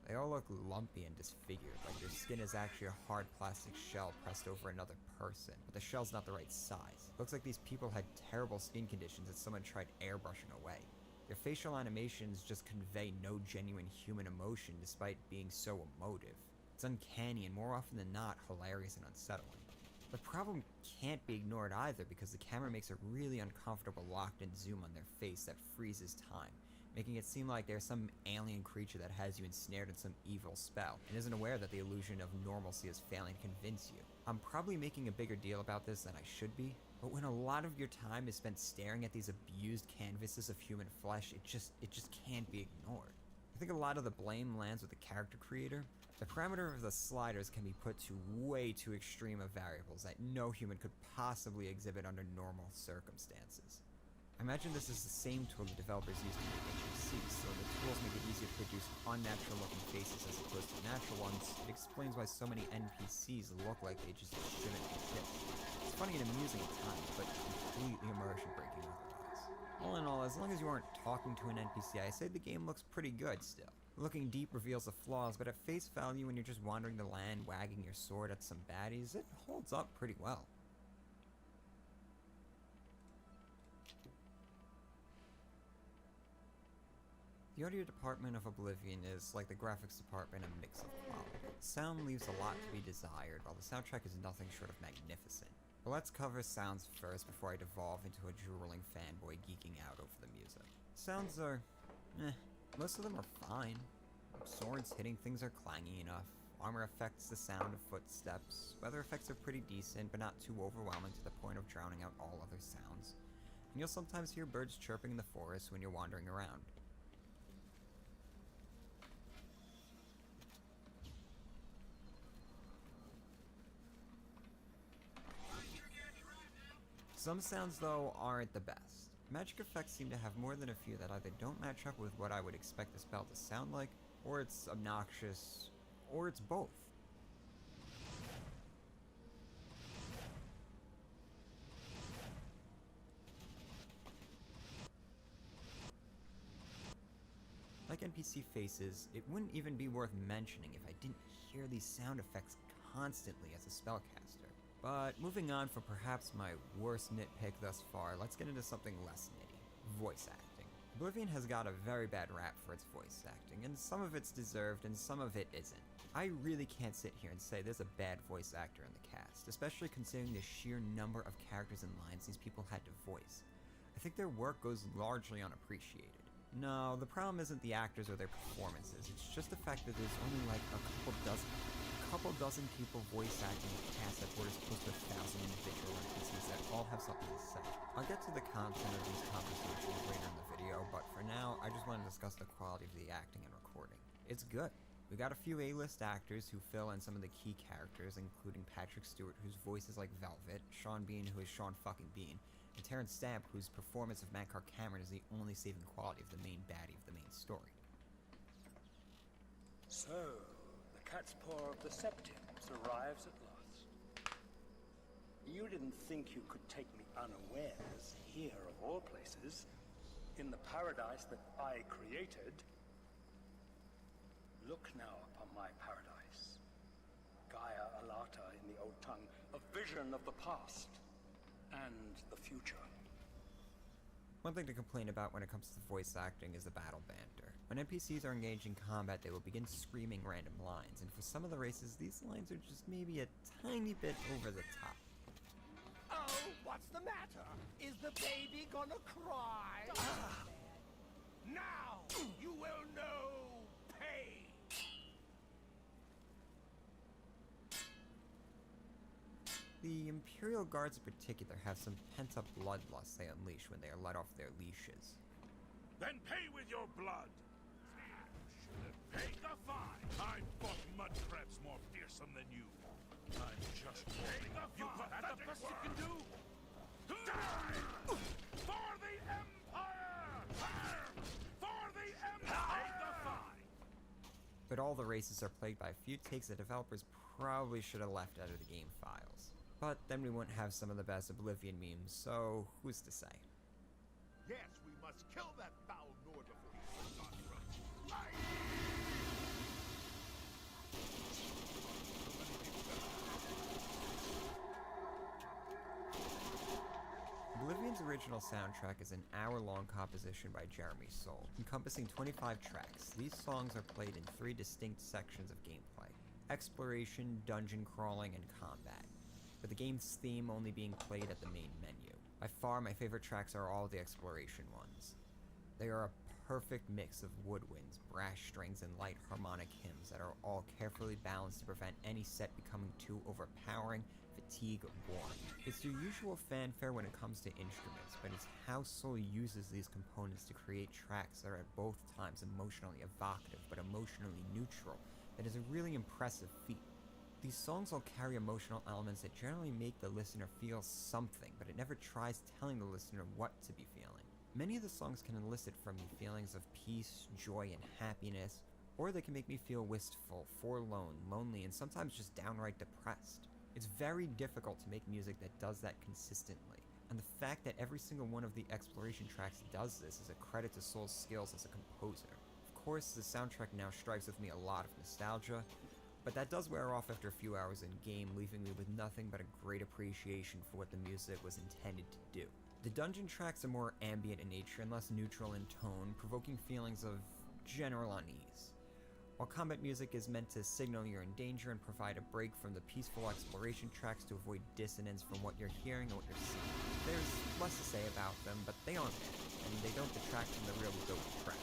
They all look lumpy and disfigured, like their skin is actually a hard plastic shell pressed over another person, but the shell's not the right size. Looks like these people had terrible skin conditions that someone tried airbrushing away. Their facial animations just convey no genuine human emotion despite being so emotive. It's uncanny and more often than not, hilarious and unsettling. The problem can't be ignored either because the camera makes a really uncomfortable locked-in zoom on their face that freezes time, making it seem like there's some alien creature that has you ensnared in some evil spell, and isn't aware that the illusion of normalcy is failing to convince you. I'm probably making a bigger deal about this than I should be, but when a lot of your time is spent staring at these abused canvases of human flesh, it just can't be ignored. I think a lot of the blame lands with the character creator. The parameter of the sliders can be put to way too extreme of variables that no human could possibly exhibit under normal circumstances. I imagine this is the same tool the developers use to make NPCs, so the tools make it easier to produce unnatural looking faces as opposed to natural ones. It explains why so many NPCs look like they just shouldn't exist. It's funny and amusing at times, but completely immersion breaking otherwise. All in all, as long as you aren't talking to an NPC, I say the game looks pretty good still. Looking deep reveals the flaws, but at face value when you're just wandering the land wagging your sword at some baddies, it holds up pretty well. The audio department of Oblivion is, like the graphics department, a mix of quality. Sound leaves a lot to be desired, while the soundtrack is nothing short of magnificent. But let's cover sounds first before I devolve into a drooling fanboy geeking out over the music. Sounds are, most of them are fine. Swords hitting things are clangy enough. Armor affects the sound of footsteps. Weather effects are pretty decent, but not too overwhelming to the point of drowning out all other sounds. And you'll sometimes hear birds chirping in the forest when you're wandering around. Some sounds, though, aren't the best. Magic effects seem to have more than a few that either don't match up with what I would expect the spell to sound like, or it's obnoxious, or it's both. Like NPC faces, it wouldn't even be worth mentioning if I didn't hear these sound effects constantly as a spellcaster. But moving on from perhaps my worst nitpick thus far, let's get into something less nitty. Voice acting. Oblivion has got a very bad rap for its voice acting, and some of it's deserved and some of it isn't. I really can't sit here and say there's a bad voice actor in the cast, especially considering the sheer number of characters and lines these people had to voice. I think their work goes largely unappreciated. No, the problem isn't the actors or their performances, it's just the fact that there's only like a couple dozen people voice acting a cast that borders close to 1,000 individual NPCs that all have something to say. I'll get to the content of these conversations later in the video, but for now, I just want to discuss the quality of the acting and recording. It's good. We got a few A-list actors who fill in some of the key characters, including Patrick Stewart, whose voice is like Velvet, Sean Bean, who is Sean fucking Bean, and Terrence Stamp, whose performance of Mankar Cameron is the only saving quality of the main baddie of the main story. So, the cat's paw of the Septims arrives at last. You didn't think you could take me unawares here of all places, in the paradise that I created. Look now upon my paradise. Gaia Alata in the old tongue, a vision of the past and the future. One thing to complain about when it comes to voice acting is the battle banter. When NPCs are engaged in combat, they will begin screaming random lines, and for some of the races, these lines are just maybe a tiny bit over the top. Oh, what's the matter? Is the baby gonna cry? Now you will know pain. The Imperial Guards in particular have some pent-up bloodlust they unleash when they are let off their leashes. Then pay with your blood. Pay the fine. I fought mud crabs more fearsome than you. I'm just warning you. That's the best you can do. Die for the but all the races are plagued by a few takes that developers probably should have left out of the game files. But then we wouldn't have some of the best Oblivion memes, so who's to say? Yes, we must kill that foul Nord before he starts on us. Oblivion's original soundtrack is an hour-long composition by Jeremy Soule, encompassing 25 tracks. These songs are played in 3 distinct sections of gameplay: exploration, dungeon crawling, and combat, with the game's theme only being played at the main menu. By far, my favorite tracks are all the exploration ones. They are a perfect mix of woodwinds, brass strings, and light harmonic hymns that are all carefully balanced to prevent any set becoming too overpowering, fatigue, or boring. It's your usual fanfare when it comes to instruments, but it's how Soule uses these components to create tracks that are at both times emotionally evocative but emotionally neutral that is a really impressive feat. These songs all carry emotional elements that generally make the listener feel something, but it never tries telling the listener what to be feeling. Many of the songs can elicit from me feelings of peace, joy, and happiness, or they can make me feel wistful, forlorn, lonely, and sometimes just downright depressed. It's very difficult to make music that does that consistently, and the fact that every single one of the exploration tracks does this is a credit to Soule's skills as a composer. Of course, the soundtrack now strikes with me a lot of nostalgia, but that does wear off after a few hours in-game, leaving me with nothing but a great appreciation for what the music was intended to do. The dungeon tracks are more ambient in nature and less neutral in tone, provoking feelings of general unease, while combat music is meant to signal you're in danger and provide a break from the peaceful exploration tracks to avoid dissonance from what you're hearing or what you're seeing. There's less to say about them, but they aren't bad, and they don't detract from the really dope track.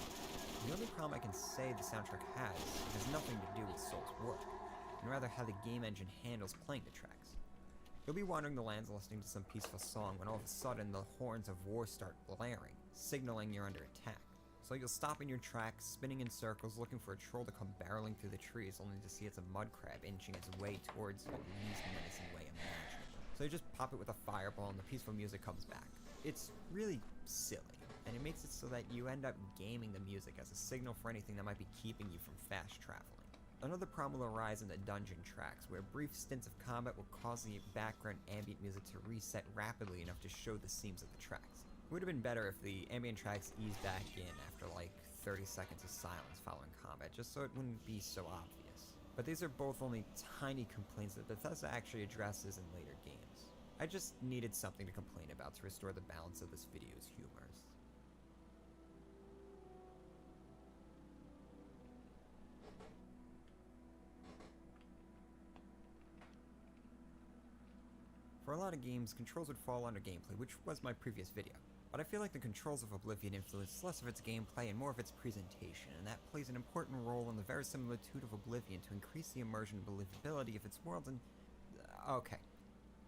The only problem I can say the soundtrack has nothing to do with Soule's work, and rather how the game engine handles playing the tracks. You'll be wandering the lands listening to some peaceful song when all of a sudden the horns of war start blaring, signaling you're under attack. So you'll stop in your tracks, spinning in circles, looking for a troll to come barreling through the trees, only to see it's a mud crab inching its way towards you in the least menacing way imaginable. So you just pop it with a fireball and the peaceful music comes back. It's really silly, and it makes it so that you end up gaming the music as a signal for anything that might be keeping you from fast traveling. Another problem will arise in the dungeon tracks, where brief stints of combat will cause the background ambient music to reset rapidly enough to show the seams of the tracks. It would have been better if the ambient tracks eased back in after like 30 seconds of silence following combat, just so it wouldn't be so obvious. But these are both only tiny complaints that Bethesda actually addresses in later games. I just needed something to complain about to restore the balance of this video's humors. For a lot of games, controls would fall under gameplay, which was my previous video. But I feel like the controls of Oblivion influence less of its gameplay and more of its presentation, and that plays an important role in the verisimilitude of Oblivion to increase the immersion and believability of its world and... okay.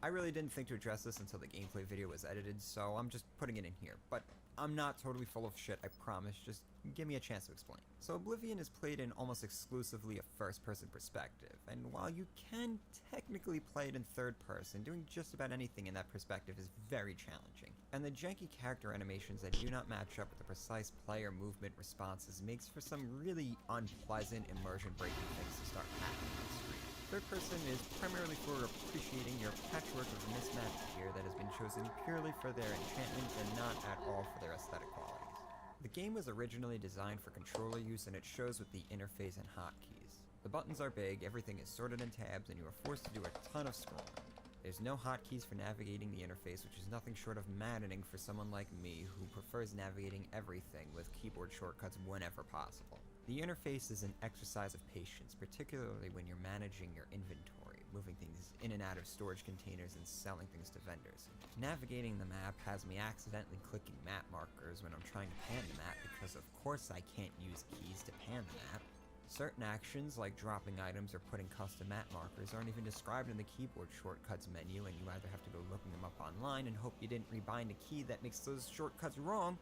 I really didn't think to address this until the gameplay video was edited, so I'm just putting it in here. But I'm not totally full of shit, I promise, just give me a chance to explain. So Oblivion is played in almost exclusively a first-person perspective, and while you can technically play it in third person, doing just about anything in that perspective is very challenging. And the janky character animations that do not match up with the precise player movement responses makes for some really unpleasant immersion-breaking things to start happening on screen. Third person is primarily for appreciating your patchwork of mismatched gear that has been chosen purely for their enchantment and not at all for their aesthetic qualities. The game was originally designed for controller use, and it shows with the interface and hotkeys. The buttons are big, everything is sorted in tabs, and you are forced to do a ton of scrolling. There's no hotkeys for navigating the interface, which is nothing short of maddening for someone like me who prefers navigating everything with keyboard shortcuts whenever possible. The interface is an exercise of patience, particularly when you're managing your inventory, moving things in and out of storage containers and selling things to vendors. Navigating the map has me accidentally clicking map markers when I'm trying to pan the map because of course I can't use keys to pan the map. Certain actions, like dropping items or putting custom map markers, aren't even described in the keyboard shortcuts menu, and you either have to go looking them up online and hope you didn't rebind a key that makes those shortcuts wrong,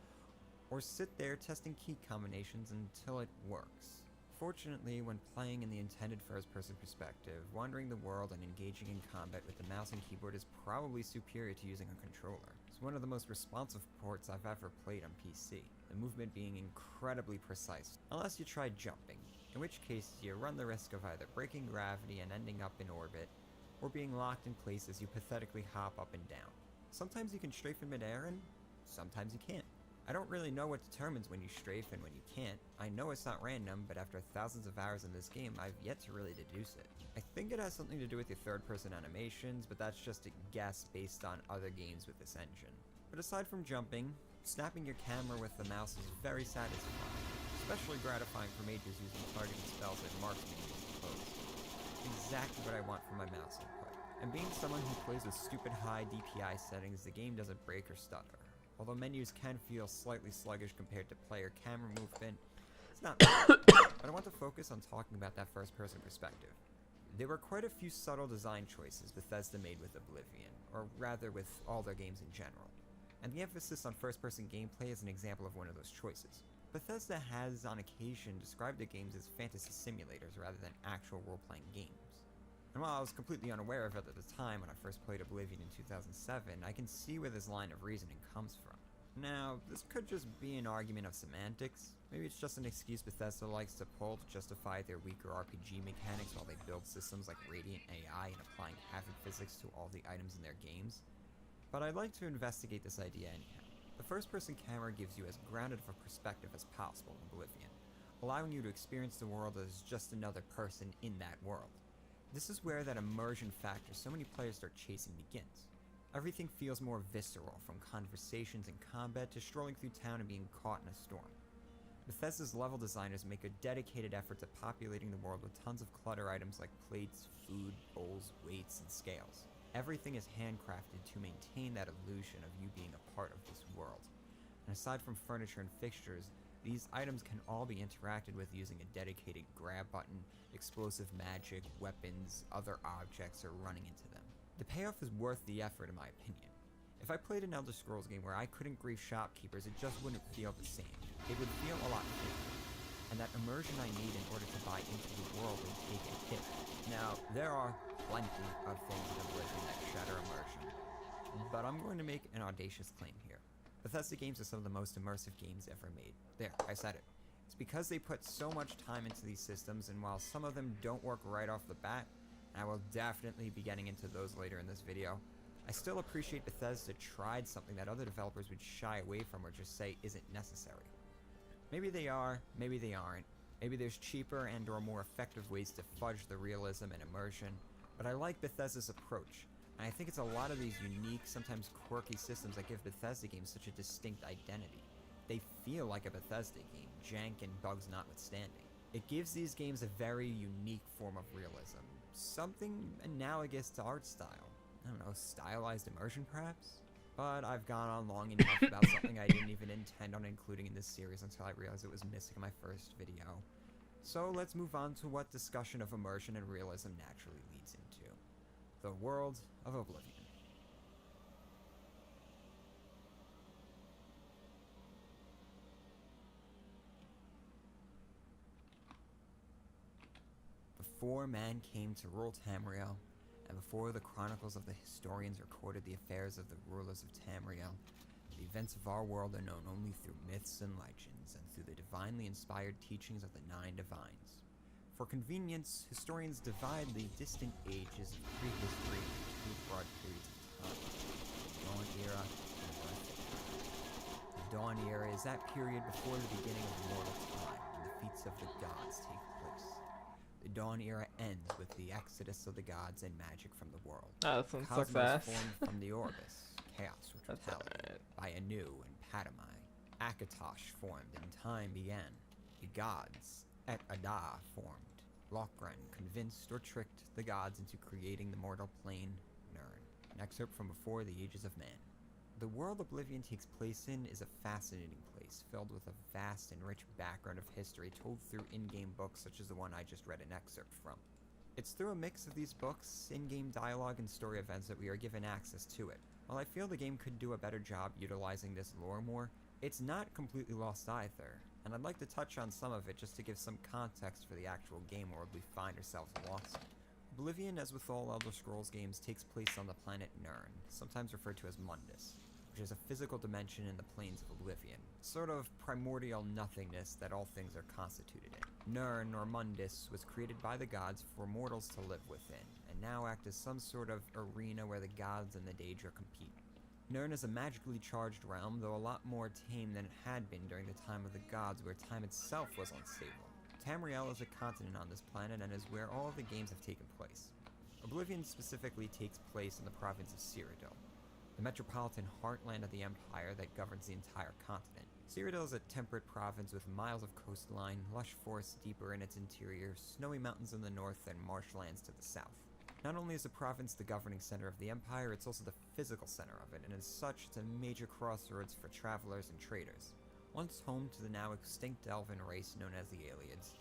or sit there testing key combinations until it works. Fortunately, when playing in the intended first-person perspective, wandering the world and engaging in combat with the mouse and keyboard is probably superior to using a controller. It's one of the most responsive ports I've ever played on PC, the movement being incredibly precise, unless you tried jumping, in in which case you run the risk of either breaking gravity and ending up in orbit, or being locked in place as you pathetically hop up and down. Sometimes you can strafe in midair, and sometimes you can't. I don't really know what determines when you strafe and when you can't. I know it's not random, but after thousands of hours in this game, I've yet to really deduce it. I think it has something to do with your third-person animations, but that's just a guess based on other games with this engine. But aside from jumping, snapping your camera with the mouse is very satisfying, especially gratifying for mages using targeted spells like marksman using bows. Exactly what I want from my mouse input. And being someone who plays with stupid high DPI settings, the game doesn't break or stutter. Although menus can feel slightly sluggish compared to player camera movement, it's not bad. But I want to focus on talking about that first-person perspective. There were quite a few subtle design choices Bethesda made with Oblivion, or rather with all their games in general. And the emphasis on first-person gameplay is an example of one of those choices. Bethesda has, on occasion, described their games as fantasy simulators rather than actual role-playing games. And while I was completely unaware of it at the time when I first played Oblivion in 2007, I can see where this line of reasoning comes from. Now, this could just be an argument of semantics. Maybe it's just an excuse Bethesda likes to pull to justify their weaker RPG mechanics while they build systems like Radiant AI and applying Havoc physics to all the items in their games. But I'd like to investigate this idea anyhow. The first-person camera gives you as grounded of a perspective as possible in Oblivion, allowing you to experience the world as just another person in that world. This is where that immersion factor so many players start chasing begins. Everything feels more visceral, from conversations and combat to strolling through town and being caught in a storm. Bethesda's level designers make a dedicated effort to populating the world with tons of clutter items like plates, food, bowls, weights, and scales. Everything is handcrafted to maintain that illusion of you being a part of this world. And aside from furniture and fixtures, these items can all be interacted with using a dedicated grab button, explosive magic, weapons, other objects, or running into them. The payoff is worth the effort in my opinion. If I played an Elder Scrolls game where I couldn't grief shopkeepers, it just wouldn't feel the same. It would feel a lot different. And that immersion I need in order to buy into the world would take a hit. Now, there are plenty of things in Oblivion that shatter immersion, but I'm going to make an audacious claim here. Bethesda games are some of the most immersive games ever made. There, I said it. It's because they put so much time into these systems, and while some of them don't work right off the bat, and I will definitely be getting into those later in this video, I still appreciate Bethesda tried something that other developers would shy away from or just say isn't necessary. Maybe they are, maybe they aren't. Maybe there's cheaper and or more effective ways to fudge the realism and immersion, but I like Bethesda's approach. And I think it's a lot of these unique, sometimes quirky systems that give Bethesda games such a distinct identity. They feel like a Bethesda game, jank and bugs notwithstanding. It gives these games a very unique form of realism, something analogous to art style. I don't know, stylized immersion perhaps? But I've gone on long enough about something I didn't even intend on including in this series until I realized it was missing in my first video. So let's move on to what discussion of immersion and realism naturally leads into. The world of Oblivion. Before man came to rule Tamriel, and before the chronicles of the historians recorded the affairs of the rulers of Tamriel, the events of our world are known only through myths and legends, and through the divinely inspired teachings of the Nine Divines. For convenience, historians divide the distant ages of prehistory into two broad periods of time: the Dawn Era and the Earth Era. The Dawn Era is that period before the beginning of mortal time, when the feats of the gods take place. The Dawn Era ends with the exodus of the gods and magic from the world. Oh, that sounds Cosmos sucks ass. formed from the Orbis, chaos or totality, by Anu and Padamai. Akatosh formed and time began. The gods, Et Ada, formed. Lokren convinced or tricked the gods into creating the mortal plane, Nirn. An excerpt from Before the Ages of Man. The world Oblivion takes place in is a fascinating place, filled with a vast and rich background of history told through in-game books such as the one I just read an excerpt from. It's through a mix of these books, in-game dialogue, and story events that we are given access to it. While I feel the game could do a better job utilizing this lore more, it's not completely lost either, and I'd like to touch on some of it just to give some context for the actual game world we find ourselves lost in. Oblivion, as with all Elder Scrolls games, takes place on the planet Nirn, sometimes referred to as Mundus, which is a physical dimension in the plains of Oblivion, sort of primordial nothingness that all things are constituted in. Nirn, or Mundus, was created by the gods for mortals to live within, and now act as some sort of arena where the gods and the Daedra compete. Nirn is a magically charged realm, though a lot more tame than it had been during the time of the gods, where time itself was unstable. Tamriel is a continent on this planet and is where all of the games have taken place. Oblivion specifically takes place in the province of Cyrodiil, the metropolitan heartland of the Empire that governs the entire continent. Cyrodiil is a temperate province with miles of coastline, lush forests deeper in its interior, snowy mountains in the north, and marshlands to the south. Not only is the province the governing center of the Empire, it's also the physical center of it, and as such, it's a major crossroads for travelers and traders. Once home to the now extinct elven race known as the Ayleids,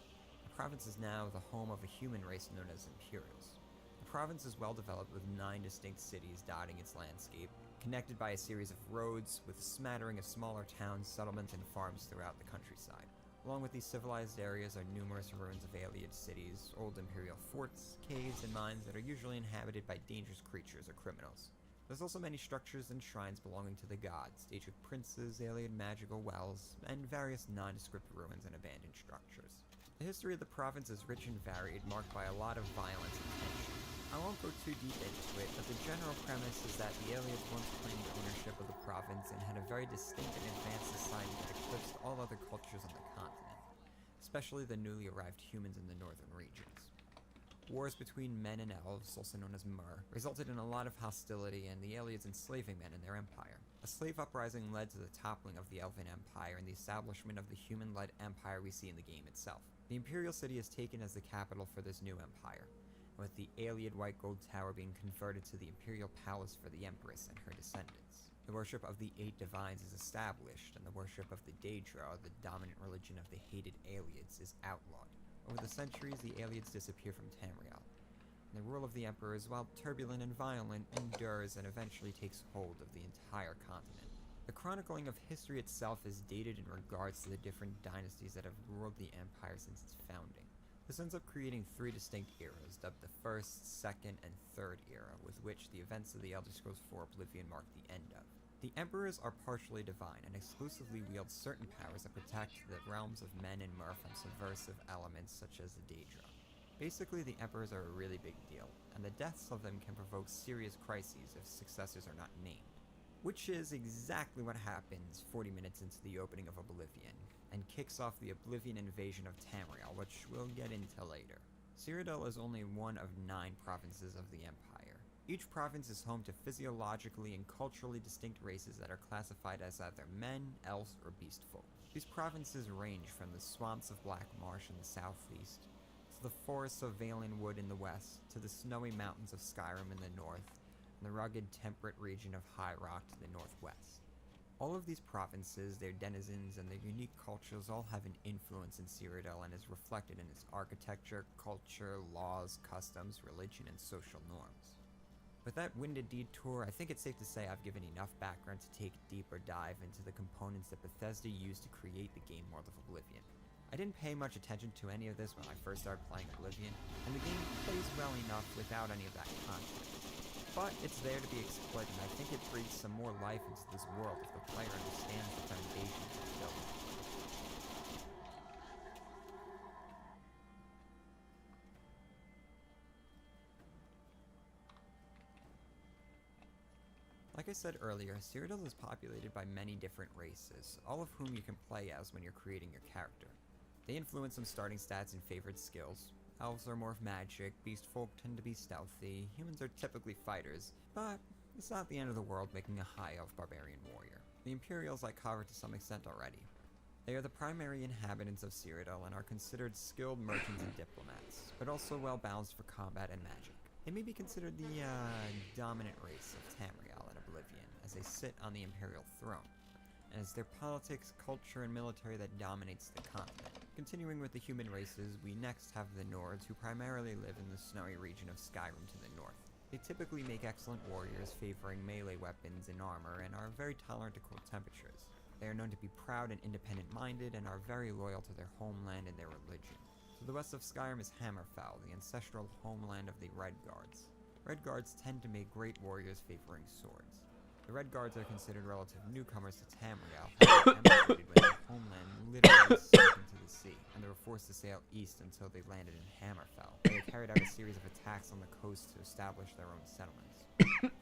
the province is now the home of a human race known as Imperials. The province is well developed with 9 distinct cities dotting its landscape, connected by a series of roads with a smattering of smaller towns, settlements, and farms throughout the countryside. Along with these civilized areas are numerous ruins of Ayleid cities, old imperial forts, caves, and mines that are usually inhabited by dangerous creatures or criminals. There's also many structures and shrines belonging to the gods, Daedric princes, Ayleid magical wells, and various nondescript ruins and abandoned structures. The history of the province is rich and varied, marked by a lot of violence and tension. I won't go too deep into it, but the general premise is that the Ayleids once claimed ownership of the province and had a very distinct and advanced society that eclipsed all other cultures on the continent, especially the newly arrived humans in the northern regions. Wars between men and elves, also known as Mer, resulted in a lot of hostility and the Ayleids enslaving men in their empire. A slave uprising led to the toppling of the Elven Empire and the establishment of the human-led empire we see in the game itself. The Imperial City is taken as the capital for this new empire, with the Ayleid White Gold Tower being converted to the Imperial Palace for the Empress and her descendants. The worship of the 8 divines is established, and the worship of the Daedra, the dominant religion of the hated Ayleids, is outlawed. Over the centuries, the Ayleids disappear from Tamriel, and the rule of the Emperors, while turbulent and violent, endures and eventually takes hold of the entire continent. The chronicling of history itself is dated in regards to the different dynasties that have ruled the Empire since its founding. This ends up creating 3 distinct eras, dubbed the First, Second, and Third Era, with which the events of the Elder Scrolls IV Oblivion mark the end of. The Emperors are partially divine and exclusively wield certain powers that protect the realms of men and Mer from subversive elements such as the Daedra. Basically, the Emperors are a really big deal, and the deaths of them can provoke serious crises if successors are not named. Which is exactly what happens 40 minutes into the opening of Oblivion, and kicks off the Oblivion invasion of Tamriel, which we'll get into later. Cyrodiil is only one of 9 provinces of the Empire. Each province is home to physiologically and culturally distinct races that are classified as either men, elves, or beast folk. These provinces range from the swamps of Black Marsh in the southeast, to the forests of Valenwood in the west, to the snowy mountains of Skyrim in the north, and the rugged temperate region of High Rock to the northwest. All of these provinces, their denizens, and their unique cultures all have an influence in Cyrodiil and is reflected in its architecture, culture, laws, customs, religion, and social norms. With that winded detour, I think it's safe to say I've given enough background to take a deeper dive into the components that Bethesda used to create the game world of Oblivion. I didn't pay much attention to any of this when I first started playing Oblivion, and the game plays well enough without any of that content. But it's there to be exploited, and I think it breathes some more life into this world if the player understands the foundations it's built. Like I said earlier, Cyrodiil is populated by many different races, all of whom you can play as when you're creating your character. They influence some starting stats and favored skills. Elves are more of magic, beast folk tend to be stealthy, humans are typically fighters, but it's not the end of the world making a high elf barbarian warrior. The Imperials I covered to some extent already. They are the primary inhabitants of Cyrodiil and are considered skilled merchants and diplomats, but also well balanced for combat and magic. They may be considered the dominant race of Tamriel and Oblivion, as they sit on the Imperial throne, and it's their politics, culture, and military that dominates the continent. Continuing with the human races, we next have the Nords, who primarily live in the snowy region of Skyrim to the north. They typically make excellent warriors, favoring melee weapons and armor, and are very tolerant to cold temperatures. They are known to be proud and independent-minded, and are very loyal to their homeland and their religion. To the west of Skyrim is Hammerfell, the ancestral homeland of the Redguards. Redguards tend to make great warriors favoring swords. The Red Guards are considered relative newcomers to Tamriel, having emigrated when their homeland literally sunk into the sea, and they were forced to sail east until they landed in Hammerfell, where they carried out a series of attacks on the coast to establish their own settlements.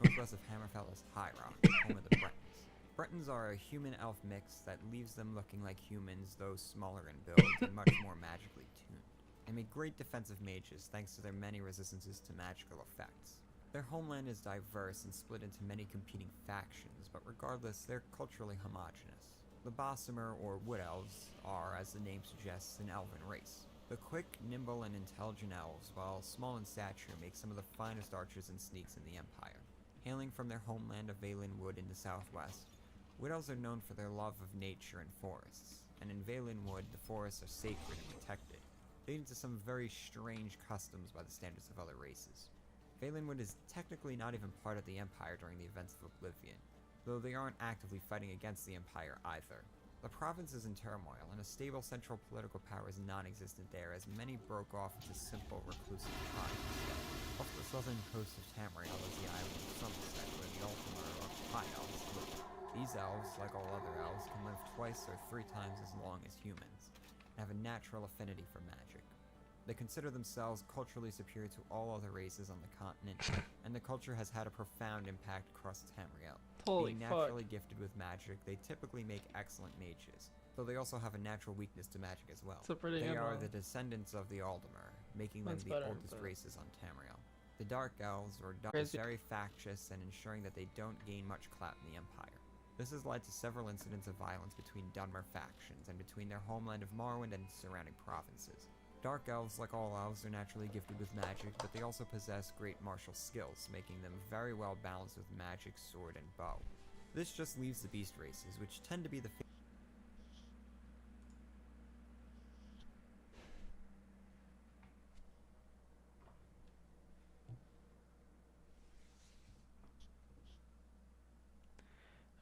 Northwest of Hammerfell is High Rock, home of the Bretons. Bretons are a human-elf mix that leaves them looking like humans, though smaller in build and much more magically tuned. They make great defensive mages thanks to their many resistances to magical effects. Their homeland is diverse and split into many competing factions, but regardless, they're culturally homogenous. The Bossamer, or Wood Elves, are, as the name suggests, an elven race. The quick, nimble, and intelligent elves, while small in stature, make some of the finest archers and sneaks in the Empire. Hailing from their homeland of Valen Wood in the southwest, Wood Elves are known for their love of nature and forests, and in Valen Wood, the forests are sacred and protected, leading to some very strange customs by the standards of other races. Valenwood is technically not even part of the Empire during the events of Oblivion, though they aren't actively fighting against the Empire either. The province is in turmoil, and a stable central political power is non-existent there, as many broke off into simple, reclusive tribes. Off the southern coast of Tamriel is the island of Somerset, where the Ultimar or High Elves live. These elves, like all other elves, can live twice or 3 times as long as humans, and have a natural affinity for magic. They consider themselves culturally superior to all other races on the continent, and the culture has had a profound impact across Tamriel. Holy Being naturally gifted with magic, they typically make excellent mages, though they also have a natural weakness to magic as well. It's a pretty They good are one. the descendants of the Aldemar, making them That's the better, oldest but- races on Tamriel. The Dark Elves are Crazy. very factious and ensuring that they don't gain much clout in the Empire. This has led to several incidents of violence between Dunmer factions and between their homeland of Morrowind and surrounding provinces. Dark Elves, like all elves, are naturally gifted with magic, but they also possess great martial skills, making them very well balanced with magic, sword, and bow. This just leaves the beast races, which tend to be the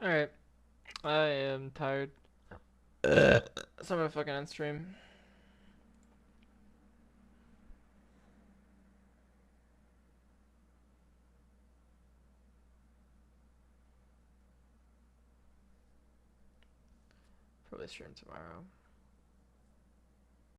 Alright. I am tired. So I'm gonna fucking end stream. Probably stream tomorrow.